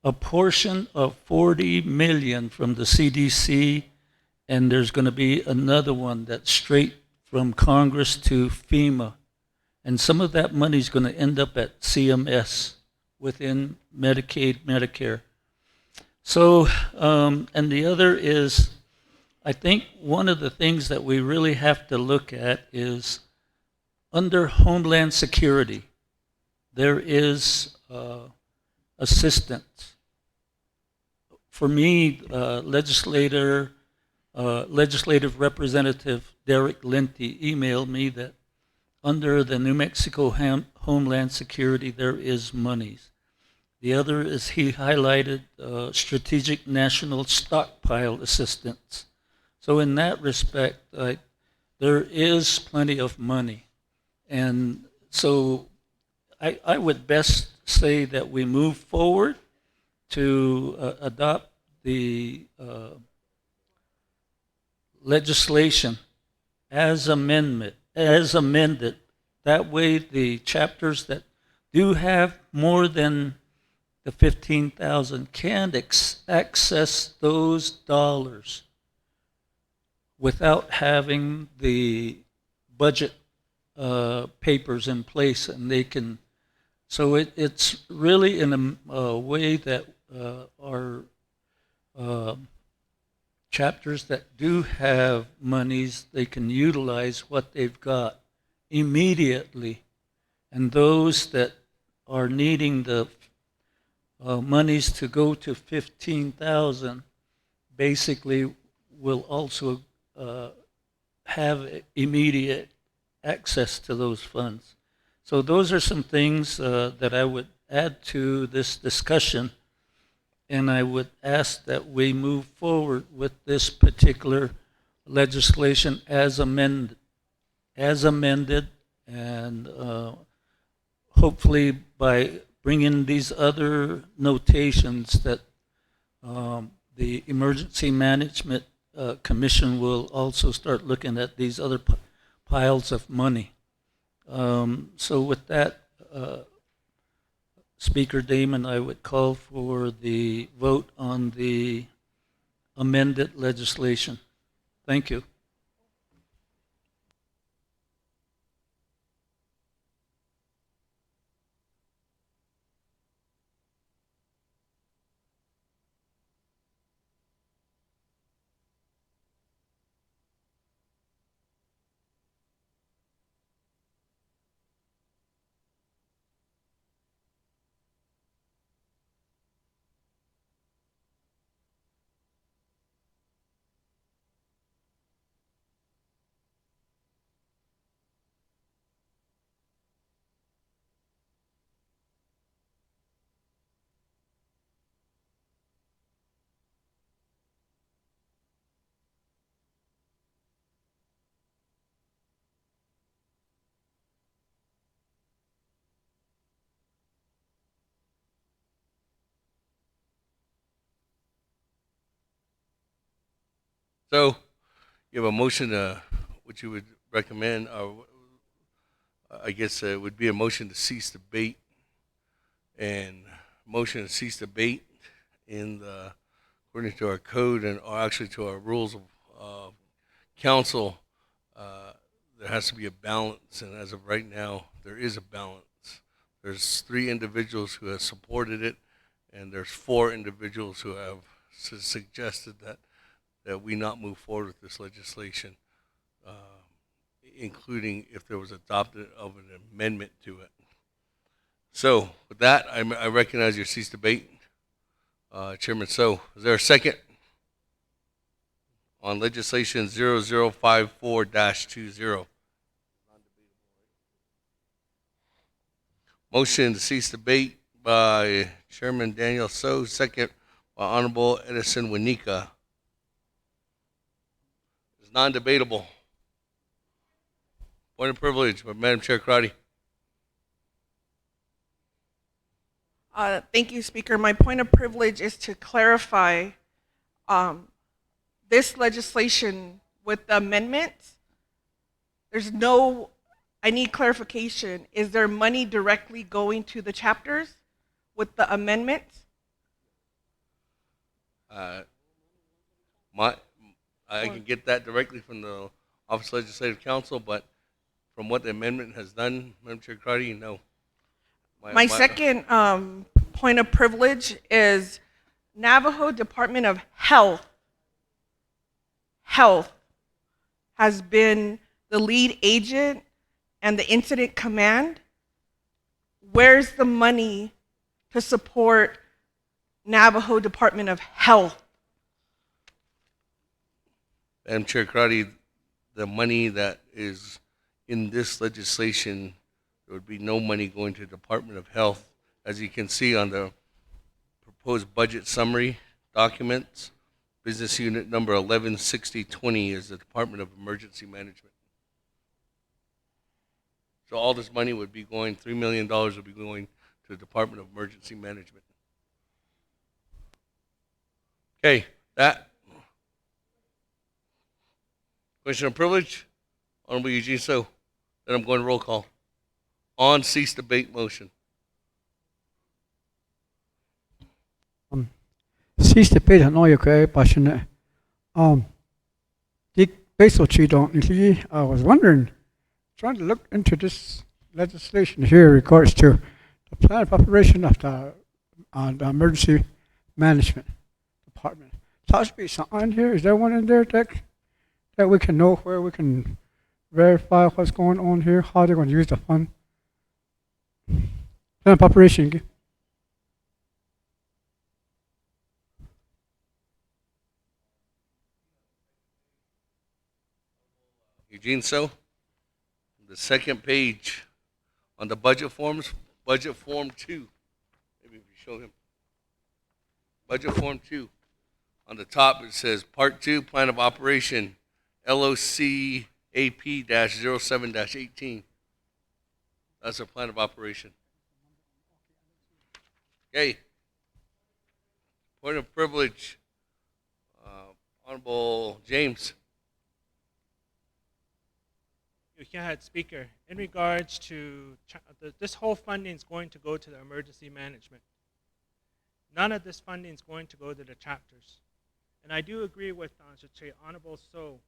a portion of 40 million from the CDC, and there's going to be another one that's straight from Congress to FEMA. And some of that money is going to end up at CMS within Medicaid, Medicare. So, and the other is, I think one of the things that we really have to look at is under Homeland Security, there is assistance. For me, Legislative Representative Derek Linty emailed me that under the New Mexico Homeland Security, there is monies. The other is he highlighted strategic national stockpile assistance. So in that respect, there is plenty of money. And so I would best say that we move forward to adopt the legislation as amended. That way the chapters that do have more than the 15,000 can access those dollars without having the budget papers in place, and they can. So it's really in a way that our chapters that do have monies, they can utilize what they've got immediately, and those that are needing the monies to go to 15,000 basically will also have immediate access to those funds. So those are some things that I would add to this discussion, and I would ask that we move forward with this particular legislation as amended, and hopefully by bringing these other notations that the Emergency Management Commission will also start looking at these other piles of money. So with that, Speaker Damon, I would call for the vote on the amended legislation. Thank you. So, you have a motion, which you would recommend, or I guess it would be a motion to cease debate, and motion to cease debate in the, according to our code and or actually to our rules of council, there has to be a balance, and as of right now, there is a balance. There's 3 individuals who have supported it, and there's 4 individuals who have suggested that we not move forward with this legislation, including if there was adopted of an amendment to it. So with that, I recognize your cease debate, Chairman. So is there a second on legislation 0054-20? Motion to cease debate by Chairman Daniel So, second by Honorable Edison Winika. It's non-debatable. Point of privilege by Madam Chair Crotty. Thank you, Speaker. My point of privilege is to clarify this legislation with the amendments. I need clarification. Is there money directly going to the chapters with the amendments? I can get that directly from the Office of Legislative Counsel, but from what the amendment has done, Madam Chair Crotty, no. My second point of privilege is Navajo Department of Health has been the lead agent and the incident command. Where's the money to support Navajo Department of Health? Madam Chair Crotty, the money that is in this legislation, there would be no money going to the Department of Health. As you can see on the proposed budget summary documents, business unit number 116020 is the Department of Emergency Management. So all this money would be going, $3 million would be going to the Department of Emergency Management. Okay, that. Question of privilege, Honorable Eugene So. Then I'm going to roll call. On cease debate motion. Cease debate and all your passionate. I was wondering, trying to look into this legislation here in regards to the plan of operation of the emergency management department. So there should be something here. Is there one in there that we can know where we can verify what's going on here, how they're going to use the fund? Plan of operation. Eugene So. The second page on the budget forms, budget form 2. Maybe if you show him. Budget form 2. On the top it says Part 2, Plan of Operation, LOC AP-07-18. That's our plan of operation. Okay. Point of privilege, Honorable James. Go ahead, Speaker. In regards to this whole funding is going to go to the emergency management. None of this funding is going to go to the chapters. And I do agree with Honorable So.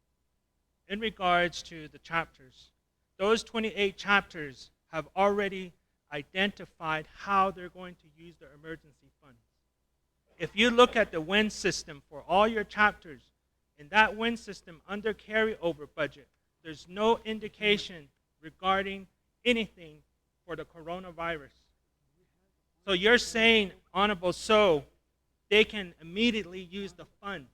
In regards to the chapters, those 28 chapters have already identified how they're going to use their emergency funds. If you look at the WIN system for all your chapters, in that WIN system under carryover budget, there's no indication regarding anything for the coronavirus. So you're saying, Honorable So, they can immediately use the funds.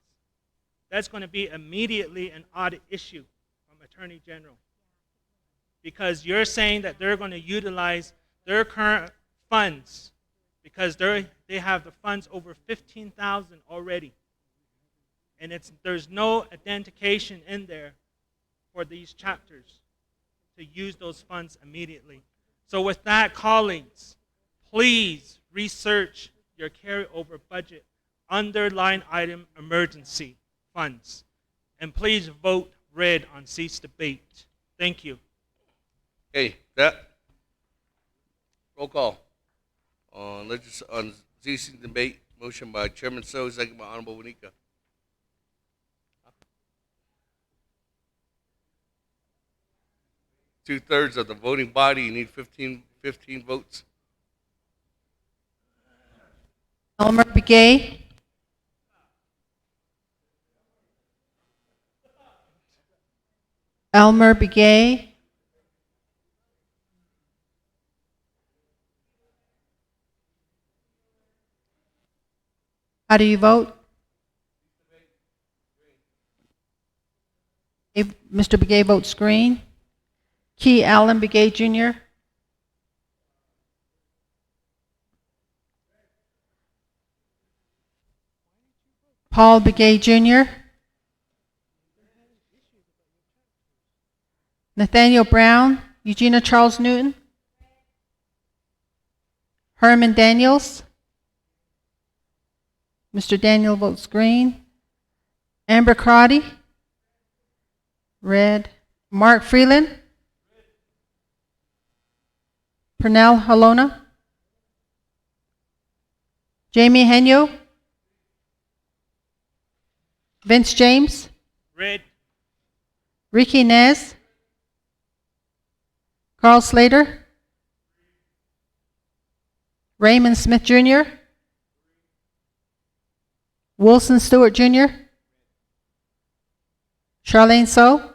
That's going to be immediately an audit issue from Attorney General. Because you're saying that they're going to utilize their current funds because they have the funds over 15,000 already. And there's no identification in there for these chapters to use those funds immediately. So with that, colleagues, please research your carryover budget under line item emergency funds And please vote red on cease debate. Thank you. Okay, that. Roll call. On ceasing debate, motion by Chairman So, second by Honorable Wanika. 2/3 of the voting body. You need 15 votes. Elmer Begay. Elmer Begay. How do you vote? If Mr. Begay votes green. Key Allen Begay Jr. Paul Begay Jr. Nathaniel Brown, Eugenia Charles Newton, Herman Daniels. Mr. Daniel votes green. Amber Crotty, red. Mark Freeland, Pernell Halona, Jamie Henyo, Vince James, Red. Ricky Nez, Carl Slater, Raymond Smith Jr., Wilson Stewart Jr., Charlene So,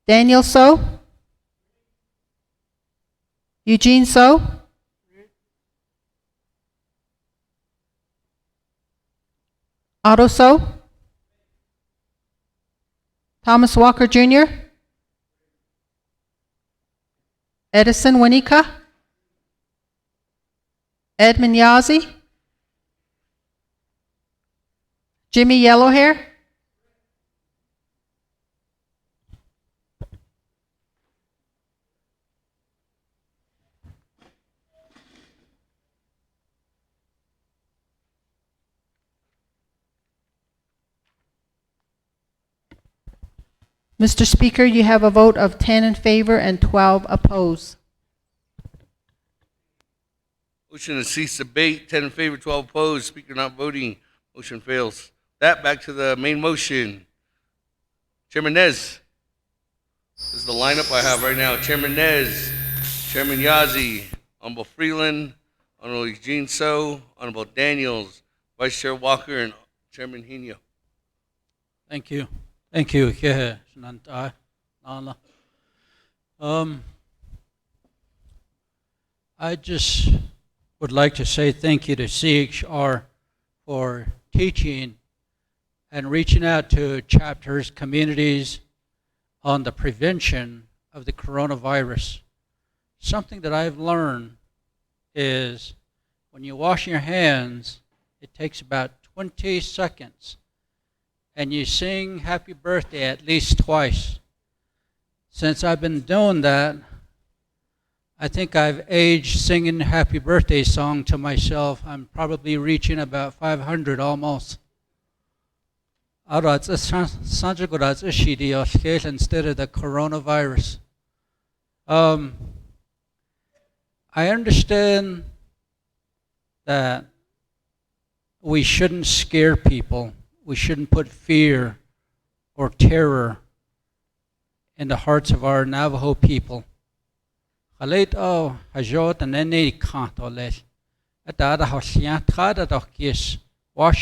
Daniel So, Eugene So, Otto So, Thomas Walker Jr., Edison Wanika, Edmund Yazzie, Jimmy Yellowhair, Mr. Speaker, you have a vote of 10 in favor and 12 opposed. Motion to cease debate, 10 in favor, 12 opposed. Speaker not voting. Motion fails. That back to the main motion. Chairman Nez. This is the lineup I have right now. Chairman Nez, Chairman Yazzie, Honorable Freeland, Honorable Eugene So, Honorable Daniels, Vice Chair Walker, and Chairman Hino. Thank you. Thank you. Yeah, Nanta, Nana. I just would like to say thank you to CHR for teaching and reaching out to chapters, communities on the prevention of the coronavirus. Something that I've learned is when you wash your hands, it takes about 20 seconds. And you sing happy birthday at least twice. Since I've been doing that, I think I've aged singing happy birthday song to myself. I'm probably reaching about 500 almost. Instead of the coronavirus. I understand that we shouldn't scare people. We shouldn't put fear or terror in the hearts of our Navajo people. Wash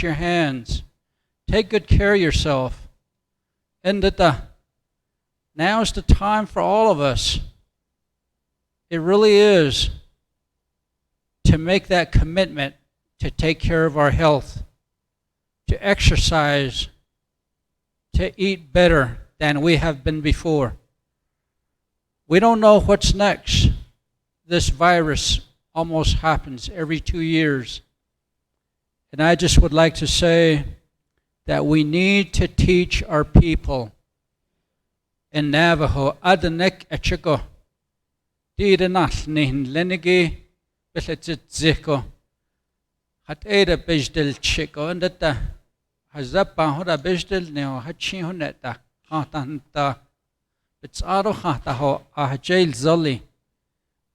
your hands. Take good care of yourself. And now is the time for all of us. It really is to make that commitment to take care of our health, to exercise, to eat better than we have been before. We don't know what's next. This virus almost happens every 2 years. And I just would like to say that we need to teach our people in Navajo, Adanek Echiko, Didanach Nin Lenigi, Biletziko, Hat Ada Bijdel Chico, and that hazapa hora bestel neo hachi honeta hatanta bitsaro hata ho a jail zolli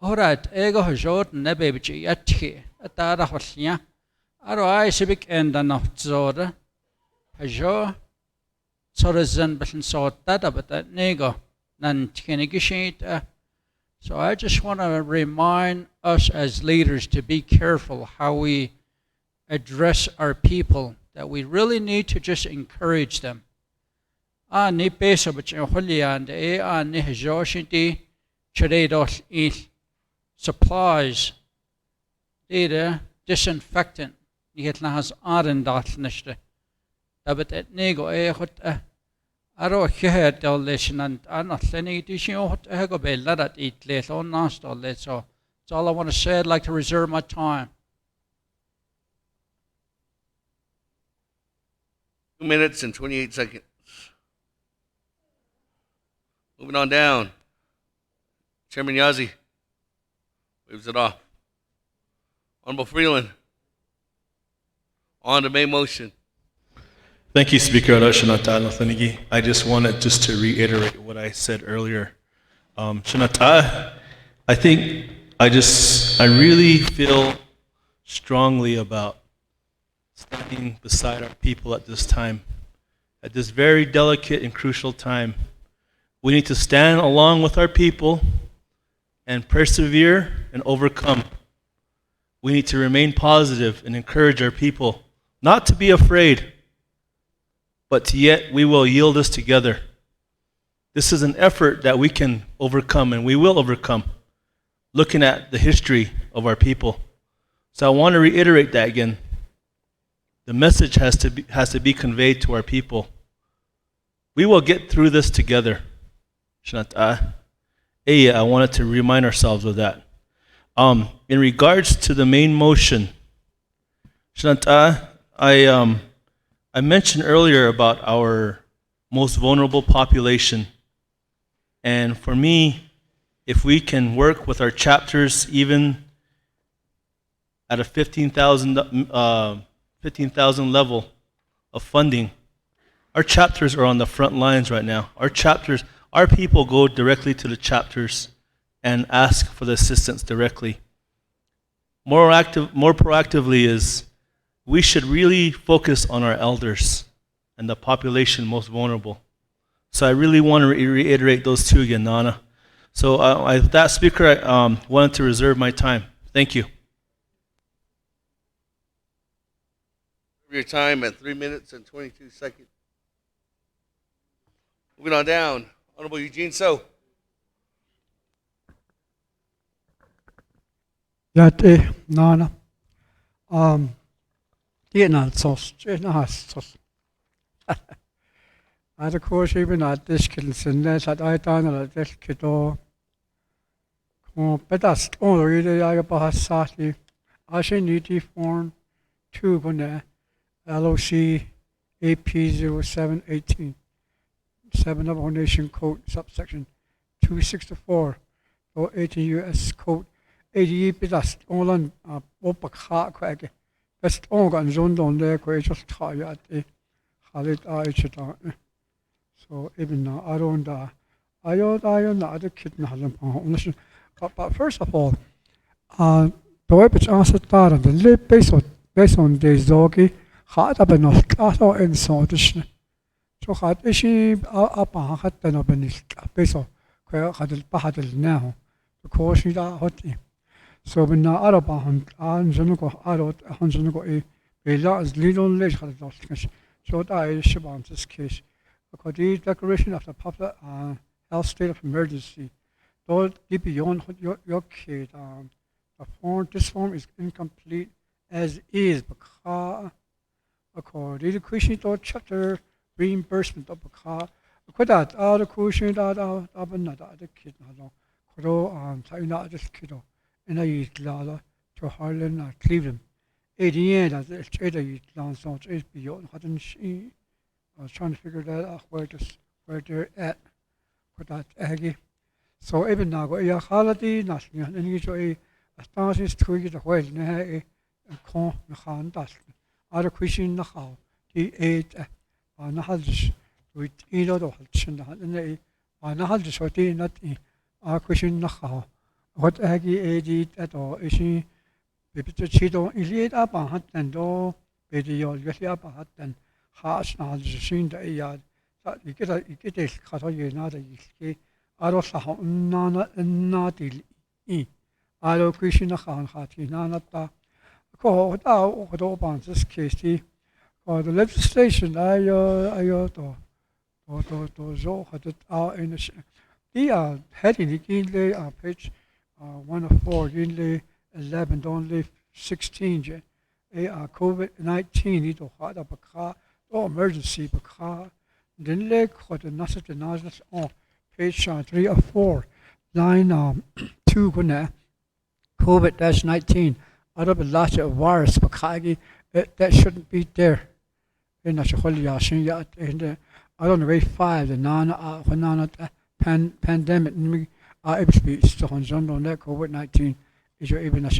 horat ego hojot nebe bichi yatchi atara hosnya aro ai sibik enda no zora hajo sorazan besen sota da bata nego nan tkenigishit. So I just want to remind us as leaders to be careful how we address our people, that we really need to just encourage them. Ni pesa bach holian de ni hajoshinti charedos is supplies data disinfectant ni het nas arendat nishte. Dabat et nego hot aro khehet dolishnan anatheni dishin hot ego belladat eat let on nasta let. So that's all I want to say. I'd like to reserve my time. 2 minutes and 28 seconds. Moving on down. Chairman Yazzie waves it off. Honorable Freeland, on the main motion. Thank you, Speaker. I just wanted to reiterate what I said earlier. Shanata, I think I really feel strongly about standing beside our people at this time. At this very delicate and crucial time, we need to stand along with our people and persevere and overcome. We need to remain positive and encourage our people not to be afraid, but yet we will yield this together. This is an effort that we can overcome, and we will overcome, looking at the history of our people. So I want to reiterate that again. The message has to be conveyed to our people. We will get through this together. I wanted to remind ourselves of that. In regards to the main motion, I mentioned earlier about our most vulnerable population. And for me, if we can work with our chapters even at a 15,000 level of funding, our chapters are on the front lines right now. Our people go directly to the chapters and ask for the assistance directly. More proactively is we should really focus on our elders and the population most vulnerable. So I really want to reiterate those two again, Nana. So that Speaker, I wanted to reserve my time. Thank you. Your time at 3 minutes and 22 seconds. Moving on down, Honorable Eugene So. Yate Nana. Dienal sos, sos. At of course, even at this kills at I done at this kiddo. But that's all really I about Sati. I should need to form 2 gonna LOC AP 0718. 7 Navajo Nation Code, subsection 264, or 18 U.S. Code 88. That's all on Opaka Quag. Best all got zoned on there, quite just tired at the Halit Aichata. So even now, I don't the other kitten hasn't been. But first of all, the way it's answered that and the lip based on the Zogi, had a enough class or in Saudish. So had she up a hat than a benis peso, where had it bahadil now, because she's a hotty. So when the Arabahan and Zanuko Arot, a Hanzanuko a large little ledge had lost cash. So that is Shaban's case. Because the declaration of the public health state of emergency, though deep beyond your kid, this form is incomplete as is, because according to Christian chapter reimbursement of the car. Could that the question that the kid, China just kiddo, and I eat Lala to Harlan, Cleveland. 80 that it's trade lands on it's beyond hadn't she. I was trying to figure that out where they're at for that Aggie. So even now, go holiday, nothing, and you joy a thousand to get away, a con, the hand, other question, the how. die nahaldish with ilo do halchin na nahaldish what not a question naha what agi edit at all ishi bibito chido iliet up on hat and do video yali up hat and hash nahaldish da yad you get a kato yena da yiki aro sa na til I aro question naha hati na nata ko do ban this case the legislation ayo to zo had it in the heading in page 104 in 11 only 16 COVID-19 ito hada baka or emergency baka then leg hot nasat nazas on page 3 or 4 line 2 guna COVID-19 out of a lot of virus bakagi that shouldn't be there in a shaholi yashin yat in I don't know 5 the nana pandemic IBSP so on that COVID-19 is your even a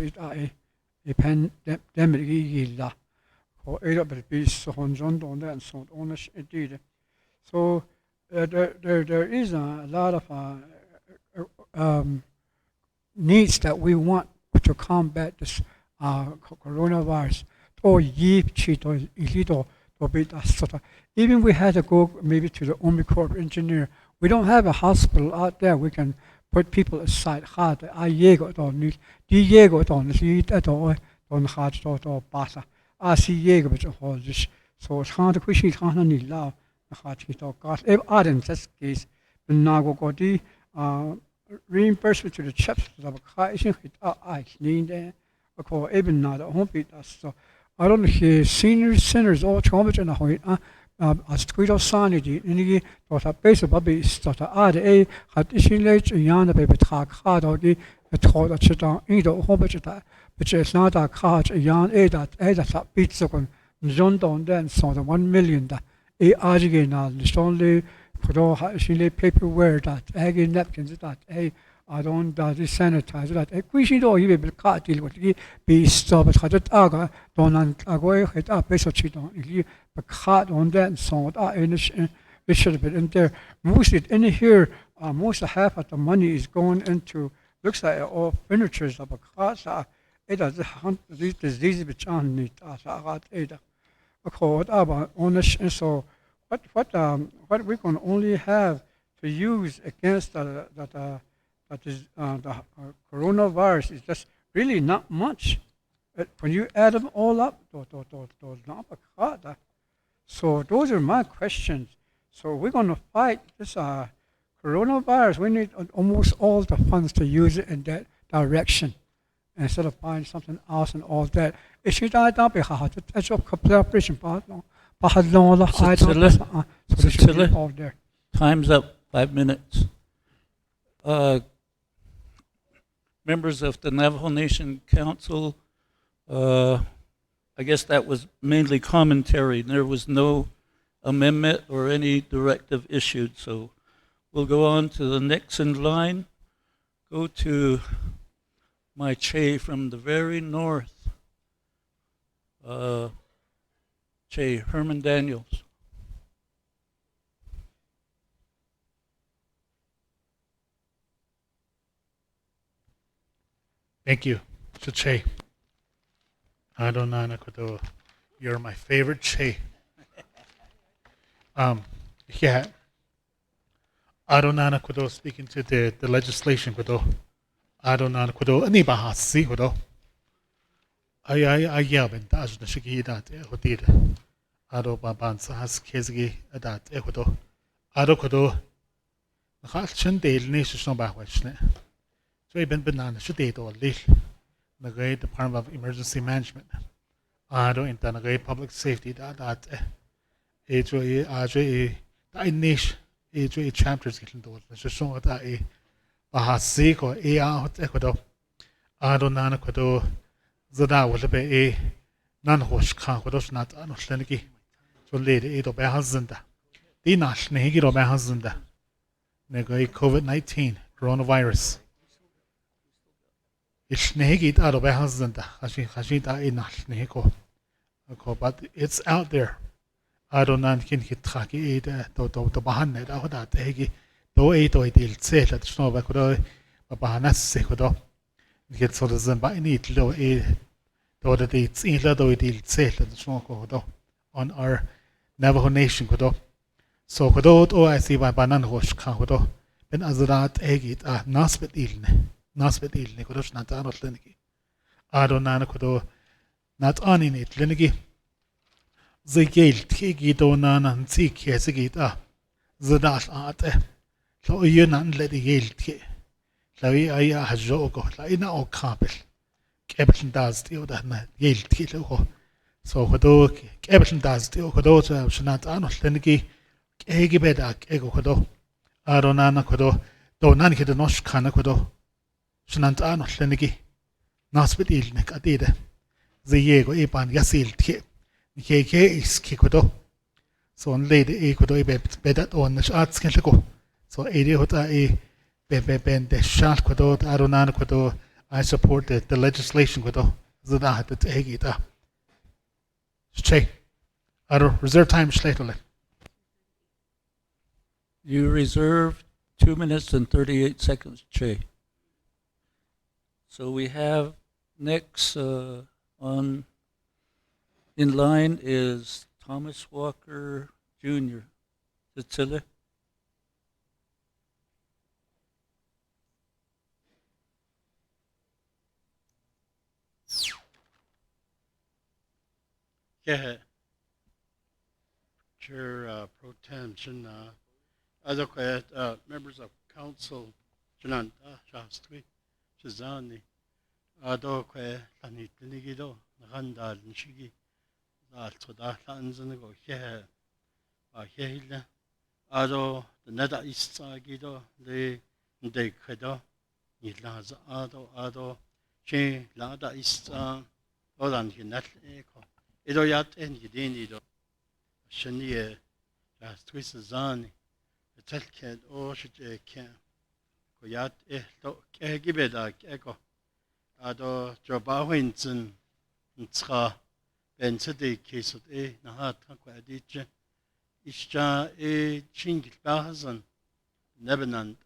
pandemic yilla or IBSP so on that and so on indeed so there is a lot of needs that we want to combat this coronavirus or even we had to go maybe to the Army Corps of Engineer. We don't have a hospital out there. We can put people aside. Hard. I yego don ni. Di yego don si ato don hard to basa. I see yego but all this. So it's hard to push it hard ni lao. Hard to got. If I didn't this case, the nago go di reimbursement to the chaps of a car isn't it. I need there. Ko even not a home beat us so I don't hear senior sinners all chomich and a hoit as squid sanity in the base of baby start a had ishin late yana baby talk hard or the thought that shit on either home which is not a card a yarn that beats on John Don then saw the 1 million that a again the only for paperwork that egg napkins that I don't sanitize that. A question do you be cut deal with be stopped at the aga, don't go hit up, basically don't you be cut on that song. It should have been in there. Most it in here, most half of the money is going into looks like all furnitures of a car. It does hunt these diseases which on it as a rat either. A code about honest and so what we can only have to use against that is the coronavirus is just really not much. When you add them all up, so those are my questions. So we're going to fight this coronavirus. We need almost all the funds to use it in that direction instead of buying something else and all that. It should I don't be hard to touch up cooperation part. Time's up. 5 minutes. Members of the Navajo Nation Council, I guess that was mainly commentary. There was no amendment or any directive issued. So we'll go on to the next in line. Go to my Che from the very north. Che, Herman Daniels. Thank you, Che. Adonana Kodo, you're my favorite Che. Yeah. Adonana Kodo speaking to the legislation Kodo. Adonana Kodo ani bahasi Kodo. Ay yabin taj na shigi dat hodid. Ado baban sahas kezgi dat Kodo. Ado Kodo. Nakal chen del ni shishno bahwachne. So I've been banana should date all this. The Department of Emergency Management. I don't intend public safety that niche chapters getting told. Let's just show that a bahasi or hot equado. I don't know equado Zada will be a non hosh can with us not anotheniki. So lady 8 of a husband. The national higgy of a husband. Negay COVID-19 coronavirus. It's negate out of a husband, but it's out there. aronan kin hitraki ida to bahanne da hoda tegi do dil tsela tsno ba ko bahanas se ko do get so zan ba ni tlo do da di tsila do dil tsela tsno ko do on our Navajo Nation ko do so ko do o I see ba banan hosh ka ko do ben azrat egit nasbet ilne ko do shna ta no tlenki aronan ko do nat anin it lenki زيجيل تيجي دونانا نسيك يا زيجيتا زداش آته لو ينان لدي جيل تي لو أي أحجوكو لا إنا أو كابل كابل نداز تيو ده جيل تي لو سو خدو كابل نداز تيو خدو شنات أنا لنجي كيجي بداك إيجو خدو أرونانا خدو دونان كده نوش كانا خدو شنات أنا لنجي ناس بديل نك أديده زيجو إيبان يسيل تي KK is kikodo. So on lady e kodo e bedat on the arts can go. So area hota e ben the shal kodo aronan kodo. I support the legislation kodo. Zada hat it egita. Che. Aro reserve time slatole. You reserve 2 minutes and 38 seconds, Che. So we have next on in line is Thomas Walker Jr. Cecilia. Yeah. Chair Pro Tem other members of council Janan Shastri Shazani Adokwe Tani Tinigido Randal Nshigi also da Lanzen go here here Ado the Neda East Gido the Credo Nilaz Ado Che Lada East Odan Hinat Eco Edoyat and Yidinido Shania Twist Zani the Telked or Shit Koyat Gibeda Echo Ado Jobawinson Ntra Ben City case of Nahat Quadich Isha Chingil Bahazan Nebenant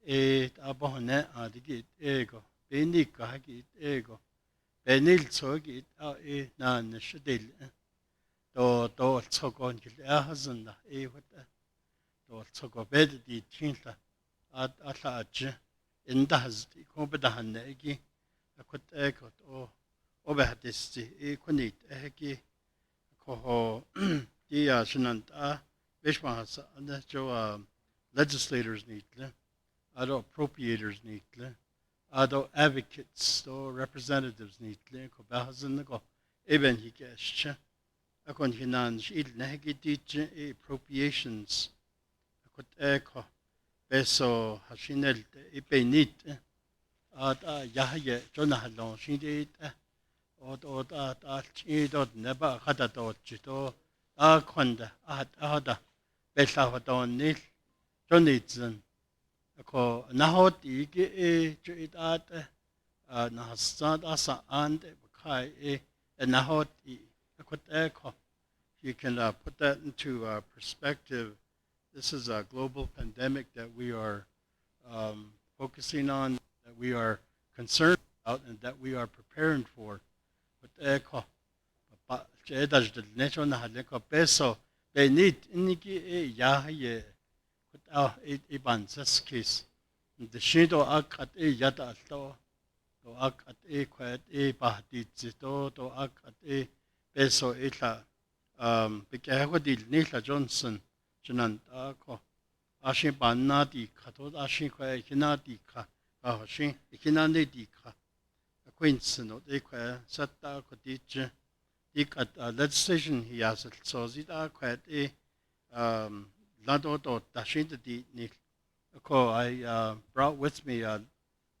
Abohone Adigit Ego Benika Hagit Ego Benil Sogit Nan Shadil Do Sogon Ahazan what Do Sogo Bed di Chinta Atlaj in Daz Combedahan Egi a quit echo or Oberhatisti Equinit Egi Coho Dia Shinanta Bishmas and the Joe legislators neatly, Ado appropriators neatly, Ado advocates or representatives neatly, Cobahazan go Eben he gets Akon Hinan Shil Nagiti appropriations. Akut Echo Beso Hashinel Epenit Yahya Jonahallon Shindit at Chidot Neba Hadatot Chito Akonda Ada Beslavadon Nil Jonithan Ako Nahot Igi Chit at Nahasad Asa and Kai Nahot Akut Echo. You can put that into perspective. This is a global pandemic that we are focusing on, that we are concerned about, and that we are preparing for. But peso benit iniki yahaye iban saskis the shido ak at yata alto to ak at kwat bahtit zito to ak at peso ila bikahodil nila Johnson Janan ako Ashin Banati Kato Ashin Kwa Hinati Ka Ashin Hinanedi Ka Quinson or Equa Sata Kodich Dik at legislation he has it so zita quite Lado Dashin the Nik. I brought with me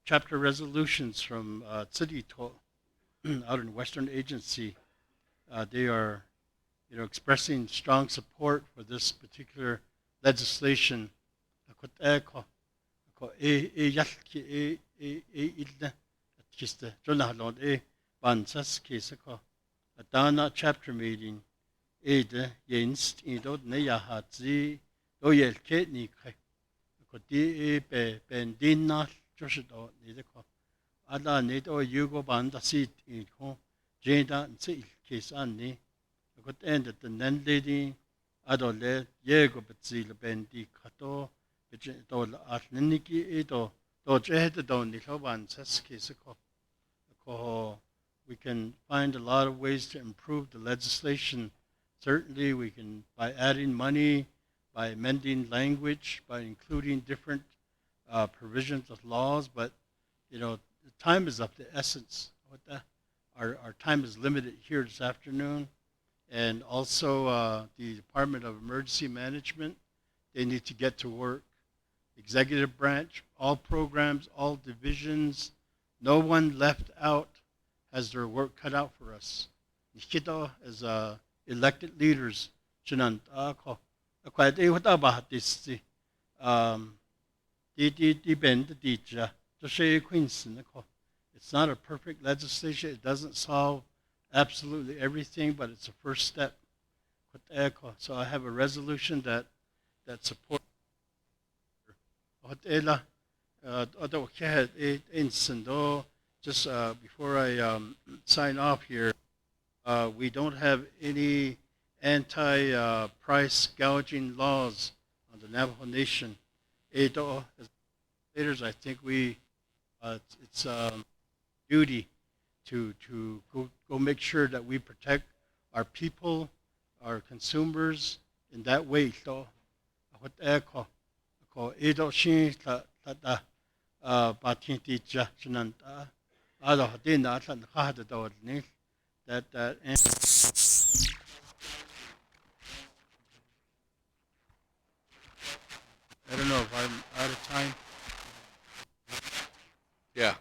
chapter resolutions from City out in Western Agency. They are expressing strong support for this particular legislation. Adana chapter meeting ede yenst idot ne ya hatzi do yel ket ni kai ko di be bendina just do ni de ko ada ne do yugo banda sit I ko jeda nsi kes an ni ko end the nan lady adole yego betzil bendi kato to atniki ito to jeda do ni ko ban sas kes ko we can find a lot of ways to improve the legislation. Certainly, we can by adding money, by amending language, by including different provisions of laws. But the time is of the essence. Our time is limited here this afternoon, and also the Department of Emergency Management. They need to get to work. Executive branch, all programs, all divisions, no one left out has their work cut out for us. Nikito as elected leaders, chinan ako. Ako ito yung taba this di bend the dija. To say Queenson ako. It's not a perfect legislation. It doesn't solve absolutely everything, but it's a first step. So I have a resolution that supports. Just before I sign off here, we don't have any anti-price gouging laws on the Navajo Nation. As leaders, I think it's duty to go make sure that we protect our people, our consumers in that way. That I don't know if I'm out of time. Yeah.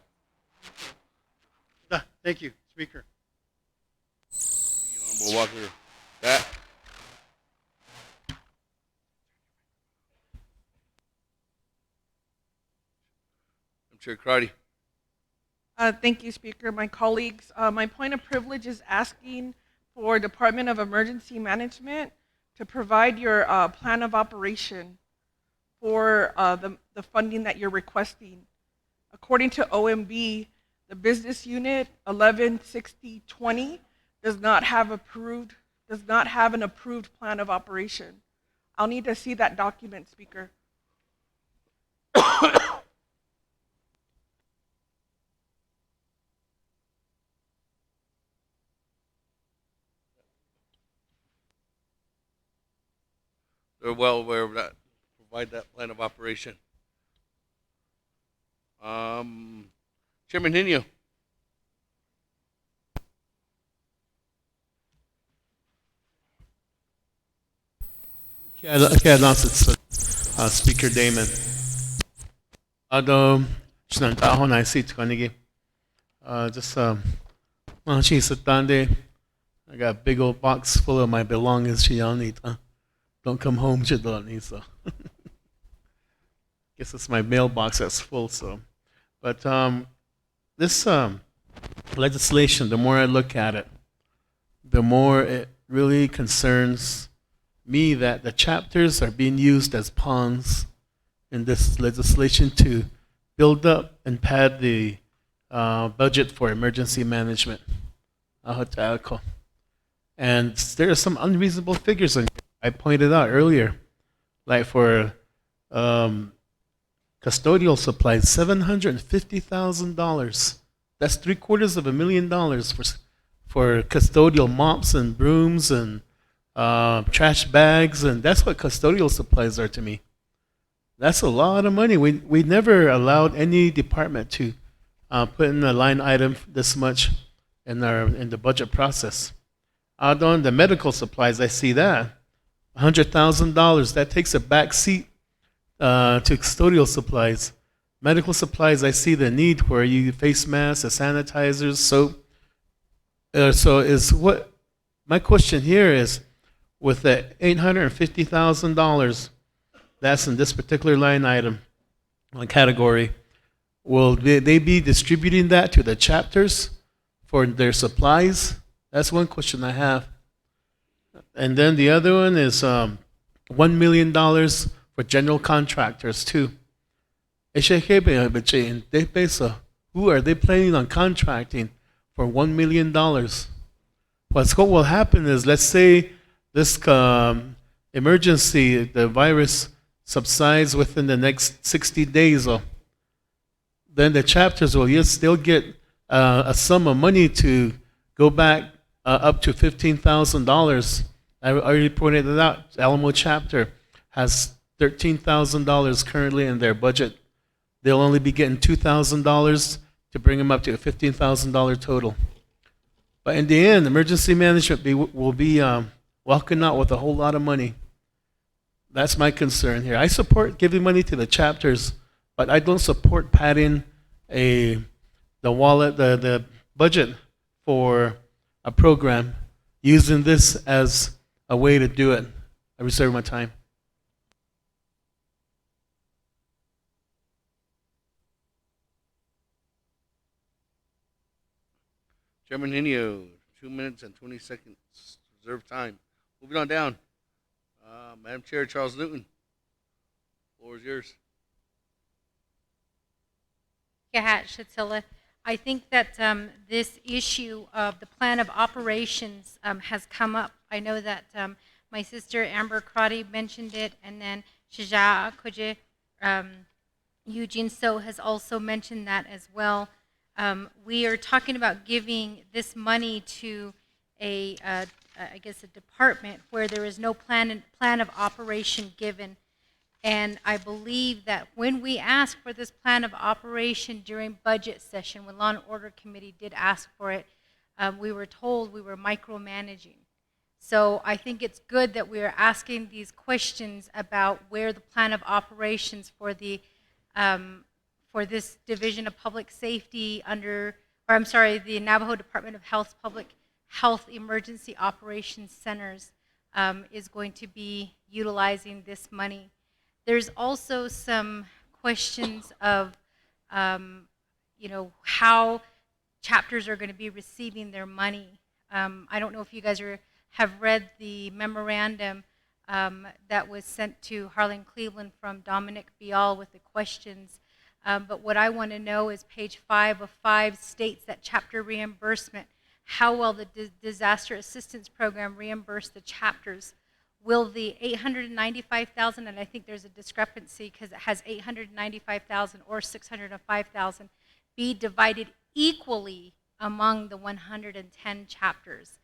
Thank you, Speaker. Honorable Walker. That. Chair Crotty. Thank you, Speaker. My colleagues, my point of privilege is asking for Department of Emergency Management to provide your plan of operation for the funding that you're requesting. According to OMB, the business unit 116020 does not have an approved plan of operation. I'll need to see that document, Speaker. They're well aware of that. Provide that plan of operation. Chairman Hino. Okay, announce it, Speaker Damon. Sinantaho na si Tkonigi. Just I got a big old box full of my belongings. Don't come home, so. Guess it's my mailbox that's full. So, but this legislation, the more I look at it, the more it really concerns me that the chapters are being used as pawns in this legislation to build up and pad the budget for emergency management. And there are some unreasonable figures in here. I pointed out earlier, like for custodial supplies, $750,000. That's $750,000 for custodial mops and brooms and trash bags, and that's what custodial supplies are to me. That's a lot of money. We never allowed any department to put in a line item this much in the budget process. On the medical supplies, I see that $100,000. That takes a back seat to custodial supplies. Medical supplies, I see the need where you face masks, the sanitizers, soap. So is what my question here is, with the $850,000 that's in this particular line item category, will they be distributing that to the chapters for their supplies? That's one question I have. And then the other one is $1 million for general contractors too. Who are they planning on contracting for $1 million? What will happen is, let's say this emergency, the virus subsides within the next 60 days, then the chapters will still get a sum of money to go back up to $15,000. I already pointed it out. Alamo chapter has $13,000 currently in their budget. They'll only be getting $2,000 to bring them up to a $15,000 total. But in the end, emergency management will be walking out with a whole lot of money. That's my concern here. I support giving money to the chapters, but I don't support padding the budget for a program using this as a way to do it. I reserve my time. Chairman Inio, 2 minutes and 20 seconds reserved time. Moving on down. Madam Chair Charles Newton, floor is yours. Kahat Shatilla. I think that this issue of the plan of operations has come up. I know that my sister Amber Crotty mentioned it, and then Shaja Koje, Eugene So has also mentioned that as well. We are talking about giving this money to I guess a department where there is no plan of operation given. And I believe that when we asked for this plan of operation during budget session, when Law and Order Committee did ask for it, we were told we were micromanaging. So I think it's good that we are asking these questions about where the plan of operations for the for this Division of Public Safety the Navajo Department of Health Public Health Emergency Operations Centers is going to be utilizing this money. There's also some questions of, how chapters are going to be receiving their money. I don't know if you guys have read the memorandum that was sent to Harlan Cleveland from Dominic Bial with the questions. But what I want to know is page 5 of 5 states that chapter reimbursement, how well the disaster assistance program reimburse the chapters. Will the $895,000, and I think there's a discrepancy because it has $895,000 or $605,000, be divided equally among the 110 chapters?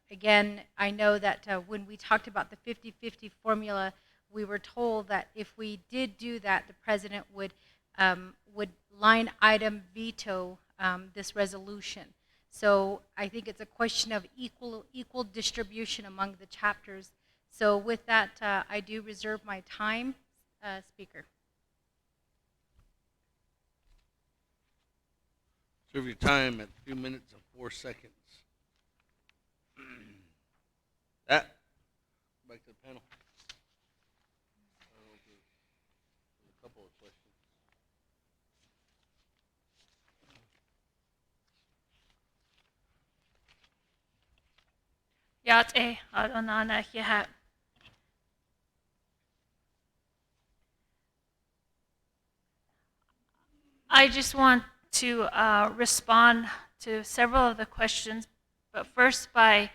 Again, I know that when we talked about the 50-50 formula, we were told that if we did do that, the president would line item veto this resolution. So I think it's a question of equal distribution among the chapters. So with that, I do reserve my time, Speaker. Serve your time at 2 minutes and 4 seconds. Back to the panel. A couple of questions. Yate Adonana Yahat. I just want to respond to several of the questions, but first by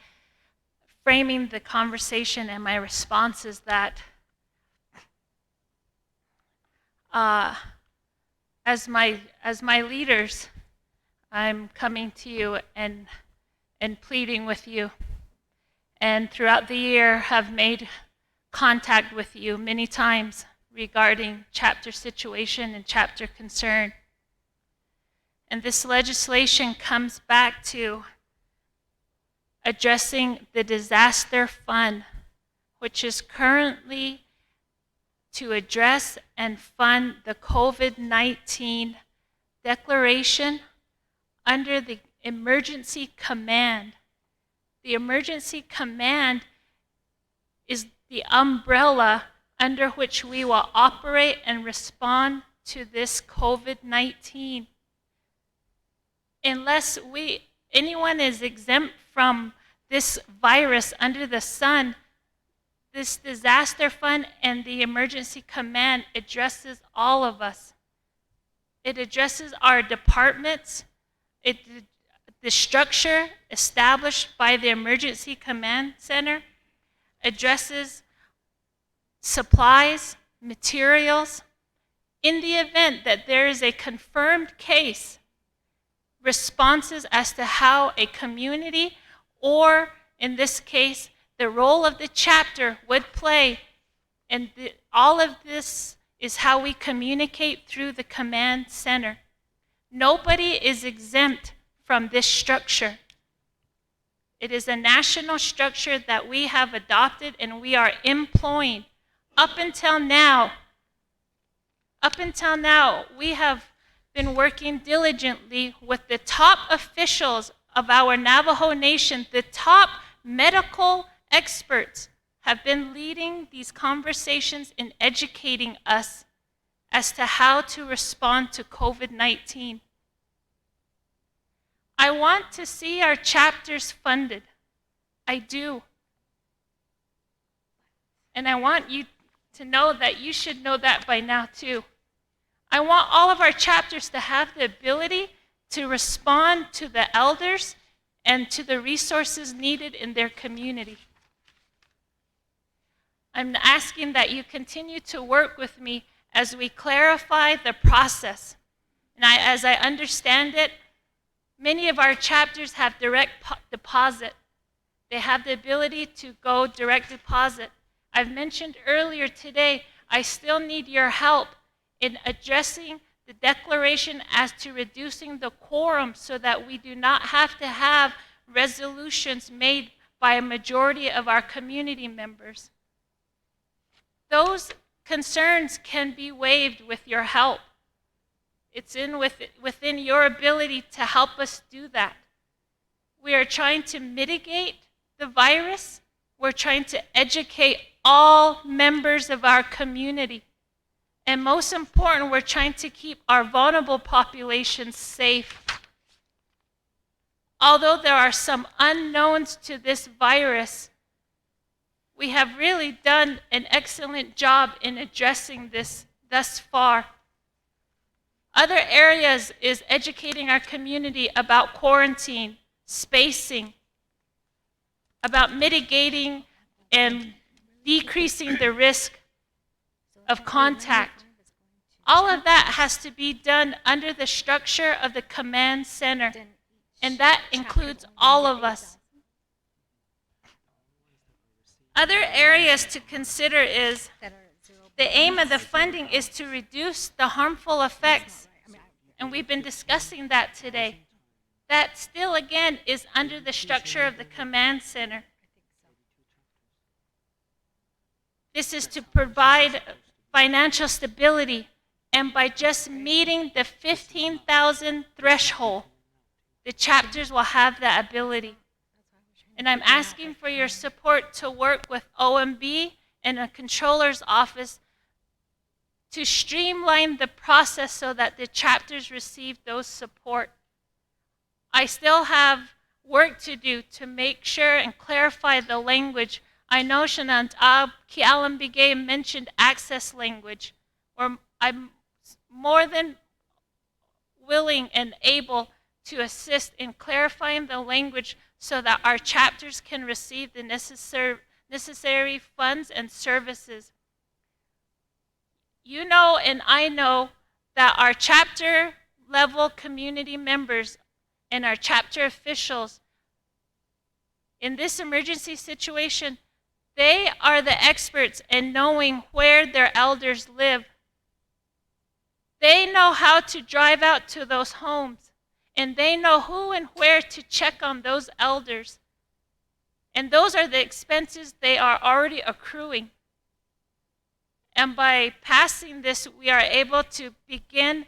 framing the conversation and my response is that as my leaders, I'm coming to you and pleading with you, and throughout the year have made contact with you many times regarding chapter situation and chapter concern. And this legislation comes back to addressing the disaster fund, which is currently to address and fund the COVID-19 declaration under the emergency command. The emergency command is the umbrella under which we will operate and respond to this COVID-19. Unless anyone is exempt from this virus under the sun, this disaster fund and the emergency command addresses all of us. It addresses our departments. The structure established by the emergency command center addresses supplies, materials. In the event that there is a confirmed case, responses as to how a community, or in this case, the role of the chapter would play. And all of this is how we communicate through the command center. Nobody is exempt from this structure. It is a national structure that we have adopted and we are employing. Up until now, we have been working diligently with the top officials of our Navajo Nation. The top medical experts have been leading these conversations and educating us as to how to respond to COVID-19. I want to see our chapters funded. I do. And I want you to know that you should know that by now too. I want all of our chapters to have the ability to respond to the elders and to the resources needed in their community. I'm asking that you continue to work with me as we clarify the process. And as I understand it, many of our chapters have direct deposit. They have the ability to go direct deposit. I've mentioned earlier today, I still need your help in addressing the declaration as to reducing the quorum so that we do not have to have resolutions made by a majority of our community members. Those concerns can be waived with your help. It's within your ability to help us do that. We are trying to mitigate the virus. We're trying to educate all members of our community. And most important, we're trying to keep our vulnerable populations safe. Although there are some unknowns to this virus, we have really done an excellent job in addressing this thus far. Other areas is educating our community about quarantine, spacing, about mitigating and decreasing the risk of contact. All of that has to be done under the structure of the command center, and that includes all of us. Other areas to consider is the aim of the funding is to reduce the harmful effects, and we've been discussing that today. That still, again, is under the structure of the command center. This is to provide financial stability, and by just meeting the 15,000 threshold, the chapters will have that ability. And I'm asking for your support to work with OMB and a controller's office to streamline the process so that the chapters receive those support. I still have work to do to make sure and clarify the language. I know Shanant Kialambige mentioned access language, or I'm more than willing and able to assist in clarifying the language so that our chapters can receive the necessary funds and services. You know and I know that our chapter level community members and our chapter officials in this emergency situation, they are the experts in knowing where their elders live. They know how to drive out to those homes, and they know who and where to check on those elders. And those are the expenses they are already accruing. And by passing this, we are able to begin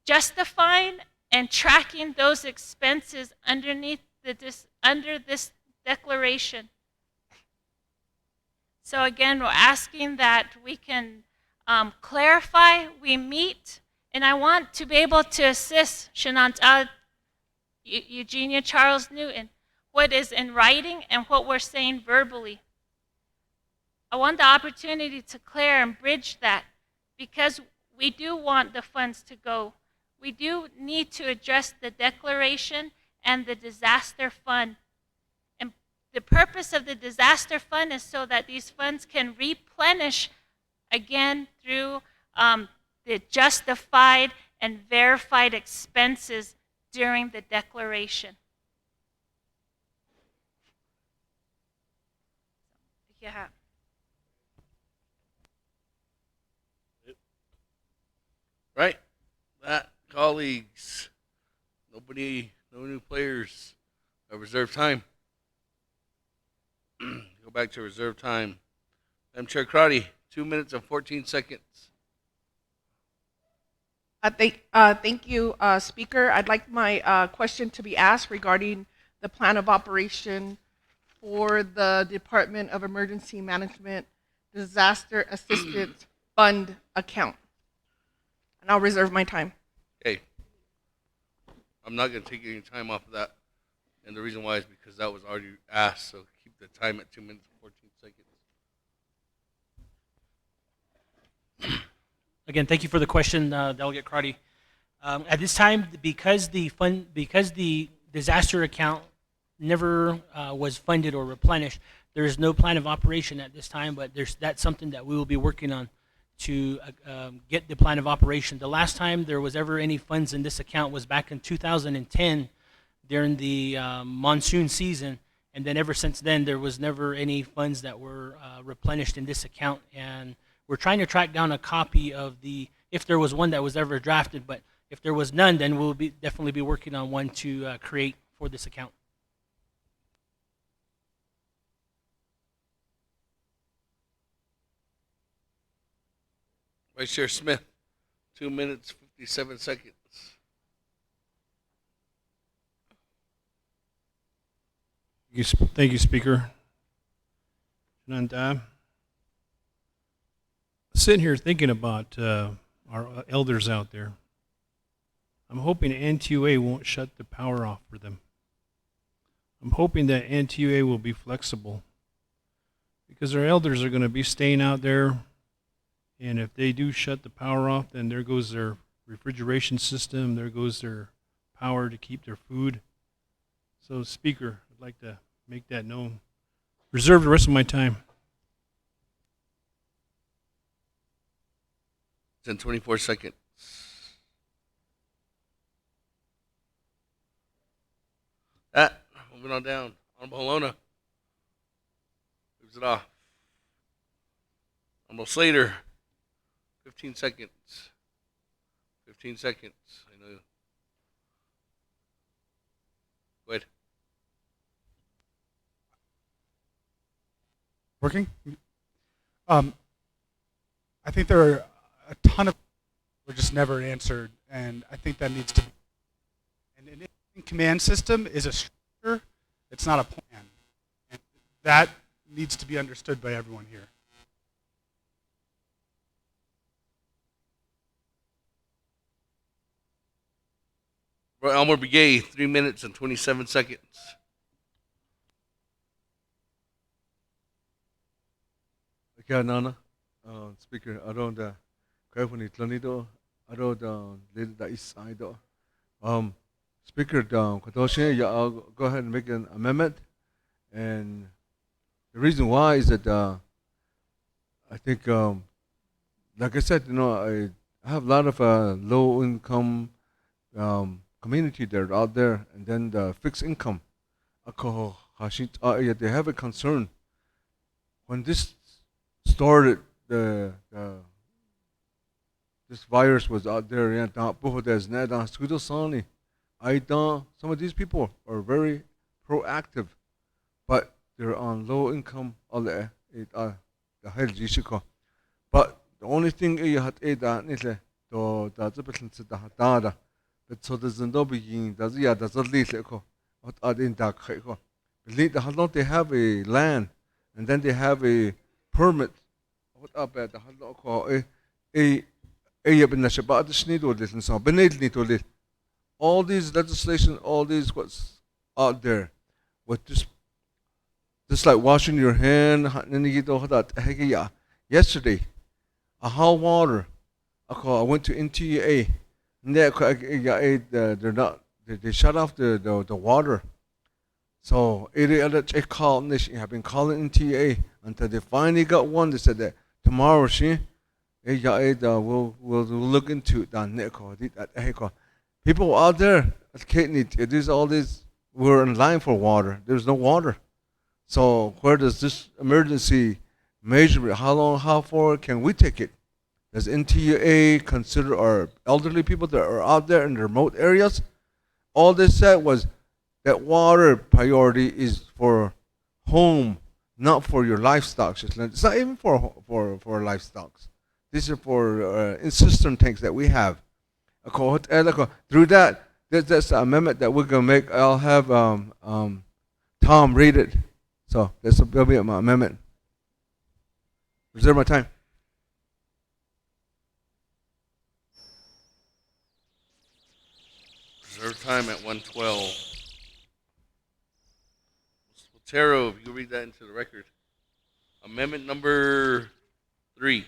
justifying and tracking those expenses under this declaration. So again, we're asking that we can clarify, we meet, and I want to be able to assist Shanant Eugenia Charles Newton what is in writing and what we're saying verbally. I want the opportunity to clear and bridge that because we do want the funds to go. We do need to address the declaration and the disaster fund. And the purpose of the disaster fund is so that these funds can replenish again through the justified and verified expenses during the declaration. Yeah. Right? That, colleagues. Nobody, no new players. Reserve time. Go back to reserve time. Madam Chair Crotty, 2 minutes and 14 seconds. Thank you, Speaker. I'd like my question to be asked regarding the plan of operation for the Department of Emergency Management Disaster Assistance Fund account. And I'll reserve my time. Okay. I'm not going to take any time off of that. And the reason why is because that was already asked. So keep the time at 2 minutes and 14 seconds. Again, thank you for the question, Delegate Crotty. At this time, because the disaster account never was funded or replenished, there is no plan of operation at this time, but that's something that we will be working on to get the plan of operation. The last time there was ever any funds in this account was back in 2010 during the monsoon season, and then ever since then there was never any funds that were replenished in this account, and we're trying to track down a copy of if there was one that was ever drafted, but if there was none, then we'll definitely be working on one to create for this account. Vice Chair Smith, 2 minutes, 57 seconds. Thank you, Speaker. And sitting here thinking about our elders out there, I'm hoping NTUA won't shut the power off for them. I'm hoping that NTUA will be flexible because our elders are going to be staying out there, and if they do shut the power off, then there goes their refrigeration system, there goes their power to keep their food. So, Speaker, I'd like to make that known. Reserve the rest of my time. It's in 24 seconds. Moving on down. Honorable Helona. Moves it off. Honorable Slater. 15 seconds. 15 seconds. I know. Go ahead. Working? I think there are a ton of were just never answered, and I think that needs to be. And an command system is a structure, it's not a plan. And that needs to be understood by everyone here. Elmer Begay, 3 minutes and 27 seconds. Okay, Nana, Speaker, around the California Tlanido, around the east side. Speaker, I'll go ahead and make an amendment. And the reason why is that I think, like I said, I have a lot of low income community that are out there, and then the fixed income. They have a concern. When this started, this virus was out there, some of these people are very proactive, but they're on low income. But the only thing so there's no being does at least how long they have a land and then they have a permit. What up at all these legislation, all these what's out there, with just like washing your hand. Yesterday, a hot water. I went to NTA. And they're not. They shut off the water. So it called. Have been calling NTA until they finally got one. They said that tomorrow, we'll look into it. People out there, there's all this. We're in line for water. There's no water. So where does this emergency measurement? How far can we take it? Does NTA consider our elderly people that are out there in the remote areas? All they said was that water priority is for home, not for your livestock. It's not even for livestock. These are for in cistern tanks that we have. Through that's the amendment that we're gonna make. I'll have Tom read it. So that'll be my amendment. Reserve my time. Reserve time at 1:12. Otero, if you can read that into the record. Amendment number 3.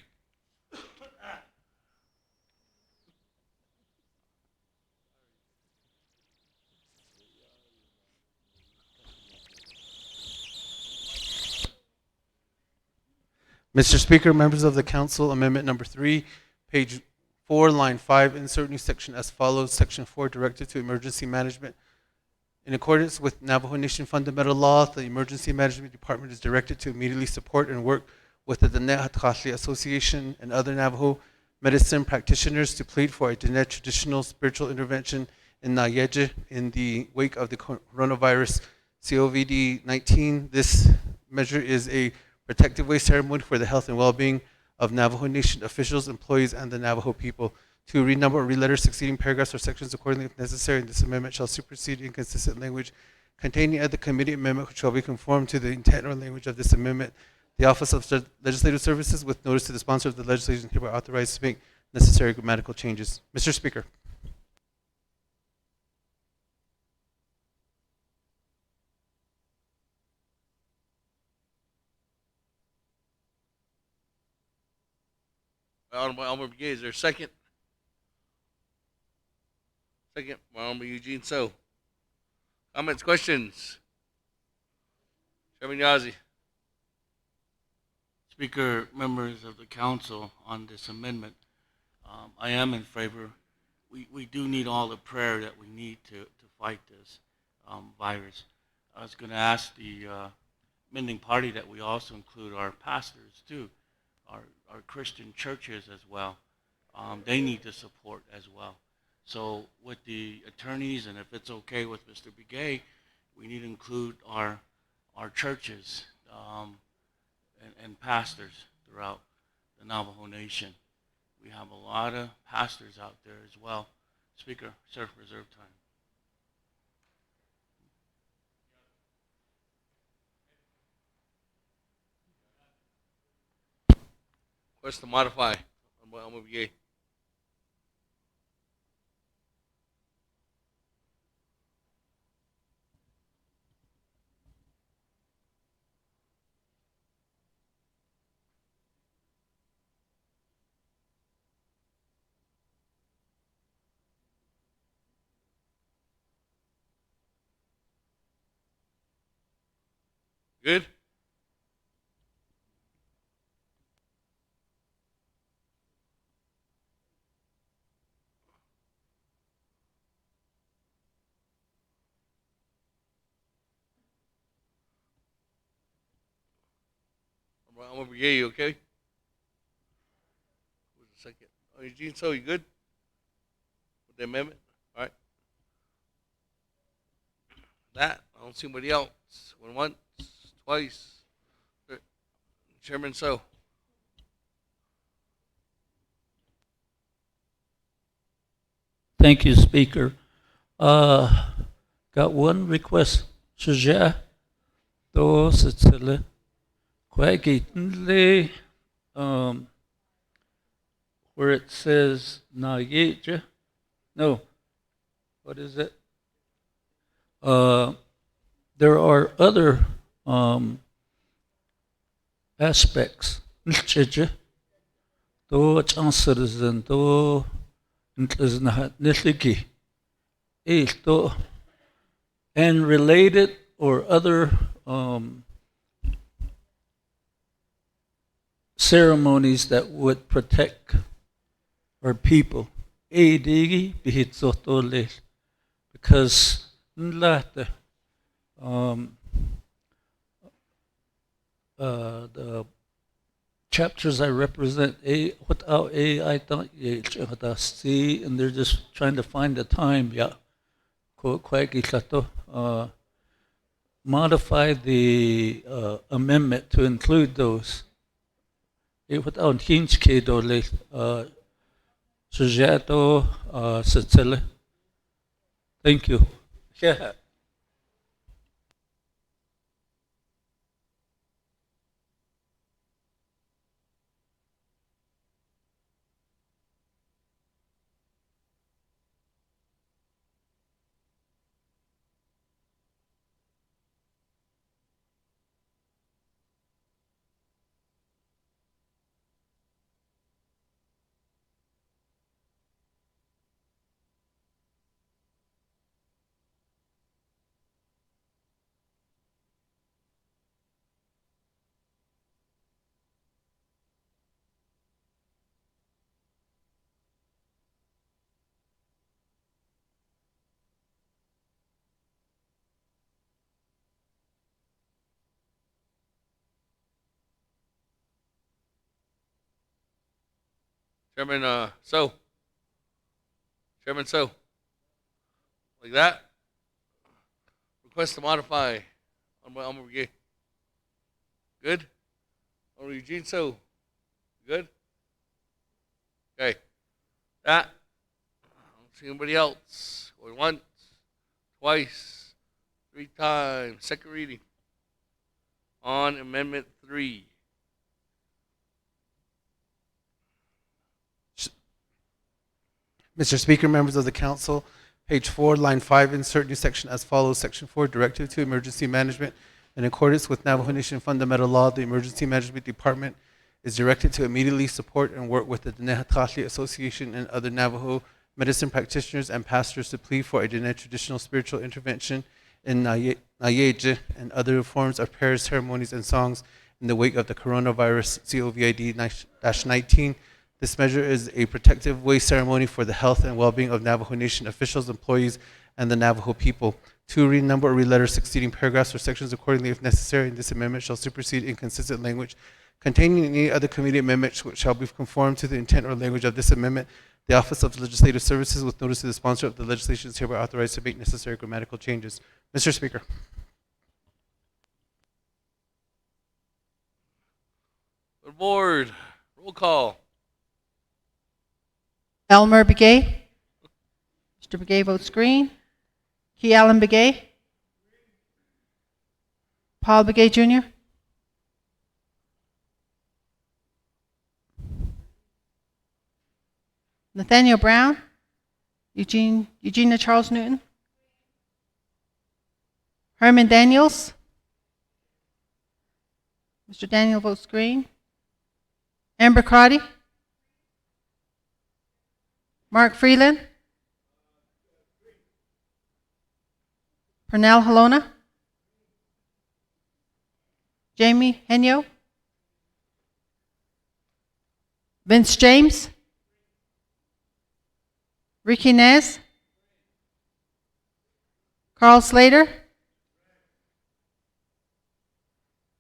Mr. Speaker, members of the council, amendment number 3, page 4, line 5, insert new section as follows. Section 4, directed to emergency management. In accordance with Navajo Nation fundamental law, the Emergency Management Department is directed to immediately support and work with the Diné Association and other Navajo medicine practitioners to plead for a Diné traditional spiritual intervention in Nayeje in the wake of the coronavirus COVID-19. This measure is a protective way ceremony for the health and well-being of Navajo Nation officials, employees, and the Navajo people. 2, renumber or reletter succeeding paragraphs or sections accordingly if necessary, and this amendment shall supersede inconsistent language containing at the committee amendment, which shall be conformed to the intent or language of this amendment. The Office of Legislative Services, with notice to the sponsor of the legislation, hereby authorized to make necessary grammatical changes. Mr. Speaker. Honorable Elmer Begay, is there a second? Second, Honorable Eugene So. Comments, questions? Chairman Yazzie. Speaker, members of the council, on this amendment, I am in favor. We do need all the prayer that we need to fight this virus. I was going to ask the amending party that we also include our pastors too, our Christian churches as well. They need the support as well. So with the attorneys, and if it's okay with Mr. Begay, we need to include our churches and pastors throughout the Navajo Nation. We have a lot of pastors out there as well. Speaker, sir, reserve time. Request to modify. Elmer Begay. Good? Elmer Begay, you okay? Who's the second? Oh, Eugene So, you good? With the amendment? All right. That, I don't see anybody else. Went once, twice. Chairman So. Thank you, Speaker. Got one request. Suggest those it's where it says Nayeje. No. What is it? there are other aspects. To citizen to and related or other ceremonies that would protect our people. Because the chapters I represent, without I don't see, and they're just trying to find the time. Yeah, modify the amendment to include those. Without hinge dole sujeto sicily. Thank you. Yeah. Chairman So. Chairman So. Like that. Request to modify on my Alma Brigade. Good? Or Eugene So. Good? Okay. That. I don't see anybody else. Going once, twice, 3 times. Second reading on Amendment 3. Mr. Speaker, members of the council, page 4, line 5, insert new section as follows. Section 4, Directive to Emergency Management. In accordance with Navajo Nation fundamental law, the Emergency Management Department is directed to immediately support and work with the Diné Association and other Navajo medicine practitioners and pastors to plead for a Diné traditional spiritual intervention in Nayeje and other forms of prayer ceremonies and songs in the wake of the coronavirus COVID-19. This measure is a protective way ceremony for the health and well-being of Navajo Nation officials, employees, and the Navajo people. 2, renumber or re-letter succeeding paragraphs or sections accordingly if necessary, and this amendment shall supersede inconsistent language containing any other committee amendments which shall be conformed to the intent or language of this amendment. The Office of Legislative Services, with notice to the sponsor of the legislation, is hereby authorized to make necessary grammatical changes. Mr. Speaker. The board. Roll call. Elmer Begay. Mr. Begay votes green. Key Allen Begay. Paul Begay Jr. Nathaniel Brown. Eugenia Charles Newton. Herman Daniels. Mr. Daniel votes green. Amber Crotty. Mark Freeland. Pernell Halona. Jamie Henyo. Vince James. Ricky Nez. Carl Slater.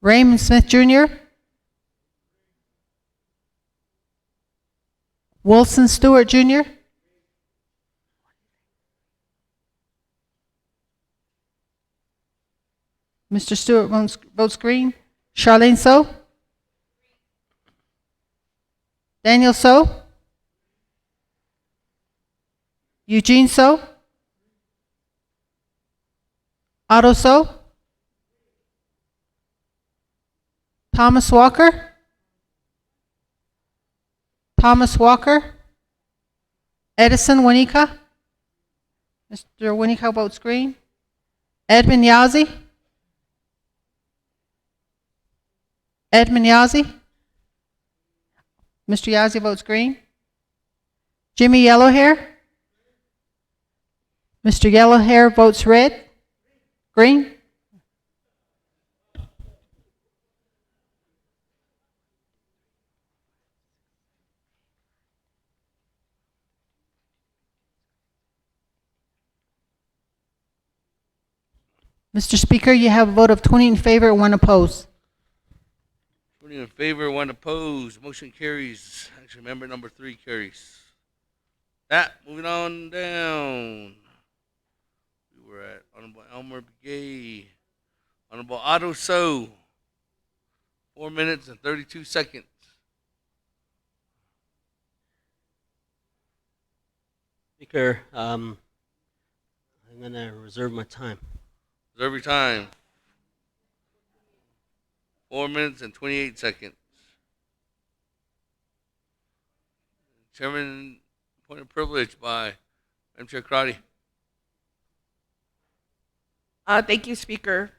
Raymond Smith Jr. Wilson Stewart Jr. Mr. Stewart votes green. Charlene So. Daniel So. Eugene So. Otto So. Thomas Walker. Thomas Walker. Edison Wanika. Mr. Wanika votes green. Edmund Yazzie. Edmund Yazzie? Mr. Yazzie votes green. Jimmy Yellowhair? Mr. Yellowhair votes red. Green? Mr. Speaker, you have a vote of 20 in favor, 1 opposed. 20 in favor, 1 opposed. Motion carries. Actually, member number 3 carries. Moving on down. We were at Honorable Elmer Begay. Honorable Otto So. 4 minutes and 32 seconds. Speaker, I'm going to reserve my time. Reserve your time. 4 minutes and 28 seconds. Chairman, point of privilege by Madam Chair Crotty. Thank you, Speaker.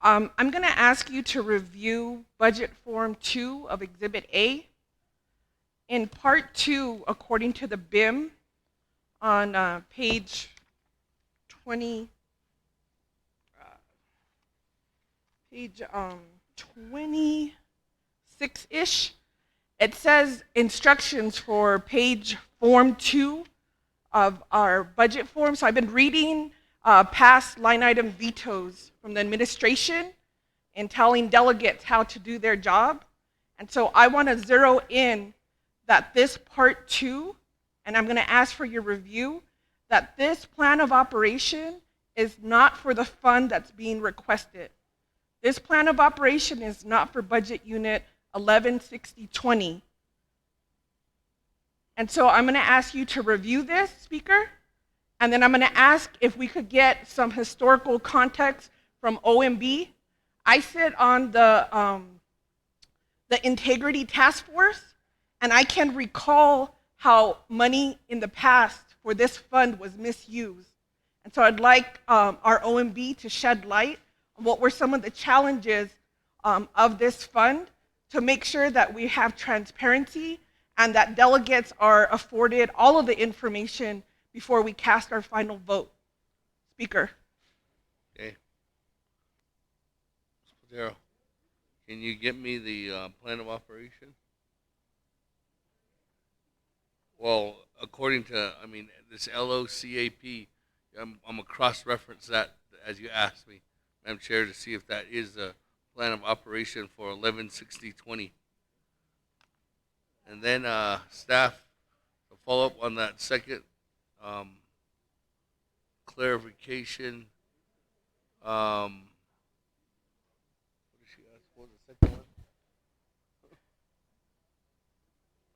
I'm going to ask you to review Budget Form 2 of Exhibit A. In Part 2, according to the BIM, on page 20, page 26-ish, it says instructions for page Form 2 of our budget form. So I've been reading past line item vetoes from the administration and telling delegates how to do their job. And so I want to zero in that this Part 2, and I'm going to ask for your review, that this plan of operation is not for the fund that's being requested. This plan of operation is not for budget unit 116020. And so I'm going to ask you to review this, Speaker, and then I'm going to ask if we could get some historical context from OMB. I sit on the Integrity Task Force, and I can recall how money in the past for this fund was misused. And so I'd like our OMB to shed light on what were some of the challenges of this fund to make sure that we have transparency and that delegates are afforded all of the information before we cast our final vote. Speaker. Okay. Mr. Padero, can you get me the plan of operation? Well, according to, this LOCAP, I'm going to cross-reference that as you asked me, Madam Chair, to see if that is the plan of operation for 116020. And then staff, to follow up on that second clarification. What did she ask? What was the second one?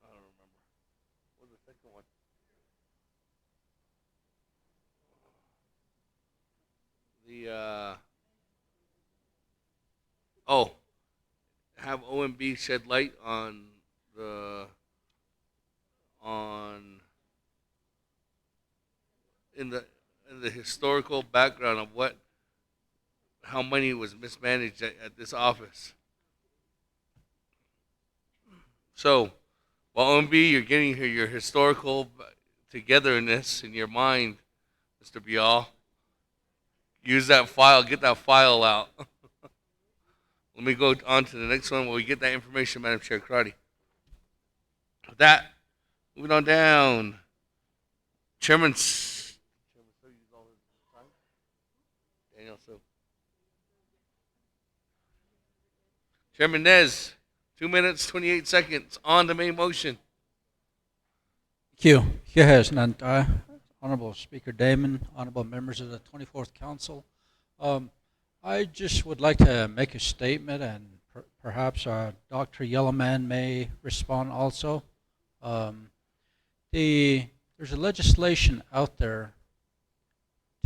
I don't remember. What was the second one? Have OMB shed light on the historical background of how money was mismanaged at this office. So, while OMB, you're getting your historical togetherness in your mind, Mr. Bial, use that file, get that file out. Let me go on to the next one where we get that information, Madam Chair Crotty. With that, moving on down. Chairman Daniel So. Chairman Nez, 2 minutes, 28 seconds on the main motion. Thank you. Yes, Nanta, Honorable Speaker Damon, honorable members of the 24th Council. I just would like to make a statement, and perhaps Dr. Yellowman may respond also. There's a legislation out there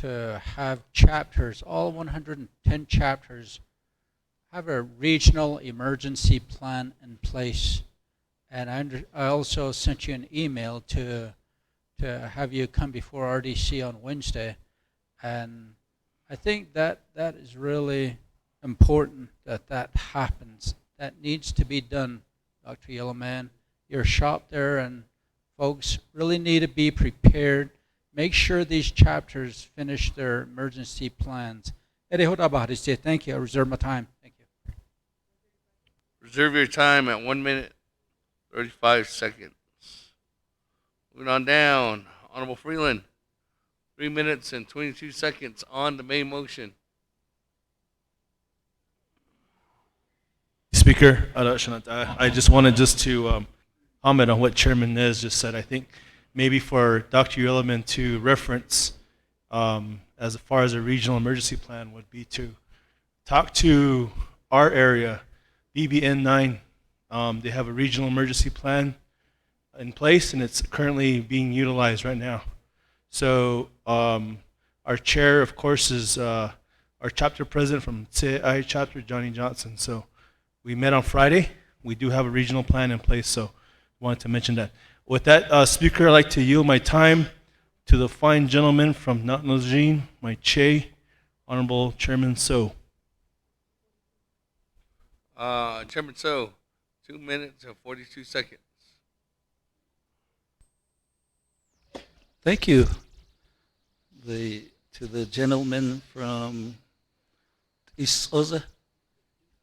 to have chapters, all 110 chapters, have a regional emergency plan in place. And I also sent you an email to have you come before RDC on Wednesday. And I think that is really important that happens. that needs to be done, Dr. Yellowman. Your shop there and folks really need to be prepared. Make sure these chapters finish their emergency plans. Thank you. I reserve my time. Thank you. Reserve your time at 1 minute, 35 seconds. Moving on down. Honorable Freeland, 3 minutes and 22 seconds on the main motion. Speaker, I just wanted to comment on what Chairman Nez just said. I think maybe for Dr. Yellowman to reference as far as a regional emergency plan would be to talk to our area, BBN 9. They have a regional emergency plan in place, and it's currently being utilized right now. So our chair, of course, is our chapter president from CI chapter, Johnny Johnson. So we met on Friday. We do have a regional plan in place, so wanted to mention that. With that, Speaker, I'd like to yield my time to the fine gentleman from Natnozhine, my Che, Honorable Chairman So. Chairman So, 2 minutes and 42 seconds. Thank you. To the gentleman from East Oza.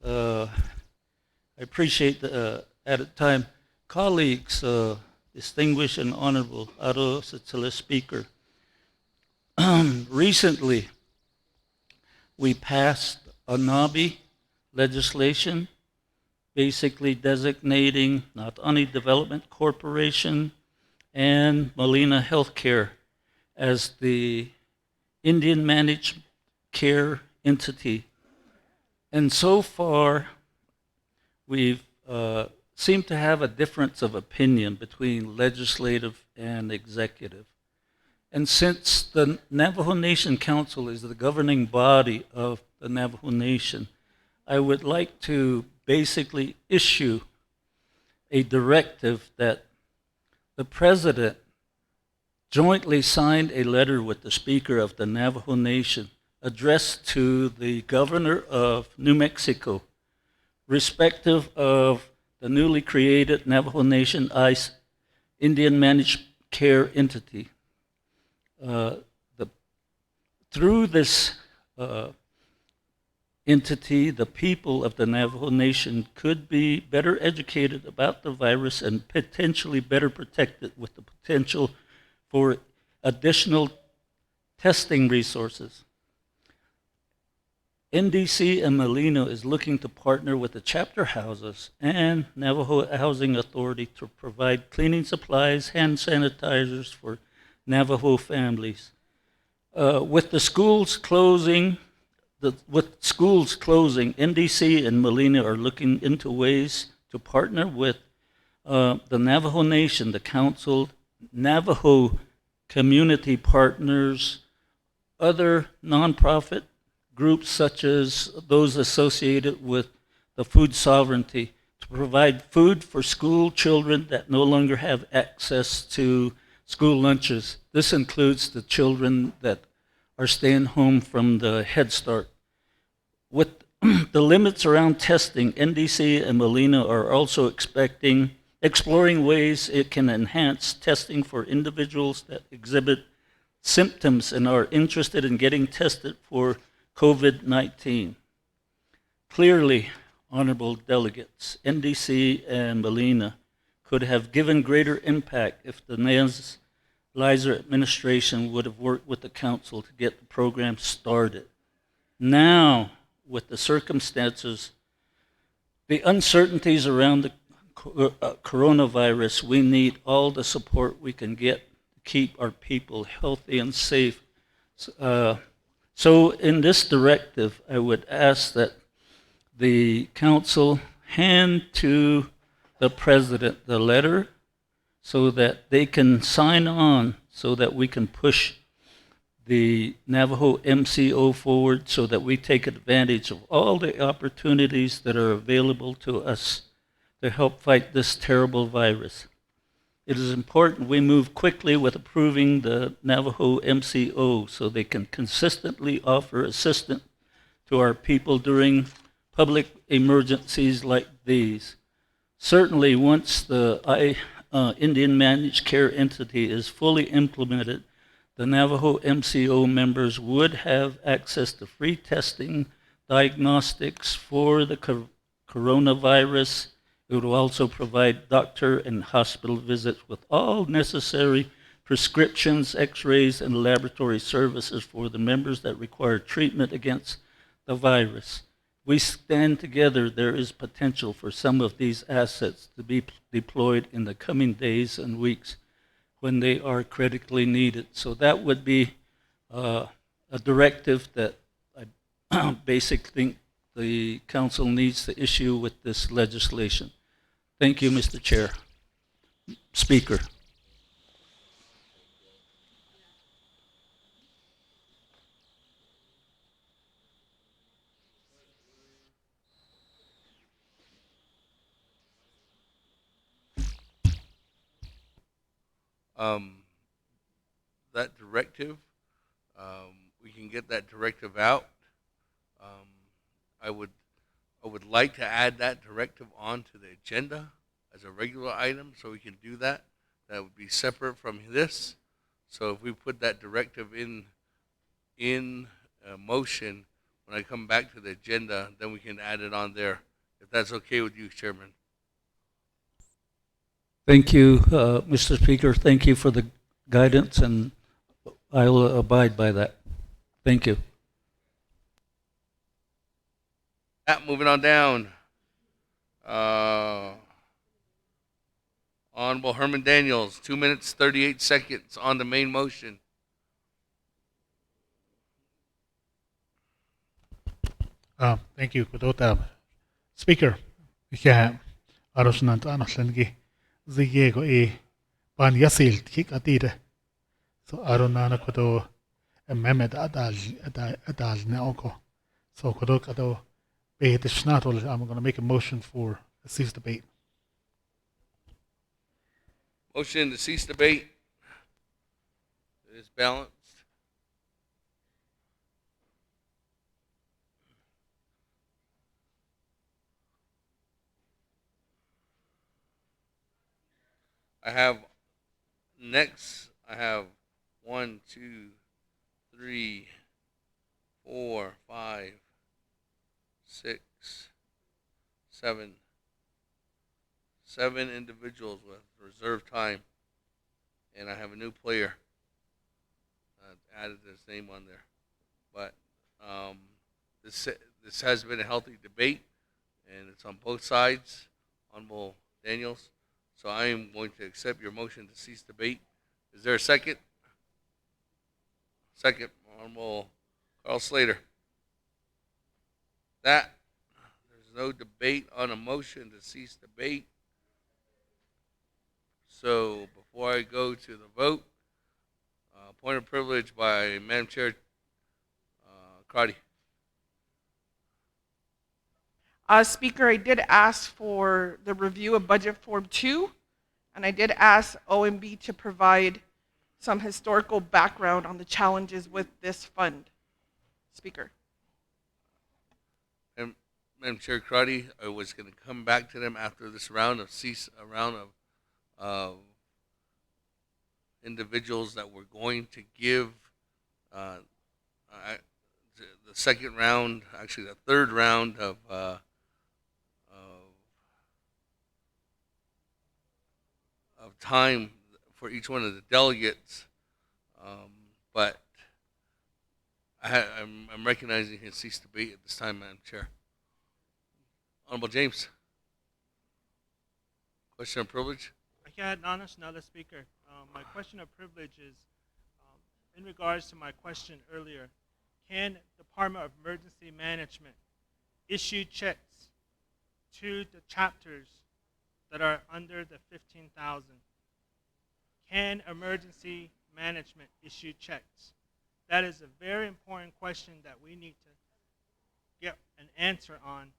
I appreciate the added time. Colleagues, distinguished and honorable Aro Sitila Speaker, recently we passed a NABI legislation basically designating not only Development Corporation and Molina Healthcare as the Indian Managed Care entity. And so far, we've seemed to have a difference of opinion between legislative and executive. And since the Navajo Nation Council is the governing body of the Navajo Nation, I would like to basically issue a directive that the President jointly signed a letter with the Speaker of the Navajo Nation addressed to the Governor of New Mexico, respective of the newly created Navajo Nation ICE Indian Managed Care entity. Through this entity, the people of the Navajo Nation could be better educated about the virus and potentially better protected with the potential for additional testing resources. NDC and Molino is looking to partner with the chapter houses and Navajo Housing Authority to provide cleaning supplies, hand sanitizers for Navajo families. With schools closing, NDC and Molina are looking into ways to partner with the Navajo Nation, the Council, Navajo community partners, other nonprofit groups such as those associated with the food sovereignty to provide food for school children that no longer have access to school lunches. This includes the children that are staying home from the Head Start. With the limits around testing, NDC and Molina are also exploring ways it can enhance testing for individuals that exhibit symptoms and are interested in getting tested for COVID-19. Clearly, honorable delegates, NDC and Molina could have given greater impact if the Nez Lizer administration would have worked with the council to get the program started. Now, with the circumstances, the uncertainties around the coronavirus, we need all the support we can get to keep our people healthy and safe. So in this directive, I would ask that the council hand to the president the letter so that they can sign on so that we can push the Navajo MCO forward so that we take advantage of all the opportunities that are available to us to help fight this terrible virus. It is important we move quickly with approving the Navajo MCO so they can consistently offer assistance to our people during public emergencies like these. Certainly, once the Indian Managed Care entity is fully implemented, the Navajo MCO members would have access to free testing, diagnostics for the coronavirus. It would also provide doctor and hospital visits with all necessary prescriptions, x-rays, and laboratory services for the members that require treatment against the virus. We stand together, there is potential for some of these assets to be deployed in the coming days and weeks when they are critically needed. So that would be a directive that I basically think the council needs to issue with this legislation. Thank you, Mr. Chair. Speaker. That directive, we can get that directive out. I would like to add that directive onto the agenda as a regular item, so we can do that. That would be separate from this. So if we put that directive in motion, when I come back to the agenda, then we can add it on there. If that's okay with you, Chairman. Thank you, Mr. Speaker. Thank you for the guidance, and I will abide by that. Thank you. Moving on down. Honorable Herman Daniels, 2 minutes, 38 seconds on the main motion. Thank you, Kudota. Speaker, yeah, Arosnant Anaslangi, Ziego e Ban Yasil, Kik Adida. So Aronana Kudo, a Mehmet Adal Naoko. So Kudokado, be the Schnatol, I'm going to make a motion for a cease debate. Motion to cease debate. It is balanced. I have 1, 2, 3, 4, 5, 6, 7. 7 individuals with reserved time, and I have a new player. Added his name on there, but this has been a healthy debate, and it's on both sides. Honorable Daniels, so I am going to accept your motion to cease debate. Is there a second? Second, Honorable Carl Slater. There's no debate on a motion to cease debate. So before I go to the vote, point of privilege by Madam Chair Crotty. Speaker, I did ask for the review of Budget Form 2, and I did ask OMB to provide some historical background on the challenges with this fund. Speaker. And Madam Chair Crotty, I was going to come back to them after this round of individuals that we're going to give the second round, actually the third round of time for each one of the delegates, but I'm recognizing his cease debate at this time, Madam Chair. Honorable James. Question of privilege. Another speaker. My question of privilege is in regards to my question earlier. Can Department of Emergency Management issue checks to the chapters that are under the 15,000? Can emergency management issue checks? That is a very important question that we need to get an answer on,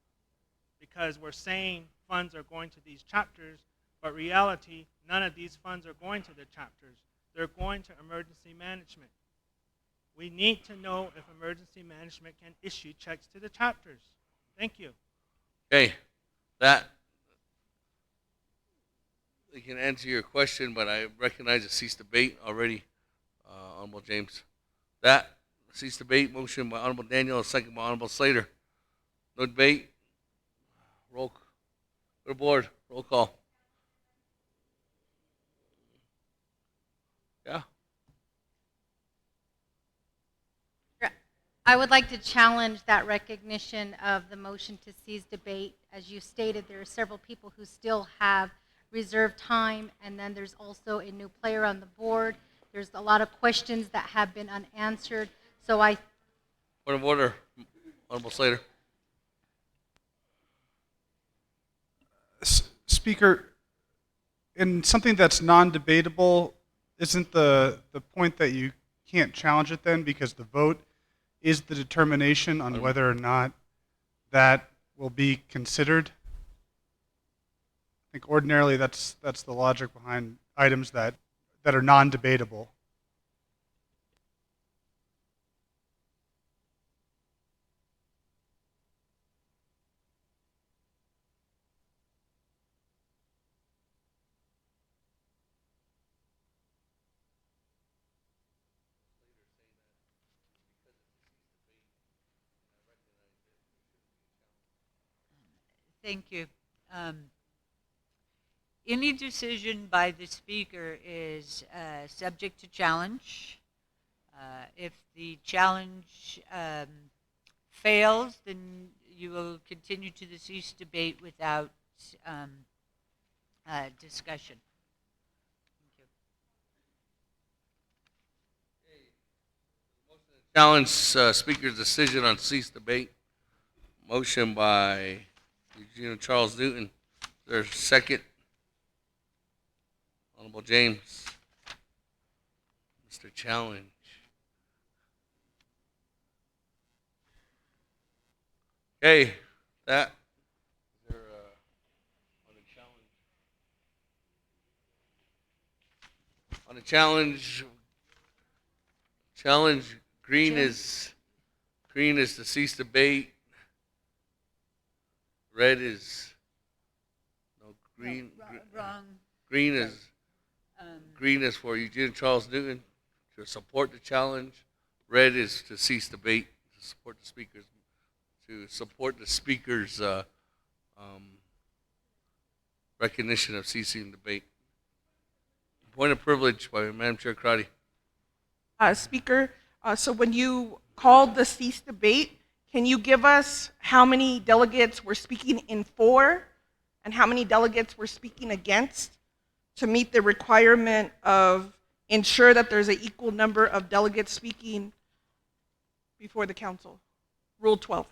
because we're saying funds are going to these chapters, but reality, none of these funds are going to the chapters. They're going to emergency management. We need to know if emergency management can issue checks to the chapters. Thank you. Okay. That they can answer your question, but I recognize the cease debate already, Honorable James. That cease debate motion by Honorable Daniel, second by Honorable Slater. No debate. Roll. Go to board. Roll call. Yeah. I would like to challenge that recognition of the motion to cease debate. As you stated, there are several people who still have reserved time, and then there's also a new player on the board. There's a lot of questions that have been unanswered. So Point of order, Honorable Slater. Speaker, in something that's non-debatable, isn't the point that you can't challenge it then because the vote is the determination on whether or not that will be considered? I think ordinarily that's the logic behind items that are non-debatable. Thank you. Any decision by the speaker is subject to challenge. If the challenge fails, then you will continue to the cease debate without discussion. Challenge speaker's decision on cease debate. Motion by Eugene Charles Newton. There's second. Honorable James. Mr. Challenge. Okay, that. Is there on the challenge? Challenge. Green is to cease debate. Red is green. Wrong. Green is for Eugene Charles Newton to support the challenge. Red is to cease debate, to support the speaker's recognition of ceasing debate. Point of privilege by Madam Chair Crotty. Speaker, so when you called the cease debate, can you give us how many delegates were speaking in for and how many delegates were speaking against to meet the requirement of ensure that there's an equal number of delegates speaking before the council? Rule 12.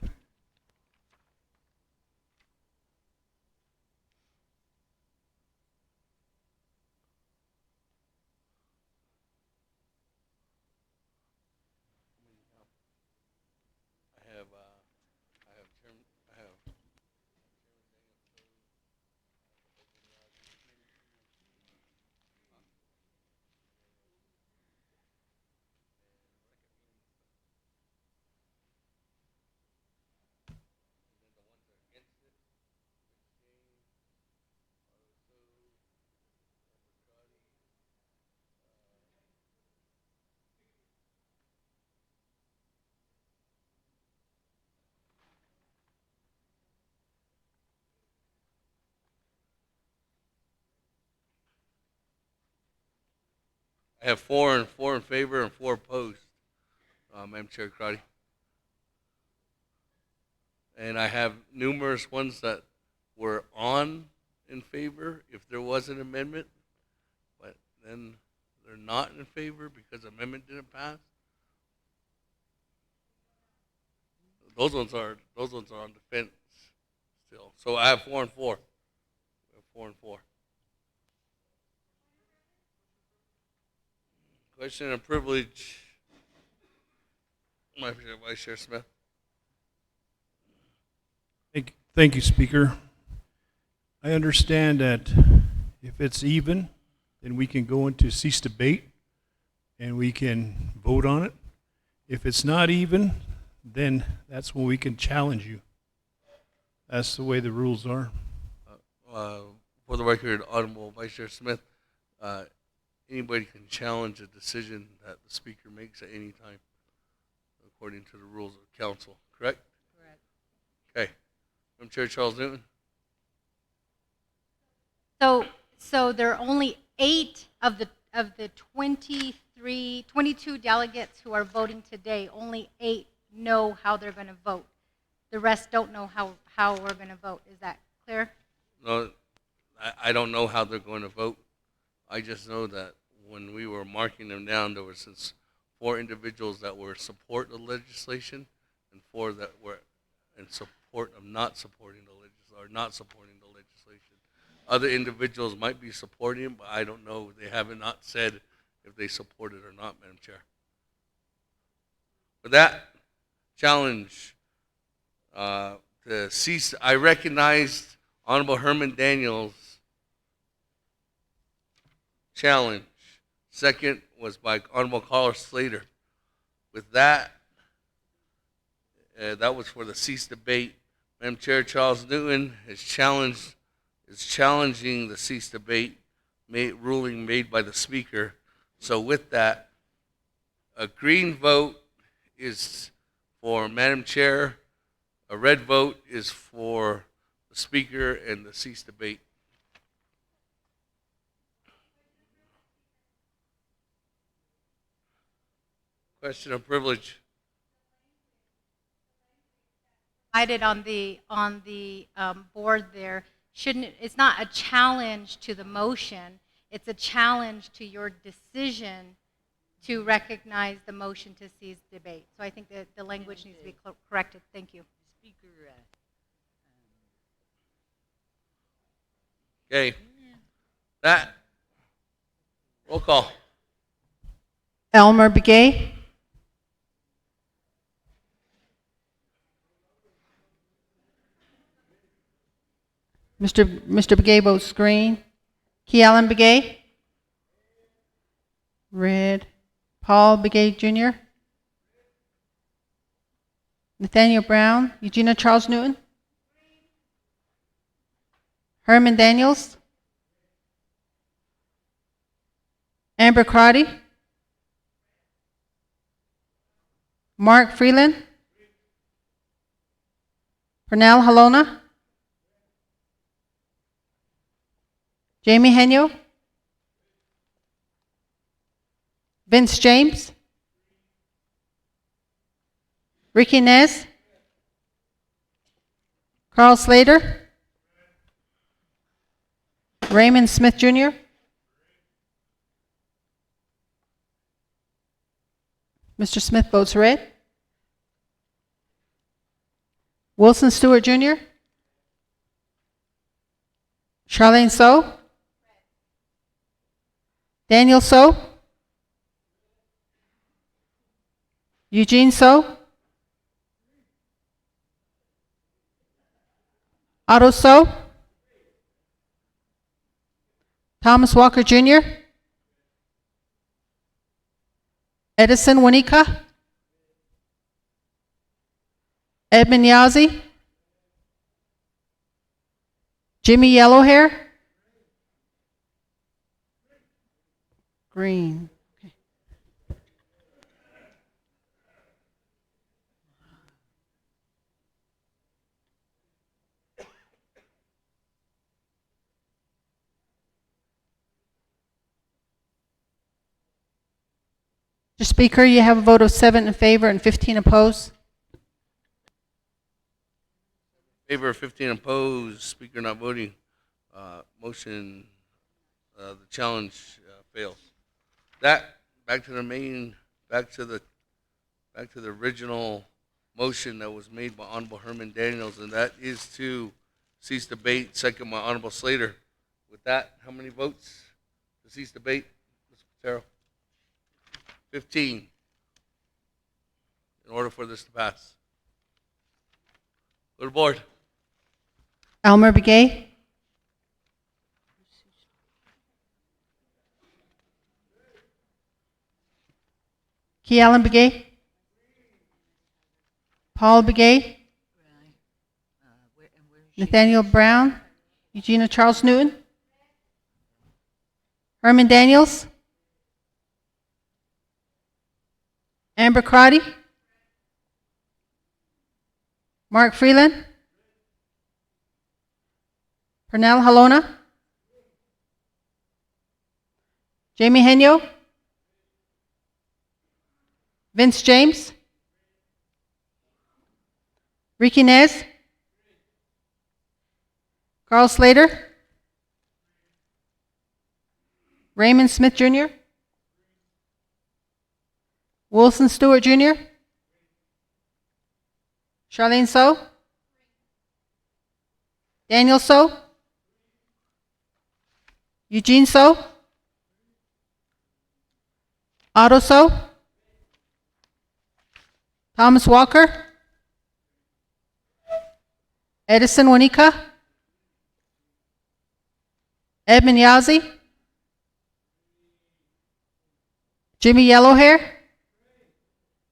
I have four in favor and 4 opposed, Madam Chair Crotty. And I have numerous ones that were on in favor if there was an amendment, but then they're not in favor because the amendment didn't pass. Those ones are on defense still. So I have 4 and 4. I have 4 and 4. Question of privilege. Vice Chair Smith. Thank you, Speaker. I understand that if it's even, then we can go into cease debate and we can vote on it. If it's not even, then that's when we can challenge you. That's the way the rules are. for the record, Honorable Vice Chair Smith, anybody can challenge a decision that the speaker makes at any time, according to the rules of council, correct? Correct. Okay. Madam Chair Charles Newton. So there are only 8 of the 22 delegates who are voting today. Only 8 know how they're going to vote. The rest don't know how we're going to vote. Is that clear? No, I don't know how they're going to vote. I just know that when we were marking them down, there were 4 individuals that were support the legislation and 4 that were in support of not supporting the legislation. Other individuals might be supporting it, but I don't know. They have not said if they support it or not, Madam Chair. With that challenge to cease, I recognized Honorable Herman Daniels' challenge. Second was by Honorable Carlos Slater. With that, that was for the cease debate. Madam Chair, Charles Newton is challenging the cease debate ruling made by the speaker. So with that, a green vote is for Madam Chair, a red vote is for the speaker and the cease debate. Question of privilege. Cited on the board there. It's not a challenge to the motion, it's a challenge to your decision to recognize the motion to cease debate. So I think that the language needs to be corrected. Thank you. Speaker. Okay. That. Roll call. Elmer Begay. Mr. Begay votes green. Key Allen Begay? Red. Paul Begay Jr.? Nathaniel Brown? Eugenia Charles Newton? Herman Daniels? Amber Crotty? Mark Freeland? Pernell Halona? Jamie Henyo? Vince James? Ricky Nez? Carl Slater? Raymond Smith Jr.? Mr. Smith votes red. Wilson Stewart Jr.? Charlene So? Daniel So? Eugene So? Otto So? Thomas Walker Jr.? Edison Wanika? Edmund Yazzie? Jimmy Yellowhair? Green. Okay. Mr. Speaker, you have a vote of 7 in favor and 15 opposed. Favor, 15 opposed. Speaker not voting. Motion, the challenge fails. That back to the original motion that was made by Honorable Herman Daniels, and that is to cease debate. Second by Honorable Slater. With that, how many votes to cease debate, Mr. Patero? 15. In order for this to pass. Go to board. Elmer Begay? Key Allen Begay? Paul Begay? Nathaniel Brown? Eugenia Charles Newton. Herman Daniels. Amber Crotty. Mark Freeland. Pernell Halona. Jamie Henyo. Vince James. Ricky Nez. Carl Slater. Raymond Smith Jr. Wilson Stewart Jr. Charlene So. Daniel So. Eugene So. Otto So. Thomas Walker. Edison Wanika. Edmund Yazzie. Jimmy Yellowhair.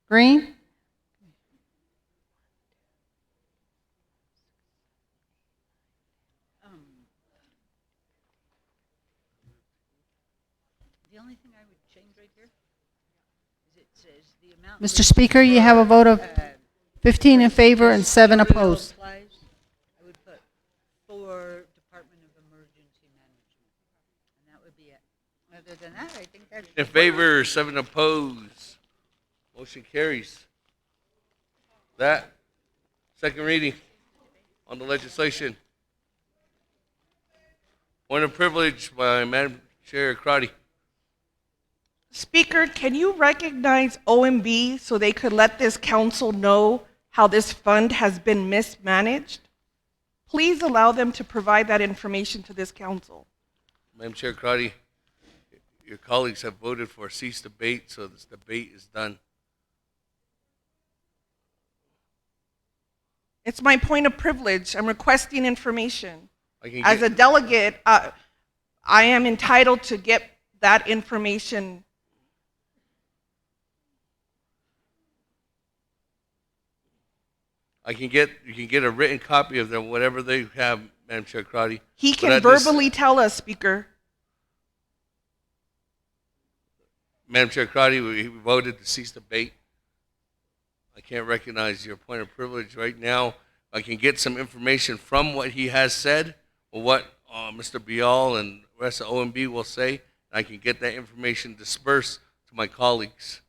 Green. The only thing I would change right there is it says the amount. Mr. Speaker, you have a vote of 15 in favor and 7 opposed. I would put for Department of Emergency Management, and that would be it. Other than that, I think that's In favor, 7 opposed. Motion carries. That second reading on the legislation. Point of privilege by Madam Chair Crotty. Speaker, can you recognize OMB so they could let this council know how this fund has been mismanaged? Please allow them to provide that information to this council. Madam Chair Crotty, your colleagues have voted for a cease debate, so this debate is done. It's my point of privilege. I'm requesting information. As a delegate, I am entitled to get that information. You can get a written copy of them, whatever they have, Madam Chair Crotty. He But can at this- verbally tell us, Speaker. Madam Chair Crotty, we voted to cease debate. I can't recognize your point of privilege right now. I can get some information from what he has said, or what Mr. Bial and the rest of OMB will say. I can get that information dispersed to my colleagues.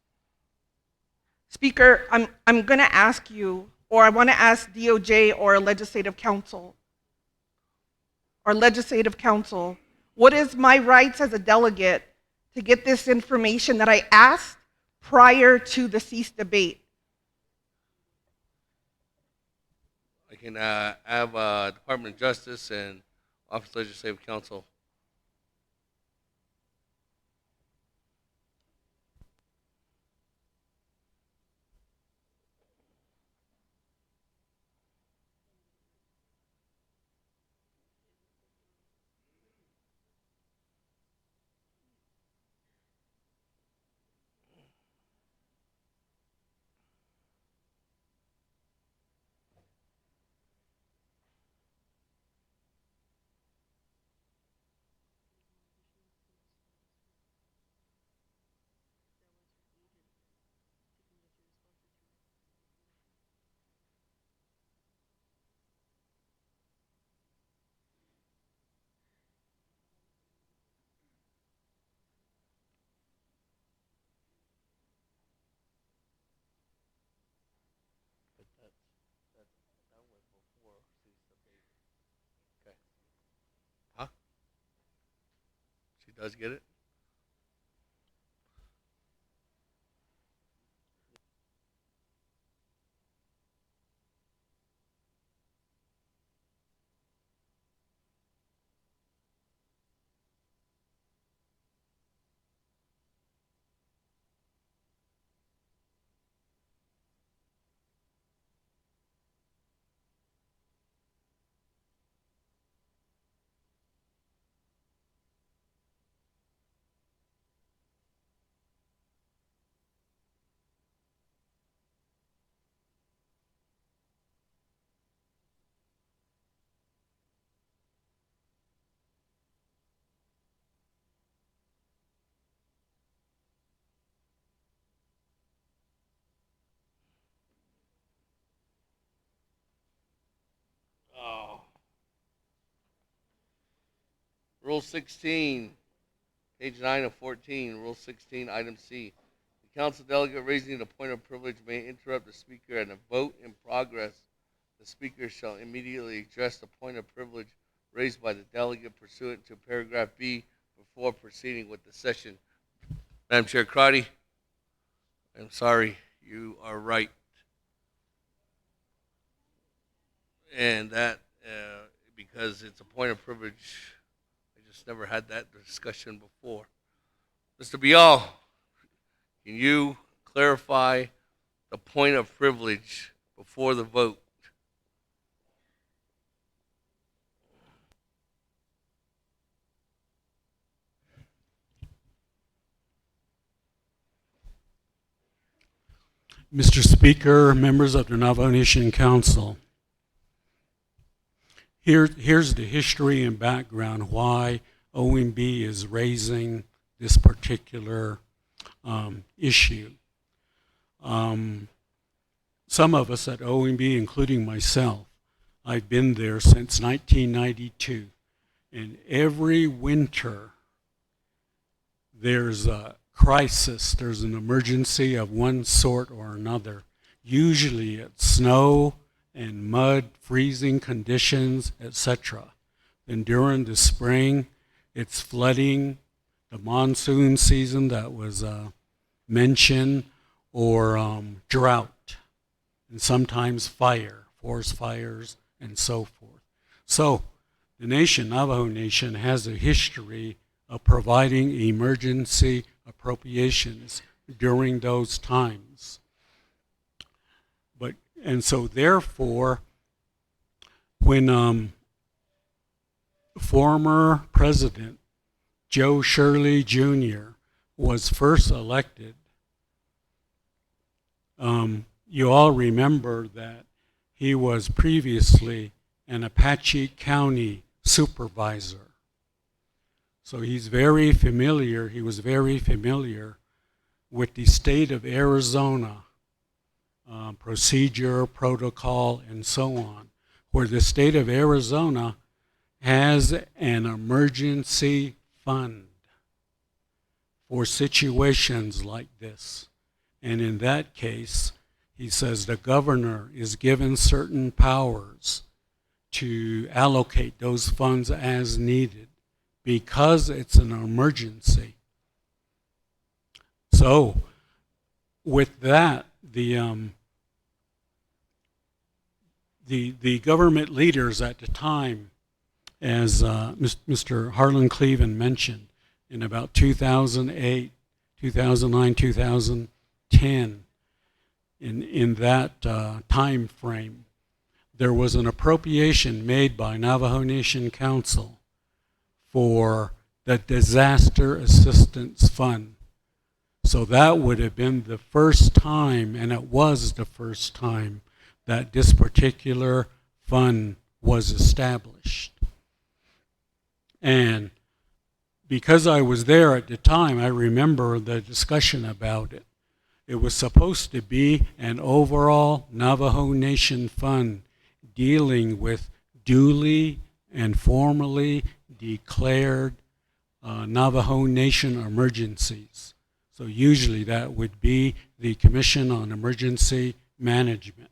Speaker, I'm going to ask you, or I want to ask DOJ or Legislative Council, what is my rights as a delegate to get this information that I asked prior to the cease debate? I can have Department of Justice and Office of Legislative Counsel. Huh? She does get it? Rule 16, page 9 of 14, Rule 16, item C. The council delegate raising a point of privilege may interrupt the speaker at a vote in progress. The speaker shall immediately address the point of privilege raised by the delegate pursuant to paragraph B before proceeding with the session. Madam Chair Crotty, I'm sorry, you are right. And that, because it's a point of privilege, I just never had that discussion before. Mr. Bial, can you clarify the point of privilege before the vote? Mr. Speaker, members of the Navajo Nation Council, here's the history and background why OMB is raising this particular issue. Some of us at OMB, including myself, I've been there since 1992, and every winter there's a crisis, there's an emergency of one sort or another. Usually it's snow and mud, freezing conditions, etc. Then during the spring, it's flooding, the monsoon season that was mentioned, or drought, and sometimes fire, forest fires, and so forth. So the nation, Navajo Nation, has a history of providing emergency appropriations during those times. And so therefore, when former President Joe Shirley Jr. was first elected, you all remember that he was previously an Apache County supervisor. So he was very familiar with the state of Arizona procedure, protocol, and so on, where the state of Arizona has an emergency fund for situations like this. And in that case, he says the governor is given certain powers to allocate those funds as needed because it's an emergency. So with that, the government leaders at the time, as Mr. Harlan Cleven mentioned, in about 2008, 2009, 2010, in that time frame, there was an appropriation made by Navajo Nation Council for the Disaster Assistance Fund. So that would have been the first time, and it was the first time, that this particular fund was established. And because I was there at the time, I remember the discussion about it. It was supposed to be an overall Navajo Nation fund dealing with duly and formally declared Navajo Nation emergencies. So usually that would be the Commission on Emergency Management.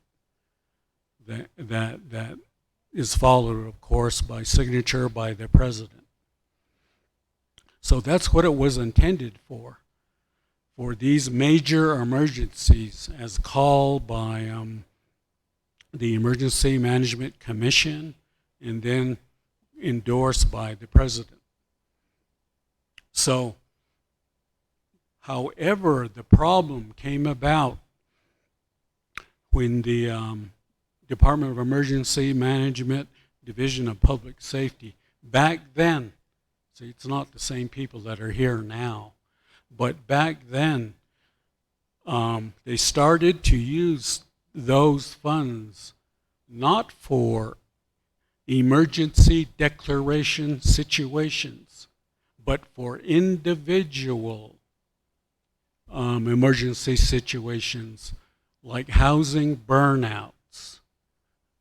That is followed, of course, by signature by the President. So that's what it was intended for these major emergencies as called by the Emergency Management Commission and then endorsed by the President. So, however, the problem came about when the Department of Emergency Management, Division of Public Safety, back then, see, it's not the same people that are here now, but back then, they started to use those funds not for emergency declaration situations, but for individual emergency situations like housing burnouts,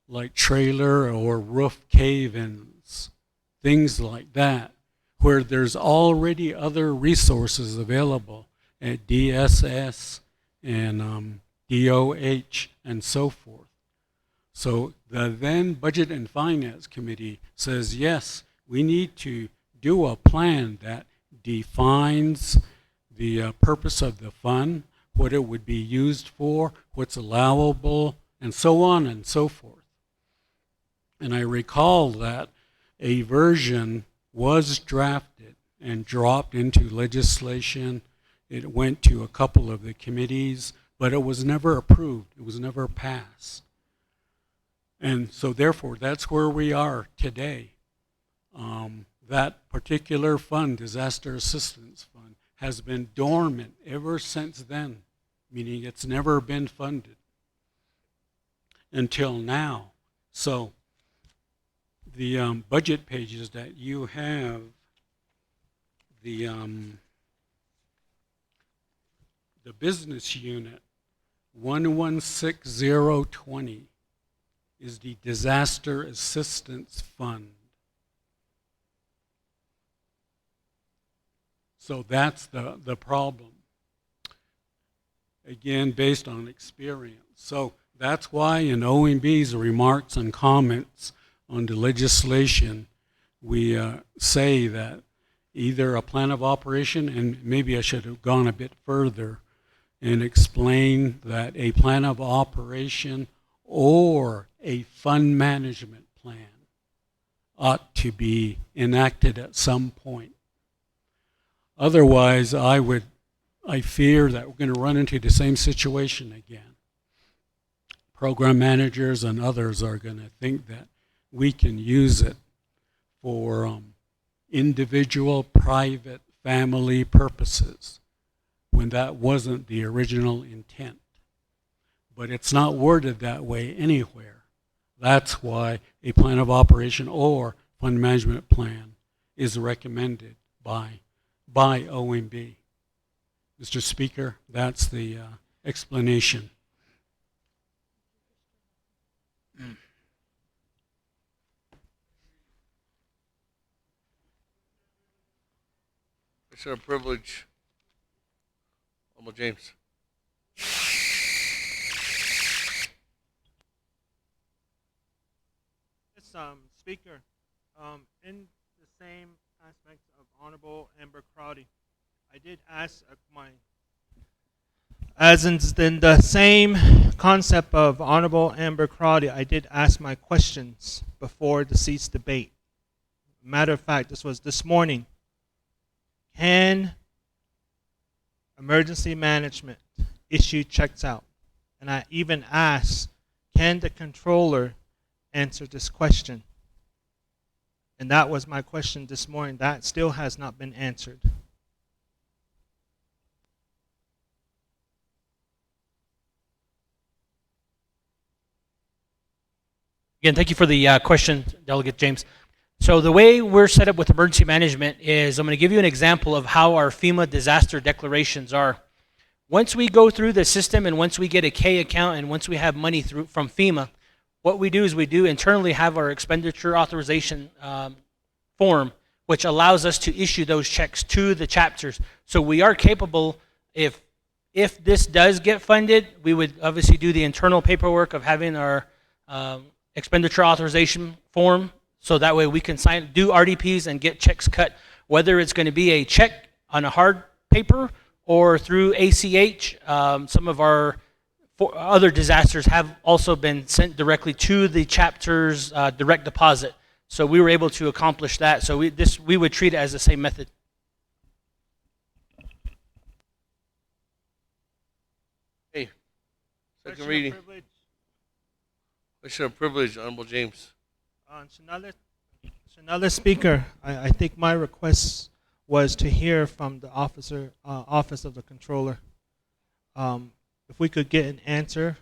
like trailer or roof cave-ins, things like that, where there's already other resources available at DSS and DOH and so forth. So the then Budget and Finance Committee says, yes, we need to do a plan that defines the purpose of the fund, what it would be used for, what's allowable, and so on and so forth. And I recall that a version was drafted and dropped into legislation. It went to a couple of the committees, but it was never approved. It was never passed. And so therefore, that's where we are today. That particular fund, Disaster Assistance Fund, has been dormant ever since then, meaning it's never been funded until now. So the budget pages that you have, the business unit 116020 is the Disaster Assistance Fund. So that's the problem. Again, based on experience. So that's why in OMB's remarks and comments on the legislation, we say that either a plan of operation, and maybe I should have gone a bit further and explained that a plan of operation or a fund management plan ought to be enacted at some point. Otherwise, I fear that we're going to run into the same situation again. Program managers and others are going to think that we can use it for individual, private, family purposes when that wasn't the original intent. But it's not worded that way anywhere. That's why a plan of operation or fund management plan is recommended by OMB. Mr. Speaker, that's the explanation. It's our privilege. Honorable James. Yes, Speaker, in the same aspect of Honorable Amber Crowdy, I did ask as in the same concept of Honorable Amber Crowdy, I did ask my questions before the cease debate. Matter of fact, this was this morning. Can emergency management issue checks out? And I even asked, can the controller answer this question? And that was my question this morning. That still has not been answered. Again, thank you for the question, Delegate James. So the way we're set up with emergency management is I'm going to give you an example of how our FEMA disaster declarations are. Once we go through the system and once we get a K account and once we have money from FEMA, what we do is we do internally have our expenditure authorization form, which allows us to issue those checks to the chapters. So we are capable, if this does get funded, we would obviously do the internal paperwork of having our expenditure authorization form, so that way we can do RDPs and get checks cut, whether it's going to be a check on a hard paper or through ACH. Some of our other disasters have also been sent directly to the chapter's direct deposit. So we were able to accomplish that. So we would treat it as the same method. Hey, second reading. Question of privilege, Honorable James. Another speaker, I think my request was to hear from the office of the controller. If we could get an answer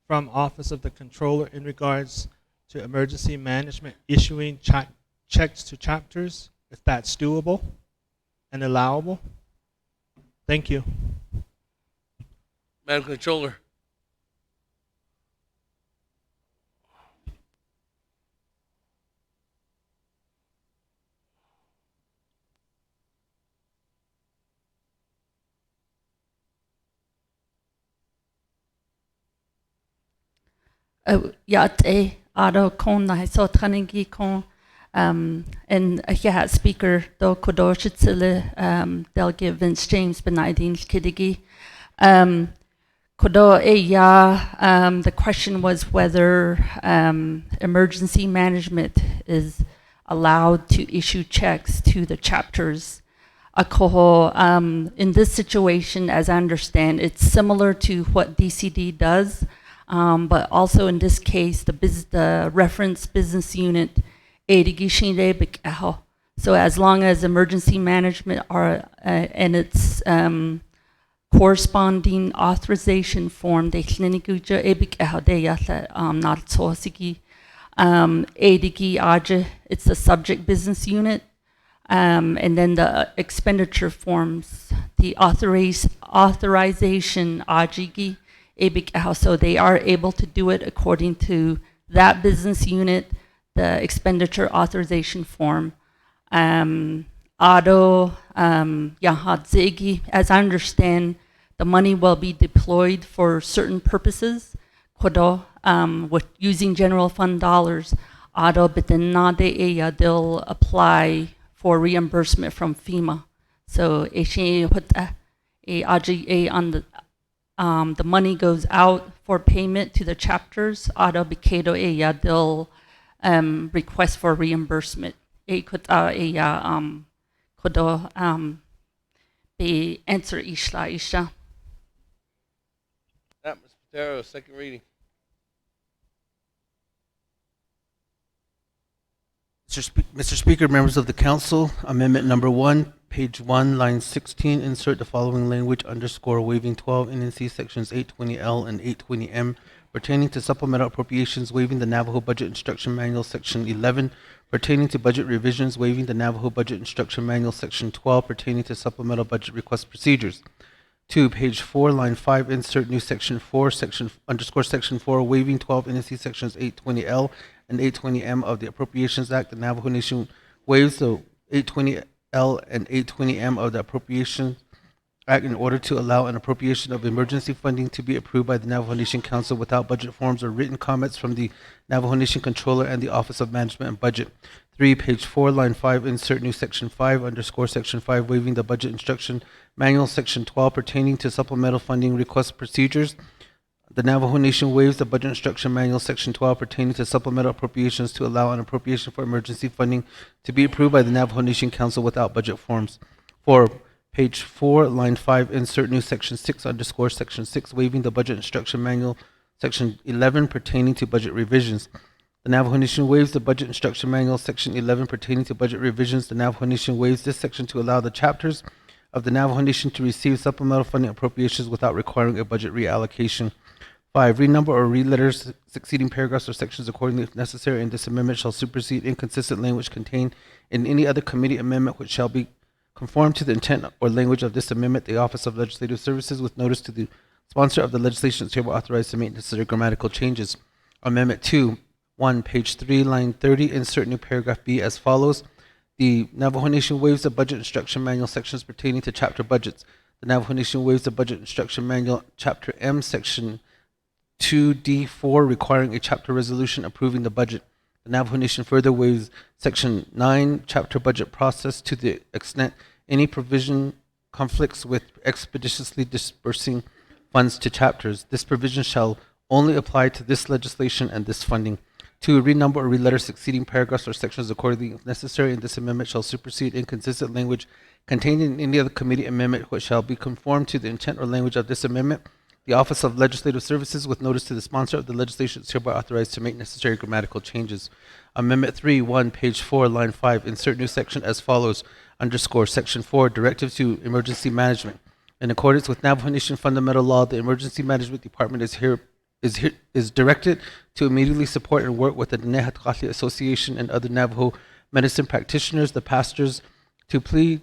from office of the controller in regards to emergency management issuing checks to chapters, if that's doable and allowable. Thank you. Madam Controller. ya te aro kon na so taningi kon and yeah speaker do kodoshitsile delegate Vince James benidin kidigi kodo the question was whether emergency management is allowed to issue checks to the chapters. Akoho, in this situation, as I understand, it's similar to what DCD does, but also in this case, the reference business unit, so as long as emergency management are and its corresponding authorization form, it's the subject business unit. And then the expenditure forms, the authorization AJIGI, so they are able to do it according to that business unit, the expenditure authorization form. ADO, Yahadzegi, as I understand, the money will be deployed for certain purposes, Kodo, with using general fund dollars, ADO, but then they'll apply for reimbursement from FEMA. So on the money goes out for payment to the chapters. They'll request for reimbursement. Be answer isha. Mr. Patero, second reading. Mr. Speaker, members of the council, amendment number 1, page 1, line 16, insert the following language underscore waiving 12 NNC sections 820L and 820M pertaining to supplemental appropriations, waiving the Navajo Budget Instruction Manual section 11 pertaining to budget revisions, waiving the Navajo Budget Instruction Manual section 12 pertaining to supplemental budget request procedures. 2, page 4, line 5, insert new section 4, section 4, waiving 12 NNC sections 820L and 820M of the Appropriations Act. The Navajo Nation waives the 820L and 820M of the Appropriations Act in order to allow an appropriation of emergency funding to be approved by the Navajo Nation Council without budget forms or written comments from the Navajo Nation Controller and the Office of Management and Budget. 3, page 4, line 5, insert new section 5, underscore section 5, waiving the Budget Instruction Manual section 12 pertaining to supplemental funding request procedures. The Navajo Nation waives the Budget Instruction Manual section 12 pertaining to supplemental appropriations to allow an appropriation for emergency funding to be approved by the Navajo Nation Council without budget forms. 4, page 4, line 5, insert new section 6, underscore section 6, waiving the Budget Instruction Manual section 11 pertaining to budget revisions. The Navajo Nation waives the Budget Instruction Manual section 11 pertaining to budget revisions. The Navajo Nation waives this section to allow the chapters of the Navajo Nation to receive supplemental funding appropriations without requiring a budget reallocation. 5, renumber or re-letter succeeding paragraphs or sections accordingly if necessary, and this amendment shall supersede inconsistent language contained in any other committee amendment which shall be conform to the intent or language of this amendment. The Office of Legislative Services, with notice to the sponsor of the legislation, is hereby authorized to make necessary grammatical changes. Amendment 2, 1, page 3, line 30, insert new paragraph B as follows. The Navajo Nation waives the Budget Instruction Manual sections pertaining to chapter budgets. The Navajo Nation waives the Budget Instruction Manual, Chapter M, Section 2D4, requiring a chapter resolution approving the budget. The Navajo Nation further waives Section 9, Chapter Budget Process, to the extent any provision conflicts with expeditiously dispersing funds to chapters. This provision shall only apply to this legislation and this funding. 2, renumber or re-letter succeeding paragraphs or sections accordingly if necessary, and this amendment shall supersede inconsistent language contained in any other committee amendment which shall be conformed to the intent or language of this amendment. The Office of Legislative Services, with notice to the sponsor of the legislation, is hereby authorized to make necessary grammatical changes. Amendment 3, 1, page 4, line 5, insert new section as follows, underscore section 4, Directive to Emergency Management. In accordance with Navajo Nation fundamental law, the Emergency Management Department is directed to immediately support and work with the Diné Association and other Navajo medicine practitioners, the pastors, to plead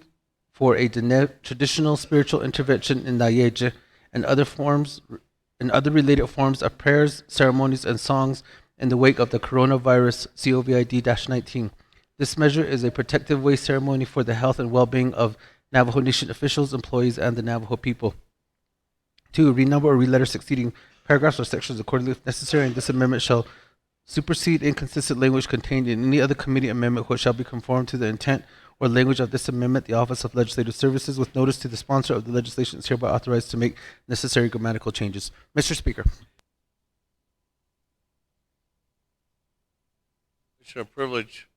for a Diné traditional spiritual intervention in Nayeje and other related forms of prayers, ceremonies, and songs in the wake of the coronavirus COVID-19. This measure is a protective way ceremony for the health and well-being of Navajo Nation officials, employees, and the Navajo people. 2, renumber or re-letter succeeding paragraphs or sections accordingly if necessary, and this amendment shall supersede inconsistent language contained in any other committee amendment which shall be conformed to the intent or language of this amendment. The Office of Legislative Services, with notice to the sponsor of the legislation, is hereby authorized to make necessary grammatical changes. Mr. Speaker. Commissioner Privilege.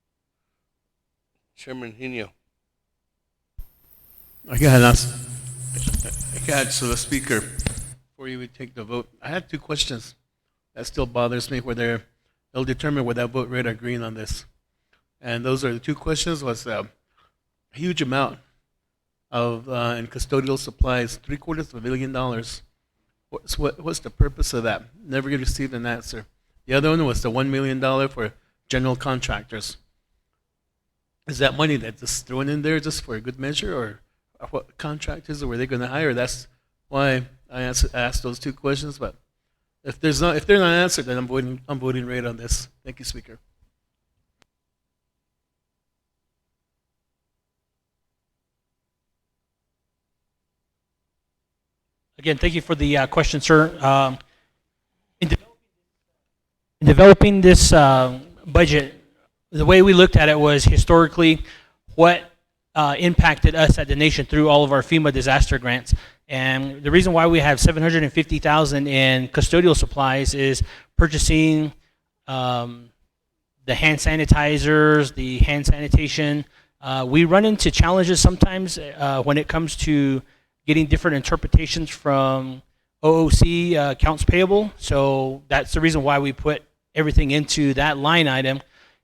Chairman Hino. Again, so the Speaker, before you would take the vote, I had two questions. That still bothers me, where they'll determine whether I vote red or green on this. And those are the two questions. Was a huge amount of in custodial supplies, $750 million. What's the purpose of that? Never received an answer. The other one was the $1 million for general contractors. Is that money that's just thrown in there just for a good measure, or what contractors were they going to hire? That's why I asked those two questions. But if they're not answered, then I'm voting right on this. Thank you, Speaker. Again, thank you for the question, sir. In developing this budget, the way we looked at it was historically what impacted us at the nation through all of our FEMA disaster grants. And the reason why we have $750,000 in custodial supplies is purchasing the hand sanitizers, the hand sanitation. We run into challenges sometimes when it comes to getting different interpretations from OOC accounts payable. So that's the reason why we put everything into that line item.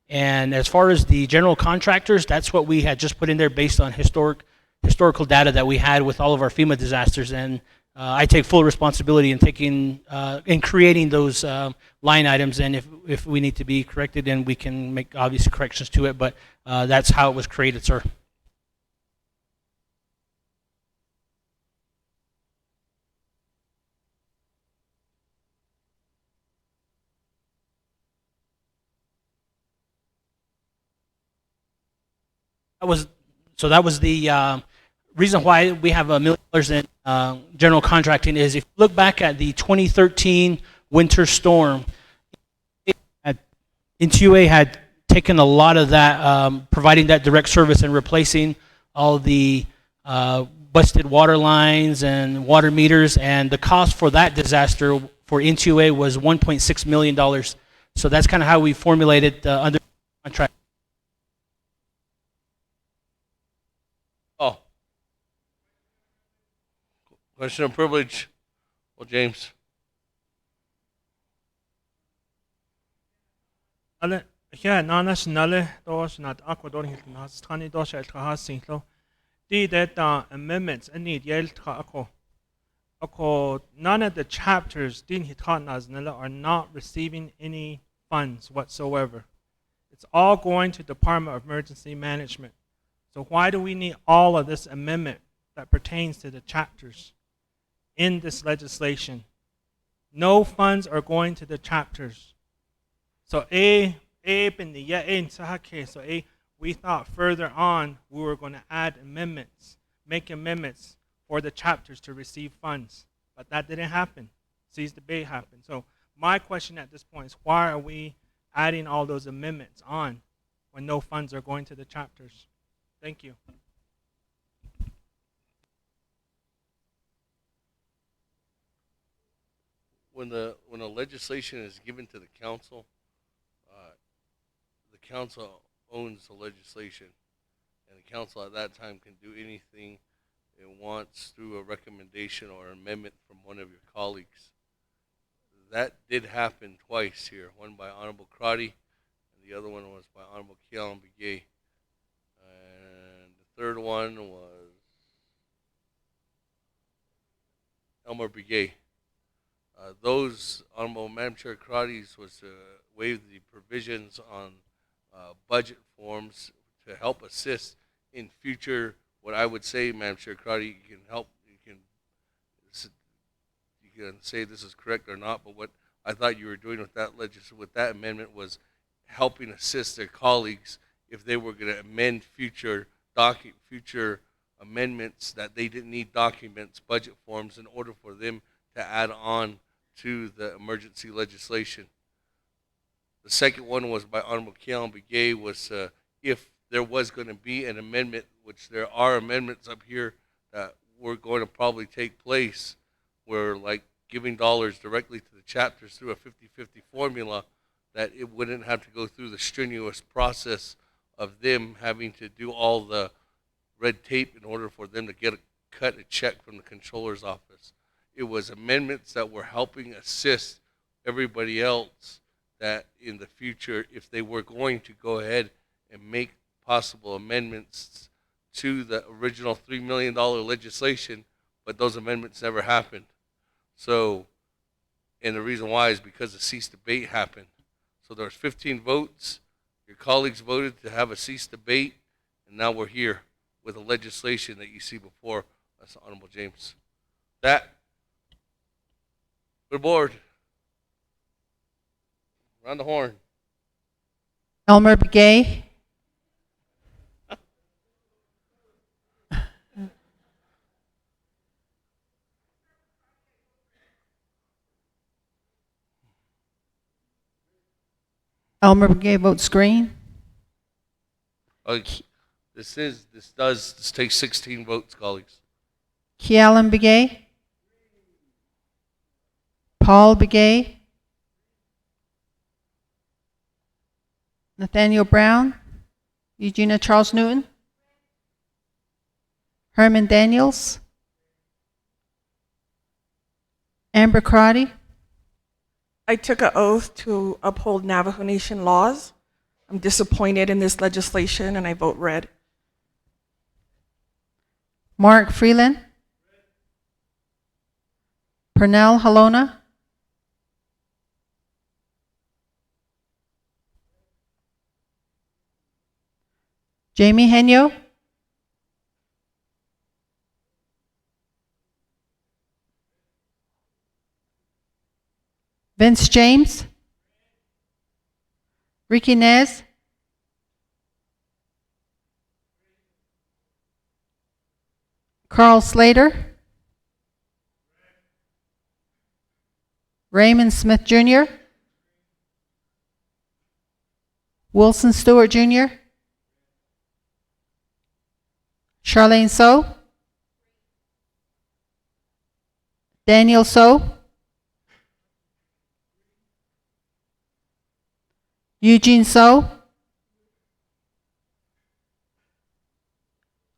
And as far as the general contractors, that's what we had just put in there based on historical data that we had with all of our FEMA disasters. And I take full responsibility in creating those line items. And if we need to be corrected, then we can make obvious corrections to it. But that's how it was created, sir. That was the reason why we have $1 million in general contracting. Is if you look back at the 2013 winter storm, NTUA had taken a lot of that, providing that direct service and replacing all the busted water lines and water meters, and the cost for that disaster for NTUA was $1.6 million. So that's kind of how we formulated the under contract. Oh. Question of privilege. Well, James. Ale, ja, nationale dos nat Ecuador has tani dos el trahasinglo. That amendments need yel ako none of the chapters din hitan naznala are not receiving any funds whatsoever. It's all going to Department of Emergency Management. So why do we need all of this amendment that pertains to the chapters in this legislation? No funds are going to the chapters. So we thought further on we were going to add amendments, make amendments for the chapters to receive funds. But that didn't happen. Seize debate happened. So my question at this point is, why are we adding all those amendments on when no funds are going to the chapters? Thank you. When the legislation is given to the council owns the legislation, and the council at that time can do anything it wants through a recommendation or amendment from one of your colleagues. That did happen twice here, one by Honorable Crotty, and the other one was by Honorable Kealan Begay. And the third one was Elmer Begay. Those Honorable Madam Chair Crotty's was to waive the provisions on budget forms to help assist in future. What I would say, Madam Chair Crotty, you can help. You can say this is correct or not. But what I thought you were doing with that amendment was helping assist their colleagues if they were going to amend future amendments that they didn't need documents, budget forms, in order for them to add on to the emergency legislation. The second one was by Honorable Keon Begay, was if there was going to be an amendment, which there are amendments up here that were going to probably take place, where like giving dollars directly to the chapters through a 50-50 formula, that it wouldn't have to go through the strenuous process of them having to do all the red tape in order for them to cut a check from the controller's office. It was amendments that were helping assist everybody else, that in the future, if they were going to go ahead and make possible amendments to the original $3 million legislation, but those amendments never happened. So, and the reason why is because the cease debate happened. So there was 15 votes. Your colleagues voted to have a cease debate, and now we're here with the legislation that you see before us, Honorable James. That, good board. Round the horn. Elmer Begay. Elmer Begay votes green. This takes 16 votes, colleagues. Kealan Begay. Paul Begay. Nathaniel Brown. Eugenia Charles Newton. Herman Daniels. Amber Crotty. I took an oath to uphold Navajo Nation laws. I'm disappointed in this legislation, and I vote red. Mark Freeland. Pernell Halona. Jamie Henyo. Vince James. Ricky Nez. Carl Slater. Raymond Smith Jr. Wilson Stewart Jr. Charlene So. Daniel So. Eugene So.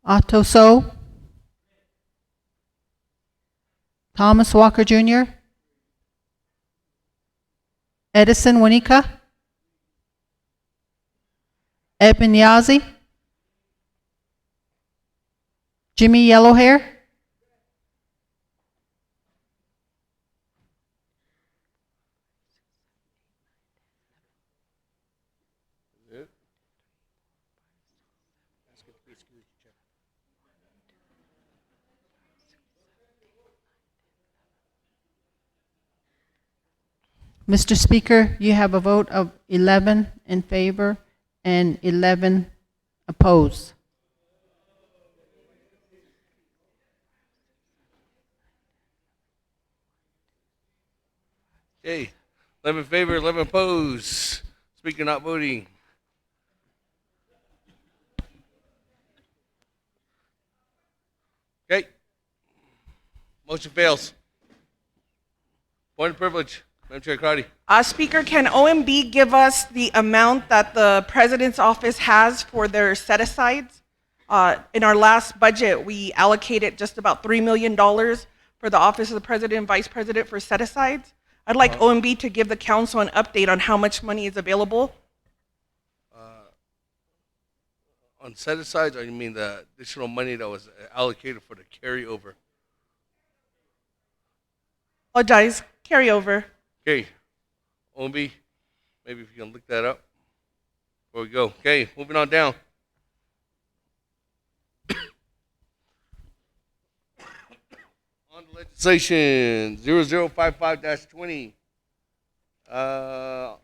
Otto So. Thomas Walker Jr. Edison Wanika. Edmund Yazi. Jimmy Yellowhair. Mr. Speaker, you have a vote of 11 in favor and 11 opposed. Okay, 11 in favor, 11 opposed. Speaker not voting. Okay. Motion fails. Point of privilege. Madam Chair Crowdy. Speaker, can OMB give us the amount that the President's office has for their set-asides? In our last budget, we allocated just about $3 million for the Office of the President and Vice President for set-asides. I'd like OMB to give the council an update on how much money is available. On set-asides, or you mean the additional money that was allocated for the carryover? Apologize, carryover. Okay, OMB, maybe if you can look that up before we go. Okay, moving on down. On the legislation 0055-20,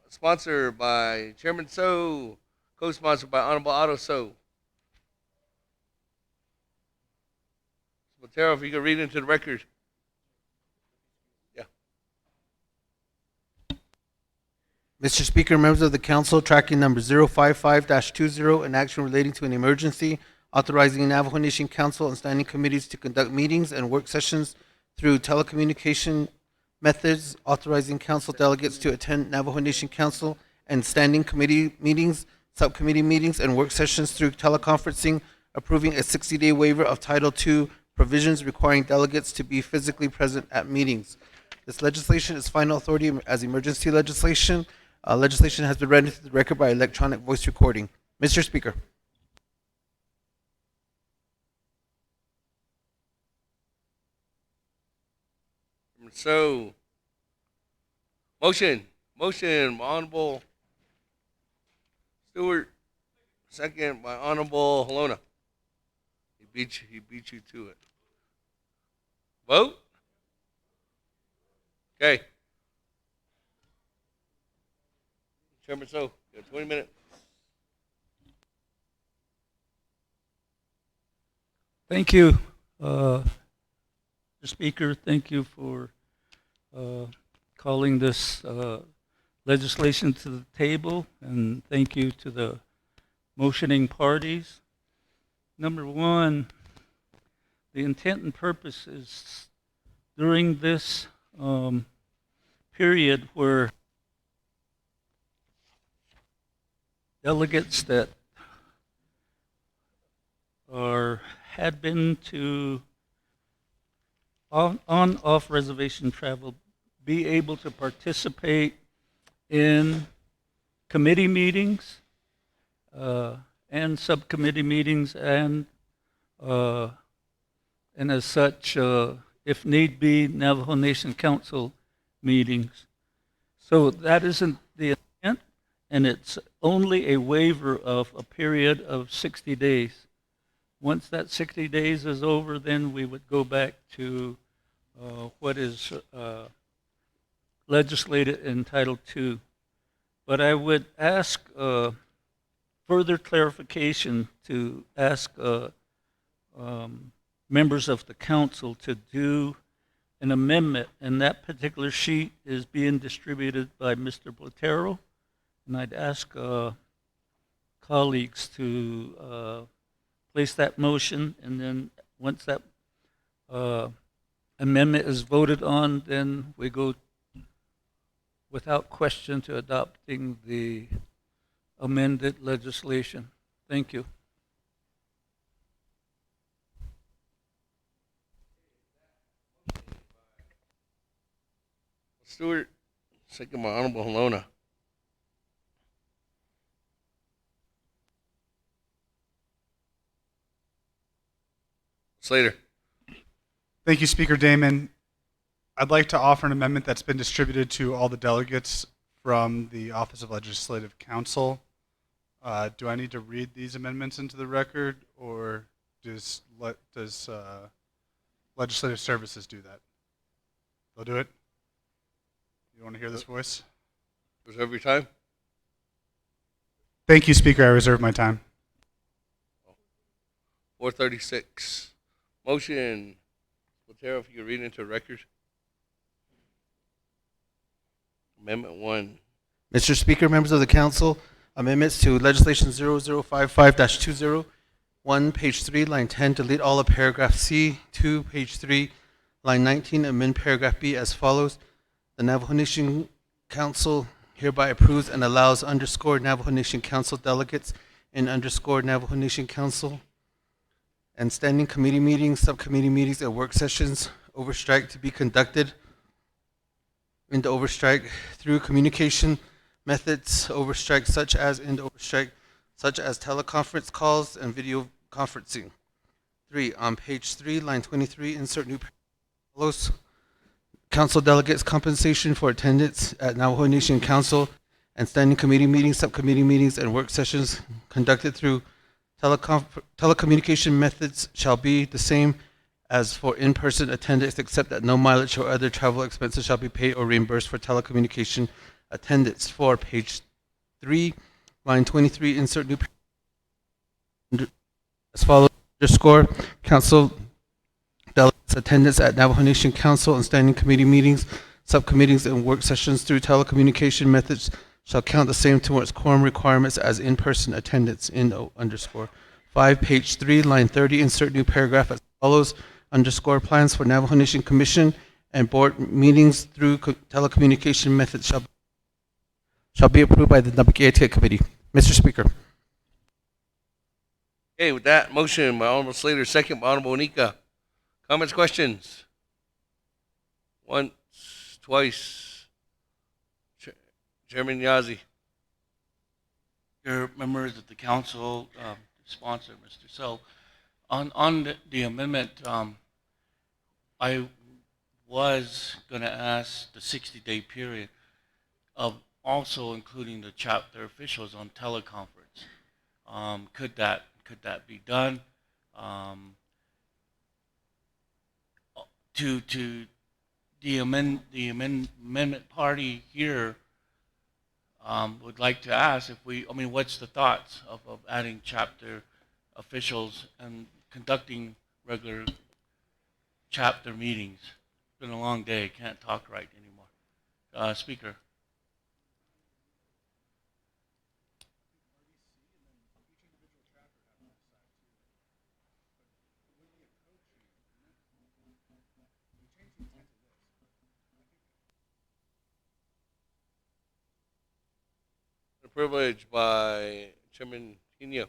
sponsored by Chairman So, co-sponsored by Honorable Otto So. Matero, if you can read into the record. Mr. Speaker, members of the council, tracking number 055-20, an action relating to an emergency, authorizing Navajo Nation Council and standing committees to conduct meetings and work sessions through telecommunication methods, authorizing council delegates to attend Navajo Nation Council and standing committee meetings, subcommittee meetings, and work sessions through teleconferencing, approving a 60-day waiver of Title II provisions requiring delegates to be physically present at meetings. This legislation is final authority as emergency legislation. Legislation has been read into the record by electronic voice recording. Mr. Speaker. So, motion, Honorable Stewart, second by Honorable Halona. He beat you to it. Vote? Okay. Chairman So, you have 20 minutes. Thank you, Mr. Speaker. Thank you for calling this legislation to the table, and thank you to the motioning parties. Number one, the intent and purpose is during this period where delegates that had been to on-off reservation travel be able to participate in committee meetings and subcommittee meetings and as such, if need be, Navajo Nation Council meetings. So that isn't the intent, and it's only a waiver of a period of 60 days. Once that 60 days is over, then we would go back to what is legislated in Title II. But I would ask further clarification to ask members of the council to do an amendment, and that particular sheet is being distributed by Mr. Platero, and I'd ask colleagues to place that motion, and then once that amendment is voted on, then we go without question to adopting the amended legislation. Thank you. Stewart, second by Honorable Halona. Slater. Thank you, Speaker Damon. I'd like to offer an amendment that's been distributed to all the delegates from the Office of Legislative Counsel. Do I need to read these amendments into the record, or does Legislative Services do that? They'll do it? You want to hear this voice? Reserve your time. Thank you, Speaker. I reserve my time. 436. Motion. Platero, if you could read into the record. Amendment 1. Mr. Speaker, members of the council, amendments to legislation 0055-20, 1, page 3, line 10, delete all of paragraph C. 2, page 3, line 19, amend paragraph B as follows. The Navajo Nation Council hereby approves and allows _ Navajo Nation Council delegates and _ Navajo Nation Council and standing committee meetings, subcommittee meetings, and work sessions overstrike to be conducted in the overstrike through communication methods overstrike such as teleconference calls and video conferencing. 3, on page 3, line 23, insert new follows. Council delegates compensation for attendance at Navajo Nation Council and standing committee meetings, subcommittee meetings, and work sessions conducted through telecommunication methods shall be the same as for in-person attendance, except that no mileage or other travel expenses shall be paid or reimbursed for telecommunication attendance. 4, page 3, line 23, insert new as follows. _ council delegates attendance at Navajo Nation Council and standing committee meetings, subcommittees, and work sessions through telecommunication methods shall count the same towards quorum requirements as in-person attendance in underscore. 5, page 3, line 30, insert new paragraph as follows, underscore plans for Navajo Nation Commission and board meetings through telecommunication methods shall be approved by the Nabaquete Committee. Mr. Speaker. Okay, with that motion by Honorable Slater, second by Honorable Nika. Comments, questions? Once, twice. Chairman Yazi. Your members of the council, sponsor, Mr. So, on the amendment, I was going to ask the 60-day period of also including the chapter officials on teleconference. Could that be done? To the amendment party here would like to ask if what's the thoughts of adding chapter officials and conducting regular chapter meetings? It's been a long day. Can't talk right anymore. Speaker. Privilege by Chairman Pino.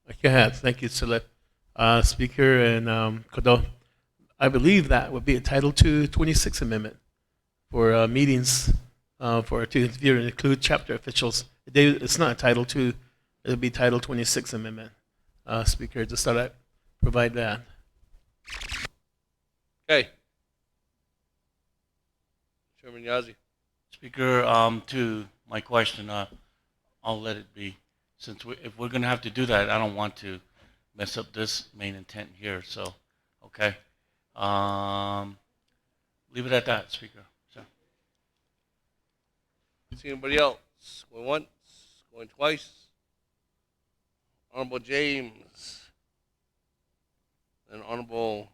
Okay, thank you, Sule. Speaker and Kodo. I believe that would be a Title 26 amendment for meetings to include chapter officials. It's not a Title 2, it would be Title 26 amendment. Speaker, just thought I'd provide that. Okay. Chairman Yazi. Speaker, to my question, I'll let it be. Since if we're going to have to do that, I don't want to mess up this main intent here. So, okay. Leave it at that, Speaker. So. See anybody else? Going once, going twice. Honorable James. And Honorable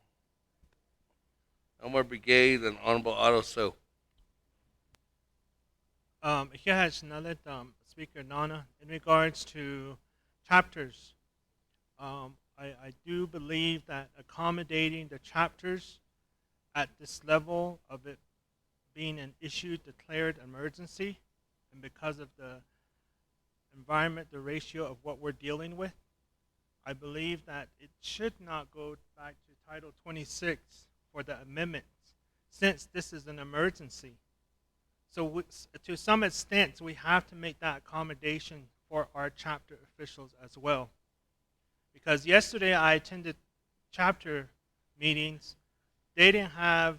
Elmer Brigade and Honorable Otto So. Here has Nalet, Speaker Nana, in regards to chapters. I do believe that accommodating the chapters at this level of it being an issue declared emergency, and because of the environment, the ratio of what we're dealing with, I believe that it should not go back to Title 26 for the amendments, since this is an emergency. So to some extent, we have to make that accommodation for our chapter officials as well. Because yesterday I attended chapter meetings. They didn't have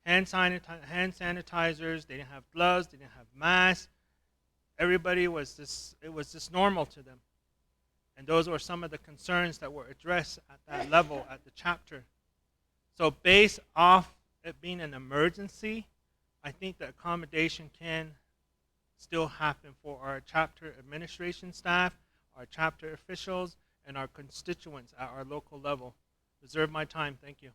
hand sanitizers, they didn't have gloves, they didn't have masks. Everybody was it was just normal to them. And those were some of the concerns that were addressed at that level at the chapter. So based off it being an emergency, I think the accommodation can still happen for our chapter administration staff, our chapter officials, and our constituents at our local level. Reserve my time. Thank you.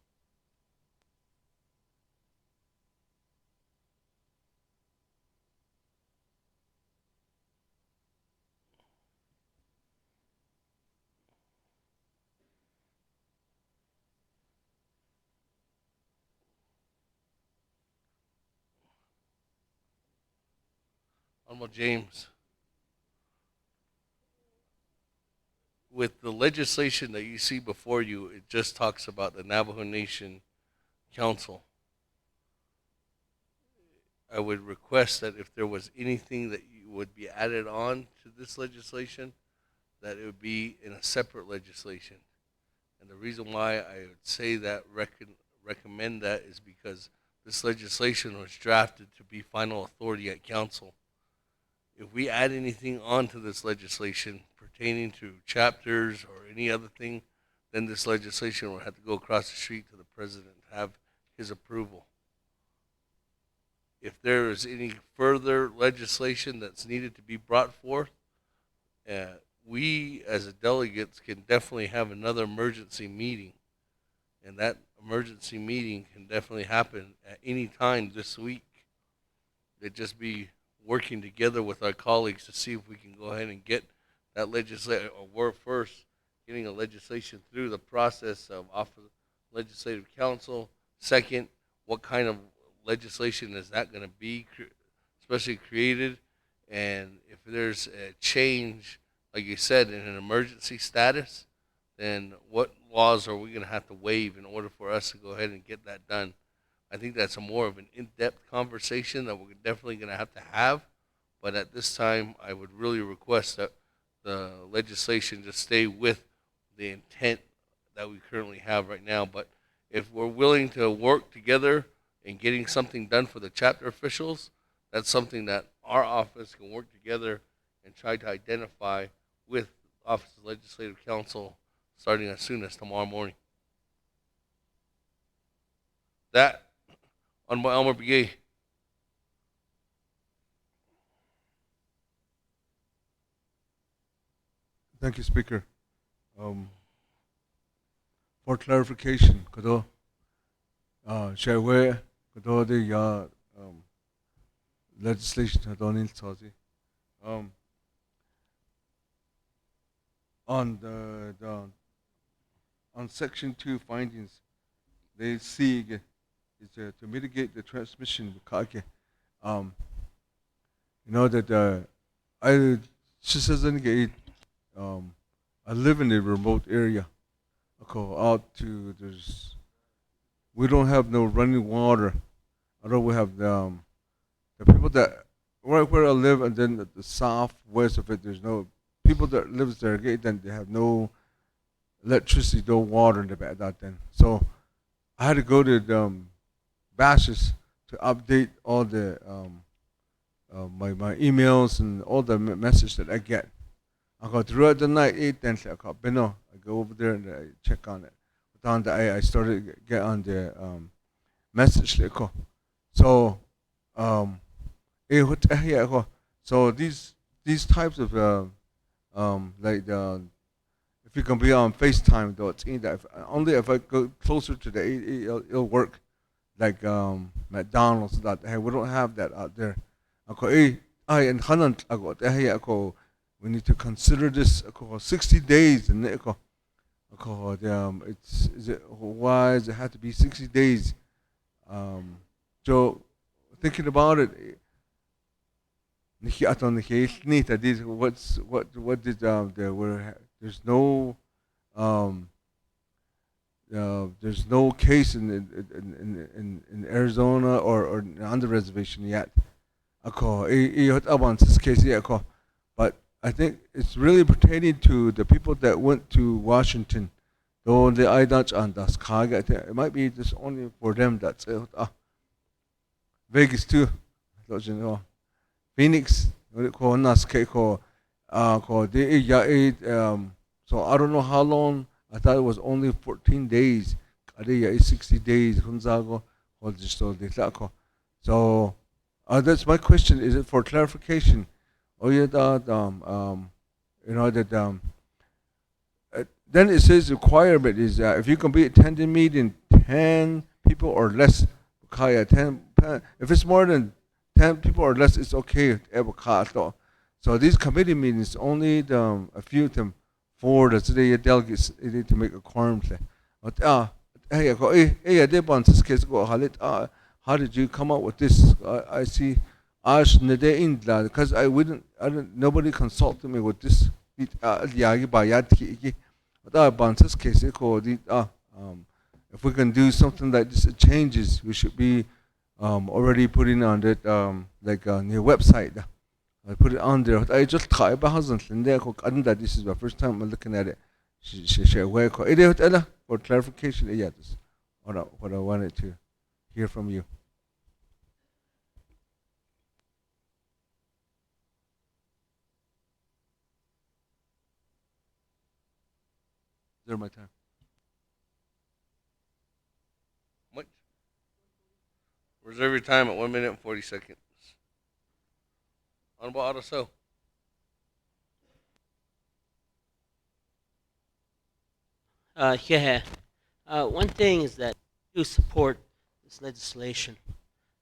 Honorable James. With the legislation that you see before you, it just talks about the Navajo Nation Council. I would request that if there was anything that would be added on to this legislation, that it would be in a separate legislation. And the reason why I would say that, recommend that, is because this legislation was drafted to be final authority at council. If we add anything onto this legislation pertaining to chapters or any other thing, then this legislation will have to go across the street to the president to have his approval. If there is any further legislation that's needed to be brought forth, we as a delegates can definitely have another emergency meeting and that emergency meeting can definitely happen at any time this week. They'd just be working together with our colleagues to see if we can go ahead and get that legislation, or we're first getting a legislation through the process of off of legislative council. Second, what kind of legislation is that going to be, especially created? And if there's a change, like you said, in an emergency status, then what laws are we going to have to waive in order for us to go ahead and get that done? I think that's a more of an in-depth conversation that we're definitely going to have. But at this time, I would really request that the legislation just stay with the intent that we currently have right now. But if we're willing to work together in getting something done for the chapter officials, that's something that our office can work together and try to identify with Office of Legislative Council starting as soon as tomorrow morning. That, Honorable Elmer Begay. Thank you, Speaker. For clarification, kado share where kado the legislation hadonil tsazi on the on Section 2 findings, they see is to mitigate the transmission. You know that I I live in a remote area. I go out to we don't have no running water. Although we have the people that right where I live, and then the southwest of it, there's no people that lives there. Then they have no electricity, no water in the back that then. So I had to go to Bashes to update all the my emails and all the message that I get. I go throughout the night, 8 10 o'clock. But no, I go over there and I check on it. But on the I started to get on the message. So so these types of like if you can be on FaceTime though, it's in that only if I go closer to the it'll work. Like McDonald's that hey, we don't have that out there. Ako I and Hanan ako ako we need to consider this ako 60 days and ako it's is it why does it have to be 60 days? So thinking about it, what did there were there's no case in Arizona or on the reservation yet. But I think it's really pertaining to the people that went to Washington. Though the IDACH and das Kage, I think it might be just only for them. That's it. Vegas too. Don't you know? Phoenix. So I don't know how long. I thought it was only 14 days. 60 days. So that's my question. Is it for clarification? Oh yeah, that you know that then it says requirement is if you can be attending meeting 10 people or less. If it's more than 10 people or less, it's okay. So these committee meetings only a few of them. For the today delegates need to make a quorum. How did you come up with this? I see because I didn't nobody consulted me with this. If we can do something like this, it changes. We should be already putting on that like on your website. I put it on there. I just try and that this is the first time I'm looking at it. For clarification, yeah, this what I wanted to hear from you. There my time. What? Reserve your time at 1 minute and 40 seconds. Honorable Autoso. Yeah. One thing is that I do support this legislation.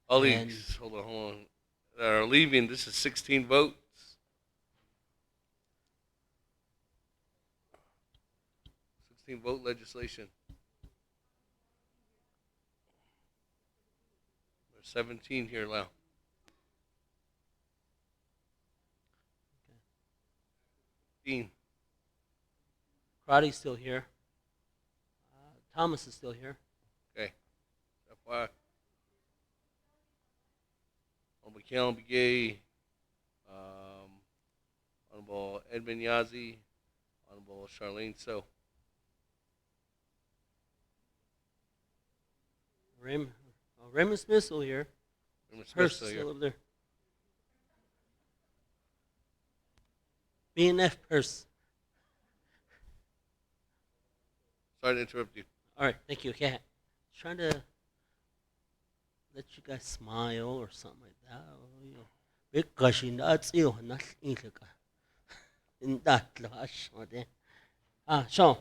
Colleagues, hold on. That are leaving, this is 16 votes. 16 vote legislation. There's 17 here now. Dean. Karate's still here. Thomas is still here. Okay. FYI. Honorable Kealan Begay, Honorable Edmund Yazi, Honorable Charlene So. Raymond Smith's still here. Raymond Smith's Hurst still is here. still over there. BNF Purse. Sorry to interrupt you. All right, thank you. Okay, trying to let you guys smile or something like that. So,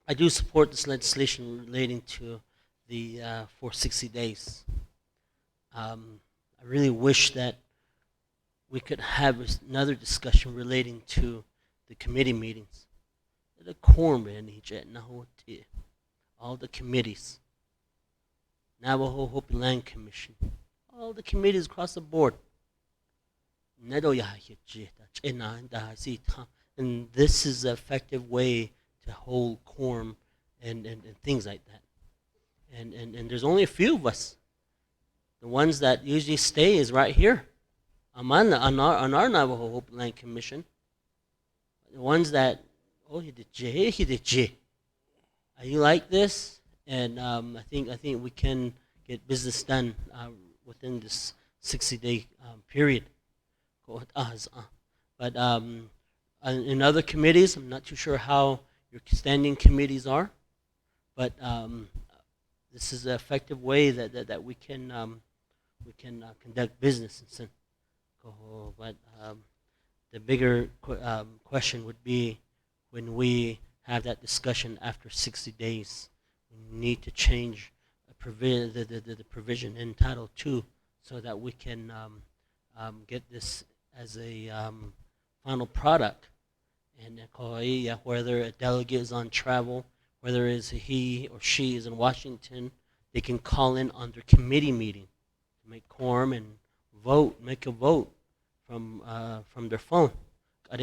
I do support this legislation relating to the for 60 days. I really wish that we could have another discussion relating to the committee meetings. The quorum all the committees, Navajo Hopi Land Commission, all the committees across the board. And this is an effective way to hold quorum and things like that. And there's only a few of us. The ones that usually stay is right here. I'm on our Navajo Hopi Land Commission. The ones that, you like this? And I think we can get business done within this 60-day period. But in other committees, I'm not too sure how your standing committees are, but this is an effective way that we can conduct business. But the bigger question would be when we have that discussion after 60 days. We need to change the provision in Title II so that we can get this as a final product. And whether a delegate is on travel, whether it's he or she is in Washington, they can call in on their committee meeting to make quorum and make a vote from their phone. But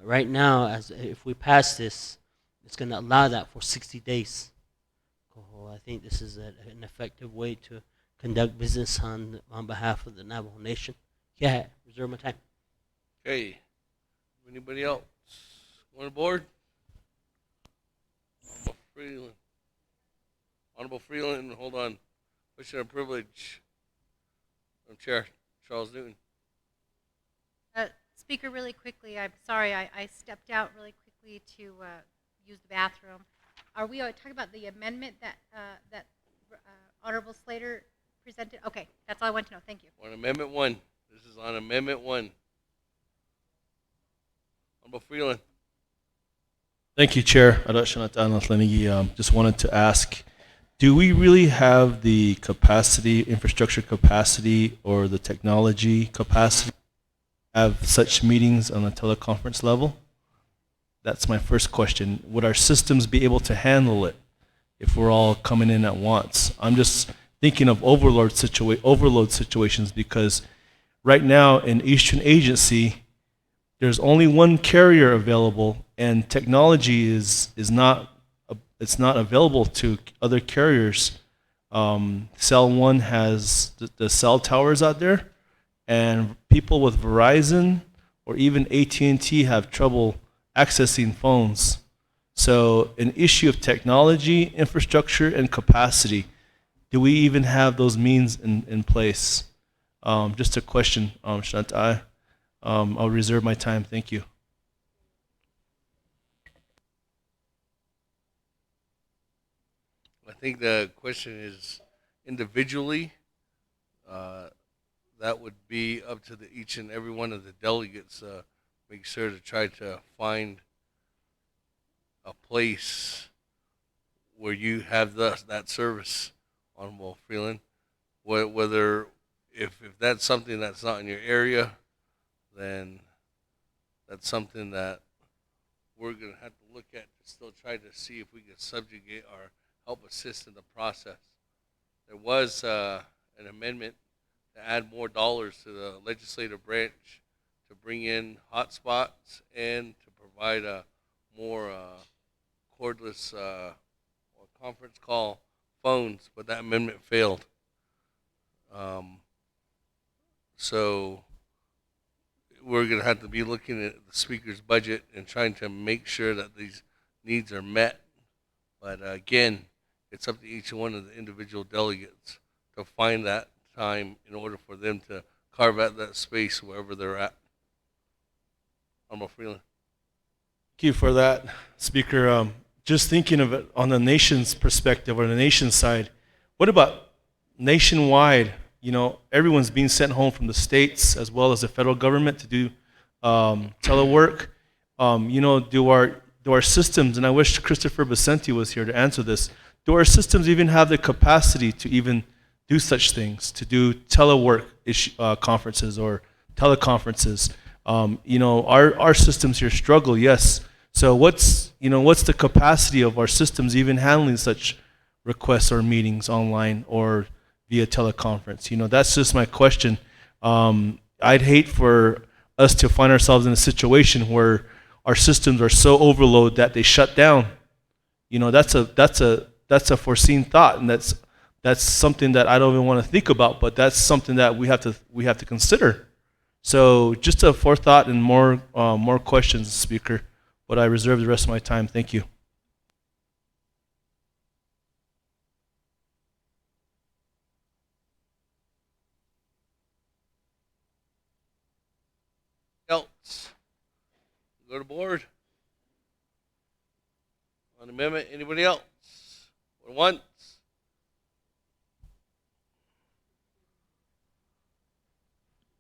right now, if we pass this, it's going to allow that for 60 days. I think this is an effective way to conduct business on behalf of the Navajo Nation. Yeah, reserve my time. Okay. Anybody else? On board? Honorable Freeland, hold on. Question of privilege. Chair Charles Newton. Speaker, really quickly, I'm sorry, I stepped out really quickly to use the bathroom. Are we talking about the amendment that Honorable Slater presented? Okay, that's all I want to know. Thank you. On Amendment 1. This is on Amendment 1. Honorable Freeland. Thank you, Chair. Just wanted to ask, do we really have the capacity, infrastructure capacity, or the technology capacity to have such meetings on a teleconference level? That's my first question. Would our systems be able to handle it if we're all coming in at once? I'm just thinking of overload situations because right now in Eastern Agency, there's only one carrier available, and technology is not available to other carriers. Cell One has the cell towers out there, and people with Verizon or even AT&T have trouble accessing phones. So an issue of technology, infrastructure, and capacity. Do we even have those means in place? Just a question, Shantai. I'll reserve my time. Thank you. I think the question is individually. That would be up to each and every one of the delegates. Make sure to try to find a place where you have that service, Honorable Freeland. Whether if that's something that's not in your area, then that's something that we're going to have to look at to still try to see if we can subjugate or help assist in the process. There was an amendment to add more dollars to the legislative branch to bring in hotspots and to provide more cordless or conference call phones, but that amendment failed. So we're going to have to be looking at the speaker's budget and trying to make sure that these needs are met. But again, it's up to each one of the individual delegates to find that time in order for them to carve out that space wherever they're at. Honorable Freeland. Thank you for that, Speaker. Just thinking of it on the nation's perspective or the nation's side, what about nationwide? You know, everyone's being sent home from the states as well as the federal government to do telework. You know, do our systems, and I wish Christopher Vicente was here to answer this, do our systems even have the capacity to even do such things, to do telework conferences or teleconferences? You know, our systems here struggle, yes. So what's the capacity of our systems even handling such requests or meetings online or via teleconference? You know, that's just my question. I'd hate for us to find ourselves in a situation where our systems are so overloaded that they shut down. You know, that's a foreseen thought, and that's something that I don't even want to think about, but that's something that we have to consider. So just a forethought and more questions, Speaker, but I reserve the rest of my time. Thank you. Else? Go to board. On the amendment, anybody else? Going once?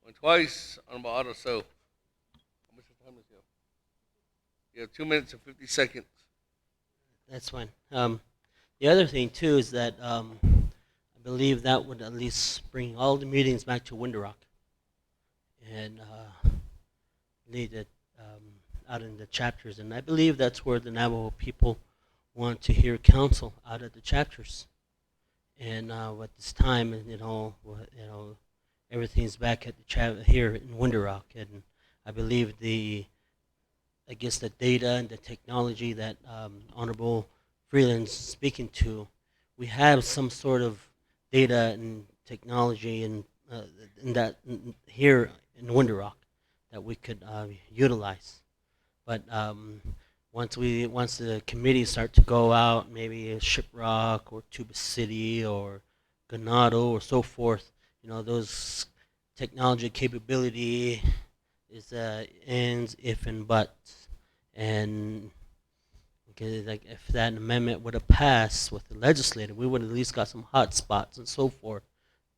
Going twice? Honorable Otto, so. How much time is it? You have 2 minutes and 50 seconds. That's fine. The other thing too is that I believe that would at least bring all the meetings back to Window Rock, and lead it out in the chapters. And I believe that's where the Navajo people want to hear counsel, out of the chapters. And at this time, everything's back at the here in Window Rock, and I believe the data and the technology that Honorable Freeland's speaking to, we have some sort of data and technology in that here in Window Rock that we could utilize. But once the committees start to go out, maybe Shiprock or Tuba City or Ganado or so forth, you know, those technology capability is ends, if and buts. And like if that amendment would have passed with the legislature, we would have at least got some hot spots and so forth.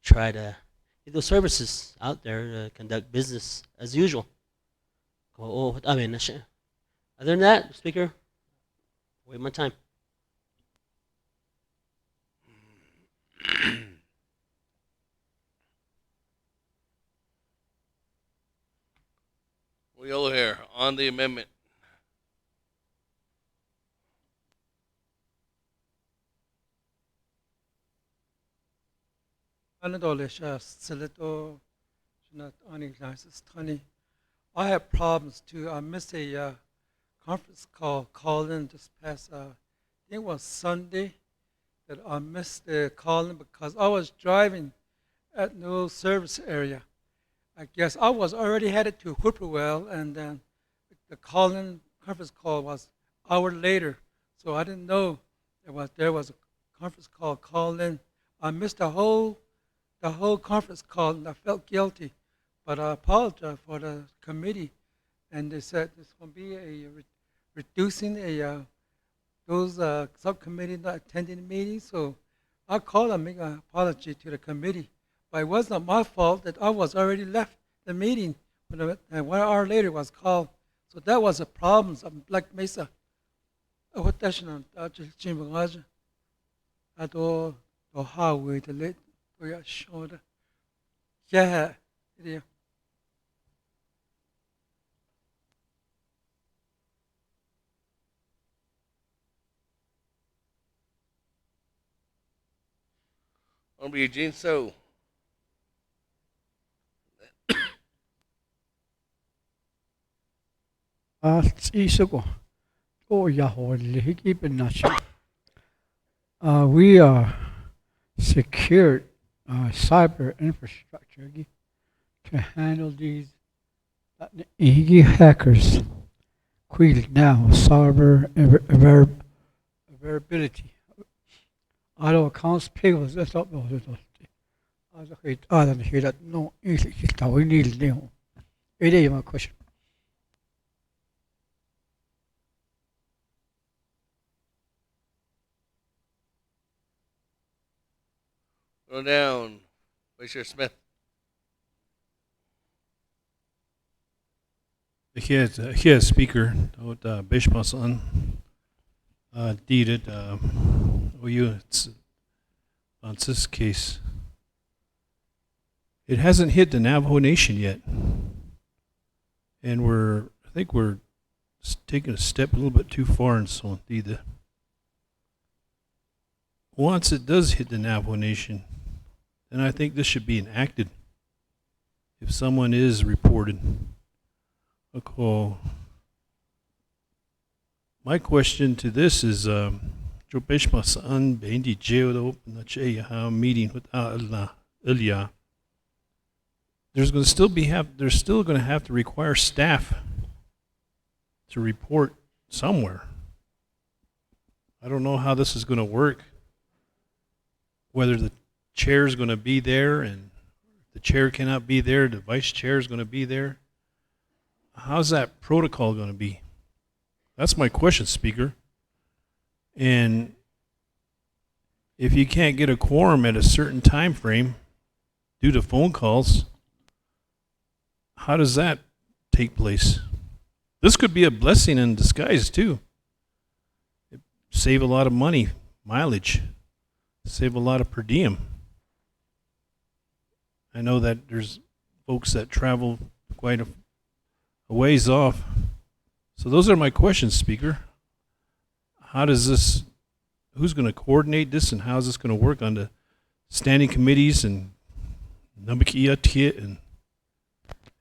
Try to get those services out there to conduct business as usual. Other than that, Speaker, wait my time. Yellow hair on the amendment. I have problems too. I missed a conference call in this past, I think it was Sunday, that I missed the call in because I was driving at no service area. I guess I was already headed to Whippoorwill, and then the call-in conference call was an hour later, so I didn't know there was a conference call in. I missed the whole conference call, and I felt guilty, but I apologized for the committee, and they said it's going to be a reducing those subcommittee not attending the meeting, so I called and make an apology to the committee. But it was not my fault that I was already left the meeting and 1 hour later was called. So that was a problem in Black Mesa. Invitation to Jim I do highway to let for your shoulder. Yeah, yeah. Honorable Eugene So. We are secured cyber infrastructure to handle these hackers quickly now. Cyber availability. All accounts payable. That's up. I don't hear that. No, it's we need now. It is my question. Go down. Commissioner Smith. Here, Speaker, Bishmasan, deeded, it's on this case. It hasn't hit the Navajo Nation yet. And I think we're taking a step a little bit too far and so on. Either. Once it does hit the Navajo Nation, then I think this should be enacted. If someone is reported a call. My question to this is, meeting with Ilya. They're still going to have to require staff to report somewhere. I don't know how this is going to work. Whether the chair is going to be there, and if the chair cannot be there, the vice chair is going to be there. How's that protocol going to be? That's my question, Speaker. And if you can't get a quorum at a certain time frame due to phone calls, how does that take place? This could be a blessing in disguise, too. It save a lot of money, mileage, save a lot of per diem. I know that there's folks that travel quite a ways off. So those are my questions, Speaker. How does this, who's going to coordinate this, and how is this going to work on the standing committees and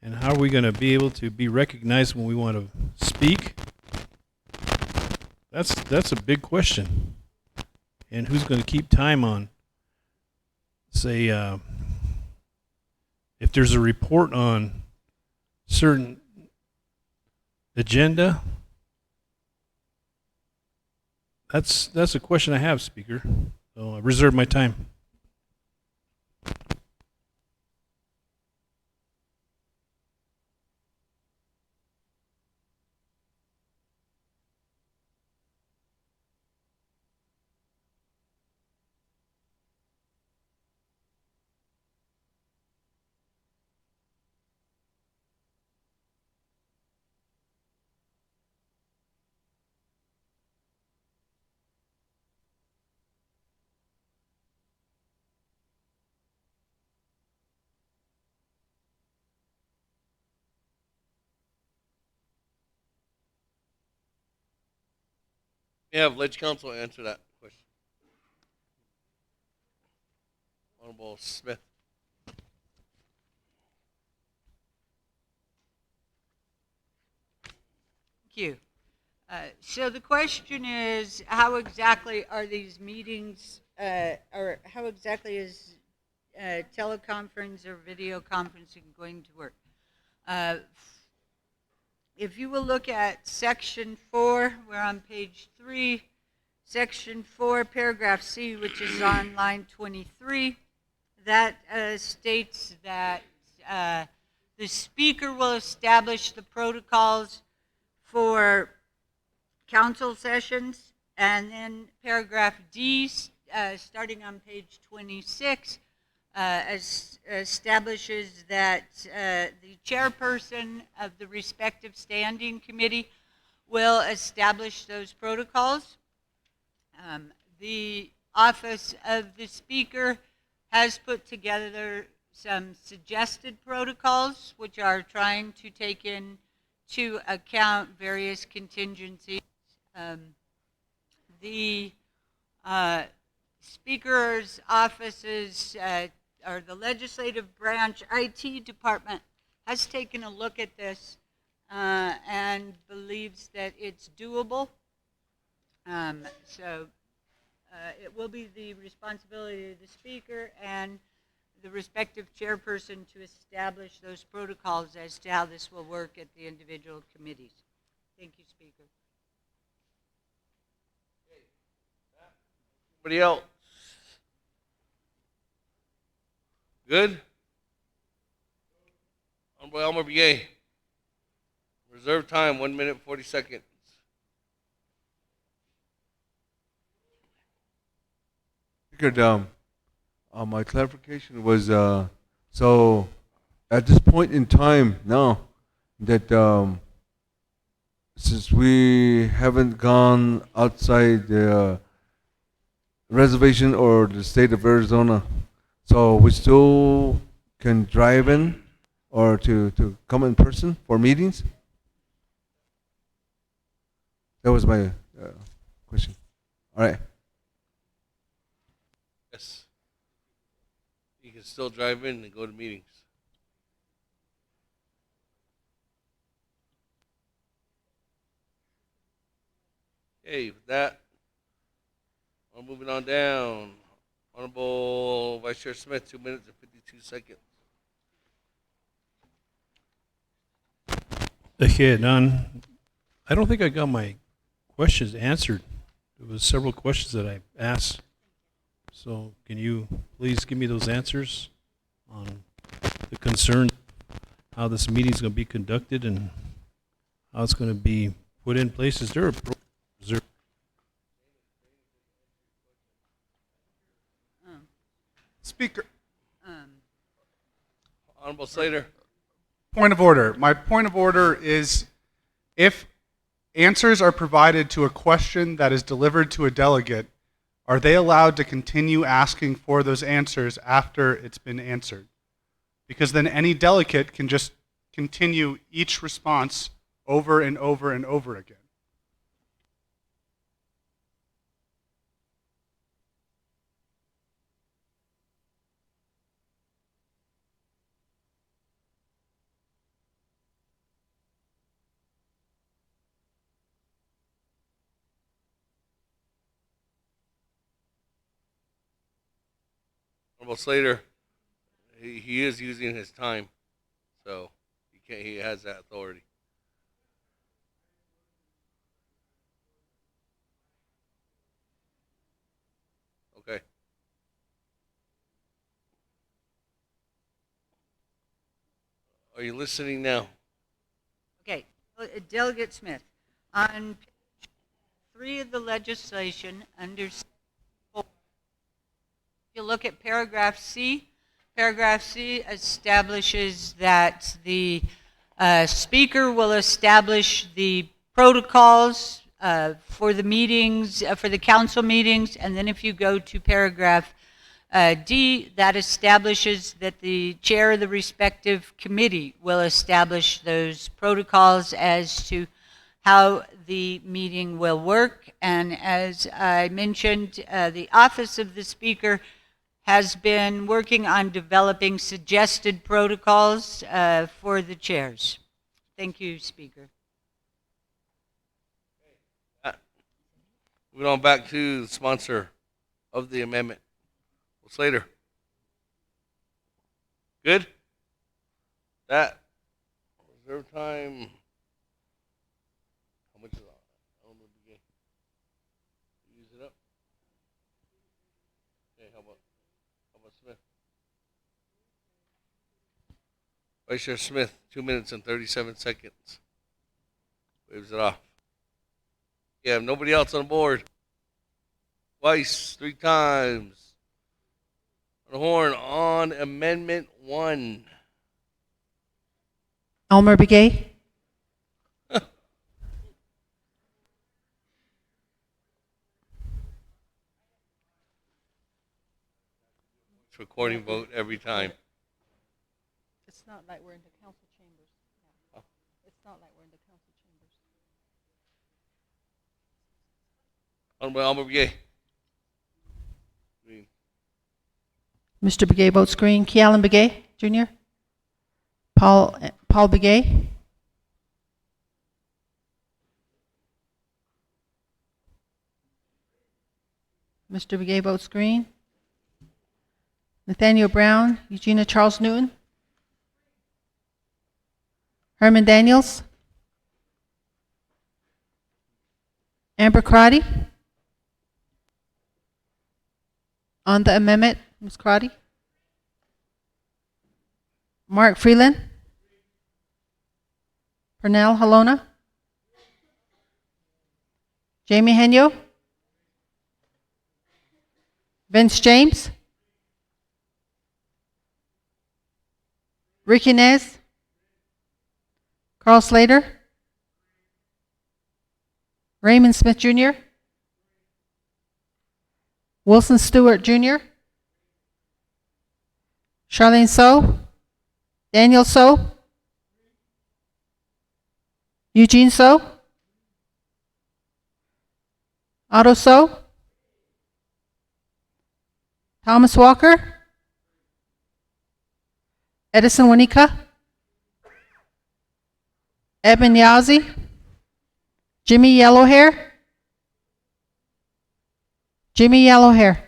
and how are we going to be able to be recognized when we want to speak? That's a big question. And who's going to keep time on, say, if there's a report on certain agenda? That's a question I have, Speaker. So I reserve my time. We have Ledge Council answer that question. Honorable Smith. Thank you. So the question is, how exactly are these meetings, or how exactly is teleconference or video conferencing going to work? If you will look at section 4, we're on page 3, section 4, paragraph C, which is on line 23, that states that the speaker will establish the protocols for council sessions, and then paragraph D, starting on page 26, establishes that the chairperson of the respective standing committee will establish those protocols. The Office of the Speaker has put together some suggested protocols, which are trying to take into account various contingencies. The Speaker's offices, or the legislative branch IT department, has taken a look at this and believes that it's doable. So it will be the responsibility of the Speaker and the respective chairperson to establish those protocols as to how this will work at the individual committees. Thank you, Speaker. Anybody else? Good? Honorable Elmer Bier. Reserve time, 1 minute, 40 seconds. Speaker, my clarification was, so at this point in time now that since we haven't gone outside the reservation or the state of Arizona, so we still can drive in or to come in person for meetings? That was my question. All right. Yes. You can still drive in and go to meetings. Okay, with that, we're moving on down. Honorable Vice Chair Smith, 2 minutes and 52 seconds. Okay, Don, I don't think I got my questions answered. There was several questions that I asked. So can you please give me those answers on the concern, how this meeting is going to be conducted and how it's going to be put in place? Is there a Speaker. Honorable Slater. Point of order. My point of order is if answers are provided to a question that is delivered to a delegate, are they allowed to continue asking for those answers after it's been answered? Because then any delegate can just continue each response over and over and over again. Honorable Slater, he is using his time, so he has that authority. Okay. Are you listening now? Okay, Delegate Smith, on page 3 of the legislation, under you look at paragraph C. Paragraph C establishes that the Speaker will establish the protocols for the meetings, for the council meetings, and then if you go to paragraph D, that establishes that the chair of the respective committee will establish those protocols as to how the meeting will work. And as I mentioned, the Office of the Speaker has been working on developing suggested protocols for the chairs. Thank you, Speaker. Moving on back to the sponsor of the amendment. Slater. Good? That reserve time. How much is that? I don't know the game. Use it up. Okay, how about Smith? Vice Chair Smith, 2 minutes and 37 seconds. Waves it off. Yeah, nobody else on board. Twice, 3 times. The horn on Amendment 1. Elmer Begay. It's recording vote every time. It's not like we're in the council chambers. It's not like we're in the council chambers. Honorable Alma Begay. Mr. Begay votes green. Kealan Begay, Jr. Paul Begay. Mr. Begay votes green. Nathaniel Brown, Eugenia Charles Newton. Herman Daniels. Amber Crotty. On the amendment, Ms. Crotty. Mark Freeland. Pernell Halona. Jamie Henyo. Vince James. Ricky Nez. Carl Slater. Raymond Smith Jr. Wilson Stewart Jr. Charlene So. Daniel So. Eugene So. Otto So. Thomas Walker. Edison Wanika. Eben Yazzie. Jimmy Yellowhair. Jimmy Yellowhair.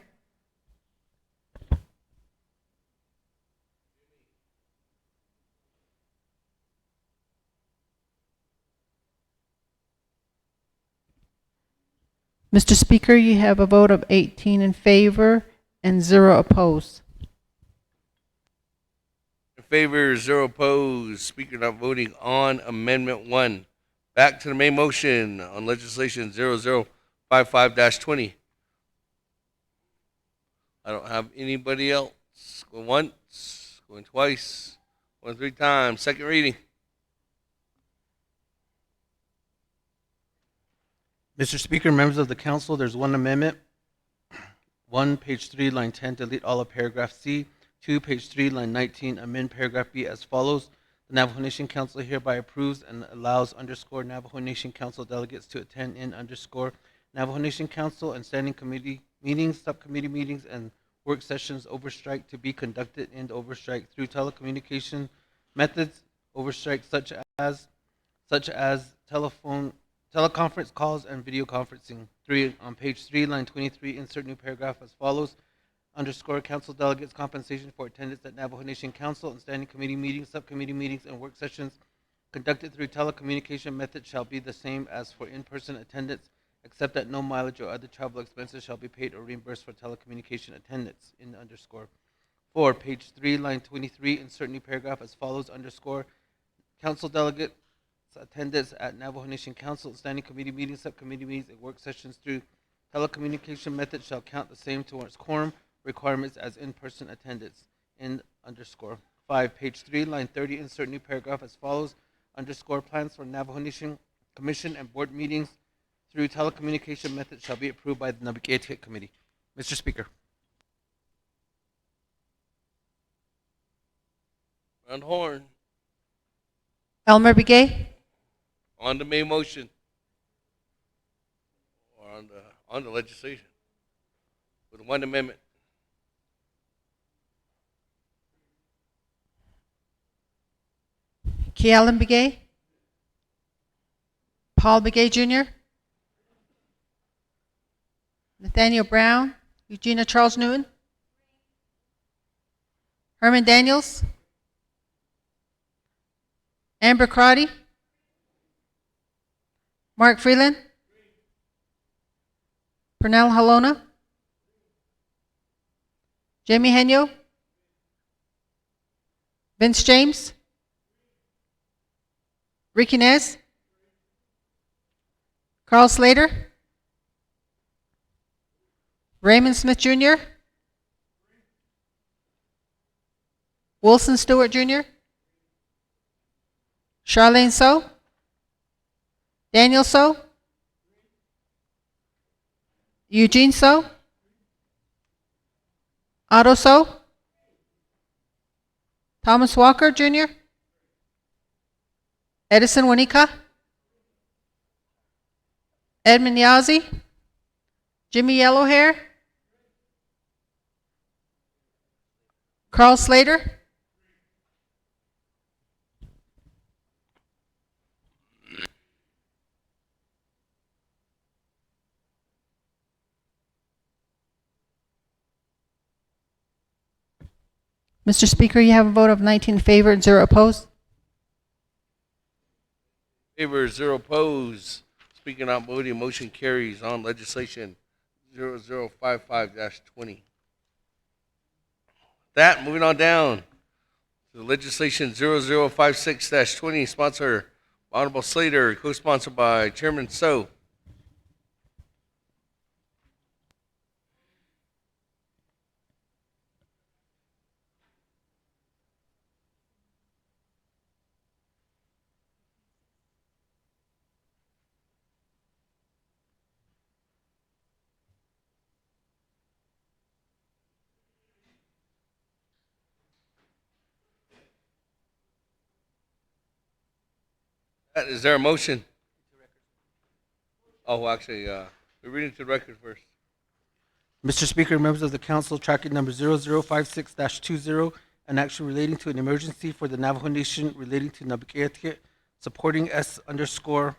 Mr. Speaker, you have a vote of 18 in favor and 0 opposed. In favor, 0 opposed. Speaker not voting on Amendment 1. Back to the main motion on legislation 0055-20. I don't have anybody else. Going once, going twice, going 3 times. Second reading. Mr. Speaker, members of the council, there's one amendment. 1, page 3, line 10, delete all of paragraph C. 2, page 3, line 19, amend paragraph B as follows. The Navajo Nation Council hereby approves and allows _Navajo Nation Council delegates to attend in _Navajo Nation Council and standing committee meetings, subcommittee meetings, and work sessions overstrike to be conducted in overstrike through telecommunication methods, overstrike such as teleconference calls and video conferencing. 3, on page 3, line 23, insert new paragraph as follows. Council delegates compensation for attendance at Navajo Nation Council and standing committee meetings, subcommittee meetings, and work sessions conducted through telecommunication methods shall be the same as for in-person attendance, except that no mileage or other travel expenses shall be paid or reimbursed for telecommunication attendance in _ 4, page 3, line 23, insert new paragraph as follows. Council delegates attendance at Navajo Nation Council, standing committee meetings, subcommittee meetings, and work sessions through telecommunication methods shall count the same towards quorum requirements as in-person attendance in _ 5, page 3, line 30, insert new paragraph as follows. Plans for Navajo Nation Commission and board meetings through telecommunication methods shall be approved by the Navajo Etiquette Committee. Mr. Speaker. Round horn. Elmer Begay. On the main motion. Or on the legislation. With one amendment. Kealan Begay. Paul Begay Jr. Nathaniel Brown. Eugenia Charles Newton. Herman Daniels. Amber Crotty. Mark Freeland. Pernell Halona. Jamie Henyo. Vince James. Ricky Nez. Carl Slater. Raymond Smith Jr. Wilson Stewart Jr. Charlene So. Daniel So. Eugene So. Otto So. Thomas Walker Jr., Edison Wanika, Edmund Yazzie, Jimmy Yellowhair, Carl Slater, Mr. Speaker, you have a vote of 19 in favor and 0 opposed. Favor, 0 opposed. Speaking out voting, motion carries on legislation 0055-20. That, moving on down to legislation 0056-20, sponsor Honorable Slater, co-sponsored by Chairman So. Is there a motion? Oh, actually, we're reading to the record first. Mr. Speaker, members of the council, tracking number 0056-20, an action relating to an emergency for the Navajo Nation relating to Nabakeatik, supporting S_,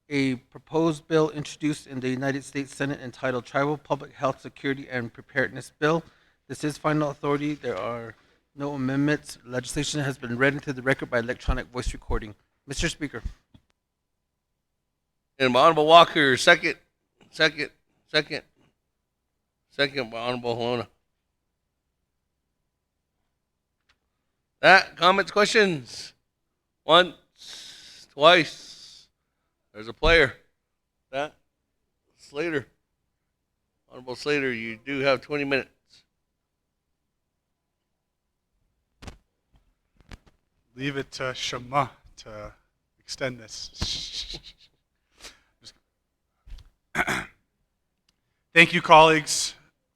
a proposed bill introduced in the United States Senate entitled Tribal Public Health Security and Preparedness Bill. This is final authority. There are no amendments. Legislation has been read into the record by electronic voice recording. Mr. Speaker. And by Honorable Walker, second by Honorable Helona. That, comments, questions? Once, twice. There's a player. That, Slater. Honorable Slater, you do have 20 minutes. Leave it to Shema to extend this. Thank you, colleagues,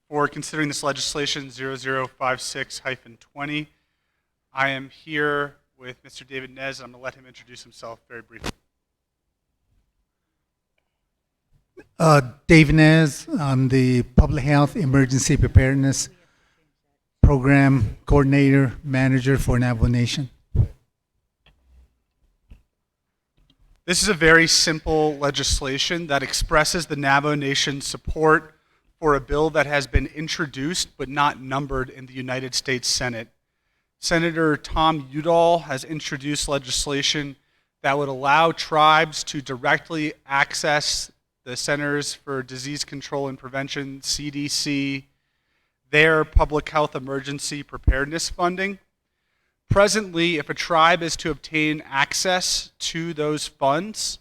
for considering this legislation 0056-20. I am here with Mr. David Nez. I'm going to let him introduce himself very briefly. Dave Nez, I'm the Public Health Emergency Preparedness Program Coordinator Manager for Navajo Nation. This is a very simple legislation that expresses the Navajo Nation's support for a bill that has been introduced but not numbered in the United States Senate. Senator Tom Udall has introduced legislation that would allow tribes to directly access the Centers for Disease Control and Prevention, CDC, their public health emergency preparedness funding. Presently, if a tribe is to obtain access to those funds,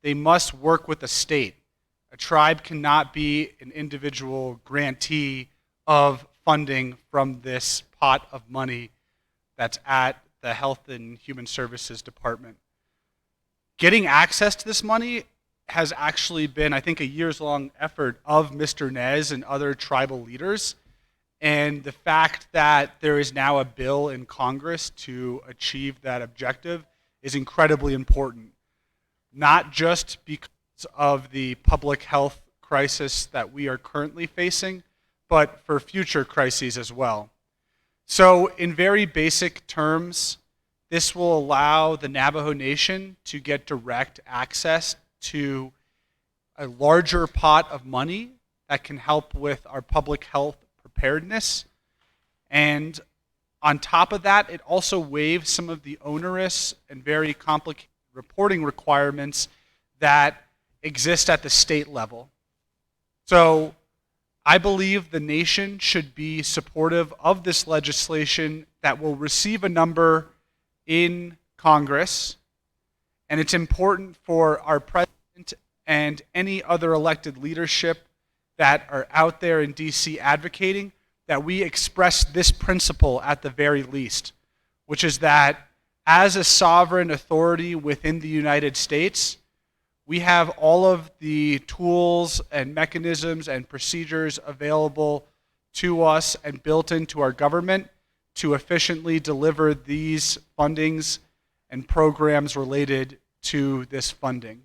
they must work with the state. A tribe cannot be an individual grantee of funding from this pot of money that's at the Health and Human Services Department. Getting access to this money has actually been, I think, a years-long effort of Mr. Nez and other tribal leaders. And the fact that there is now a bill in Congress to achieve that objective is incredibly important, not just because of the public health crisis that we are currently facing, but for future crises as well. So in very basic terms, this will allow the Navajo Nation to get direct access to a larger pot of money that can help with our public health preparedness. And on top of that, it also waives some of the onerous and very complicated reporting requirements that exist at the state level. So I believe the nation should be supportive of this legislation that will receive a number in Congress. And it's important for our president and any other elected leadership that are out there in DC advocating that we express this principle at the very least, which is that as a sovereign authority within the United States, we have all of the tools and mechanisms and procedures available to us and built into our government to efficiently deliver these fundings and programs related to this funding.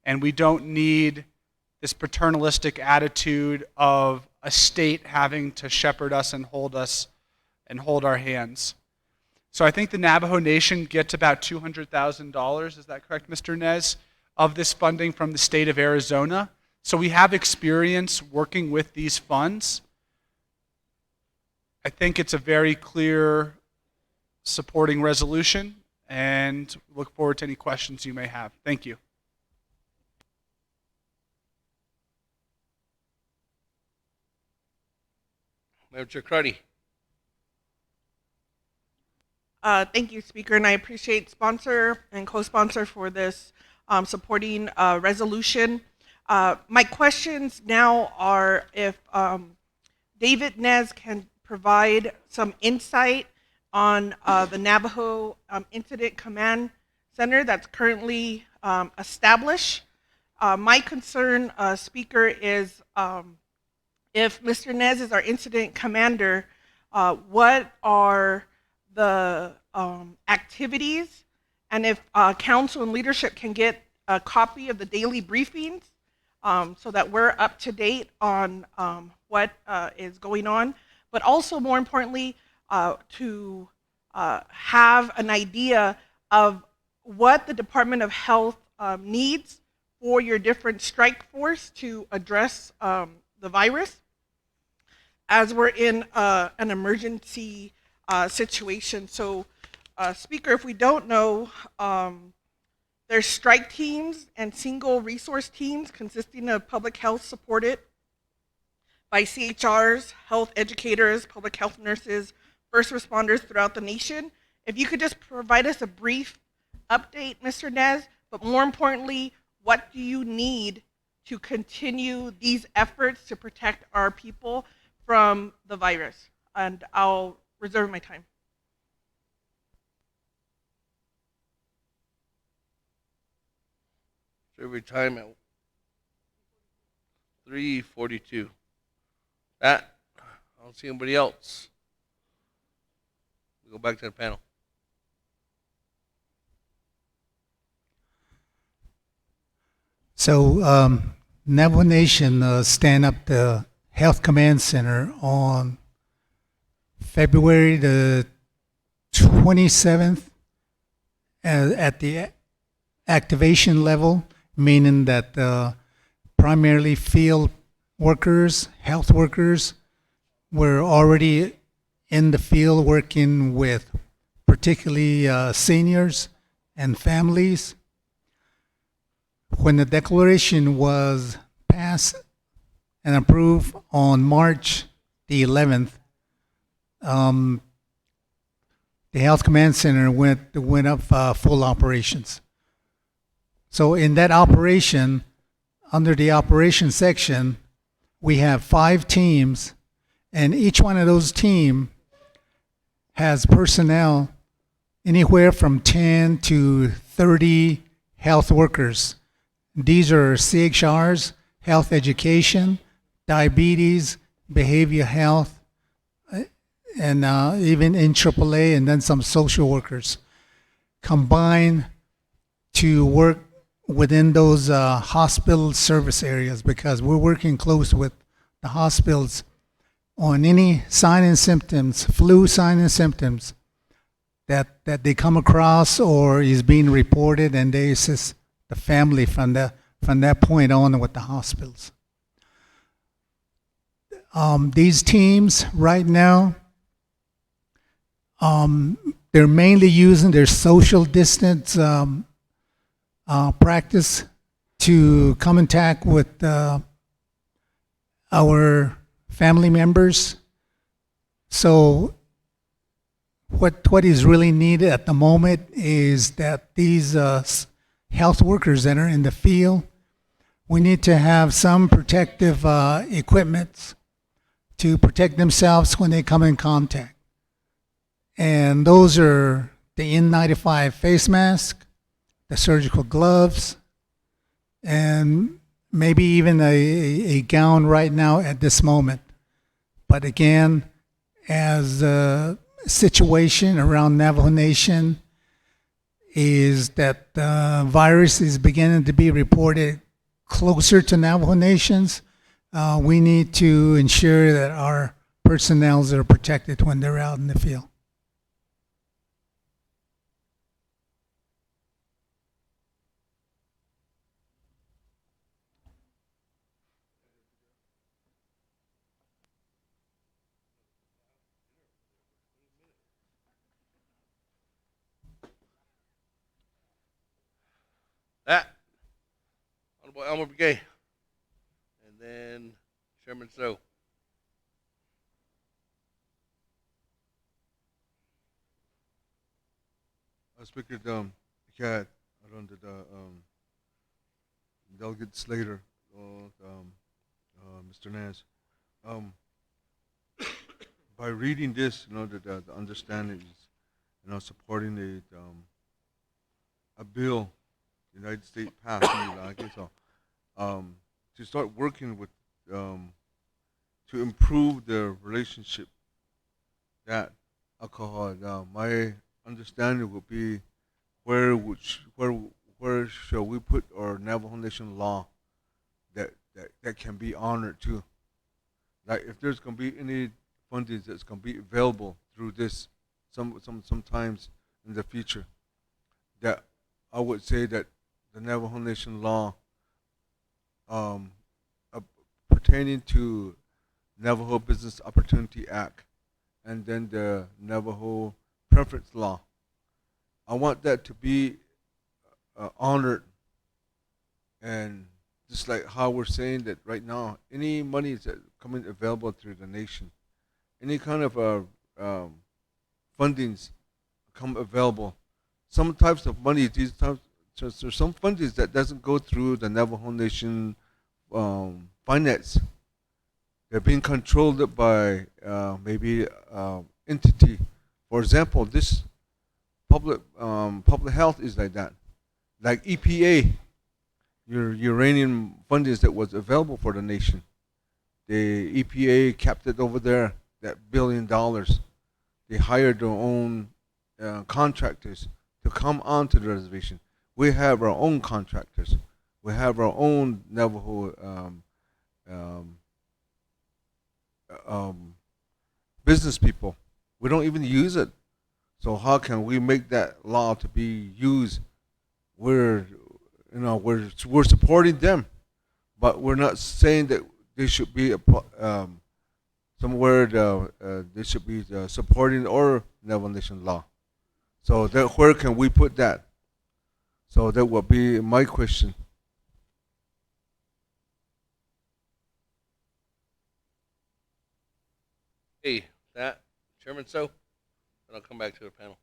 And we don't need this paternalistic attitude of a state having to shepherd us and hold our hands. So I think the Navajo Nation gets about $200,000, is that correct, Mr. Nez, of this funding from the state of Arizona. So we have experience working with these funds. I think it's a very clear supporting resolution, and look forward to any questions you may have. Thank you. Manager Cruddy. Thank you, Speaker, and I appreciate sponsor and co-sponsor for this supporting resolution. My questions now are if David Nez can provide some insight on the Navajo Incident Command Center that's currently established. My concern, Speaker, is if Mr. Nez is our incident commander, what are the activities, and if council and leadership can get a copy of the daily briefings so that we're up to date on what is going on, but also more importantly to have an idea of what the Department of Health needs for your different strike force to address the virus as we're in an emergency situation. So, Speaker, if we don't know, there's strike teams and single resource teams consisting of public health supported by CHRs, health educators, public health nurses, first responders throughout the nation. If you could just provide us a brief update, Mr. Nez, but more importantly, what do you need to continue these efforts to protect our people from the virus? And I'll reserve my time. Reserve your time at 3:42. That, I don't see anybody else. We go back to the panel. So, Navajo Nation stand up the Health Command Center on February the 27th at the activation level, meaning that primarily field workers, health workers, were already in the field working with particularly seniors and families. When the declaration was passed and approved on March the 11th, the Health Command Center went up full operations. So in that operation, under the operations section, we have 5 teams, and each one of those teams has personnel anywhere from 10 to 30 health workers. These are CHRs, health education, diabetes, behavioral health, and even in AAA, and then some social workers combined to work within those hospital service areas, because we're working close with the hospitals on any sign and symptoms, flu sign and symptoms that they come across or is being reported, and they assist the family from that point on with the hospitals. These teams right now, they're mainly using their social distance practice to come in contact with our family members. So what is really needed at the moment is that these health workers that are in the field, we need to have some protective equipment to protect themselves when they come in contact. And those are the N95 face mask, the surgical gloves, and maybe even a gown right now at this moment. But again, as situation around Navajo Nation is that the virus is beginning to be reported closer to Navajo Nations. We need to ensure that our personnel are protected when they're out in the field. That, Honorable Elmer Begay. And then Chairman So. Speaker Cat, around the Delegate Slater, Mr. Nance. By reading this, the understanding is, supporting a bill, United States passed, to start working with, to improve the relationship that alcohol. My understanding would be where shall we put our Navajo Nation law that can be honored too. Like if there's gonna be any funding that's gonna be available through this sometimes in the future, that I would say that the Navajo Nation law pertaining to Navajo Business Opportunity Act and then the Navajo Preference Law. I want that to be honored, and just like how we're saying that right now, any money that coming available through the nation, any kind of fundings come available, some types of money, these types, there's some fundings that doesn't go through the Navajo Nation finance. They're being controlled by maybe entity. For example, this public health is like that. Like EPA, your uranium fundings that was available for the nation. The EPA kept it over there, that $1 billion. They hired their own contractors to come onto the reservation. We have our own contractors. We have our own Navajo business people. We don't even use it. So how can we make that law to be used? We're supporting them, but we're not saying that they should be somewhere they should be supporting our Navajo Nation law. So that where can we put that? So that would be my question. Hey, that Chairman So. And I'll come back to the panel.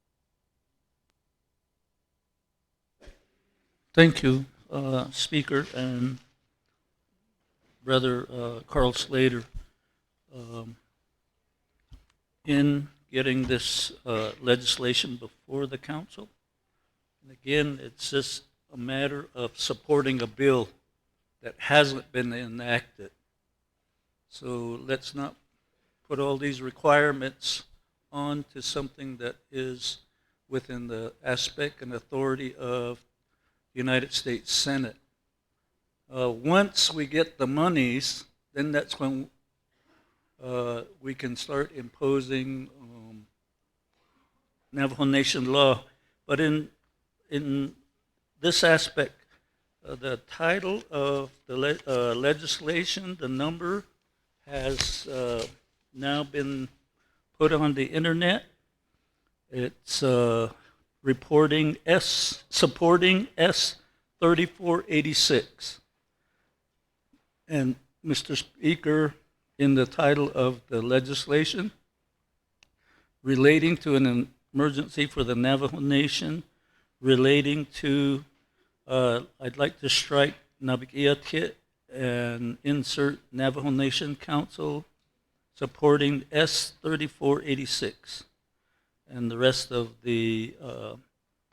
Thank you, Speaker and Brother Carl Slater. In getting this legislation before the council, and again, it's just a matter of supporting a bill that hasn't been enacted. So let's not put all these requirements on to something that is within the aspect and authority of the United States Senate. Once we get the monies, then that's when we can start imposing Navajo Nation law. But in this aspect, the title of the legislation, the number, has now been put on the internet. It's supporting S 3486. And Mr. Speaker, in the title of the legislation, relating to an emergency for the Navajo Nation, relating to, I'd like to strike Nabikiatit and insert Navajo Nation Council, supporting S 3486. And the rest of the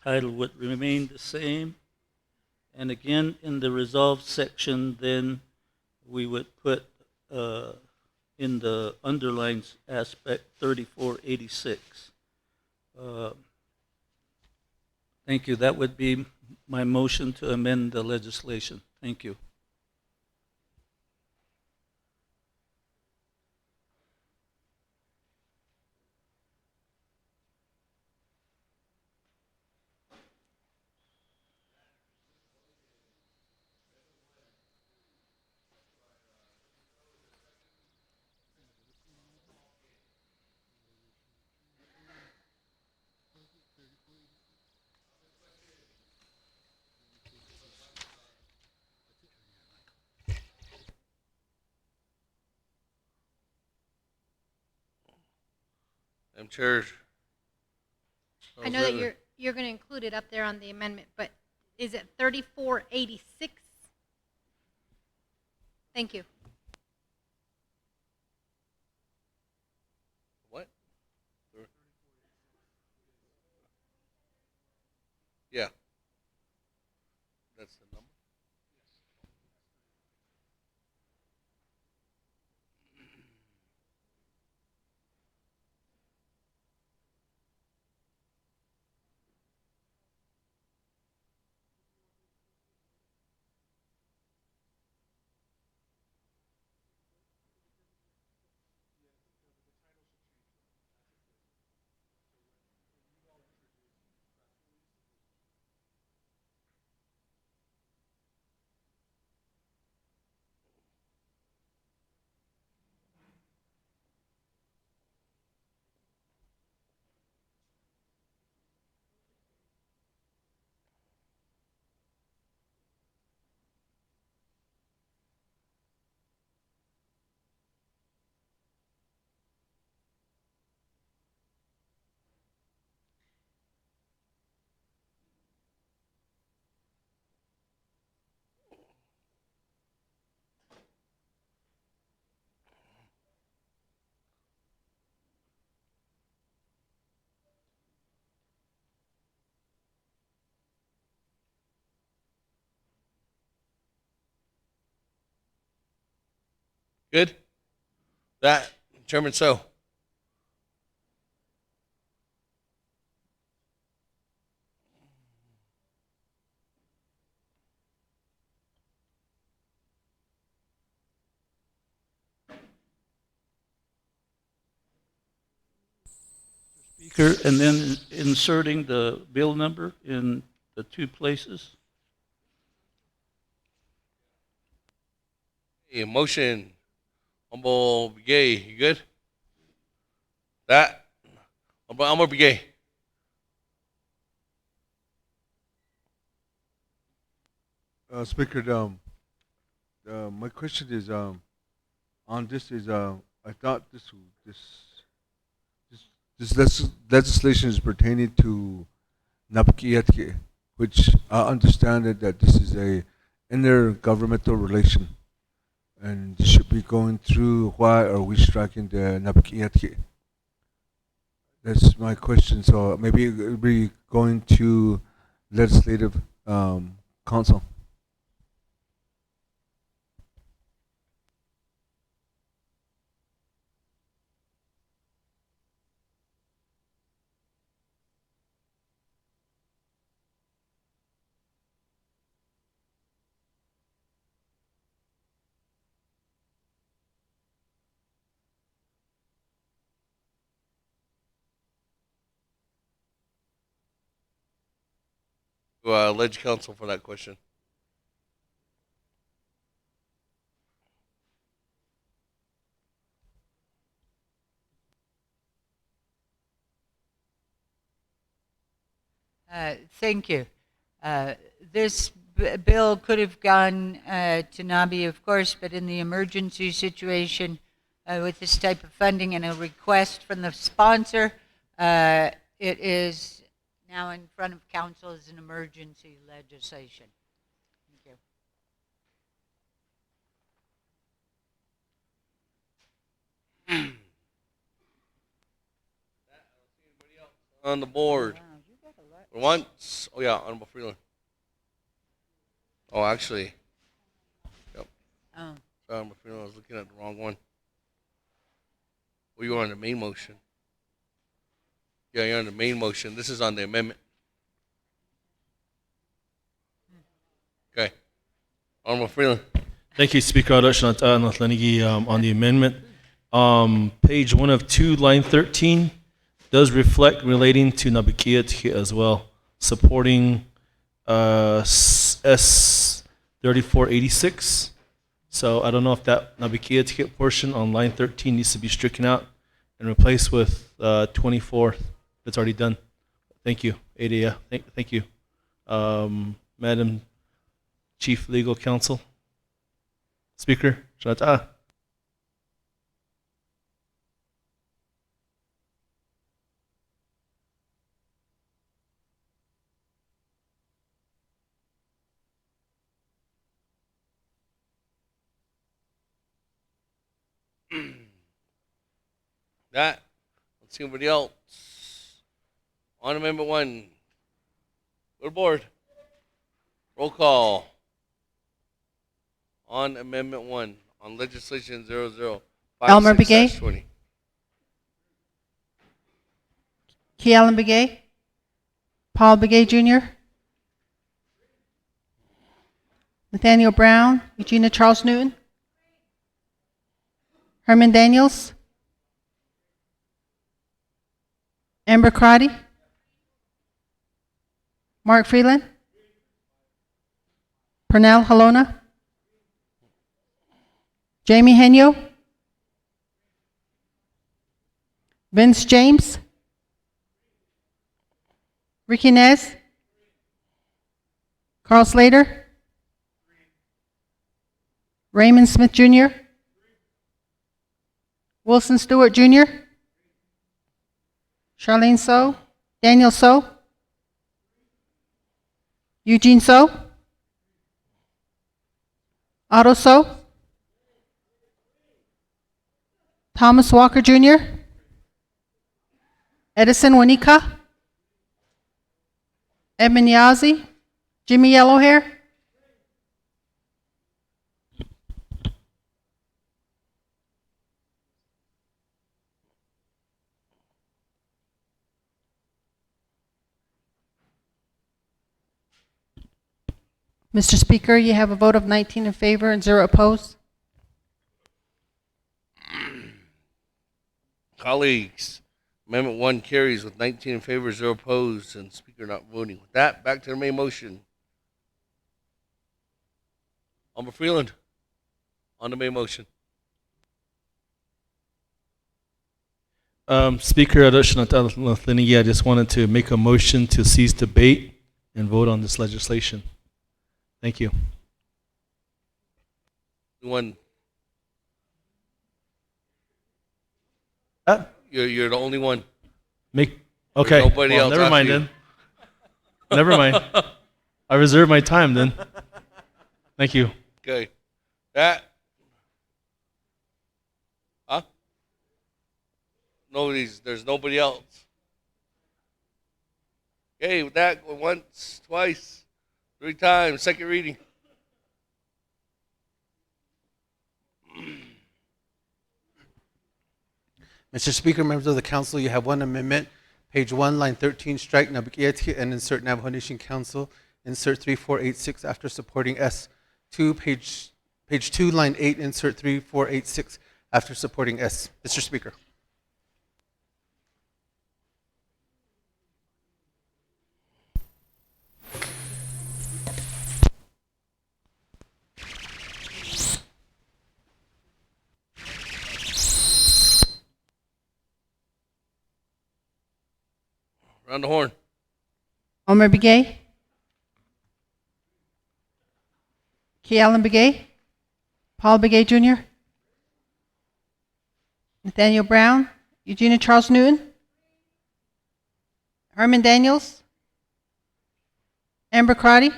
title would remain the same. And again, in the resolved section, then we would put in the underlined aspect 3486. Uh, Thank you. That would be my motion to amend the legislation. Thank you. Madam Chair. I know that you're going to include it up there on the amendment, but is it 3486? Thank you. What? Yeah. That's the number. Good? That, Chairman So. Speaker, and then inserting the bill number in the two places. A motion. Honorable Begay, you good? That. Honorable Begay. Speaker, my question is on this is I thought this legislation is pertaining to Napakiatke, which I understand that this is a intergovernmental relation, and this should be going through. Why are we striking the Napakiatke? That's my question. So maybe it will be going to legislative council. Ledge Council for that question. Thank you. This bill could have gone to NABI, of course, but in the emergency situation with this type of funding and a request from the sponsor, it is now in front of council as an emergency legislation. Thank you. On the board. Once. Oh, yeah, Honorable Freeland. Oh, actually. Yep. Oh. Sorry, Honorable Freeland, I was looking at the wrong one. We were on the main motion. Yeah, you're on the main motion. This is on the amendment. Okay. Honorable Freeland. Thank you, Speaker. On the amendment, page 1 of 2, line 13, does reflect relating to Nabikia as well, supporting S 3486. So I don't know if that Nabikia ticket portion on line 13 needs to be stricken out and replaced with 24. That's already done. Thank you, Ada. Thank you, Madam Chief Legal Counsel. Speaker, Shanata. That. Let's see anybody else. On Amendment 1. Good board. Roll call. On Amendment 1. On Legislation 0056-20. Elmer Begay. Key Allen Begay. Paul Begay Jr. Nathaniel Brown. Eugenia Charles Newton. Herman Daniels. Amber Crotty. Mark Freeland. Pernell Halona. Jamie Henyo. Vince James. Ricky Nez. Carl Slater. Raymond Smith Jr. Wilson Stewart Jr. Charlene So. Daniel So. Eugene So. Otto So. Thomas Walker Jr. Edison Wanika. Edmund Yazzie. Jimmy Yellowhair. Mr. Speaker, you have a vote of 19 in favor and 0 opposed. Colleagues, Amendment 1 carries with 19 in favor, 0 opposed, and Speaker not voting. With that, back to the main motion. Honorable Freeland, on the main motion. Speaker, I just wanted to make a motion to cease debate and vote on this legislation. Thank you. One. You're the only one. Okay. There's nobody else Never after mind you. then. Never mind. I reserve my time then. Thank you. Okay. That. Huh? There's nobody else. Okay, with that, once, twice, 3 times, second reading. Mr. Speaker, members of the council, you have one amendment. Page 1, line 13, strike Nabikieti and insert Navajo Nation Council. Insert 3486 after supporting S2. Page 2, line 8, insert 3486 after supporting S. Mr. Speaker. Round the horn. Omer Begay. Key Allen Begay. Paul Begay Jr. Nathaniel Brown. Eugenia Charles Newton. Herman Daniels. Amber Crotty.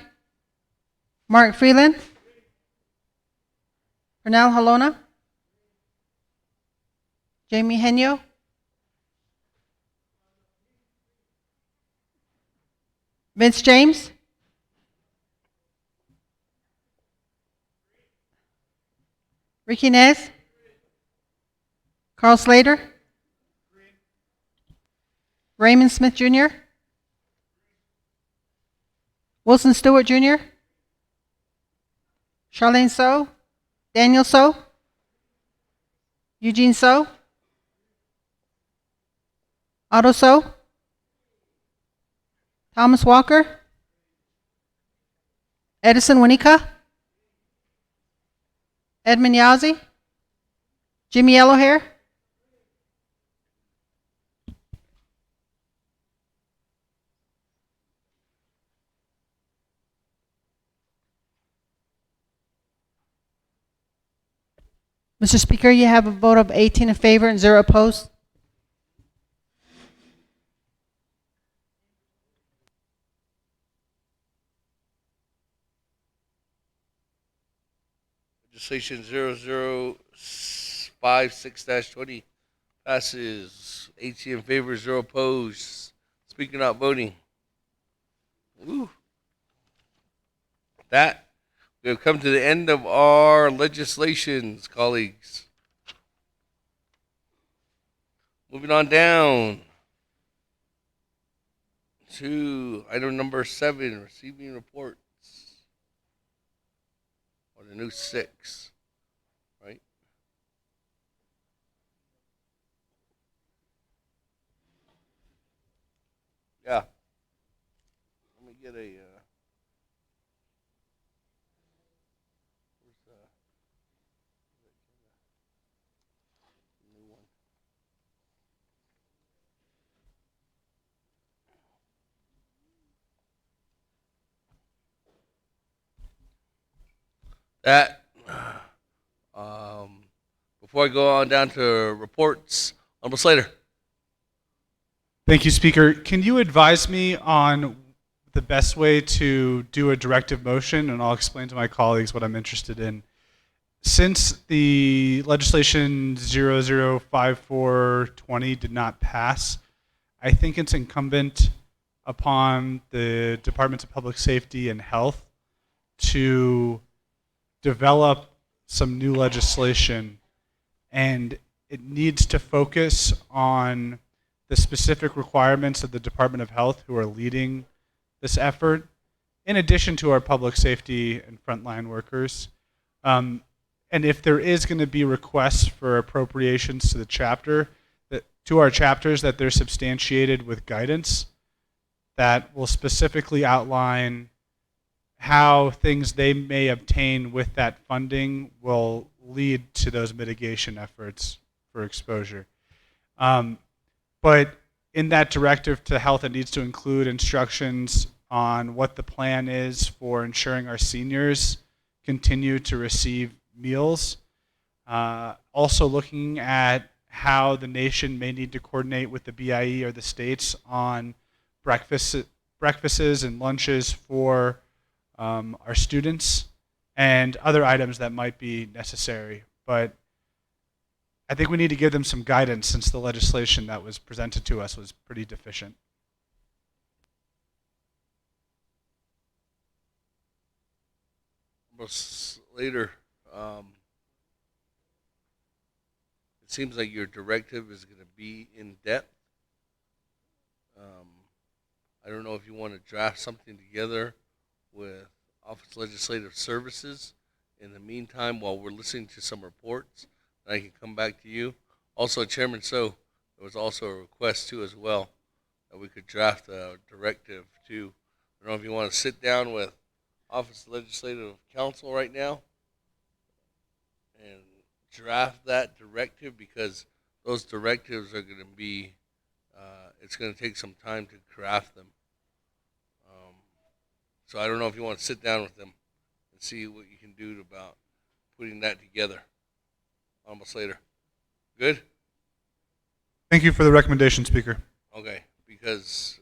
Mark Freeland. Pernell Halona. Jamie Henyo. Vince James. Ricky Nez. Carl Slater. Raymond Smith Jr., Wilson Stewart Jr., Charlene So, Daniel So, Eugene So, Otto So, Thomas Walker, Edison Winika, Edmund Yazzie, Jimmy Yellowhair, Mr. Speaker, you have a vote of 18 in favor and 0 opposed. Legislation 0056-20 passes. 18 in favor, 0 opposed. Speaker not voting. Woo. That, we have come to the end of our legislations, colleagues. Moving on down to item number 7, receiving reports. Or the new 6, right? Yeah. Let me get a, where's the new one? That, before I go on down to reports, Honorable Slater. Thank you, Speaker. Can you advise me on the best way to do a directive motion? And I'll explain to my colleagues what I'm interested in. Since the legislation 005420 did not pass, I think it's incumbent upon the Departments of Public Safety and Health to develop some new legislation, and it needs to focus on the specific requirements of the Department of Health, who are leading this effort, in addition to our public safety and frontline workers. And if there is going to be requests for appropriations to the chapter, to our chapters, that they're substantiated with guidance that will specifically outline how things they may obtain with that funding will lead to those mitigation efforts for exposure. But in that directive to health, it needs to include instructions on what the plan is for ensuring our seniors continue to receive meals. Also looking at how the nation may need to coordinate with the BIE or the states on breakfasts and lunches for our students and other items that might be necessary. But I think we need to give them some guidance, since the legislation that was presented to us was pretty deficient. Later, it seems like your directive is going to be in depth. I don't know if you want to draft something together with Office of Legislative Services in the meantime while we're listening to some reports, and I can come back to you. Also, Chairman So, there was also a request too as well that we could draft a directive too. I don't know if you want to sit down with Office of Legislative Council right now and draft that directive, because those directives are going to be, it's going to take some time to craft them. So I don't know if you want to sit down with them and see what you can do about putting that together. Almost later. Good? Thank you for the recommendation, Speaker. Okay, because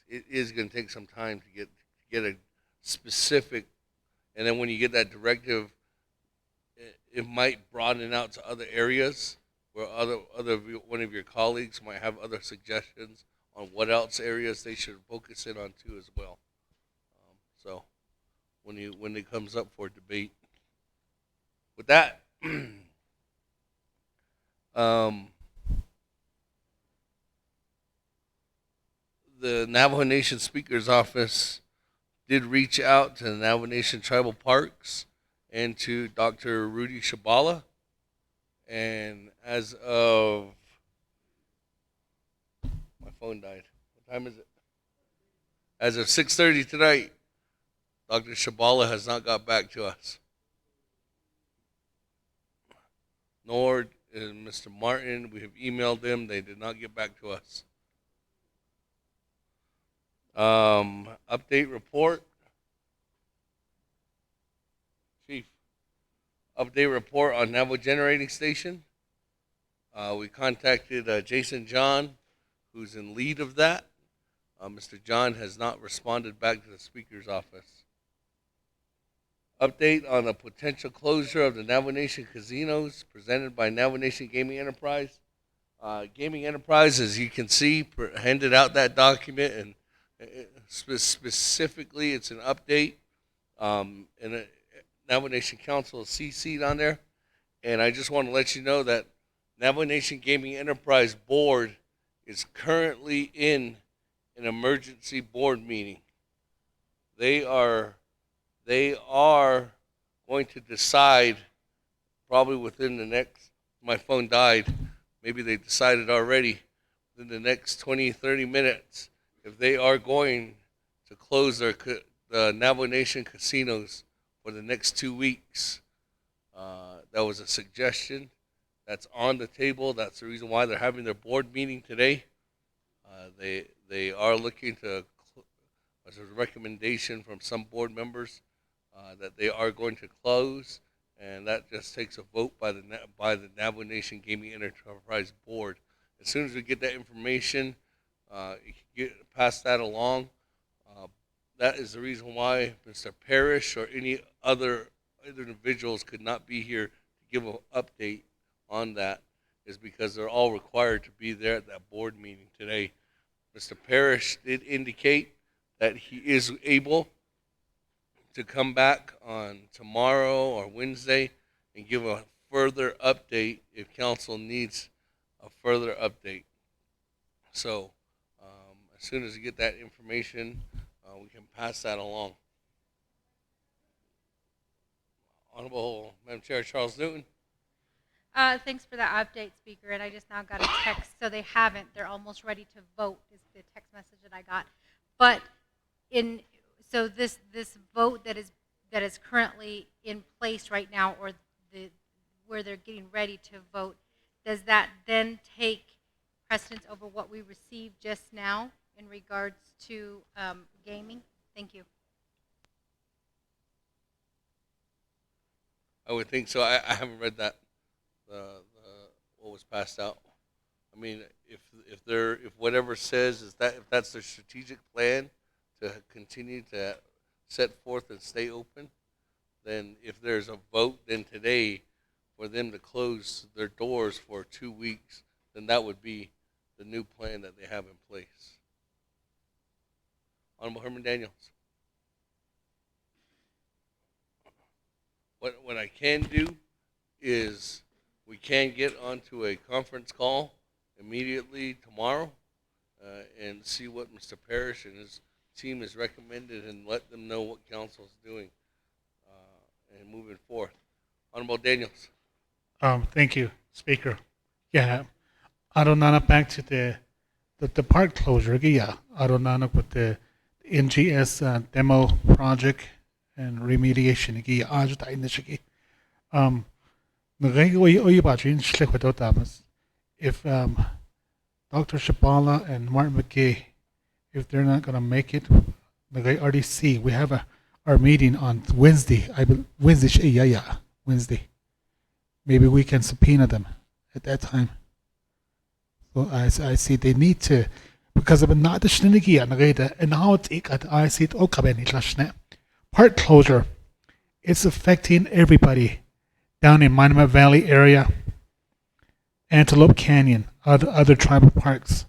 it is going to take some time to get a specific, and then when you get that directive, it might broaden out to other areas where one of your colleagues might have other suggestions on what else areas they should focus in on too as well. So when it comes up for debate, with that, the Navajo Nation Speaker's Office did reach out to the Navajo Nation Tribal Parks and to Dr. Rudy Shabala. And as of, my phone died. What time is it? As of 6:30 tonight, Dr. Shabala has not got back to us. Nor Mr. Martin. We have emailed them. They did not get back to us. Update report. Chief. Update report on Navajo Generating Station. We contacted Jason John, who's in lead of that. Mr. John has not responded back to the Speaker's office. Update on the potential closure of the Navajo Nation casinos presented by Navajo Nation Gaming Enterprise. Gaming Enterprise, as you can see, handed out that document, and specifically it's an update. And a Navajo Nation Council is CC'd on there. And I just want to let you know that Navajo Nation Gaming Enterprise Board is currently in an emergency board meeting. They are going to decide probably within the next, my phone died, maybe they decided already, within the next 20, 30 minutes, if they are going to close the Navajo Nation casinos for the next 2 weeks. That was a suggestion that's on the table. That's the reason why they're having their board meeting today. They are looking to, as a recommendation from some board members, that they are going to close, and that just takes a vote by the Navajo Nation Gaming Enterprise Board. As soon as we get that information, you can pass that along. That is the reason why Mr. Parrish or any other individuals could not be here to give an update on that, is because they're all required to be there at that board meeting today. Mr. Parrish did indicate that he is able to come back on tomorrow or Wednesday and give a further update if council needs a further update. So as soon as we get that information, we can pass that along. Honorable Madam Chair Charles Newton. Thanks for that update, Speaker. And I just now got a text, so they haven't. They're almost ready to vote, is the text message that I got. But so this vote that is currently in place right now, or where they're getting ready to vote, does that then take precedence over what we received just now in regards to gaming? Thank you. I would think so. I haven't read that, what was passed out. I mean, if whatever says is that, if that's their strategic plan to continue to set forth and stay open, then if there's a vote then today for them to close their doors for 2 weeks, then that would be the new plan that they have in place. Honorable Herman Daniels. What I can do is we can get onto a conference call immediately tomorrow and see what Mr. Parrish and his team has recommended and let them know what council is doing and moving forth. Honorable Daniels. Thank you, Speaker. Yeah, I don't know back to the park closure. Yeah, I don't know with the NGS demo project and remediation. Yeah, I just initially. If Dr. Shabala and Martin McGay, if they're not going to make it, the RDC, we have our meeting on Wednesday. Wednesday. Maybe we can subpoena them at that time. So I see they need to, because of not the shenanigans and how I see it. Park closure, it's affecting everybody down in Monument Valley area, Antelope Canyon, other tribal parks,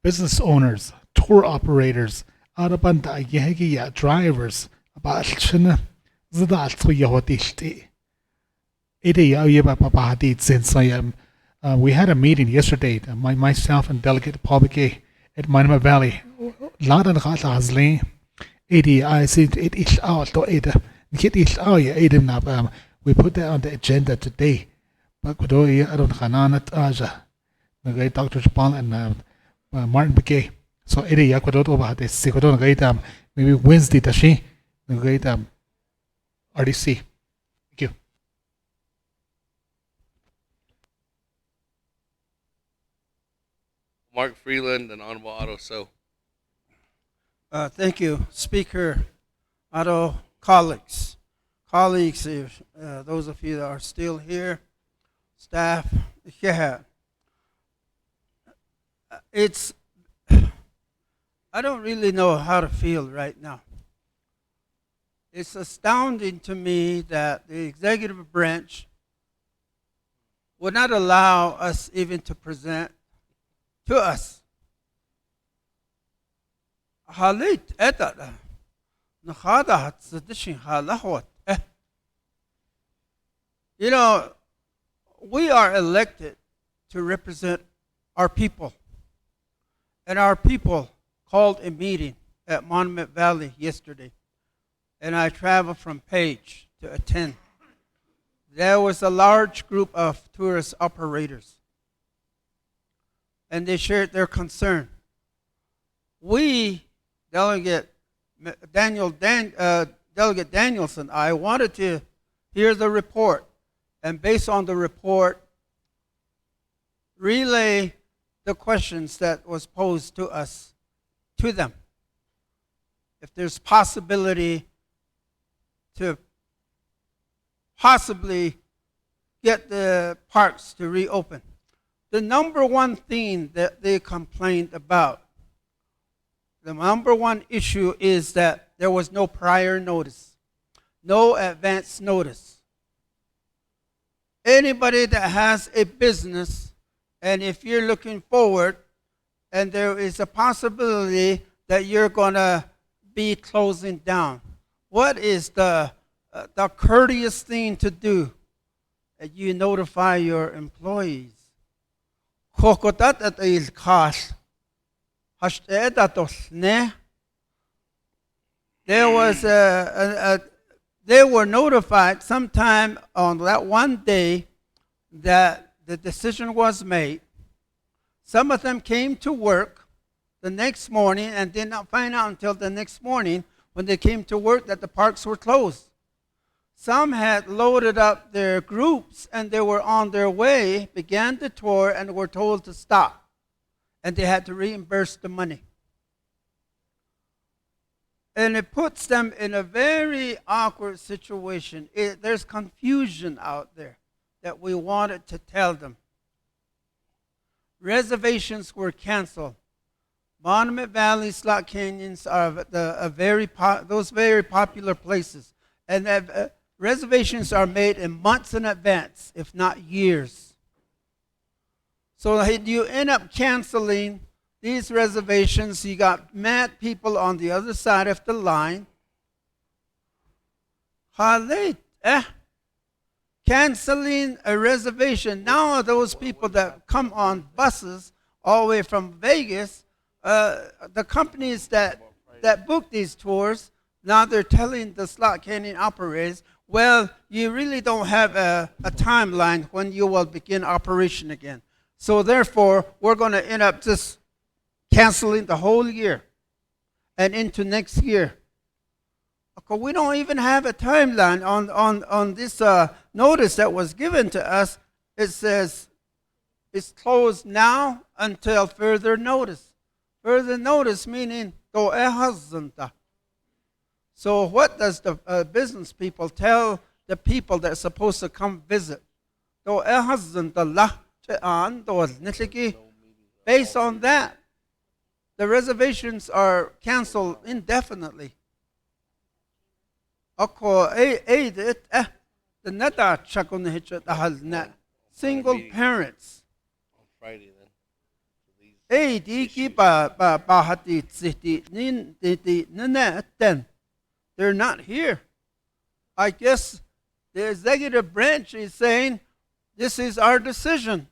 business owners, tour operators, drivers, we had a meeting yesterday, myself and Delegate Paul McGay at Monument Valley, ladan kha azli edi I see it is out to eda it is out ya edem na we put that on the agenda today but do ya adon khananat aja nagay Dr. Japan and Martin McKay so edi ya kwadot over the sikodon nagay maybe Wednesday tashi nagay RDC. Thank you. Mark Freeland and Honorable Otto So. Thank you, Speaker, Otto, colleagues. Colleagues, if, those of you that are still here, staff, yeah. It's, I don't really know how to feel right now. It's astounding to me that the executive branch would not allow us even to present to us. Halit etata nakhada hatsadishin halahwat. You know, we are elected to represent our people. And our people called a meeting at Monument Valley yesterday. And I traveled from Page to attend. There was a large group of tourist operators. And they shared their concern. We, Delegate Danielson, I wanted to hear the report. And based on the report, relay the questions that was posed to us, to them. If there's possibility to possibly get the parks to reopen. The number one thing that they complained about, the number one issue is that there was no prior notice, no advance notice. Anybody that has a business, and if you're looking forward, and there is a possibility that you're going to be closing down, what is the courteous thing to do? You notify your employees. There was they were notified sometime on that one day that the decision was made. Some of them came to work the next morning and did not find out until the next morning when they came to work that the parks were closed. Some had loaded up their groups and they were on their way, began the tour, and were told to stop. And they had to reimburse the money. And it puts them in a very awkward situation. There's confusion out there that we wanted to tell them. Reservations were canceled. Monument Valley slot canyons are those very popular places. And reservations are made in months in advance, if not years. So you end up canceling these reservations. You got mad people on the other side of the line. Canceling a reservation. Now those people that come on buses all the way from Vegas, the companies that book these tours, now they're telling the slot canyon operators, well, you really don't have a timeline when you will begin operation again. So therefore, we're going to end up just canceling the whole year and into next year. Okay, we don't even have a timeline on this notice that was given to us. It says it's closed now until further notice. Further notice meaning so what does the business people tell the people that are supposed to come visit? Based on that, the reservations are canceled indefinitely. Single parents. On Friday then. They're not here. I guess the executive branch is saying, this is our decision,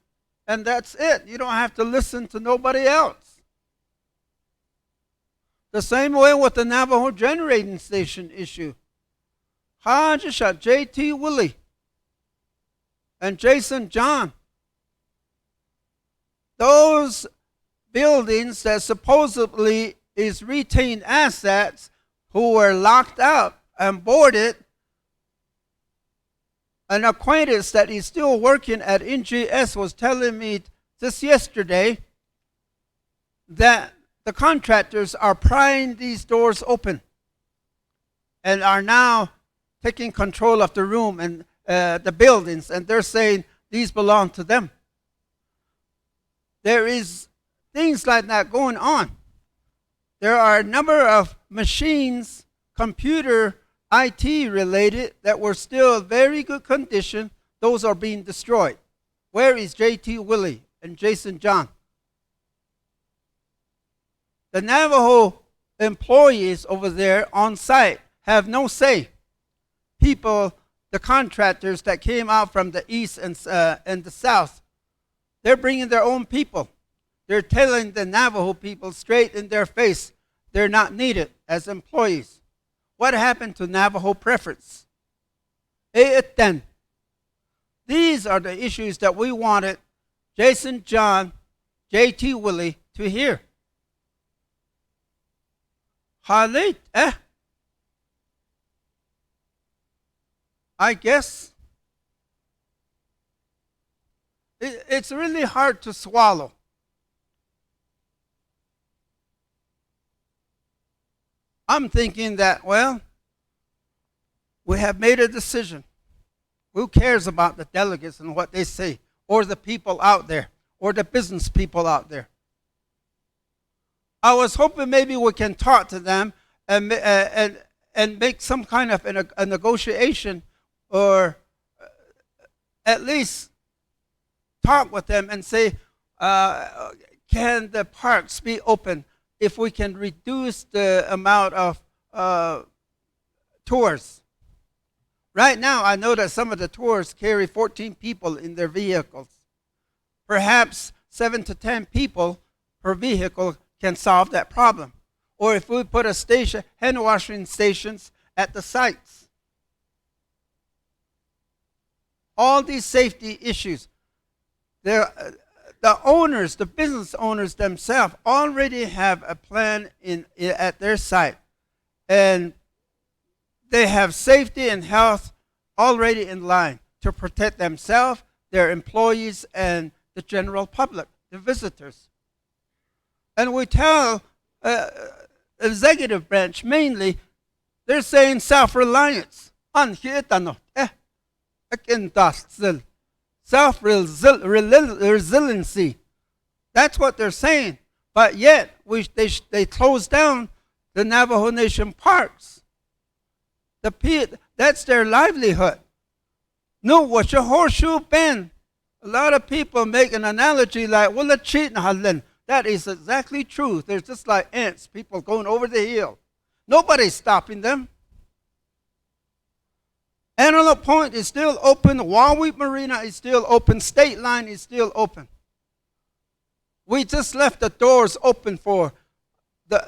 and that's it. You don't have to listen to nobody else. The same way with the Navajo generating station issue. Hajisha, J.T. Willie, and Jason John. Those buildings that supposedly is retained assets who were locked out and boarded. An acquaintance that is still working at NGS was telling me just yesterday that the contractors are prying these doors open and are now taking control of the room and the buildings, and they're saying these belong to them. There is things like that going on. There are a number of machines, computer, IT related, that were still in very good condition. Those are being destroyed. Where is J.T. Willie and Jason John? The Navajo employees over there on site have no say. People, the contractors that came out from the east and the south, they're bringing their own people. They're telling the Navajo people straight in their face they're not needed as employees. What happened to Navajo preference? Then. These are the issues that we wanted Jason John, J.T. Willie to hear. Halit, I guess it's really hard to swallow. I'm thinking that, well, we have made a decision. Who cares about the delegates and what they say, or the people out there, or the business people out there? I was hoping maybe we can talk to them and make some kind of a negotiation, or at least talk with them and say, can the parks be open if we can reduce the amount of tours? Right now, I know that some of the tours carry 14 people in their vehicles. Perhaps 7 to 10 people per vehicle can solve that problem. Or if we put a station, hand washing stations at the sites. All these safety issues. The owners, the business owners themselves already have a plan at their site. And they have safety and health already in line to protect themselves, their employees, and the general public, the visitors. And we tell executive branch mainly, they're saying self-reliance. Self-resiliency. That's what they're saying. But yet, they closed down the Navajo Nation parks. That's their livelihood. No, what's your horseshoe bend? A lot of people make an analogy like, well, let's cheat. That is exactly true. They're just like ants, people going over the hill. Nobody's stopping them. Antelope Point is still open. Wahweap Marina is still open. State Line is still open. We just left the doors open for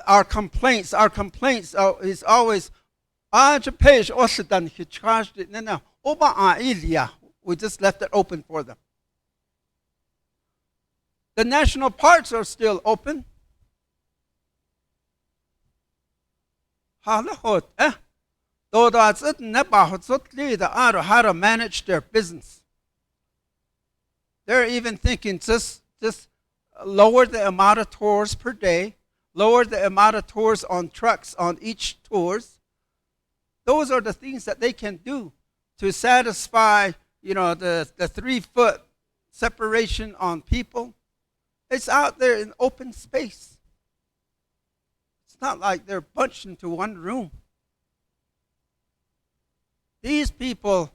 our complaints. Our complaints is always, we just left it open for them. The national parks are still open. How to manage their business. They're even thinking just lower the amount of tours per day, lower the amount of tours on trucks on each tours. Those are the things that they can do to satisfy, the 3-foot separation on people. It's out there in open space. It's not like they're bunched into one room. These people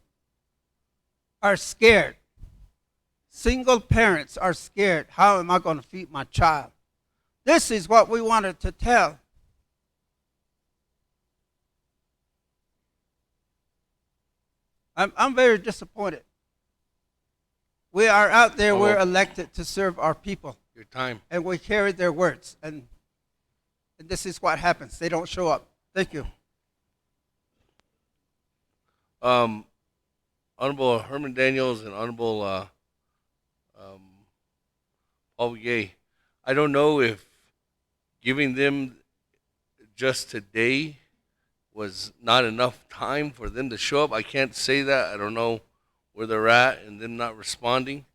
are scared. Single parents are scared. How am I going to feed my child? This is what we wanted to tell. I'm very disappointed. We are out there, we're elected to serve our people. Your time. And we carry their words. And And this is what happens. They don't show up. Thank you. Honorable Herman Daniels and Honorable Paul Gay. I don't know if giving them just today was not enough time for them to show up. I can't say that. I don't know where they're at and them not responding.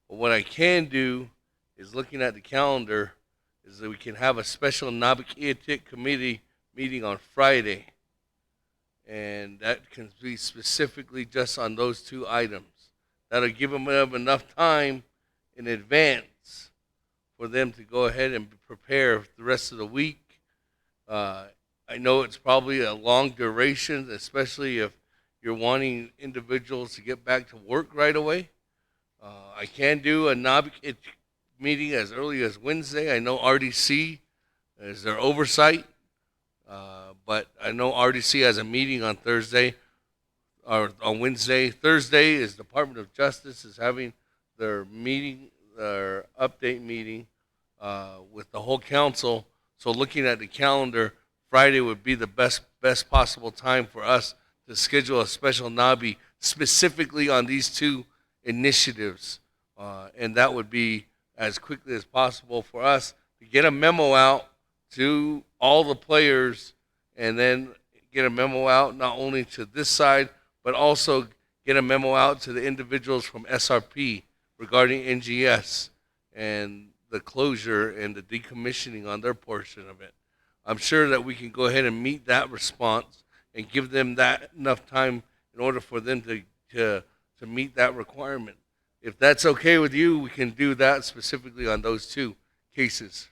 But what I can do is looking at the calendar is that we can have a special Nabakiatik committee meeting on Friday. And that can be specifically just on those two items. That'll give them enough time in advance for them to go ahead and prepare the rest of the week. I know it's probably a long duration, especially if you're wanting individuals to get back to work right away. I can do a NABIC meeting as early as Wednesday. I know RDC is their oversight, but I know RDC has a meeting on Thursday or on Wednesday. Thursday is Department of Justice is having their meeting, their update meeting with the whole council. So looking at the calendar, Friday would be the best possible time for us to schedule a special NABI specifically on these two initiatives. And that would be as quickly as possible for us to get a memo out to all the players and then get a memo out not only to this side, but also get a memo out to the individuals from SRP regarding NGS and the closure and the decommissioning on their portion of it. I'm sure that we can go ahead and meet that response and give them that enough time in order for them to meet that requirement. If that's okay with you, we can do that specifically on those two cases.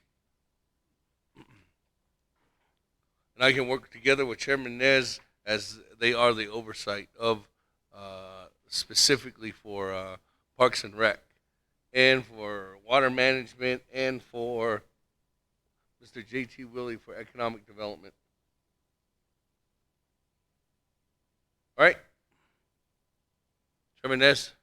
And I can work together with Chairman Nez as they are the oversight of specifically for Parks and Rec and for water management and for Mr. J.T. Willie for economic development. All right. Chairman Ness.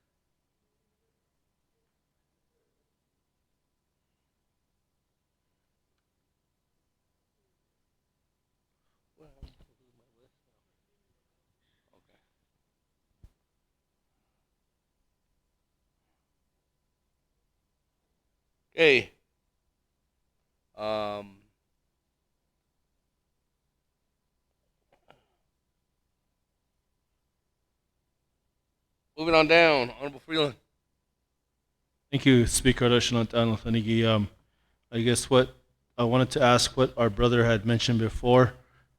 Okay. Moving on down, Honorable Freeland. Thank you, Speaker Rashnath. I guess what I wanted to ask what our brother had mentioned before,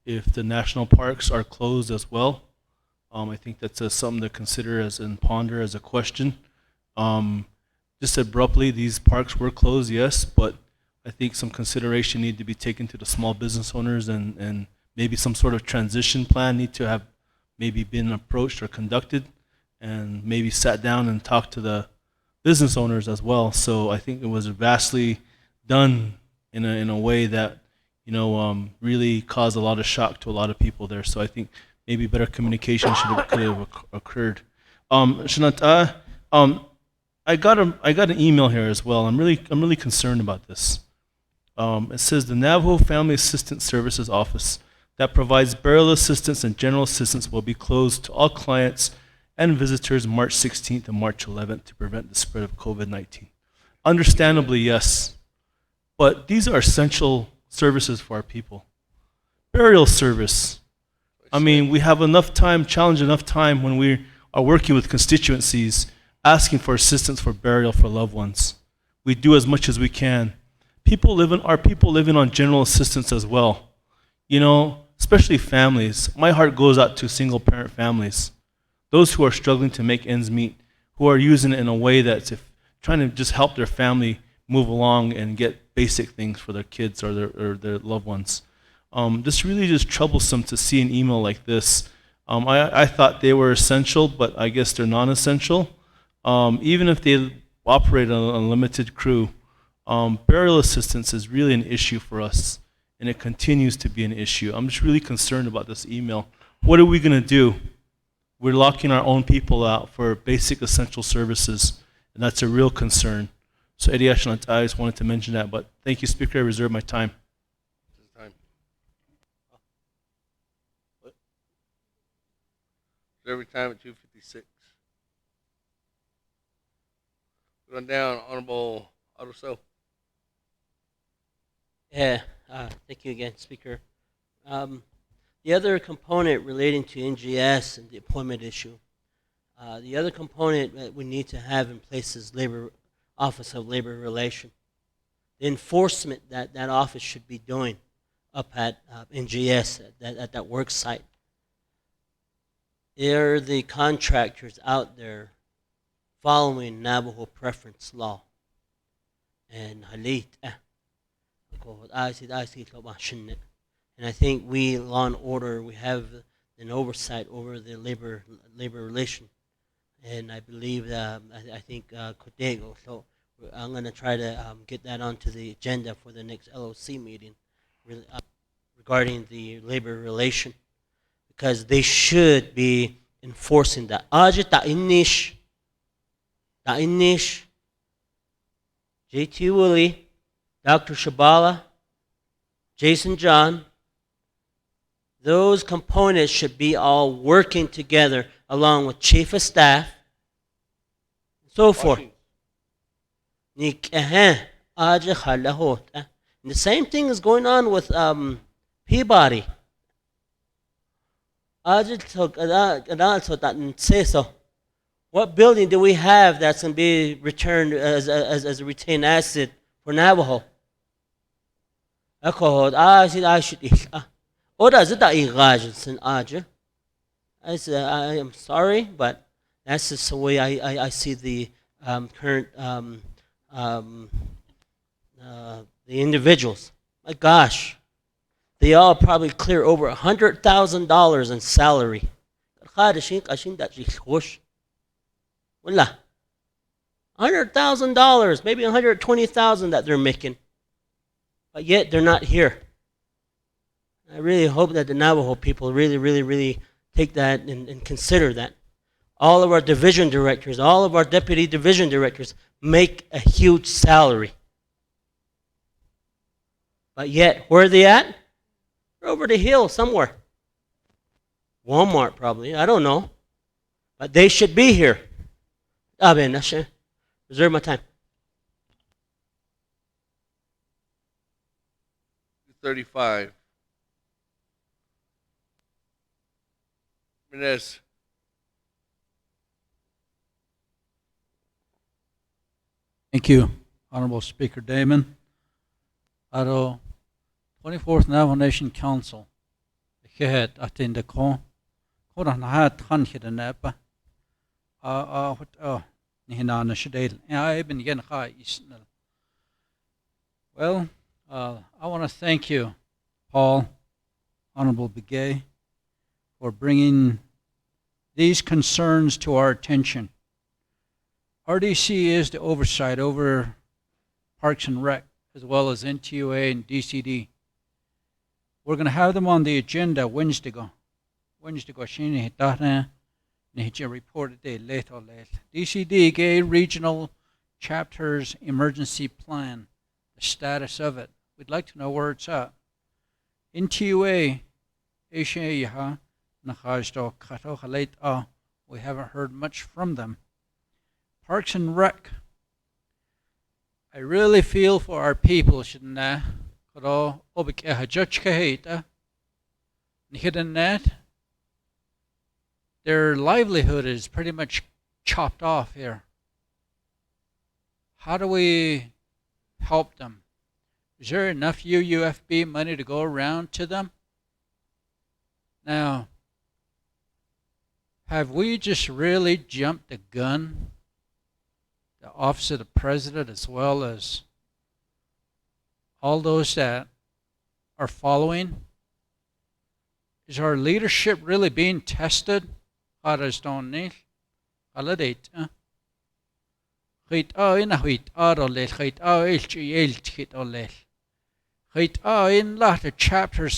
if the national parks are closed as well. I think that's something to consider as and ponder as a question. Just abruptly, these parks were closed, yes, but I think some consideration need to be taken to the small business owners and maybe some sort of transition plan need to have maybe been approached or conducted and maybe sat down and talked to the business owners as well. So I think it was vastly done in a way that, really caused a lot of shock to a lot of people there. So I think maybe better communication could have occurred. Shanat, I got an email here as well. I'm really concerned about this. It says the Navajo Family Assistance Services Office that provides burial assistance and general assistance will be closed to all clients and visitors March 16th and March 11th to prevent the spread of COVID-19. Understandably, yes, but these are essential services for our people. Burial service. I mean, we have enough time when we are working with constituencies asking for assistance for burial for loved ones. We do as much as we can. Our people living on general assistance as well. Especially families. My heart goes out to single parent families. Those who are struggling to make ends meet, who are using it in a way that's trying to just help their family move along and get basic things for their kids or their loved ones. This really is troublesome to see an email like this. I thought they were essential, but I guess they're non-essential. Even if they operate on a limited crew, burial assistance is really an issue for us, and it continues to be an issue. I'm just really concerned about this email. What are we going to do? We're locking our own people out for basic essential services, and that's a real concern. So Eddie Ashland, I just wanted to mention that, but thank you, Speaker. I reserve my time. Reserve time at 2:56. Run down, Honorable Aruso. Yeah, thank you again, Speaker. The other component relating to NGS and the employment issue, the other component that we need to have in place is Office of Labor Relation. The enforcement that that office should be doing up at NGS, at that work site. They're the contractors out there following Navajo preference law. And halit, and I think we, law and order, we have an oversight over the labor relation, and I believe I think Codego. So I'm going to try to get that onto the agenda for the next LOC meeting, regarding the labor relation, because they should be enforcing that. Ta'inish, JT Willie, Dr. Shabala, Jason John, those components should be all working together along with Chief of Staff, and so forth. And the same thing is going on with Peabody. What building do we have that's going to be returned as a retained asset for Navajo? I am sorry, but that's just the way I see the current the individuals. My gosh, they all probably clear over $100,000 in salary. $100,000, maybe $120,000 that they're making, but yet they're not here. I really hope that the Navajo people really take that and consider that. All of our division directors, all of our deputy division directors make a huge salary. But yet, where are they at? They're over the hill somewhere. Walmart probably, I don't know. But they should be here. Reserve my time. 35. Menez. Thank you, Honorable Speaker Damon. Aro 24th Navajo Nation Council. Head atin de ko. Koran hat han hidanapa. Nihinana shadel. I been again high isnal. Well, I want to thank you, Paul, Honorable Begay, for bringing these concerns to our attention. RDC is the oversight over Parks and Rec, as well as NTUA and DCD. We're going to have them on the agenda Wednesday. Shini hitahna nihicha reported day late. DCD gay regional chapters emergency plan, the status of it. We'd like to know where it's at. NTUA, we haven't heard much from them. Parks and Rec, I really feel for our people, shouldn't I? Their livelihood is pretty much chopped off here. How do we help them? Is there enough UUFB money to go around to them? Now, have we just really jumped the gun? The Office of the President, as well as all those that are following? Is our leadership really being tested? Chapters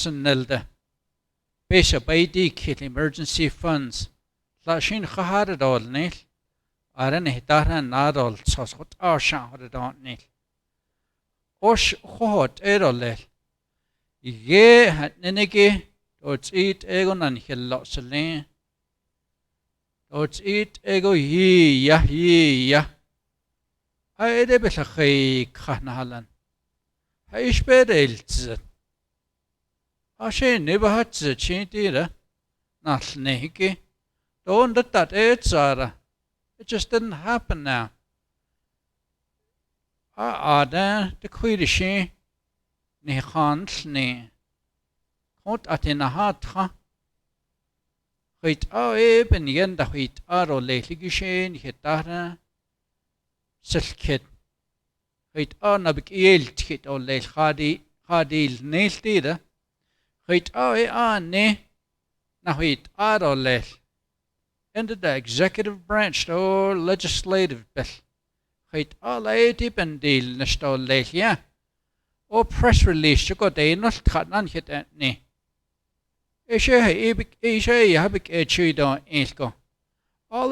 in Nelda. Besa Baidi kit emergency funds. Lashin Haharadol Nil. Aran Hitara Nadol Sosot Arshan Hodon Nil. Osh Hot Erolel. Ye had Nenegi, or eat Egon and Hillotselin. Dots it ego ya. I de belachei khanahalan. Ha ish bedeltzet. Ha she never had to change it. Not snake. Don't let that Zara. It just didn't happen now. Ada the Quidishi ni Hans ni. Hot atina hatra. Wait, ben yen da wait, aro legligishin, hitara. Silkit. Wait, nabik eeltkit o lel hadil nailtida. Wait, ne. Na wait, aro lel. Into the executive branch or legislative bill. Wait, lady pendil nesto lel, yeah. O press release, you got a not cut none hit at ne. All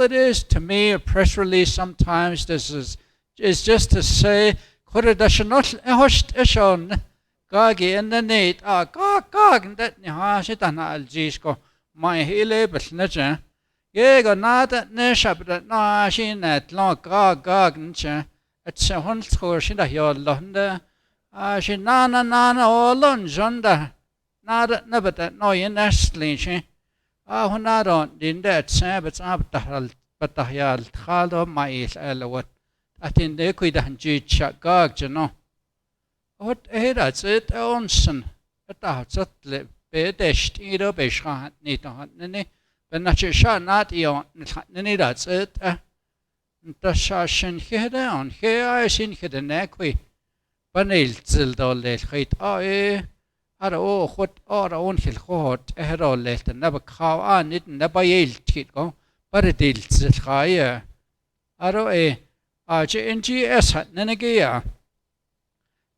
it is to me, a press release sometimes this is just to say, Gagi in the need, gog, that Nihashitana Algisco, my hele besnitcher. Yego not at Nishap that Nashin at long gog, it's a one score in the hill, Londa. She nana, all lunch under. Not never that no in Astley. When not on in that Sabbath up the hell, but the hill, Haldo, my is elewat. I think they could have chak gog, you know. What that's it, Onson. But that's it, bedeshed, either Beshan, need to hunt any, but not your shot, not yon, any that's it. The shashin here down, here I seen here the neck we. Banil zildo let hate, Aro what or own hill hot, hero left and never cow on it, never yield kit go, but it is higher. Aro RGNGS hat Nenegia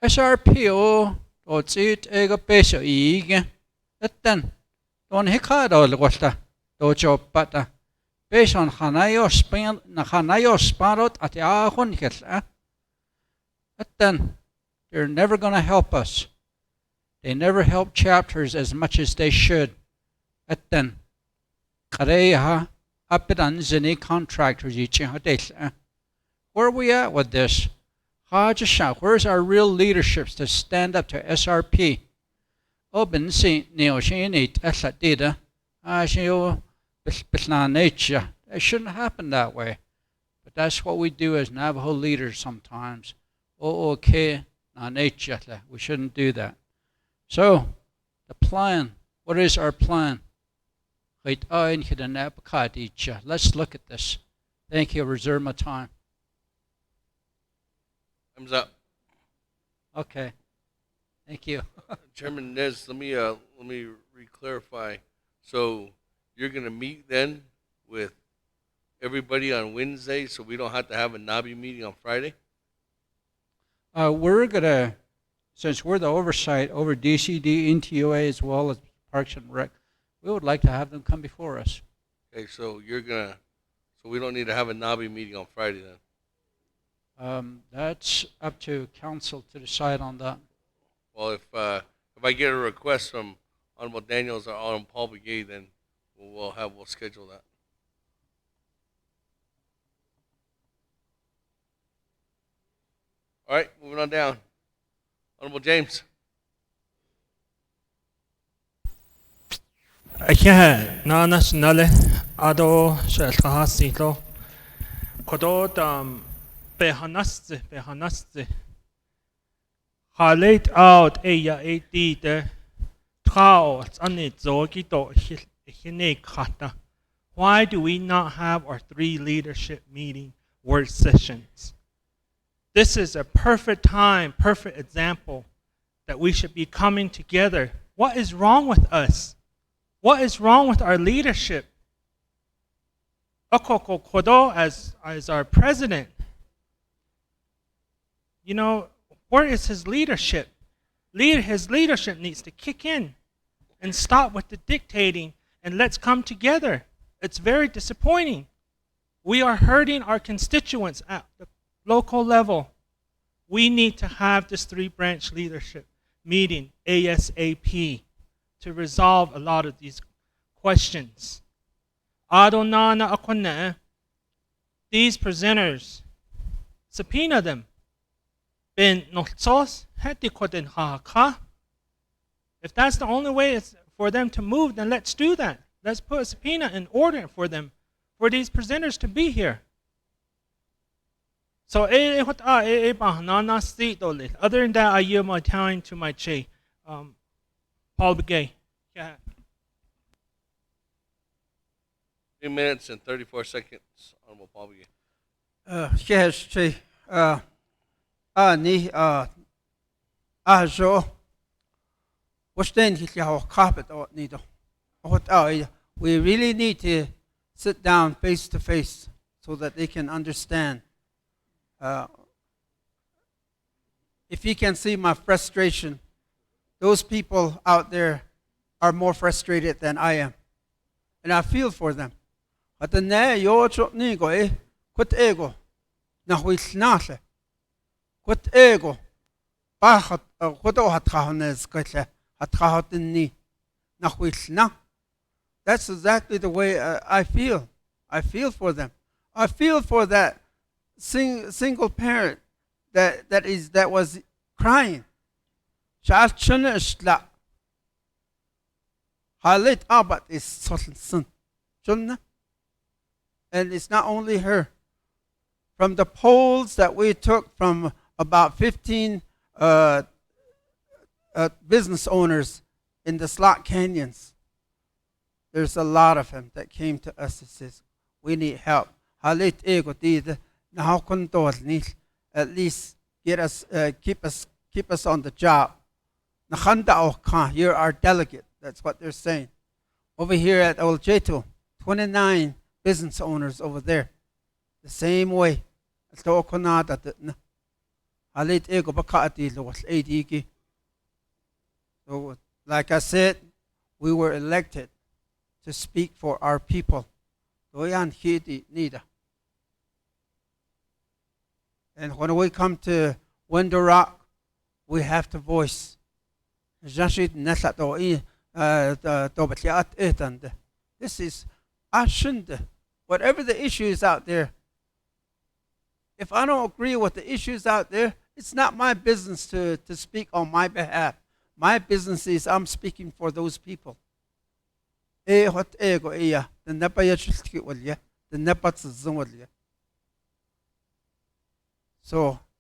SRPO or it ego peso ig. That then don't hicado water, dojo butter. Based on Hanayo span, Hanayo sparrowed at the Ahon hill. That then they're never going to help us. They never help chapters as much as they should. At then, Kareha, Apidan Zini contractors eaching a where are we at with this? Where's our real leaderships to stand up to SRP? Oben Saint Neoshinit Eslatida, Ashio Bisna nature. It shouldn't happen that way. But that's what we do as Navajo leaders sometimes. Okay, na nature. We shouldn't do that. So, the plan. What is our plan? Let's look at this. Thank you. Reserve my time. Thumbs up. Okay. Thank you. Chairman Nez, let me re-clarify. So you're gonna meet then with everybody on Wednesday, so we don't have to have a NABI meeting on Friday? We're gonna, since we're the oversight over DCD, NTOA, as well as Parks and Rec, we would like to have them come before us. Okay, so so we don't need to have a NABI meeting on Friday then? That's up to council to decide on that. Well, if I get a request from Honorable Daniels or Honorable Paul Begay, then we'll schedule that. All right, moving on down. Honorable James. Ake na nationale ado shelkhasito kodot behanaste halet out eya etite trao anit zogito hine kata. Why do we not have our 3 leadership meeting work sessions? This is a perfect time, perfect example that we should be coming together. What is wrong with us? What is wrong with our leadership? Okoko Kodo as our president, you know, where is his leadership? His leadership needs to kick in and stop with the dictating and let's come together. It's very disappointing. We are hurting our constituents at the local level. We need to have this 3-branch leadership meeting ASAP to resolve a lot of these questions. Adonana akone. These presenters, subpoena them. Ben noxos heti koden ha. If that's the only way it's for them to move, then let's do that. Let's put a subpoena in order for them, for these presenters to be here. So, other than that, I yield my time to my Che, Paul Begay. Yeah. 3 minutes and 34 seconds, Honorable Paul Begay. Yes, ni jo. What's then he carpet or needle? We really need to sit down face to face so that they can understand. If you can see my frustration, those people out there are more frustrated than I am. And I feel for them. At the ne yo chop ni go quit ego. Na huis nase. Quit ego. Bahat quito hat hanes kaitle hat hatin ni. Na huis na. That's exactly the way I feel. I feel for them. I feel for that single parent that was crying. Halit abat is son. And it's not only her. From the polls that we took from about 15 business owners in the slot canyons, there's a lot of them that came to us and says, we need help. Halit ego did now at least get us keep us on the job. You're our delegate. That's what they're saying. Over here at Oljeto, 29 business owners over there. The same way. So, like I said, we were elected to speak for our people. And when we come to Window Rock, we have to voice. This is whatever the issue is out there. If I don't agree with the issues out there, it's not my business to speak on my behalf. My business is I'm speaking for those people. So,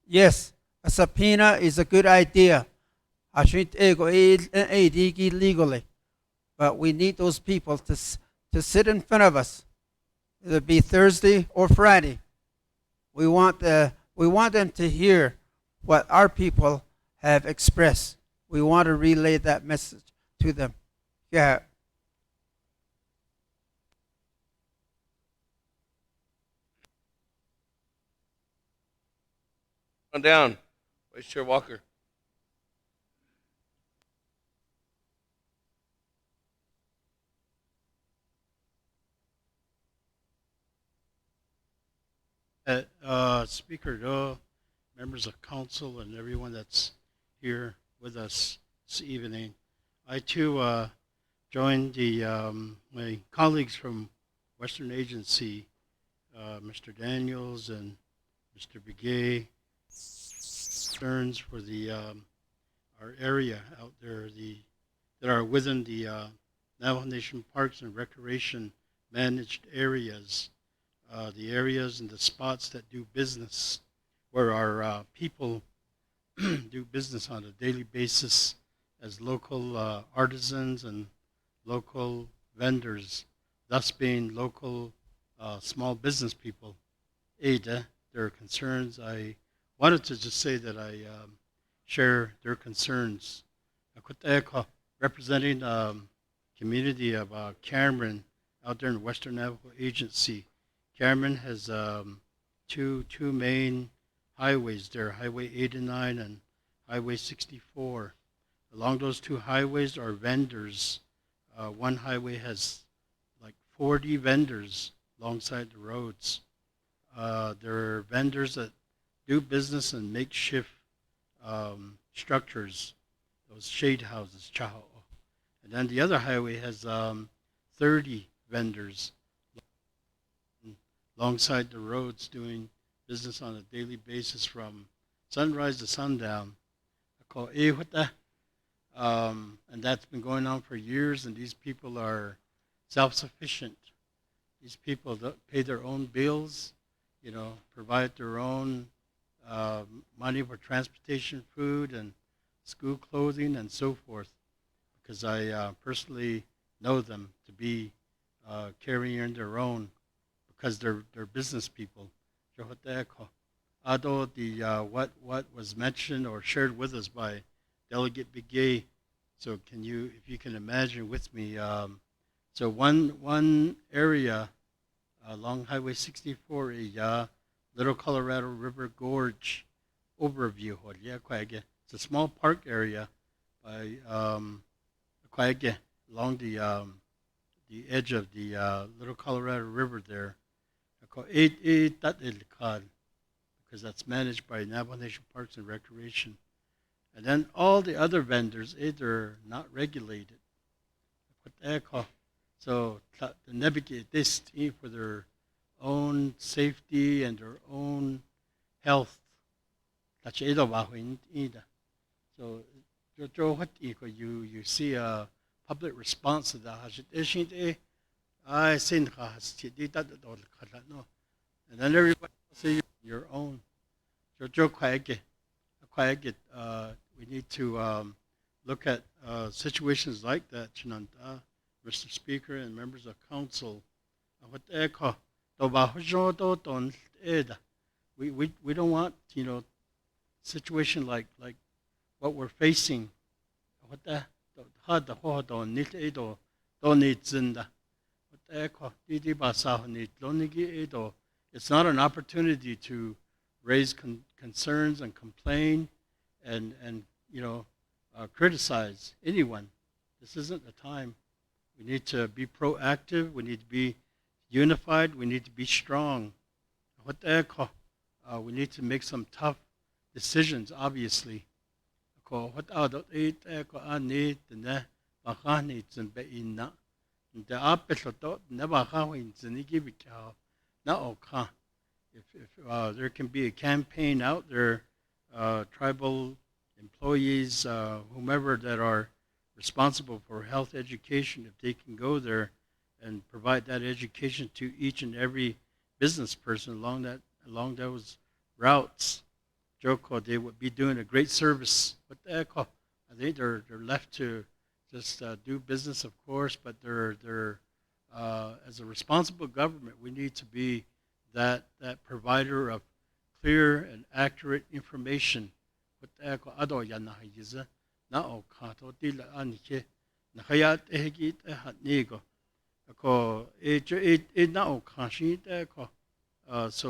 yes, a subpoena is a good idea. I shouldn't legally. But we need those people to sit in front of us. It'll be Thursday or Friday. We want them to hear what our people have expressed. We want to relay that message to them. Yeah. On down. Vice Chair Walker. Speaker, members of council, and everyone that's here with us this evening. I too joined my colleagues from Western Agency, Mr. Daniels and Mr. Begay, concerns for our area out there that are within the Navajo Nation Parks and Recreation managed areas. The areas and the spots that do business, where our people do business on a daily basis as local artisans and local vendors, thus being local small business people. Ada, their concerns. I wanted to just say that I share their concerns. Representing community of Cameron out there in Western Navajo Agency. Cameron has two main highways there, Highway 89 and Highway 64. Along those two highways are vendors. One highway has like 40 vendors alongside the roads. There are vendors that do business in makeshift structures, those shade houses, chaho. And then the other highway has 30 vendors alongside the roads doing business on a daily basis from sunrise to sundown. Called Ehwata. And that's been going on for years, and these people are self-sufficient. These people pay their own bills, provide their own money for transportation, food, and school clothing, and so forth. Because I personally know them to be carrying their own, because they're business people. Although what was mentioned or shared with us by Delegate Begay, so if you can imagine with me, so one area along Highway 64, Little Colorado River Gorge overview. It's a small park area by along the edge of the Little Colorado River there. Because that's managed by Navajo Nation Parks and Recreation. And then all the other vendors, they're not regulated. So the navigate this for their own safety and their own health. So you see a public response to that. And then everybody see your own. We need to look at situations like that, Mr. Speaker and members of council. We don't want, situation like what we're facing. It's not an opportunity to raise concerns and complain and criticize anyone. This isn't the time. We need to be proactive. We need to be unified. We need to be strong. We need to make some tough decisions, obviously. If there can be a campaign out there, tribal employees, whomever that are responsible for health education, if they can go there and provide that education to each and every business person along those routes, Joko, they would be doing a great service. I think they're left to just do business, of course, but they're as a responsible government, we need to be that provider of clear and accurate information. So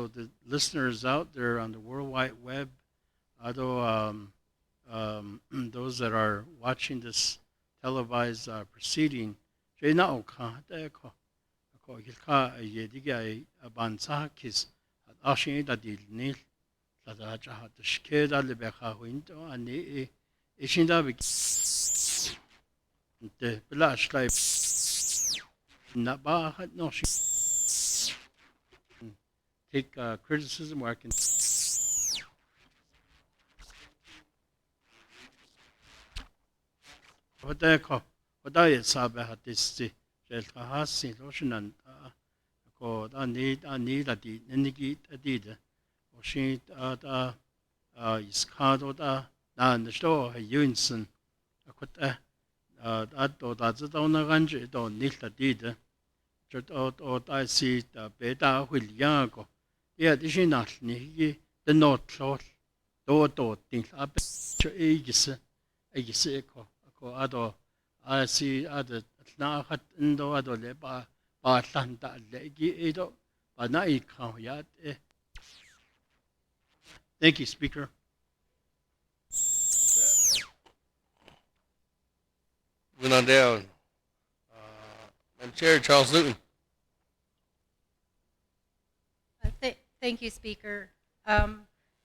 the listeners out there on the World Wide Web, those that are watching this televised proceeding, take criticism where I can. Yeah, this is not the note cloth. Do think up to ages. I see other now hat indo ado le ba tanta legi edo ba na ikau yat. Thank you, Speaker. Moving on down. Madam Chair, Charles Newton. Thank you, Speaker.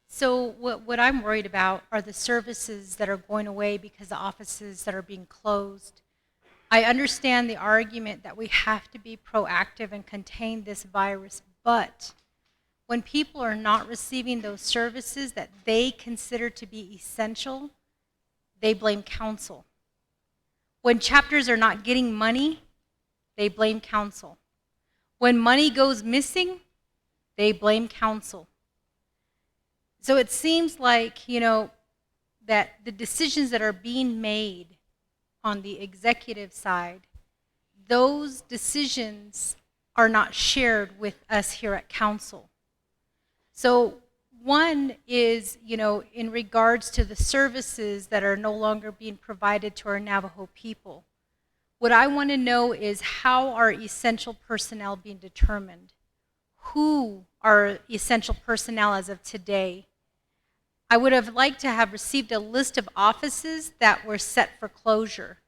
So what I'm worried about are the services that are going away because the offices that are being closed. I understand the argument that we have to be proactive and contain this virus, But when people are not receiving those services that they consider to be essential, they blame council. When chapters are not getting money, they blame council. When money goes missing, they blame council. So it seems like, that the decisions that are being made on the executive side, those decisions are not shared with us here at council. So one is, in regards to the services that are no longer being provided to our Navajo people. What I want to know is, how are essential personnel being determined? Who are essential personnel as of today? I would have liked to have received a list of offices that were set for closure.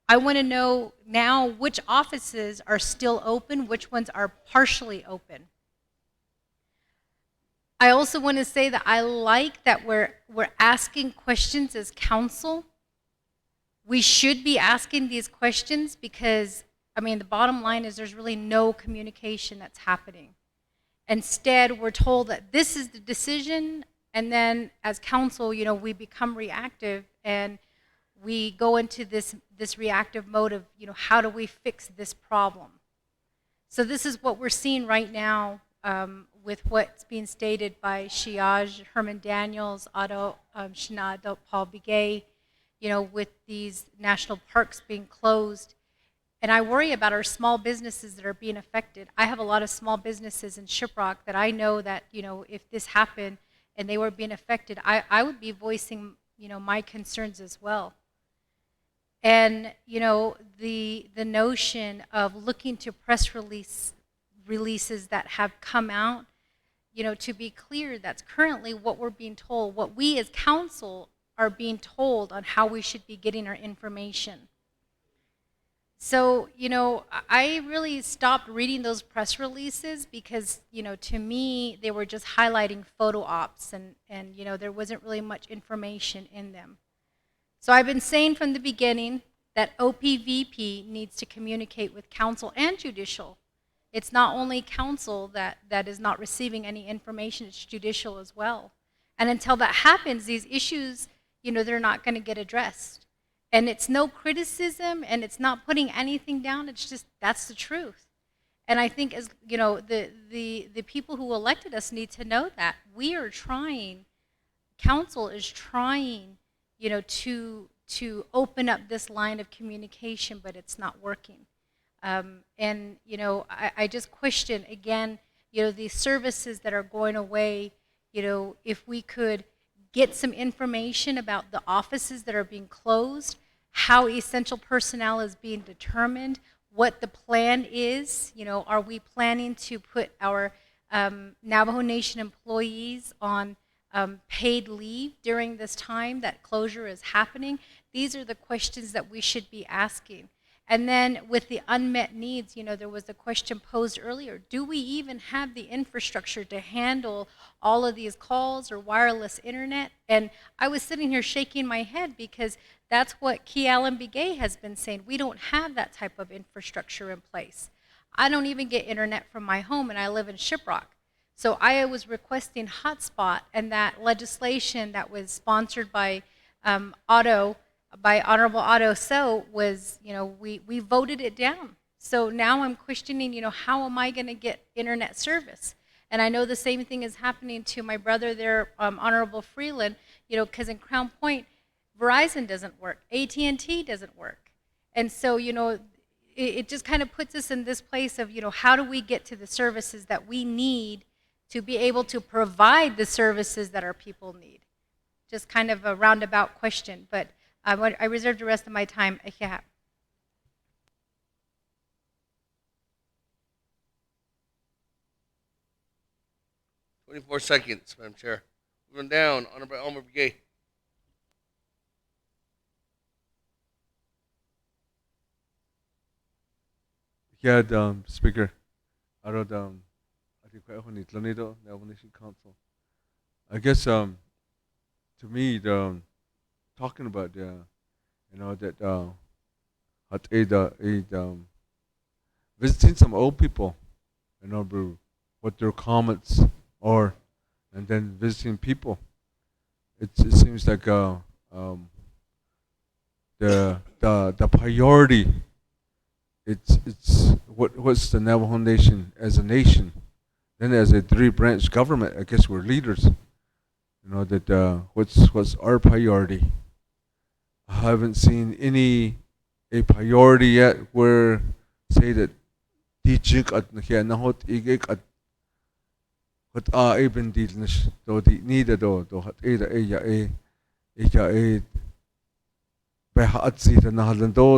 I want to know now which offices are still open, which ones are partially open. I also want to say that I like that we're asking questions as council. We should be asking these questions because, the bottom line is there's really no communication that's happening. Instead, we're told that this is the decision, and then as council, we become reactive and we go into this reactive mode of, how do we fix this problem? So this is what we're seeing right now with what's being stated by Shiaj, Herman Daniels, Otto Shinada, Paul Begay, with these national parks being closed. And I worry about our small businesses that are being affected. I have a lot of small businesses in Shiprock that I know that, if this happened and they were being affected, I would be voicing, my concerns as well. And, the notion of looking to press releases that have come out, to be clear, that's currently what we're being told, what we as council are being told on how we should be getting our information. So, I really stopped reading those press releases because, to me, they were just highlighting photo ops and there wasn't really much information in them. So I've been saying from the beginning that OPVP needs to communicate with council and judicial. It's not only council that is not receiving any information, it's judicial as well. And until that happens, these issues, they're not going to get addressed. And it's no criticism, and it's not putting anything down, it's just, that's the truth. And I think, as the people who elected us need to know that. We are trying, council is trying, to open up this line of communication, but it's not working. And, I just question, again, these services that are going away, if we could get some information about the offices that are being closed, how essential personnel is being determined, what the plan is. Are we planning to put our Navajo Nation employees on paid leave during this time that closure is happening? These are the questions that we should be asking. And then with the unmet needs, there was a question posed earlier. Do we even have the infrastructure to handle all of these calls or wireless internet? And I was sitting here shaking my head because that's what Kealan Begay has been saying. We don't have that type of infrastructure in place. I don't even get internet from my home, and I live in Shiprock. So I was requesting hotspot, and that legislation that was sponsored by Honorable Otto So was, we voted it down. So now I'm questioning, how am I going to get internet service? And I know the same thing is happening to my brother there, Honorable Freeland, because in Crown Point, Verizon doesn't work, AT&T doesn't work. And so, it just kind of puts us in this place of, how do we get to the services that we need to be able to provide the services that our people need? Just kind of a roundabout question, but I reserve the rest of my time. 24 seconds, Madam Chair. Moving down, Honorable Elmer Begay. Yeah, Speaker. I think Navajo Nation Council. I guess to me talking about visiting some old people, what their comments are, and then visiting people. It seems like the priority. It's what's the Navajo Nation as a nation. Then as a 3-branch government, I guess we're leaders. You know that what's our priority. I haven't seen a priority yet where say that teaching at nahot igik at what even dilnish do di nida do hat ya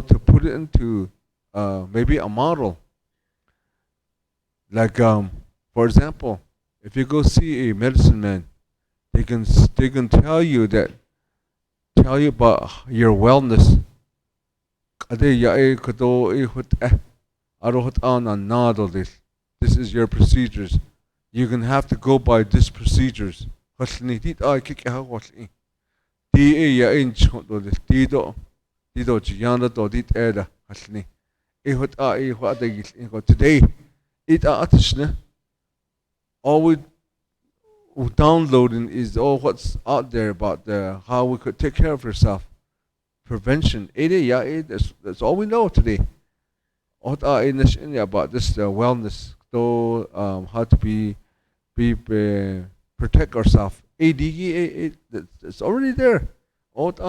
to put it into maybe a model. Like for example, if you go see a medicine man, they can tell you about your wellness. This is your procedures. You're gonna have to go by these procedures. Today, all we downloading is all what's out there about how we could take care of yourself. Prevention. That's all we know today. About this wellness, how to be protect ourselves. It's already there. As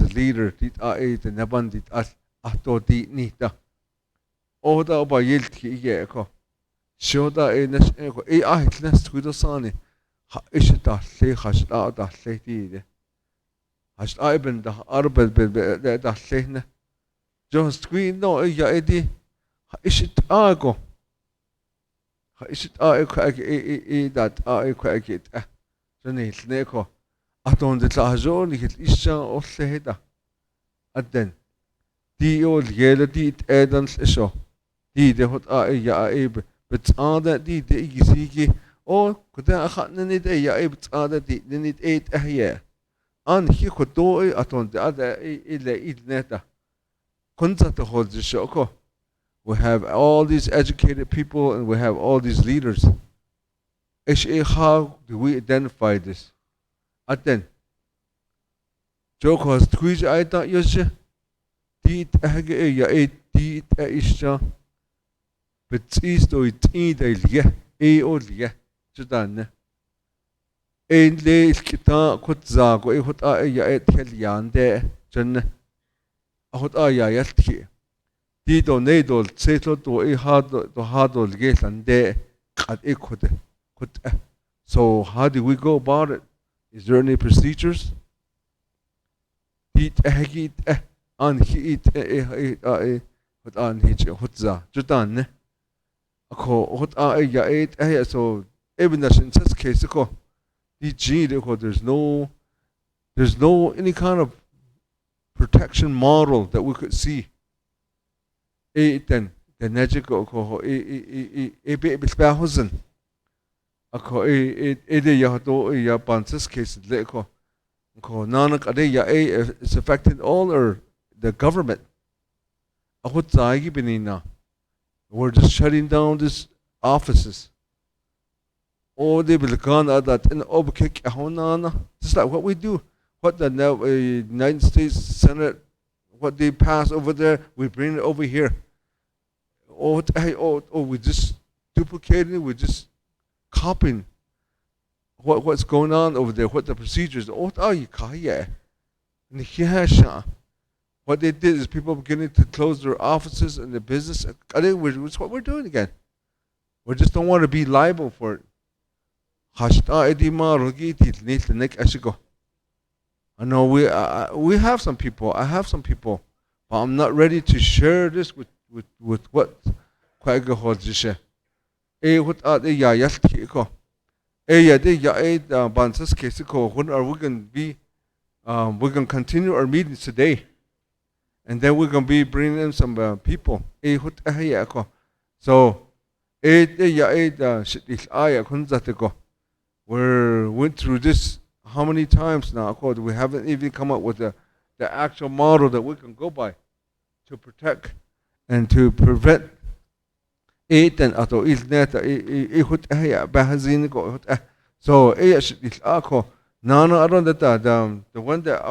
a leader, shoda sani ha ishta le khashda da leti de hash aiben da arbel da lehne jo screen no ya edi ha ishit ago ha ishit that it jani sneko aton de tlajo ni hit isha o lehda aden di ol yele di edans isho di de hot ya but that di de or could I have ya di nit 8 a year and he could do it on the other neta kunzata holds the shoko. We have all these educated people and we have all these leaders. How do we identify this? At then Joko has tweet I thought yoshe di ya di isha but it's to it either or Sudan. Ein le kita kutza go hot ya helian de jen hot ya yalki. Dido nedol setlo to hadol gelan de at ekode. So how do we go about it? Is there any procedures? Dit hagit an hit hot an hit hotza Sudan. Hot ya so even in this case, there's no any kind of protection model that we could see. Then the nejico case it's affected all or the government. We're just shutting down these offices. Or they will gone at that in overkick just like what we do. What the United States Senate, what they pass over there, we bring it over here. Or we just duplicating, we just copying what's going on over there, what the procedures. What they did is people beginning to close their offices and their business. I think it's what we're doing again. We just don't want to be liable for it. I know we have some people. I have some people, but I'm not ready to share this with what what when are we gonna be we're gonna continue our meetings today, and then we're gonna be bringing in some people. So we went through this how many times now? We haven't even come up with the actual model that we can go by to protect and to prevent it and ato ilnet ihut ya bahazin ko so should is ako nana aron that the one that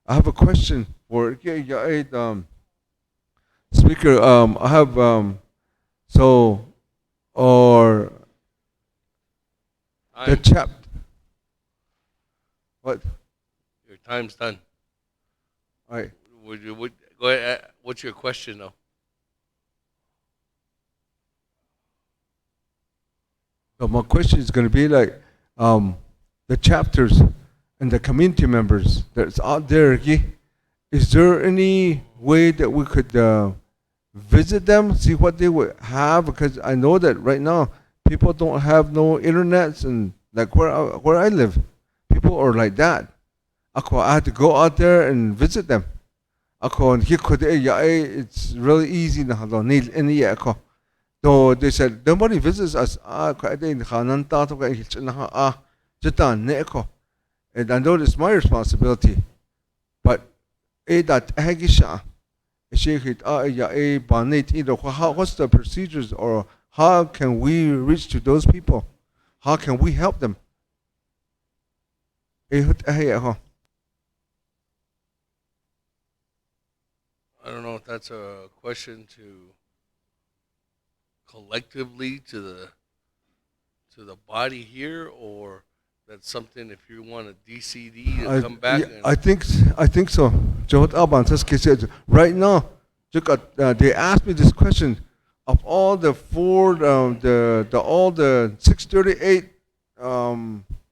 I have a question for speaker I have so or the chap what Your time's done. all right Go ahead. What's your question, though? so my question is going to be like the chapters and the community members that's out there is there any way that we could visit them, see what they would have? Because I know that right now people don't have no internets, and like where I live, people are like that. Ako, I had to go out there and visit them. Ako, it's really easy na halo need any ako. So they said nobody visits us. And I know it's my responsibility, but that what's the procedures, or how can we reach to those people? How can we help them? I don't know if that's a question to collectively to the body here, or that's something if you want a DCD to come back. I think so. Right now, they asked me this question of all the all the 638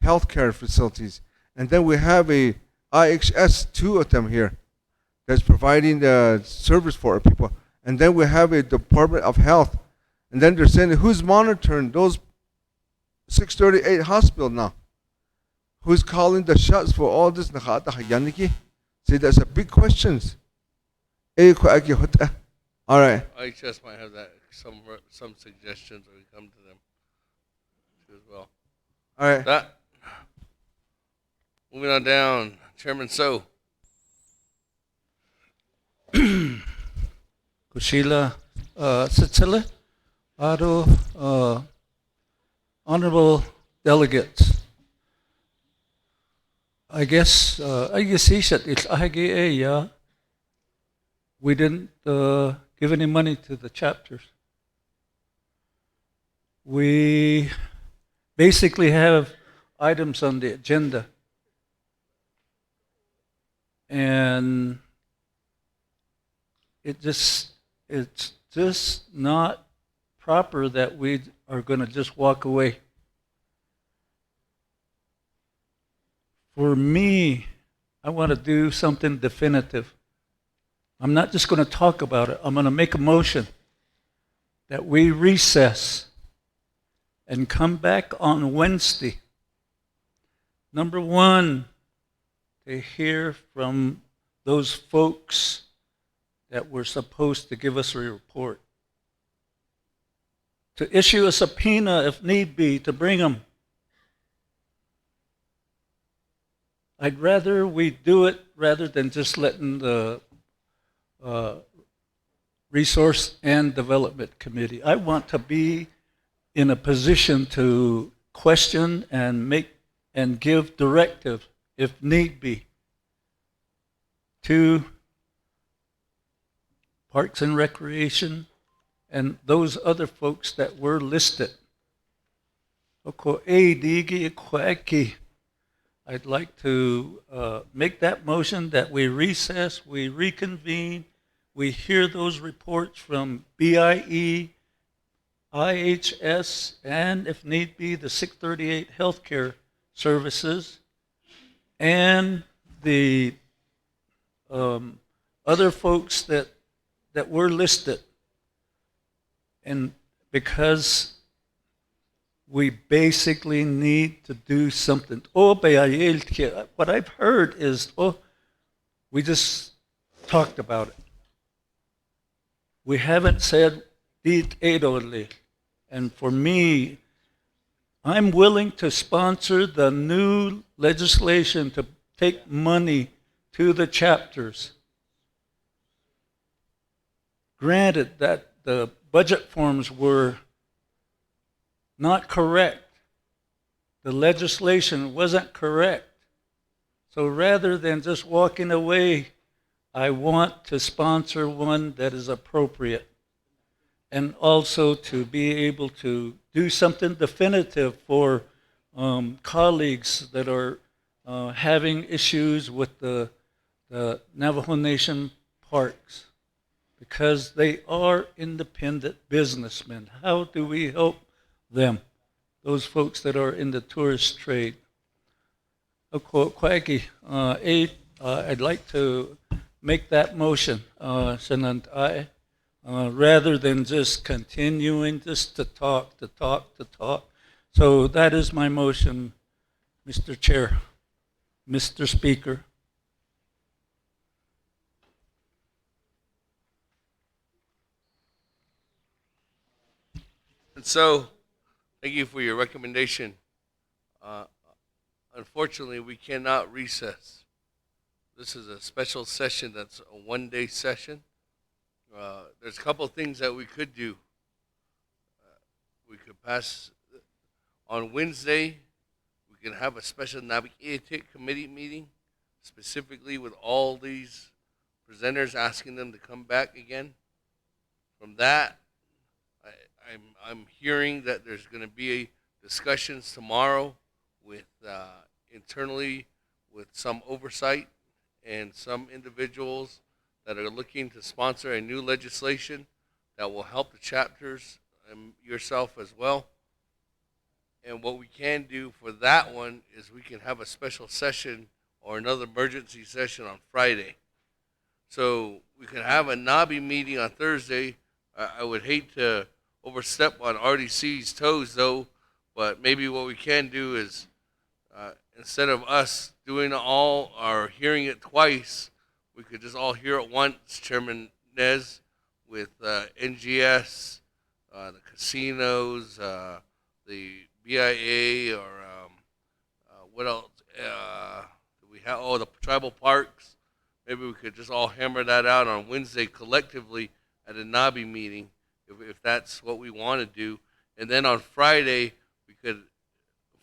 healthcare facilities, and then we have a IHS, 2 of them here, that's providing the service for our people, and then we have a Department of Health, and then they're saying who's monitoring those 638 hospitals now? Who's calling the shots for all this? See, that's a big question. All right. IHS might have that some suggestions, or we come to them as well. All right. Moving on down, Chairman So. Kushila Sitsila, Ado, honorable delegates. I guess we didn't give any money to the chapters. We basically have items on the agenda, and it's just not proper that we are going to just walk away. For me, I want to do something definitive. I'm not just going to talk about it. I'm going to make a motion that we recess and come back on Wednesday. Number one, to hear from those folks that were supposed to give us a report. To issue a subpoena if need be, to bring them. I'd rather we do it rather than just letting the Resource and Development Committee. I want to be in a position to question and give directive if need be to Parks and Recreation and those other folks that were listed. I'd like to make that motion that we recess, we reconvene, we hear those reports from BIE, IHS, and if need be, the 638 healthcare services, and the other folks that were listed. And because we basically need to do something. What I've heard is, we just talked about it. We haven't said detailed. And for me, I'm willing to sponsor the new legislation to take money to the chapters. granted that the budget forms were not correct. The legislation wasn't correct. So rather than just walking away, I want to sponsor one that is appropriate, and also to be able to do something definitive for colleagues that are having issues with the Navajo Nation parks, because they are independent businessmen. How do we help them, those folks that are in the tourist trade? I'd like to make that motion, rather than just continuing just to talk. So that is my motion, Mr. Chair, Mr. Speaker. And so, thank you for your recommendation. Unfortunately, we cannot recess. This is a special session that's a one-day session. There's a couple of things that we could do. We could pass on Wednesday. We can have a special Navajo committee meeting, specifically with all these presenters, asking them to come back again. From that, I'm hearing that there's going to be discussions tomorrow with internally with some oversight and some individuals that are looking to sponsor a new legislation that will help the chapters and yourself as well. And what we can do for that one is we can have a special session or another emergency session on Friday. So we can have a NABI meeting on Thursday. I would hate to overstep on RDC's toes though, but maybe what we can do is instead of us doing all or hearing it twice, we could just all hear it once, Chairman Nez, with NGS, the casinos, the BIA, or what else? We have the tribal parks. Maybe we could just all hammer that out on Wednesday collectively at a NABI meeting, if that's what we want to do. And then on Friday, we could,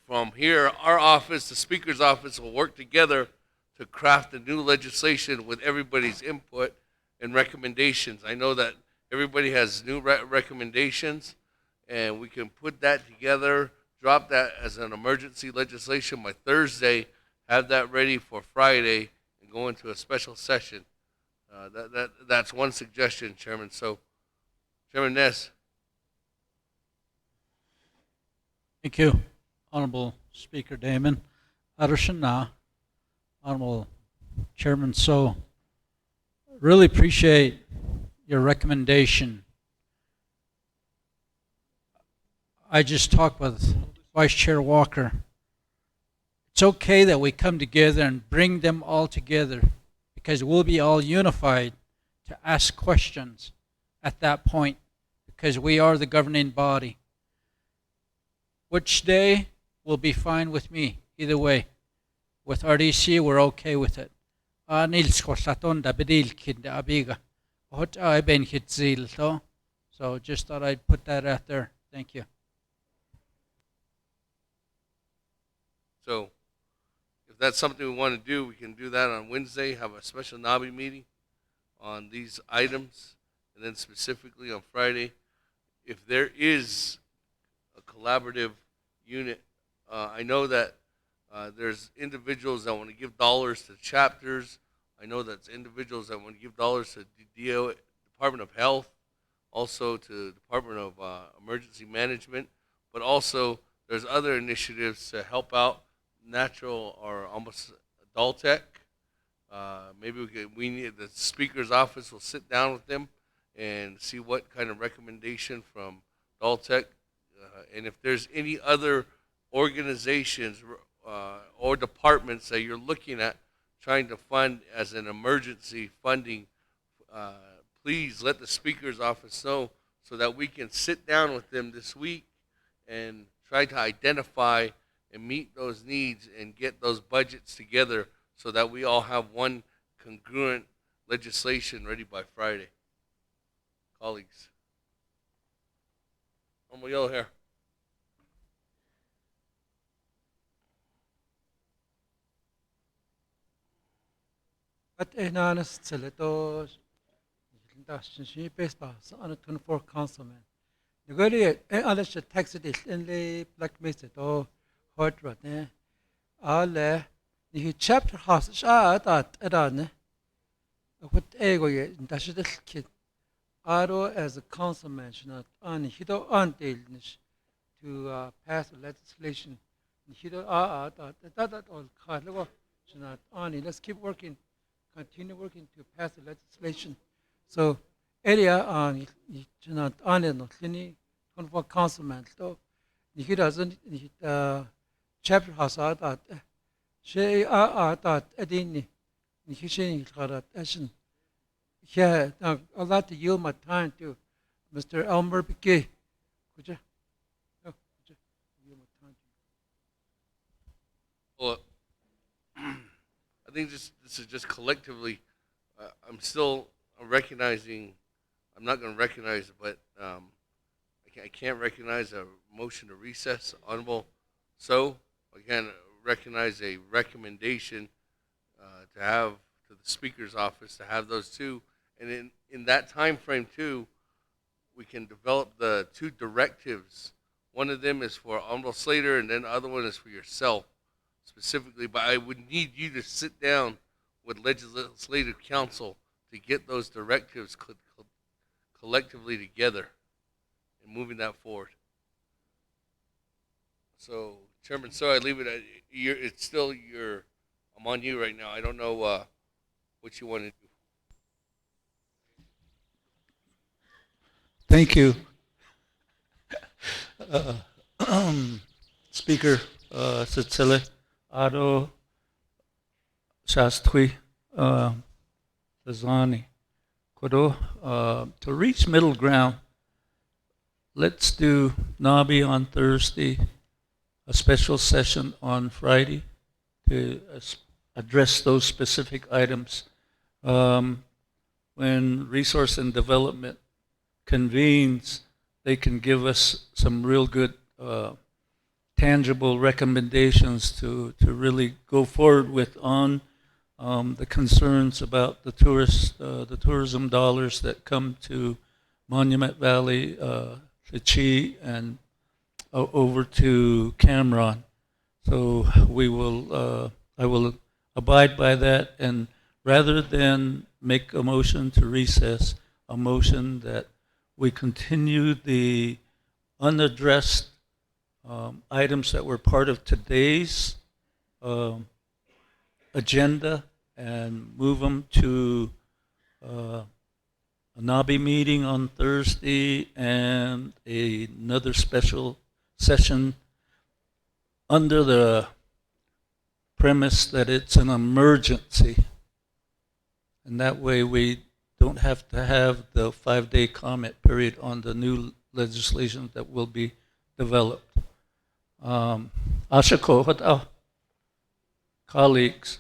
from here, our office, the Speaker's office, will work together to craft a new legislation with everybody's input and recommendations. I know that everybody has new recommendations, and we can put that together, drop that as an emergency legislation by Thursday, have that ready for Friday, and go into a special session. That's one suggestion, Chairman. So, Chairman Ness. Thank you, Honorable Speaker Damon. Adarshana, Honorable Chairman So, really appreciate your recommendation. I just talked with Vice Chair Walker. It's okay that we come together and bring them all together, because we'll be all unified to ask questions at that point, because we are the governing body. Which day will be fine with me, either way. With RDC, we're okay with it. So just thought I'd put that out there. Thank you. So if that's something we want to do, we can do that on Wednesday, have a special NABI meeting on these items, and then specifically on Friday, if there is a collaborative unit. I know that there's individuals that want to give dollars to chapters. I know that's individuals that want to give dollars to Department of Health, also to Department of Emergency Management, but also there's other initiatives to help out natural or almost adult tech. Maybe we need the Speaker's office will sit down with them and see what kind of recommendation from adult tech, and if there's any other organizations or departments that you're looking at trying to fund as an emergency funding, please let the Speaker's office know so that we can sit down with them this week and try to identify and meet those needs and get those budgets together so that we all have one congruent legislation ready by Friday. colleagues. Honorable Yellow Hair. At enanas celeto dashin shi pesta sa ana 24 councilman. Nagari alas tax it in the black mesa to hot rot ne. Ale ni chapter has at ne. What ego ye dashit kid. Aro as a councilman not on hido on to pass legislation. Hido that all card not on. Let's keep working. Continue working to pass the legislation. So area on not on it not any for councilman. So he doesn't chapter has that she that edini he saying that action. Yeah, I'd like to yield my time to Mr. Elmer Piquet. Could you? Oh, could you yield my time to you? Well, I think this is just collectively. I'm still recognizing. I'm not going to recognize it, but I can't recognize a motion to recess. Honorable, so I can recognize a recommendation to have to the Speaker's office to have those two, and in that time frame too, we can develop the two directives. One of them is for Honorable Slater, and then the other one is for yourself specifically, but I would need you to sit down with legislative council to get those directives collectively together and moving that forward. So, Chairman, so I leave it at it's still your. I'm on you right now. I don't know what you want to do. Thank you. Speaker Sitsile, Ado Shastri Lazani. Kodo, to reach middle ground, let's do Nabi on Thursday, a special session on Friday to address those specific items. When Resource and Development convenes, they can give us some real good tangible recommendations to really go forward with on the concerns about the tourism dollars that come to Monument Valley, Chi, and over to Cameron. So I will abide by that, and rather than make a motion to recess, a motion that we continue the unaddressed items that were part of today's agenda and move them to a NABI meeting on Thursday and another special session under the premise that it's an emergency. And that way we don't have to have the 5-day comment period on the new legislation that will be developed. Ashako, colleagues.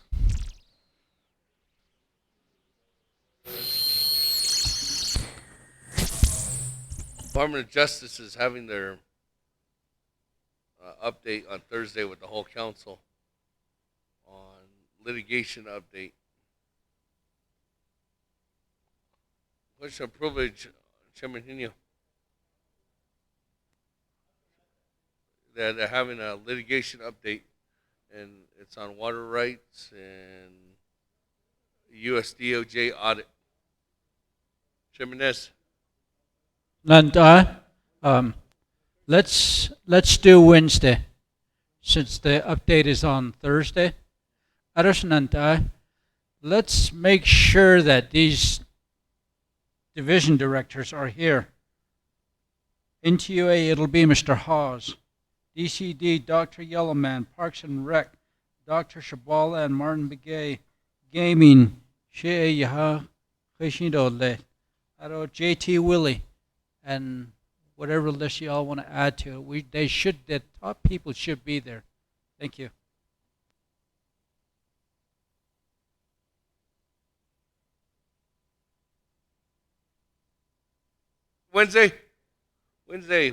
Department of Justice is having their update on Thursday with the whole council on litigation update. Question of privilege, Chairman Hino. They're having a litigation update, and it's on water rights and U.S. DOJ audit. Chairman Ness. Nanda, let's do Wednesday, since the update is on Thursday. Nanda, let's make sure that these division directors are here. NTUA, it'll be Mr. Hawes. DCD, Dr. Yellowman. Parks and Rec, Dr. Shabala and Martin Begay. Gaming, Shea Yaha, Khishidole. JT Willie. And whatever list you all want to add to it, the top people should be there. Thank you. Wednesday. Wednesday.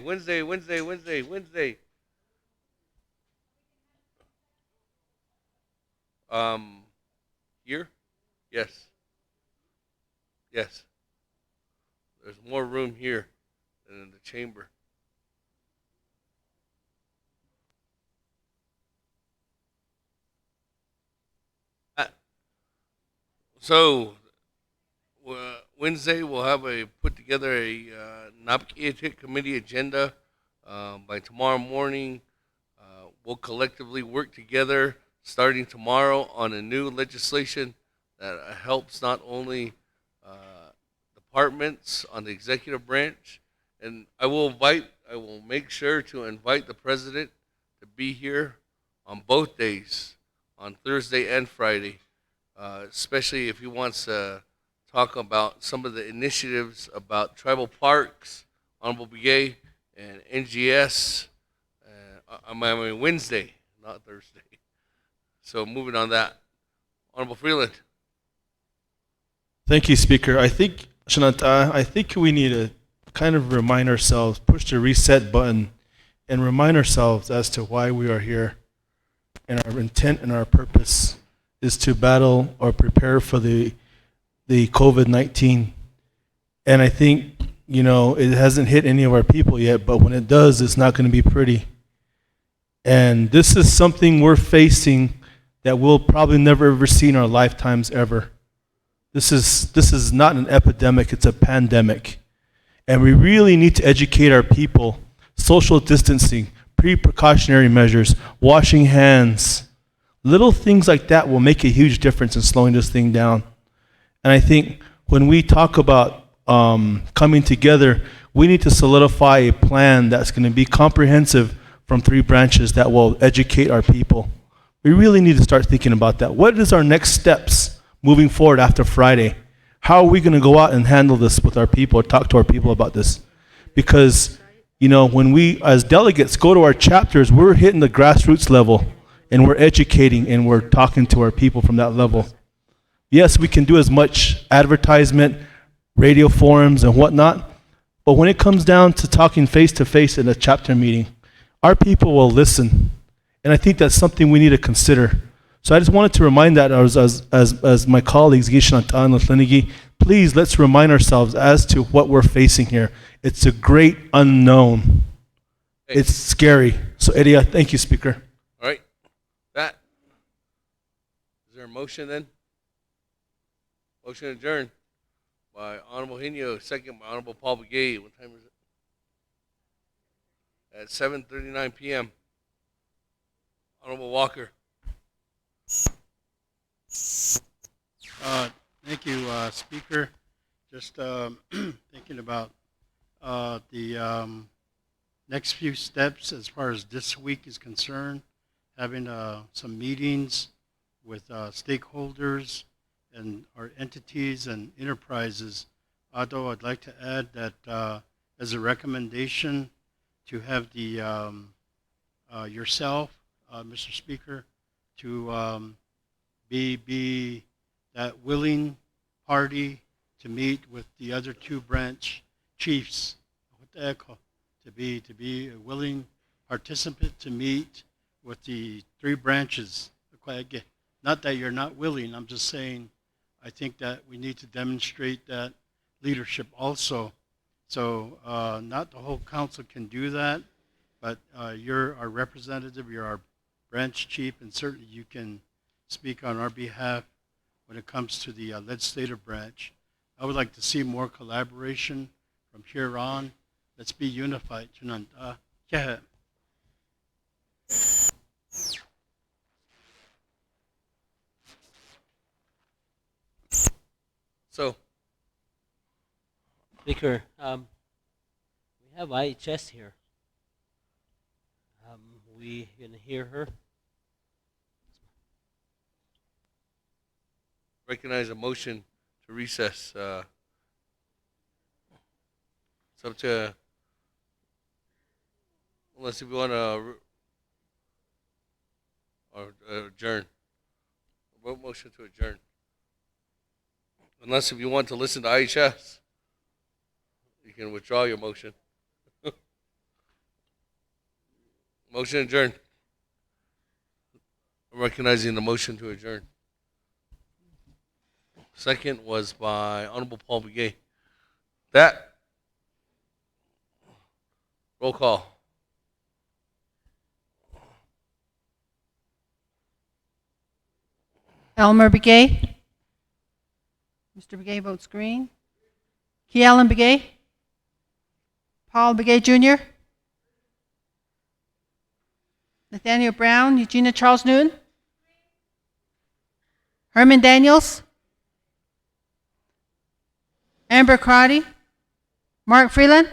Here? Yes. Yes. There's more room here than in the chamber. So Wednesday we'll have put together a NAPKIT committee agenda. By tomorrow morning, we'll collectively work together starting tomorrow on a new legislation that helps not only departments on the executive branch, and I will make sure to invite the president to be here on both days, on Thursday and Friday, especially if he wants to talk about some of the initiatives about tribal parks, Honorable Begay, and NGS. I mean Wednesday, not Thursday. So moving on that, Honorable Freeland. Thank you, Speaker. I think, Shananta, I think we need to kind of remind ourselves, push the reset button, and remind ourselves as to why we are here. And our intent and our purpose is to battle or prepare for the COVID-19. And I think, you know, it hasn't hit any of our people yet, but when it does, it's not going to be pretty. And this is something we're facing that we'll probably never ever see in our lifetimes ever. This is not an epidemic, it's a pandemic. And we really need to educate our people. Social distancing, pre-precautionary measures, washing hands, little things like that will make a huge difference in slowing this thing down. And I think when we talk about coming together, we need to solidify a plan that's going to be comprehensive from 3 branches that will educate our people. We really need to start thinking about that. What is our next steps moving forward after Friday? How are we going to go out and handle this with our people or talk to our people about this? Because, you know, when we as delegates go to our chapters, we're hitting the grassroots level and we're educating and we're talking to our people from that level. Yes, we can do as much advertisement, radio forums and whatnot, but when it comes down to talking face to face in a chapter meeting, our people will listen. And I think that's something we need to consider. So I just wanted to remind that as my colleagues, Gishantan and Tlinigi, please let's remind ourselves as to what we're facing here. It's a great unknown. It's scary. So Eddie, thank you, Speaker. All right. That. Is there a motion then? Motion adjourned by Honorable Henio, second by Honorable Paul Begay. What time is it? At 7:39 p.m. Honorable Walker. Thank you, Speaker. Just thinking about the next few steps as far as this week is concerned, having some meetings with stakeholders and our entities and enterprises. Although I'd like to add that as a recommendation to have the yourself, Mr. Speaker, to be that willing party to meet with the other 2 branch chiefs, to be a willing participant to meet with the 3 branches. Not that you're not willing, I'm just saying I think that we need to demonstrate that leadership also. So not the whole council can do that, but you're our representative, you're our branch chief, and certainly you can speak on our behalf when it comes to the legislative branch. I would like to see more collaboration from here on. Let's be unified. So, Speaker, we have IHS here. We gonna hear her? recognize a motion to recess. It's up to, unless if you want to adjourn. Vote motion to adjourn. Unless if you want to listen to IHS. You can withdraw your motion. Motion adjourned. I'm recognizing the motion to adjourn. Second was by Honorable Paul Begay. That. Roll call. Elmer Begay. Mr. Begay votes green. Key Allen Begay. Paul Begay Jr. Nathaniel Brown. Eugenia Charles Newton. Herman Daniels. Amber Crotty. Mark Freeland.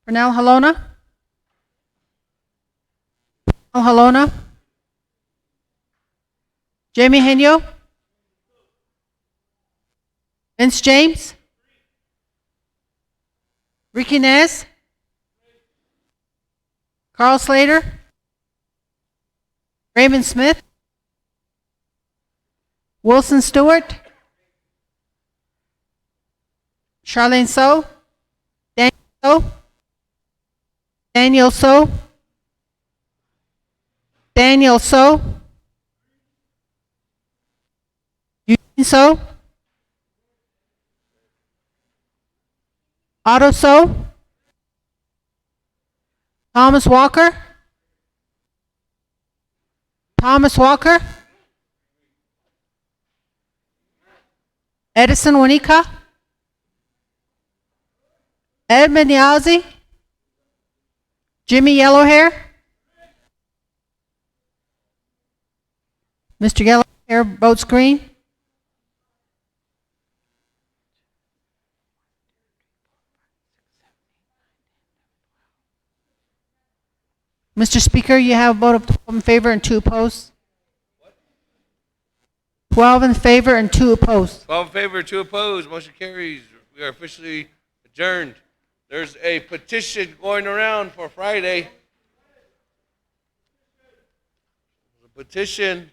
Pernell Halona. Pernell Halona. Jamie Henyo. Vince James. Ricky Nez. Carl Slater. Raymond Smith. Wilson Stewart. Charlene So. Daniel So. Daniel So. Daniel So. Eugene So. Otto So. Thomas Walker. Thomas Walker. Edison Wanika. Edmund Yazzie. Jimmy Yellowhair. Mr. Yellowhair votes green. Mr. Speaker, you have a vote of 12 in favor and 2 opposed. 12 in favor and 2 opposed. 12 in favor, 2 opposed. Motion carries. We are officially adjourned. There's a petition going around for Friday. A petition